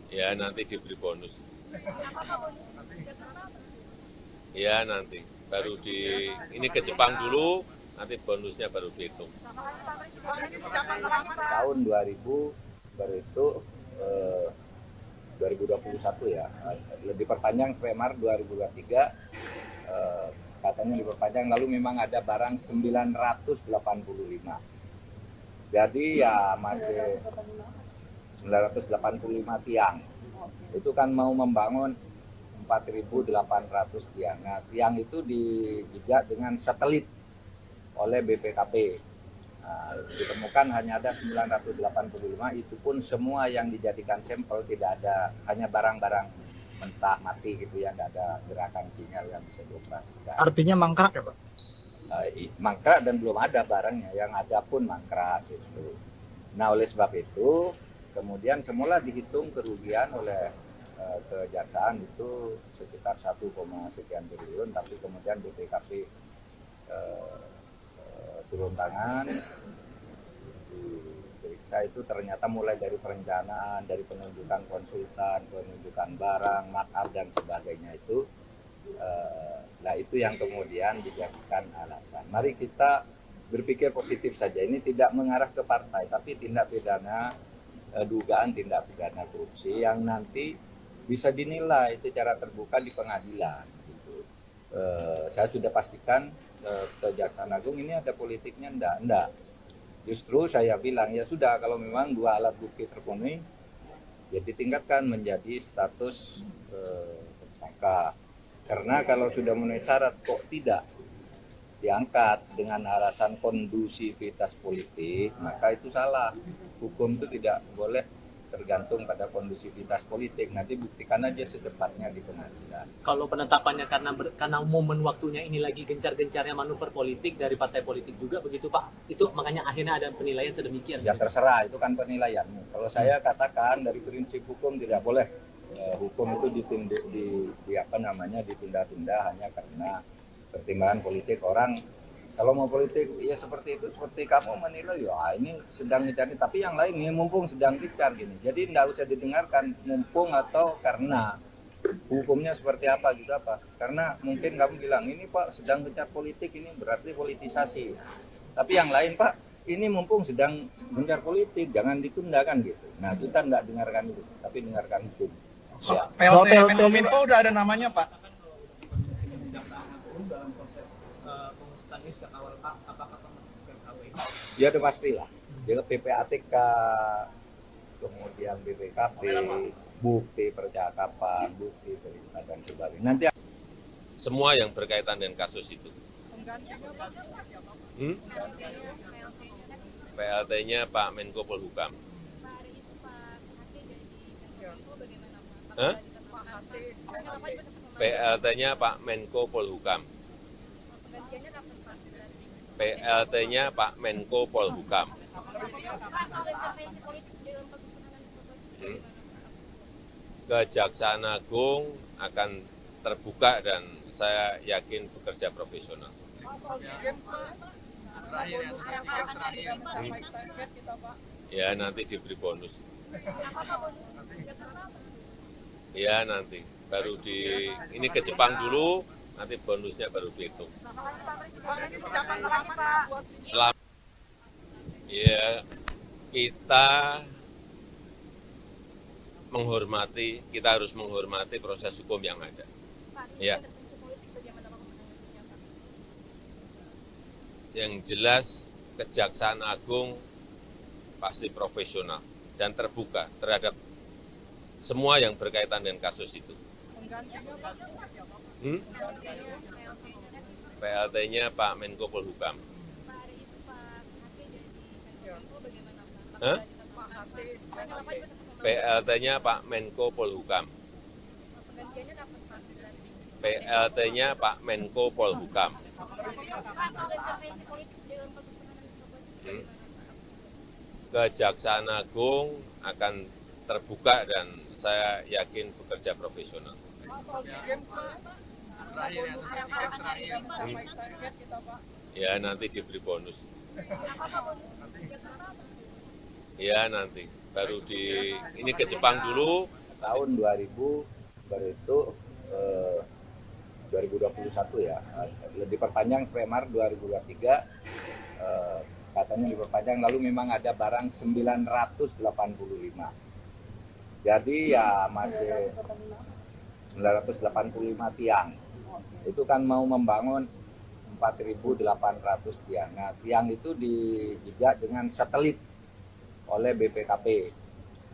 [SPEAKER 1] Ya nanti diberi bonus. Ya nanti baru ini ke Jepang dulu, nanti bonusnya baru dihitung.
[SPEAKER 3] Tahun 2000 baru itu 2021 ya, diperpanjang sampai Maret 2023, katanya diperpanjang, lalu memang ada barang 985. Jadi ya masih 985 tiang. Itu kan mau membangun 4.800 tiang. Nah, tiang itu dijejak dengan satelit oleh BPKP. Nah, ditemukan hanya ada 985, itu pun semua yang dijadikan sampel tidak ada, hanya barang-barang mentah mati gitu ya, tidak ada gerakan sinyal yang bisa dioperasikan.
[SPEAKER 4] Artinya mangkrak ya Pak?
[SPEAKER 3] Mangkrak dan belum ada barangnya, yang ada pun mangkrak gitu. Nah, oleh sebab itu kemudian semula dihitung kerugian oleh kejaksaan itu sekitar 1, sekian triliun, tapi kemudian BPKP turun tangan, diperiksa itu ternyata mulai dari perencanaan, dari penunjukan konsultan, penunjukan barang, makar dan sebagainya itu, nah itu yang kemudian dijadikan alasan. Mari kita berpikir positif saja, ini tidak mengarah ke partai, tapi tindak pidana, dugaan tindak pidana korupsi yang nanti bisa dinilai secara terbuka di pengadilan. Gitu. Saya sudah pastikan Kejaksaan Agung ini ada politiknya, enggak. Justru saya bilang ya sudah, kalau memang dua alat bukti terpenuhi, ya ditingkatkan menjadi status tersangka. Karena kalau sudah memenuhi syarat kok tidak diangkat dengan alasan kondusivitas politik, maka itu salah. Hukum itu tidak boleh tergantung pada kondusivitas politik. Nanti buktikan aja secepatnya di pengadilan.
[SPEAKER 5] Kalau penetapannya karena momen waktunya ini lagi gencar-gencarnya manuver politik dari partai politik juga begitu Pak, itu makanya akhirnya ada penilaian sedemikian.
[SPEAKER 3] Ya terserah, itu kan penilaianmu. Kalau saya katakan dari prinsip hukum tidak boleh hukum itu ditunda-tunda hanya karena pertimbangan politik orang. Kalau mau politik ya seperti itu, seperti kamu menilai ya ini sedang dicari, tapi yang lain ini mumpung sedang dicari gini. Jadi tidak usah didengarkan mumpung atau karena hukumnya seperti apa gitu apa. Karena mungkin kamu bilang ini Pak sedang gencar politik, ini berarti politisasi. Tapi yang lain Pak ini mumpung sedang gencar politik, jangan ditundakan gitu. Nah kita tidak dengarkan itu, tapi dengarkan hukum. Ya.
[SPEAKER 4] PLT Menkominfo udah ada namanya Pak?
[SPEAKER 3] Ya udah pastilah. Jadi PPATK, kemudian BPKP, bukti percakapan, bukti perintah dan sebagainya. Nanti
[SPEAKER 1] semua yang berkaitan dengan kasus itu. PLT-nya Pak Menko Polhukam. PLT-nya Pak Menko Polhukam. PLT-nya Pak Menko Polhukam. Kejaksaan Agung akan terbuka dan saya yakin bekerja profesional. Ya nanti diberi bonus. Ya nanti baru ini ke Jepang dulu, nanti bonusnya baru dihitung. Selamat. Ya kita harus menghormati proses hukum yang ada. Ya. Yang jelas Kejaksaan Agung pasti profesional dan terbuka terhadap semua yang berkaitan dengan kasus itu. PLT-nya Pak Menko Polhukam. PLT-nya Pak Menko Polhukam. PLT-nya Pak Menko Polhukam. Kejaksaan Agung akan terbuka dan saya yakin bekerja profesional. Ya nanti diberi bonus. Ya nanti baru ini ke Jepang dulu.
[SPEAKER 3] Tahun 2000 baru itu 2021 ya, diperpanjang sampai Maret 2023, katanya diperpanjang, lalu memang ada barang 985. Jadi ya masih 985 tiang. Itu kan mau membangun 4.800 tiang. Nah, tiang itu dijajah dengan satelit oleh BPKP.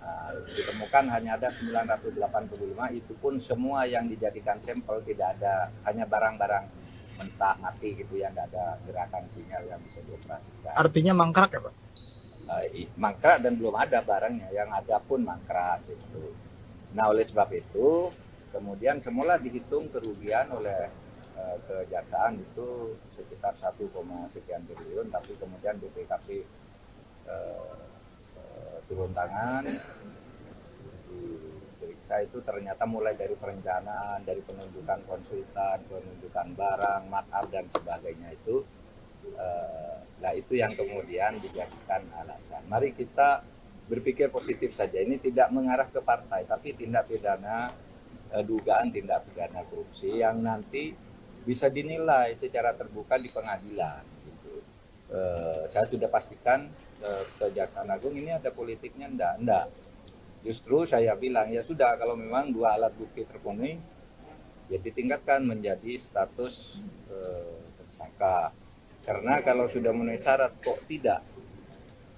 [SPEAKER 3] Nah, ditemukan hanya ada 985, itu pun semua yang dijadikan sampel tidak ada, hanya barang-barang mentah mati gitu ya, tidak ada gerakan sinyal yang bisa dioperasikan.
[SPEAKER 4] Artinya mangkrak ya Pak?
[SPEAKER 3] Mangkrak dan belum ada barangnya, yang ada pun mangkrak gitu. Nah oleh sebab itu kemudian semula dihitung kerugian oleh kejaksaan itu sekitar 1, sekian triliun, tapi kemudian BPKP turun tangan, diperiksa itu ternyata mulai dari perencanaan, dari penunjukan konsultan, penunjukan barang, makar dan sebagainya itu, nah itu yang kemudian dijadikan alasan. Mari kita berpikir positif saja, ini tidak mengarah ke partai, tapi tindak pidana, dugaan tindak pidana korupsi yang nanti bisa dinilai secara terbuka di pengadilan. Gitu. Saya sudah pastikan Kejaksaan Agung ini ada politiknya, enggak. Justru saya bilang ya sudah, kalau memang dua alat bukti terpenuhi, ya ditingkatkan menjadi status tersangka. Karena kalau sudah memenuhi syarat kok tidak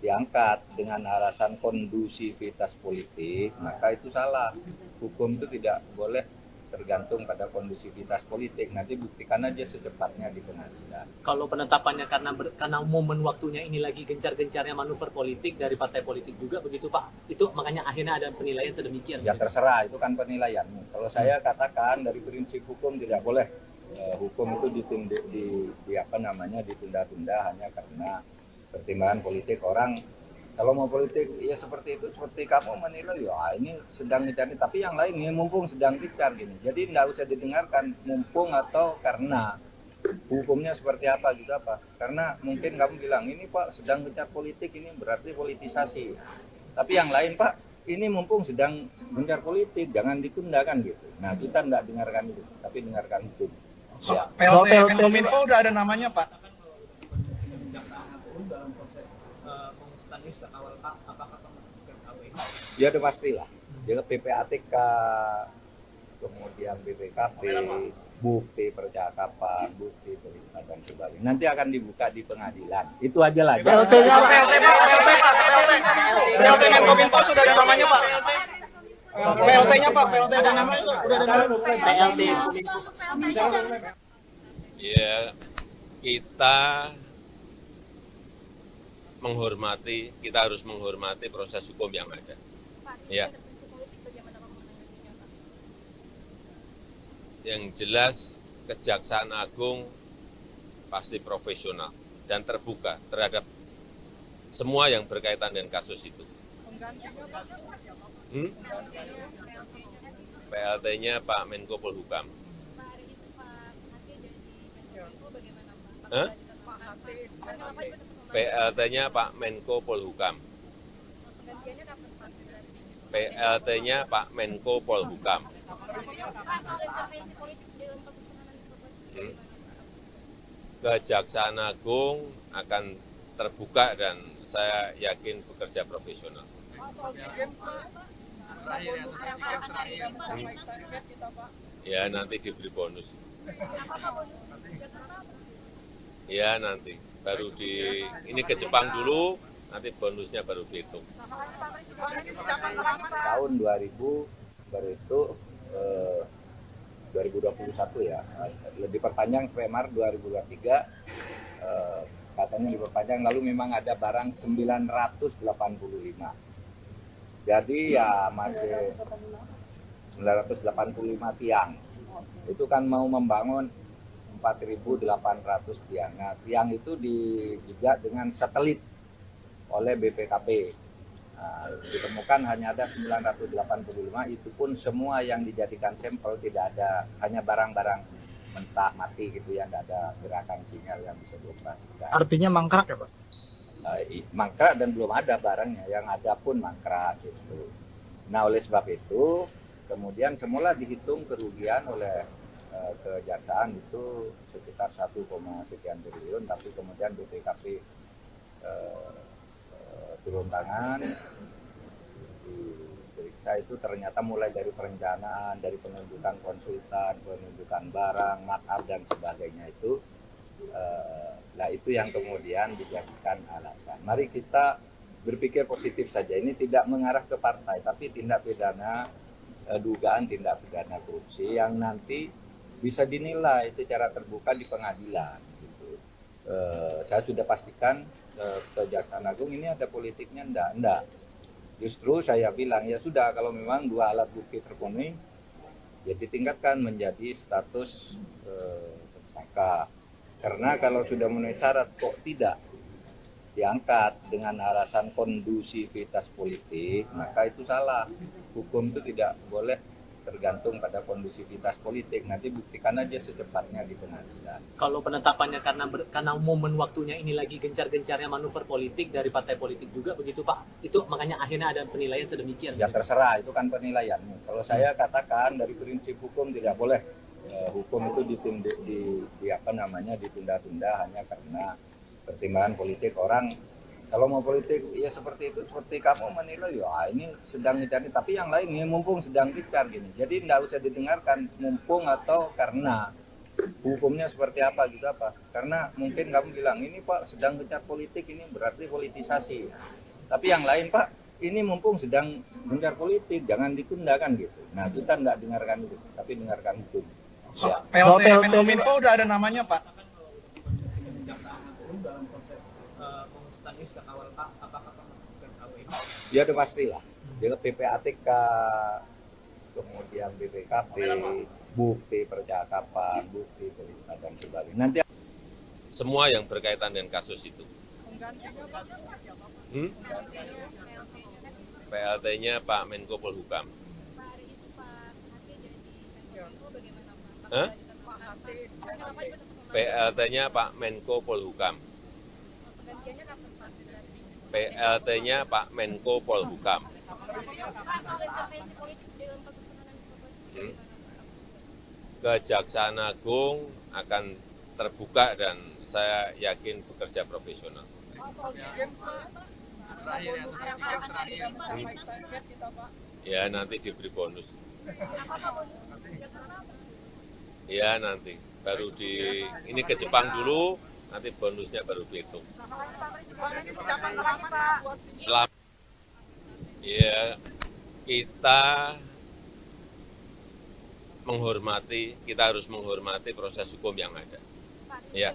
[SPEAKER 3] diangkat dengan alasan kondusivitas politik, maka itu salah. Hukum itu tidak boleh tergantung pada kondusivitas politik. Nanti buktikan aja secepatnya di pengadilan.
[SPEAKER 5] Kalau penetapannya karena momen waktunya ini lagi gencar-gencarnya manuver politik dari partai politik juga begitu Pak. Itu makanya akhirnya ada penilaian sedemikian.
[SPEAKER 3] Ya terserah, itu kan penilaianmu. Kalau saya katakan dari prinsip hukum tidak boleh hukum itu ditunda-tunda hanya karena pertimbangan politik orang. Kalau mau politik ya seperti itu, seperti kamu menilai ya ini sedang dicari, tapi yang lain ini mumpung sedang dicari gini. Jadi tidak usah didengarkan mumpung atau karena hukumnya seperti apa gitu apa. Karena mungkin kamu bilang ini Pak sedang gencar politik, ini berarti politisasi. Tapi yang lain Pak ini mumpung sedang gencar politik, jangan ditunda kan gitu. Nah kita tidak dengarkan itu, tapi dengarkan hukum. Ya.
[SPEAKER 4] PLT Menkominfo udah ada namanya Pak?
[SPEAKER 3] Ya udah pastilah. Jadi PPATK, kemudian BPKP, bukti percakapan, bukti perintah dan sebagainya. Nanti akan dibuka di pengadilan. Itu aja lah.
[SPEAKER 4] PLT-nya Pak, PLT Menkominfo sudah ada namanya Pak? PLT-nya Pak, PLT ada namanya udah ada namanya.
[SPEAKER 5] PLT.
[SPEAKER 1] Ya, kita harus menghormati proses hukum yang ada. Ya. Yang jelas Kejaksaan Agung pasti profesional dan terbuka terhadap semua yang berkaitan dengan kasus itu. PLT-nya Pak Menko Polhukam. PLT-nya Pak Menko Polhukam. PLT-nya Pak Menko Polhukam. Kejaksaan Agung akan terbuka dan saya yakin bekerja profesional. Ya nanti diberi bonus. Ya nanti baru ini ke Jepang dulu, nanti bonusnya baru dihitung.
[SPEAKER 3] Tahun 2000 baru itu 2021 ya, diperpanjang sampai Maret 2023, katanya diperpanjang, lalu memang ada barang 985. Jadi ya masih 985 tiang. Itu kan mau membangun 4.800 tiang. Nah, tiang itu dijajah dengan satelit oleh BPKP. Nah, ditemukan hanya ada 985, itu pun semua yang dijadikan sampel tidak ada, hanya barang-barang mentah mati gitu ya, tidak ada gerakan sinyal yang bisa dioperasikan.
[SPEAKER 4] Artinya mangkrak ya Pak?
[SPEAKER 3] Mangkrak dan belum ada barangnya, yang ada pun mangkrak gitu. Nah oleh sebab itu kemudian semula dihitung kerugian oleh kejaksaan itu sekitar 1, sekian triliun, tapi kemudian BPKP turun tangan, diperiksa diperiksa itu ternyata mulai dari perencanaan, dari penunjukan konsultan, penunjukan barang, makar dan sebagainya itu, nah itu yang kemudian dijadikan alasan. Mari kita berpikir positif saja. Ini tidak mengarah ke partai, tapi tindak pidana, dugaan tindak pidana korupsi yang nanti bisa dinilai secara terbuka di pengadilan. Gitu. Saya sudah pastikan Kejaksaan Agung ini ada politiknya, enggak. Justru saya bilang ya sudah, kalau memang dua alat bukti terpenuhi, ya ditingkatkan menjadi status tersangka. Karena kalau sudah memenuhi syarat kok tidak diangkat dengan alasan kondusivitas politik, maka itu salah. Hukum itu tidak boleh tergantung pada kondusivitas politik. Nanti buktikan aja secepatnya di pengadilan.
[SPEAKER 5] Kalau penetapannya karena momen waktunya ini lagi gencar-gencarnya manuver politik dari partai politik juga begitu Pak. Itu makanya akhirnya ada penilaian sedemikian.
[SPEAKER 3] Ya terserah, itu kan penilaianmu. Kalau saya katakan dari prinsip hukum tidak boleh hukum itu ditunda-tunda hanya karena pertimbangan politik orang. Kalau mau politik ya seperti itu, seperti kamu menilai ya ini sedang dicari, tapi yang lain ini mumpung sedang dicari gini. Jadi tidak usah didengarkan mumpung atau karena hukumnya seperti apa gitu apa. Karena mungkin kamu bilang ini Pak sedang gencar politik, ini berarti politisasi. Tapi yang lain Pak ini mumpung sedang gencar politik, jangan ditunda kan gitu. Nah kita tidak dengarkan itu, tapi dengarkan hukum. Ya.
[SPEAKER 4] PLT Menkominfo udah ada namanya Pak.
[SPEAKER 3] Ya udah pastilah. Jadi PPATK, kemudian BPKP, bukti percakapan, bukti perintah dan sebagainya. Nanti
[SPEAKER 1] semua yang berkaitan dengan kasus itu. PLT-nya Pak Menko Polhukam. PLT-nya Pak Menko Polhukam. PLT-nya Pak Menko Polhukam. Kejaksaan Agung akan terbuka dan saya yakin bekerja profesional. Ya nanti diberi bonus. Ya nanti baru ini ke Jepang dulu, nanti bonusnya baru dihitung. Selamat. Ya kita harus menghormati proses hukum yang ada. Ya.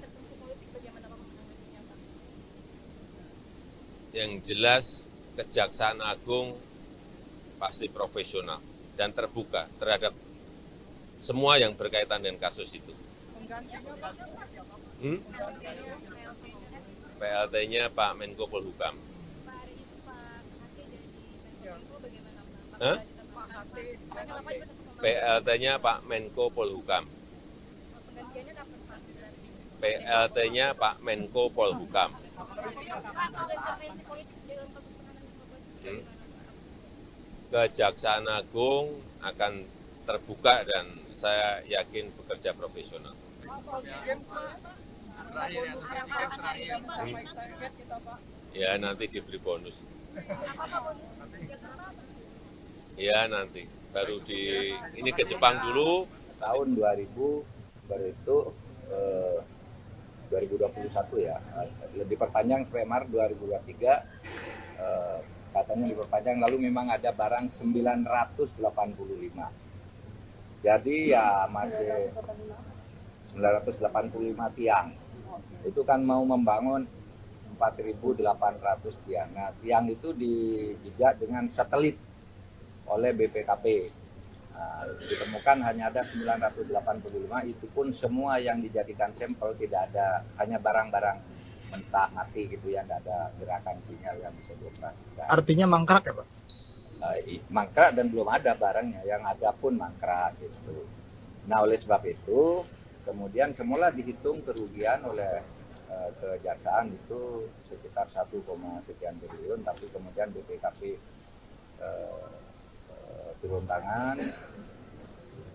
[SPEAKER 1] Yang jelas Kejaksaan Agung pasti profesional dan terbuka terhadap semua yang berkaitan dengan kasus itu. PLT-nya Pak Menko Polhukam. PLT-nya Pak Menko Polhukam. PLT-nya Pak Menko Polhukam. Kejaksaan Agung akan terbuka dan saya yakin bekerja profesional. Ya nanti diberi bonus. Ya nanti baru ini ke Jepang dulu.
[SPEAKER 3] Tahun 2000 baru itu 2021 ya, diperpanjang sampai Maret 2023, katanya diperpanjang, lalu memang ada barang 985. Jadi ya masih 985 tiang. Itu kan mau membangun 4.800 tiang. Nah, tiang itu dijajak dengan satelit oleh BPKP. Nah, ditemukan hanya ada 985, itu pun semua yang dijadikan sampel tidak ada, hanya barang-barang mentah mati gitu ya, tidak ada gerakan sinyal yang bisa dioperasikan.
[SPEAKER 4] Artinya mangkrak ya Pak?
[SPEAKER 3] Mangkrak dan belum ada barangnya, yang ada pun mangkrak gitu. Nah oleh sebab itu kemudian semula dihitung kerugian oleh kejaksaan itu sekitar 1, sekian triliun, tapi kemudian BPKP turun tangan,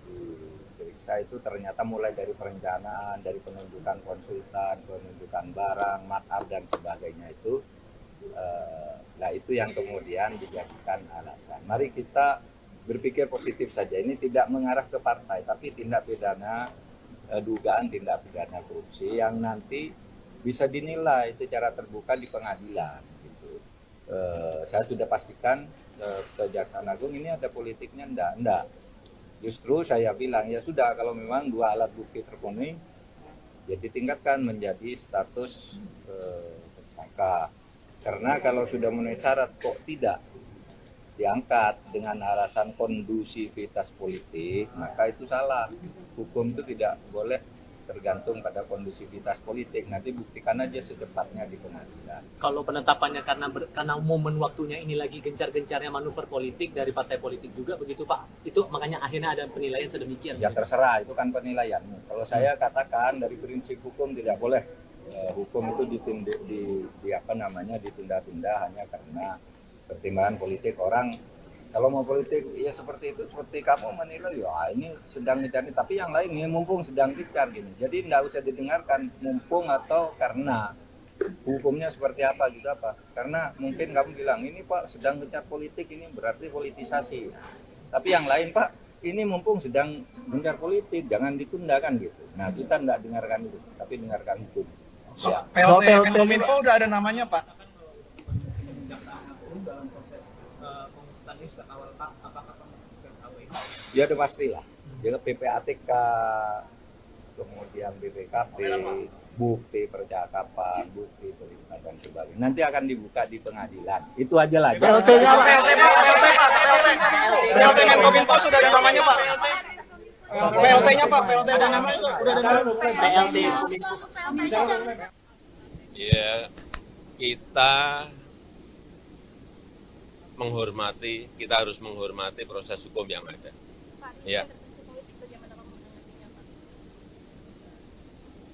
[SPEAKER 3] diperiksa itu ternyata mulai dari perencanaan, dari penunjukan konsultan, penunjukan barang, makar dan sebagainya itu, Nah itu yang kemudian dijadikan alasan. Mari kita berpikir positif saja. Ini tidak mengarah ke partai, tapi tindak pidana dugaan tindak pidana korupsi yang nanti bisa dinilai secara terbuka di pengadilan. Gitu. Saya sudah pastikan Kejaksaan Agung ini ada politiknya enggak. Justru saya bilang ya sudah kalau memang dua alat bukti terpenuhi, ya ditingkatkan menjadi status tersangka. Karena kalau sudah memenuhi syarat kok tidak diangkat dengan alasan kondusivitas politik, maka itu salah. Hukum itu tidak boleh tergantung pada kondusivitas politik. Nanti buktikan aja secepatnya di pengadilan.
[SPEAKER 5] Kalau penetapannya karena momen waktunya ini lagi gencar-gencarnya manuver politik dari partai politik juga begitu Pak. Itu makanya akhirnya ada penilaian sedemikian.
[SPEAKER 3] Ya terserah, itu kan penilaianmu. Kalau saya katakan dari prinsip hukum tidak boleh hukum itu ditunda-tunda hanya karena pertimbangan politik orang. Kalau mau politik ya seperti itu, seperti kamu menilai ya ini sedang dicari, tapi yang lain ya mumpung sedang dicari gini. Jadi tidak usah didengarkan mumpung atau karena hukumnya seperti apa gitu apa. Karena mungkin kamu bilang ini Pak sedang gencar politik, ini berarti politisasi. Tapi yang lain Pak ini mumpung sedang gencar politik, jangan ditundakan gitu. Nah kita tidak dengarkan itu, tapi dengarkan hukum. Ya.
[SPEAKER 4] PLT Menkominfo udah ada namanya Pak.
[SPEAKER 3] Ya udah pastilah. Jadi PPATK, kemudian BPKP, bukti percakapan, bukti perintah dan sebagainya. Nanti akan dibuka di pengadilan. Itu aja lah.
[SPEAKER 4] PLT-nya Pak. PLT Menkominfo sudah ada namanya Pak. PLT-nya Pak, PLT ada namanya udah ada namanya.
[SPEAKER 5] PLT.
[SPEAKER 1] Ya, kita harus menghormati proses hukum yang ada. Ya.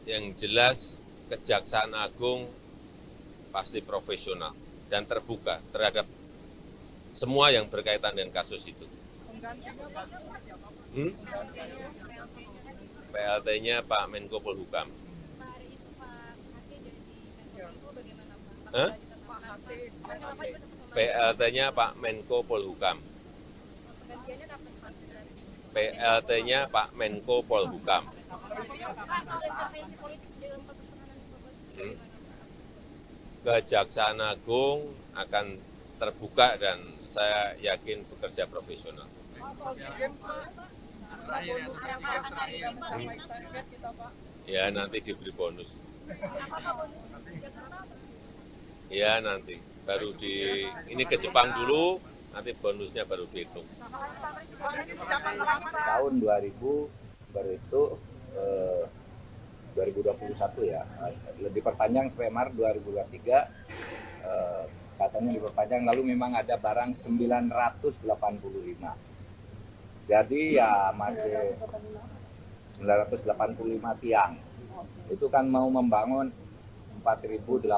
[SPEAKER 1] Yang jelas Kejaksaan Agung pasti profesional dan terbuka terhadap semua yang berkaitan dengan kasus itu. PLT-nya Pak Menko Polhukam. PLT-nya Pak Menko Polhukam. PLT-nya Pak Menko Polhukam. Kejaksaan Agung akan terbuka dan saya yakin bekerja profesional. Ya nanti diberi bonus. Ya nanti baru ini ke Jepang dulu, nanti bonusnya baru dihitung.
[SPEAKER 3] Tahun 2000 baru itu 2021 ya, diperpanjang sampai Maret 2023, katanya diperpanjang, lalu memang ada barang 985. Jadi ya masih 985 tiang. Itu kan mau membangun 4.800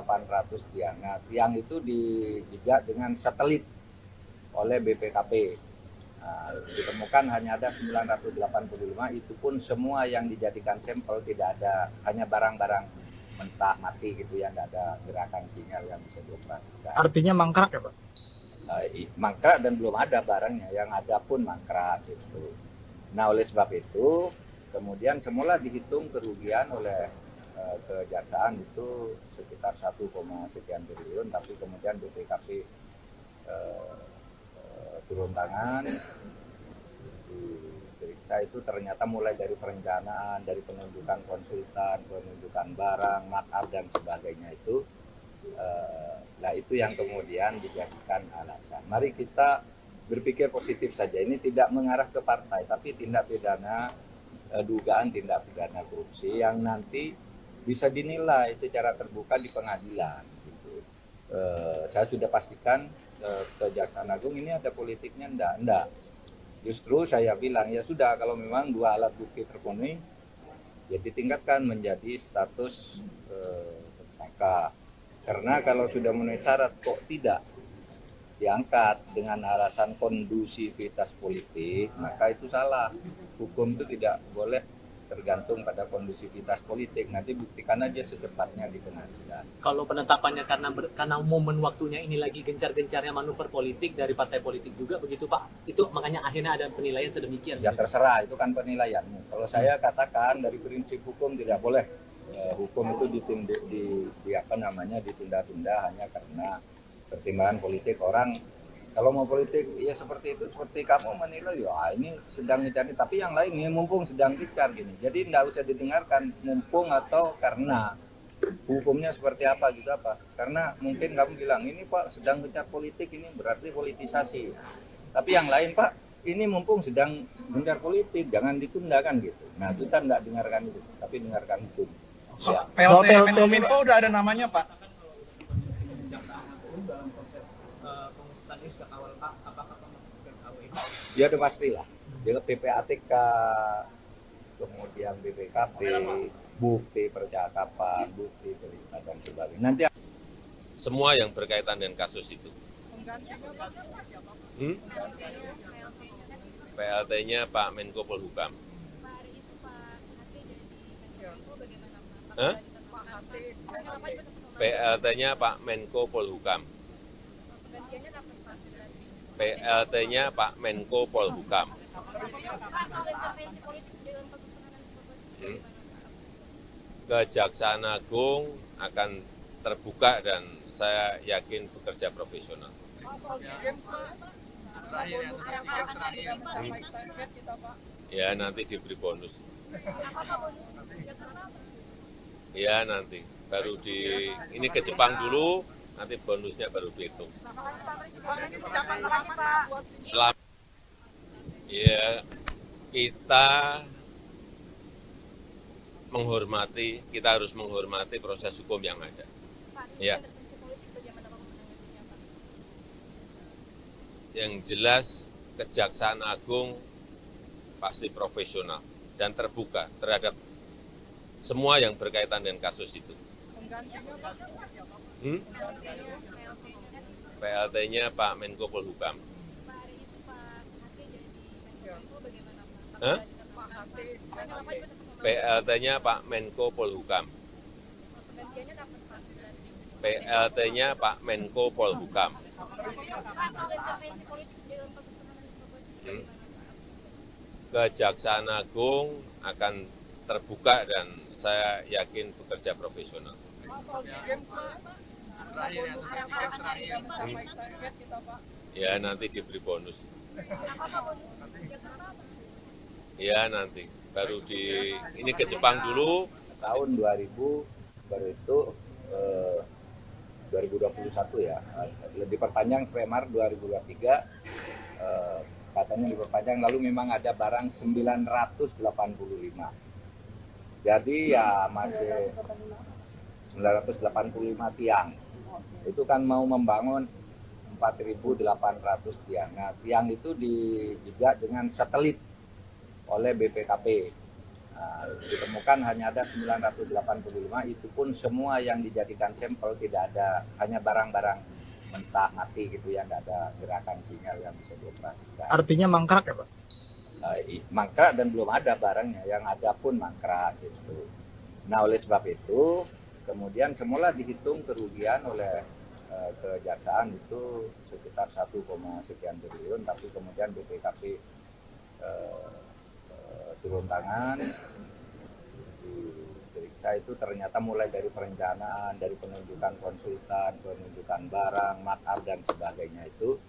[SPEAKER 3] tiang. Nah, tiang itu dijajah dengan satelit oleh BPKP. Nah, ditemukan hanya ada 985, itu pun semua yang dijadikan sampel tidak ada, hanya barang-barang mentah mati gitu ya, tidak ada gerakan sinyal yang bisa dioperasikan.
[SPEAKER 4] Artinya mangkrak ya Pak?
[SPEAKER 3] Mangkrak dan belum ada barangnya, yang ada pun mangkrak gitu. Nah oleh sebab itu kemudian semula dihitung kerugian oleh kejaksaan itu sekitar 1, sekian triliun, tapi kemudian BPKP turun tangan, diperiksa itu ternyata mulai dari perencanaan, dari penunjukan konsultan, penunjukan barang, makar dan sebagainya itu, nah itu yang kemudian dijadikan alasan. Mari kita berpikir positif saja. Ini tidak mengarah ke partai, tapi tindak pidana dugaan tindak pidana korupsi yang nanti bisa dinilai secara terbuka di pengadilan. Gitu. Saya sudah pastikan Kejaksaan Agung ini ada politiknya enggak. Justru saya bilang ya sudah kalau memang dua alat bukti terpenuhi, ya ditingkatkan menjadi status tersangka. Karena kalau sudah memenuhi syarat kok tidak diangkat dengan alasan kondusivitas politik, maka itu salah. Hukum itu tidak boleh tergantung pada kondusivitas politik. Nanti buktikan aja secepatnya di pengadilan.
[SPEAKER 5] Kalau penetapannya karena momen waktunya ini lagi gencar-gencarnya manuver politik dari partai politik juga begitu Pak. Itu makanya akhirnya ada penilaian sedemikian.
[SPEAKER 3] Ya terserah, itu kan penilaianmu. Kalau saya katakan dari prinsip hukum tidak boleh hukum itu ditunda-tunda hanya karena pertimbangan politik orang. Kalau mau politik ya seperti itu, seperti kamu menilai ya ini sedang dicari, tapi yang lain ini mumpung sedang dicari gini. Jadi tidak usah didengarkan mumpung atau karena hukumnya seperti apa gitu apa. Karena mungkin kamu bilang ini Pak sedang gencar politik, ini berarti politisasi. Tapi yang lain Pak ini mumpung sedang gencar politik, jangan ditunda kan gitu. Nah kita tidak dengarkan itu, tapi dengarkan hukum. Ya.
[SPEAKER 4] PLT Menkominfo udah ada namanya Pak.
[SPEAKER 3] Ya udah pastilah. Dia PPATK, kemudian BPKP, bukti percakapan, bukti cerita dan sebagainya. Nanti
[SPEAKER 1] Semua yang berkaitan dengan kasus itu. PLT-nya Pak Menko Polhukam. PLT-nya Pak Menko Polhukam. PLT-nya Pak Menko Polhukam. Kejaksaan Agung akan terbuka dan saya yakin bekerja profesional. Ya nanti diberi bonus. Ya nanti baru ini ke Jepang dulu, nanti bonusnya baru dihitung. Ya kita harus menghormati proses hukum yang ada. Ya. Yang jelas Kejaksaan Agung pasti profesional dan terbuka terhadap semua yang berkaitan dengan kasus itu. PLT-nya Pak Menko Polhukam. PLT-nya Pak Menko Polhukam. PLT-nya Pak Menko Polhukam. Kejaksaan Agung akan terbuka dan saya yakin bekerja profesional. Ya nanti diberi bonus. Ya nanti baru ini ke Jepang dulu.
[SPEAKER 3] Tahun 2000 baru itu 2021 ya, diperpanjang sampai Maret 2023, katanya diperpanjang, lalu memang ada barang 985. Jadi ya masih 985 tiang. Itu kan mau membangun 4.800 tiang. Nah, tiang itu dijajah dengan satelit oleh BPKP. Nah, ditemukan hanya ada 985, itu pun semua yang dijadikan sampel tidak ada, hanya barang-barang mentah mati gitu ya, tidak ada gerakan sinyal yang bisa dioperasikan.
[SPEAKER 4] Artinya mangkrak ya Pak?
[SPEAKER 3] Mangkrak dan belum ada barangnya, yang ada pun mangkrak gitu. Nah oleh sebab itu kemudian semula dihitung kerugian oleh kejaksaan itu sekitar 1, sekian triliun, tapi kemudian BPKP turun tangan, diperiksa itu ternyata mulai dari perencanaan, dari penunjukan konsultan, penunjukan barang, makar dan sebagainya itu,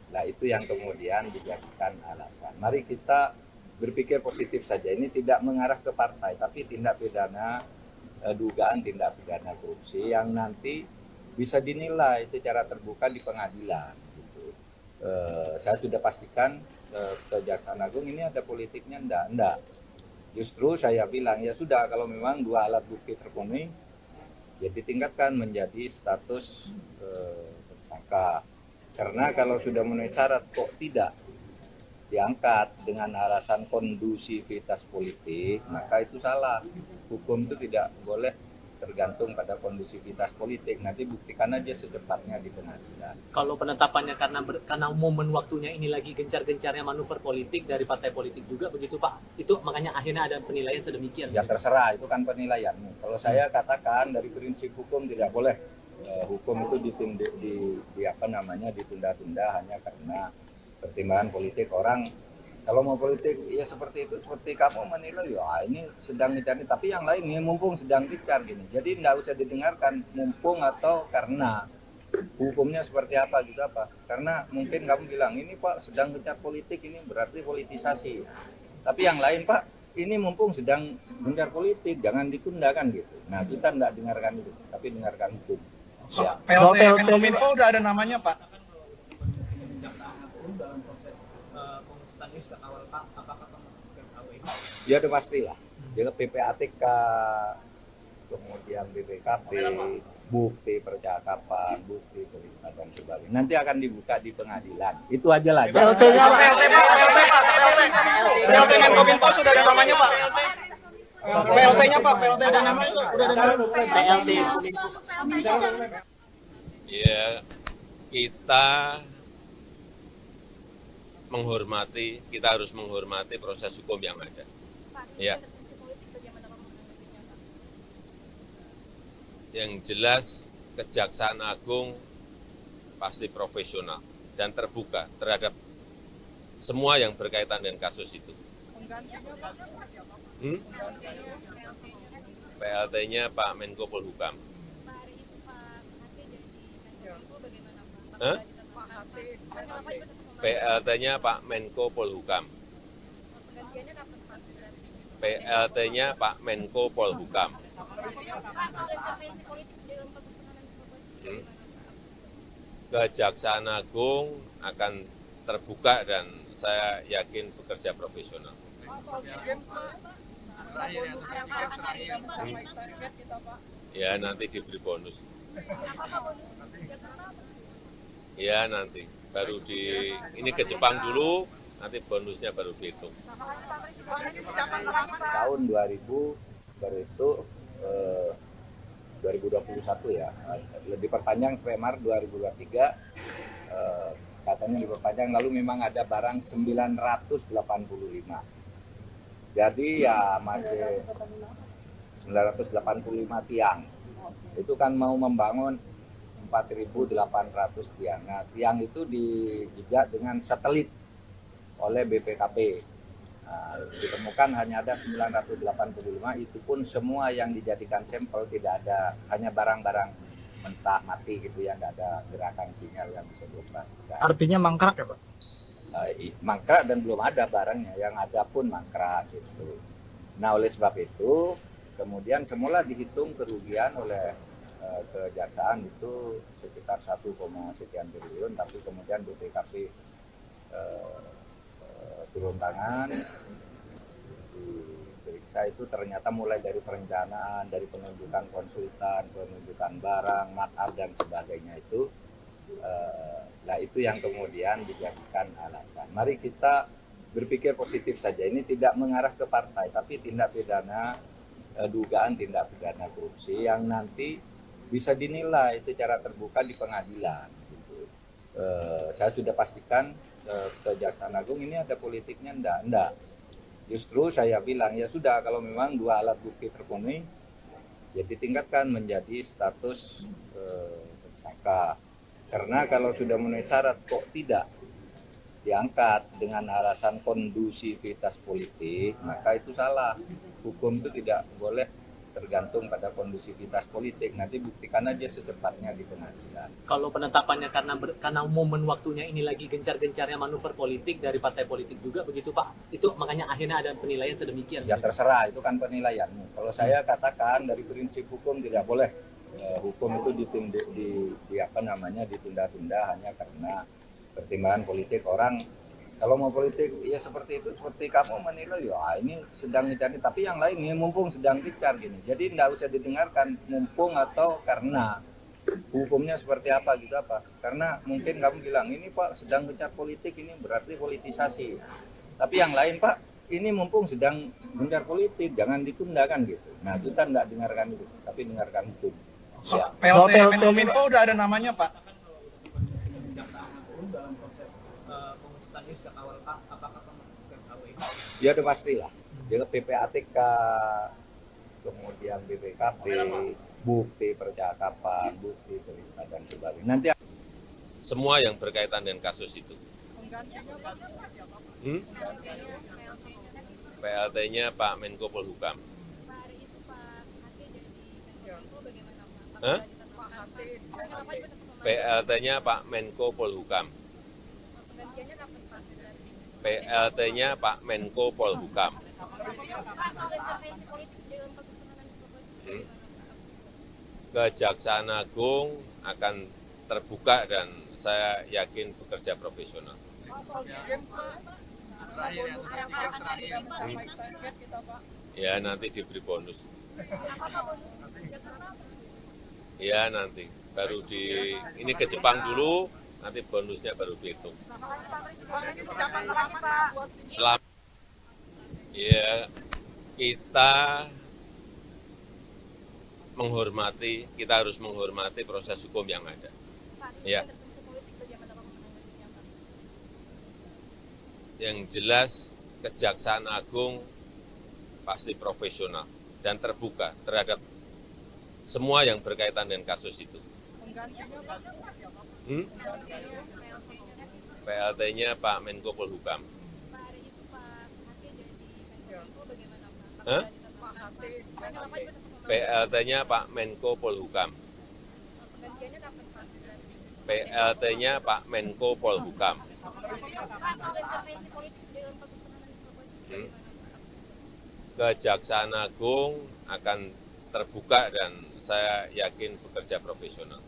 [SPEAKER 3] nah itu yang kemudian dijadikan alasan. Mari kita berpikir positif saja, ini tidak mengarah ke partai, tapi tindak pidana, dugaan tindak pidana korupsi yang nanti bisa dinilai secara terbuka di pengadilan. Gitu. Saya sudah pastikan Kejaksaan Agung ini ada politiknya enggak. Justru saya bilang ya sudah, kalau memang dua alat bukti terpenuhi ya ditingkatkan menjadi status tersangka. Karena kalau sudah memenuhi syarat kok tidak diangkat dengan alasan kondusivitas politik, maka itu salah. Hukum itu tidak boleh tergantung tergantung pada kondusivitas politik. Nanti buktikan aja secepatnya di pengadilan.
[SPEAKER 5] Kalau penetapannya karena momen waktunya ini lagi gencar-gencarnya manuver politik dari partai politik juga begitu Pak. Itu makanya akhirnya ada penilaian sedemikian.
[SPEAKER 3] Ya terserah, itu kan penilaianmu. Kalau saya katakan dari prinsip hukum tidak boleh hukum itu ditunda-tunda hanya karena pertimbangan politik orang. Kalau mau politik ya seperti itu, seperti kamu menilai ya ini sedang dicari, tapi yang lain ini mumpung sedang dicari gini. Jadi nggak usah didengarkan mumpung atau karena hukumnya seperti apa gitu apa. Karena mungkin kamu bilang ini Pak sedang gencar politik, ini berarti politisasi. Tapi yang lain Pak ini mumpung sedang gencar politik, jangan ditunda kan gitu. Nah kita nggak dengarkan itu, tapi dengarkan hukum. Ya.
[SPEAKER 4] PLT Menkominfo udah ada namanya Pak.
[SPEAKER 3] Ya udah pastilah. Jadi PPATK, kemudian BPKP, bukti percakapan, bukti perintah dan sebagainya. Nanti akan dibuka di pengadilan. Itu aja lah.
[SPEAKER 4] PLT-nya Pak, PLT Menkominfo sudah ada namanya Pak. PLT-nya Pak, PLT ada namanya udah ada namanya.
[SPEAKER 5] PLT.
[SPEAKER 1] Ya, kita harus menghormati proses hukum yang ada. Ya. Yang jelas Kejaksaan Agung pasti profesional dan terbuka terhadap semua yang berkaitan dengan kasus itu. PLT-nya Pak Menko Polhukam. PLT-nya Pak Menko Polhukam. PLT-nya Pak Menko Polhukam. Kejaksaan Agung akan terbuka dan saya yakin bekerja profesional. Ya nanti diberi bonus. Ya nanti baru ini ke Jepang dulu, nanti bonusnya baru dihitung.
[SPEAKER 3] Tahun 2000 baru itu 2021 ya, diperpanjang sampai Maret 2023, katanya diperpanjang, lalu memang ada barang 985. Jadi ya masih 985 tiang. Itu kan mau membangun 4.800 tiang. Nah, tiang itu dijejak dengan satelit oleh BPKP. Nah, ditemukan hanya ada 985, itu pun semua yang dijadikan sampel tidak ada, hanya barang-barang mentah mati gitu ya, nggak ada gerakan sinyal yang bisa dioperasikan.
[SPEAKER 4] Artinya mangkrak ya Pak?
[SPEAKER 3] Mangkrak dan belum ada barangnya, yang ada pun mangkrak gitu. Nah oleh sebab itu kemudian semula dihitung kerugian oleh kejaksaan itu sekitar 1, sekian triliun, tapi kemudian BPKP turun tangan, diperiksa itu ternyata mulai dari perencanaan, dari penunjukan konsultan, penunjukan barang, makar dan sebagainya itu, nah itu yang kemudian dijadikan alasan. Mari kita berpikir positif saja, ini tidak mengarah ke partai, tapi tindak pidana, dugaan tindak pidana korupsi yang nanti bisa dinilai secara terbuka di pengadilan. Gitu. Saya sudah pastikan Kejaksaan Agung ini ada politiknya, enggak. Justru saya bilang ya sudah, kalau memang dua alat bukti terpenuhi, ya ditingkatkan menjadi status tersangka. Karena kalau sudah memenuhi syarat kok tidak diangkat dengan alasan kondusivitas politik, maka itu salah. Hukum itu tidak boleh tergantung pada kondusivitas politik. Nanti buktikan aja secepatnya di pengadilan.
[SPEAKER 5] Kalau penetapannya karena momen waktunya ini lagi gencar-gencarnya manuver politik dari partai politik juga begitu Pak. Itu makanya akhirnya ada penilaian sedemikian.
[SPEAKER 3] Ya terserah, itu kan penilaianmu. Kalau saya katakan dari prinsip hukum tidak boleh hukum itu ditunda-tunda hanya karena pertimbangan politik orang. Kalau mau politik ya seperti itu, seperti kamu menilai ya ini sedang dicari, tapi yang lain ini mumpung sedang dicari gini. Jadi nggak usah didengarkan mumpung atau karena hukumnya seperti apa gitu apa. Karena mungkin kamu bilang ini Pak sedang gencar politik, ini berarti politisasi. Tapi yang lain Pak ini mumpung sedang gencar politik, jangan ditunda kan gitu. Nah kita nggak dengarkan itu, tapi dengarkan hukum. Ya.
[SPEAKER 4] PLT Menkominfo udah ada namanya Pak.
[SPEAKER 5] Dalam proses pengusutannya sejak awal Pak, apakah memasukkan KW?
[SPEAKER 3] Ya udah pastilah. Dia PPATK, kemudian BPKB, bukti percakapan, bukti cerita dan sebagainya. Nanti
[SPEAKER 1] Semua yang berkaitan dengan kasus itu. PLT-nya Pak Menko Polhukam. Hah? PLT-nya Pak Menko Polhukam. PLT-nya Pak Menko Polhukam. Kejaksaan Agung akan terbuka dan saya yakin bekerja profesional. Ya nanti diberi bonus. Ya nanti baru ini ke Jepang dulu, nanti bonusnya baru dihitung. Selamat. Ya kita harus menghormati proses hukum yang ada. Ya. Yang jelas Kejaksaan Agung pasti profesional dan terbuka terhadap semua yang berkaitan dengan kasus itu. PLT-nya Pak Menko Polhukam. PLT-nya Pak Menko Polhukam. PLT-nya Pak Menko Polhukam. Kejaksaan Agung akan terbuka dan saya yakin bekerja profesional.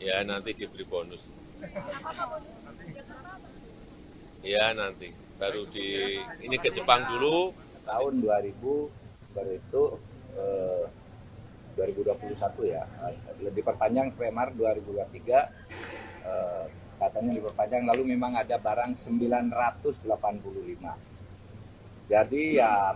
[SPEAKER 1] Ya nanti diberi bonus. Ya nanti baru ini ke Jepang dulu.
[SPEAKER 3] tahun 2000 baru itu 2021 ya, diperpanjang sampai Maret 2023, katanya diperpanjang, lalu memang ada barang 985. Jadi ya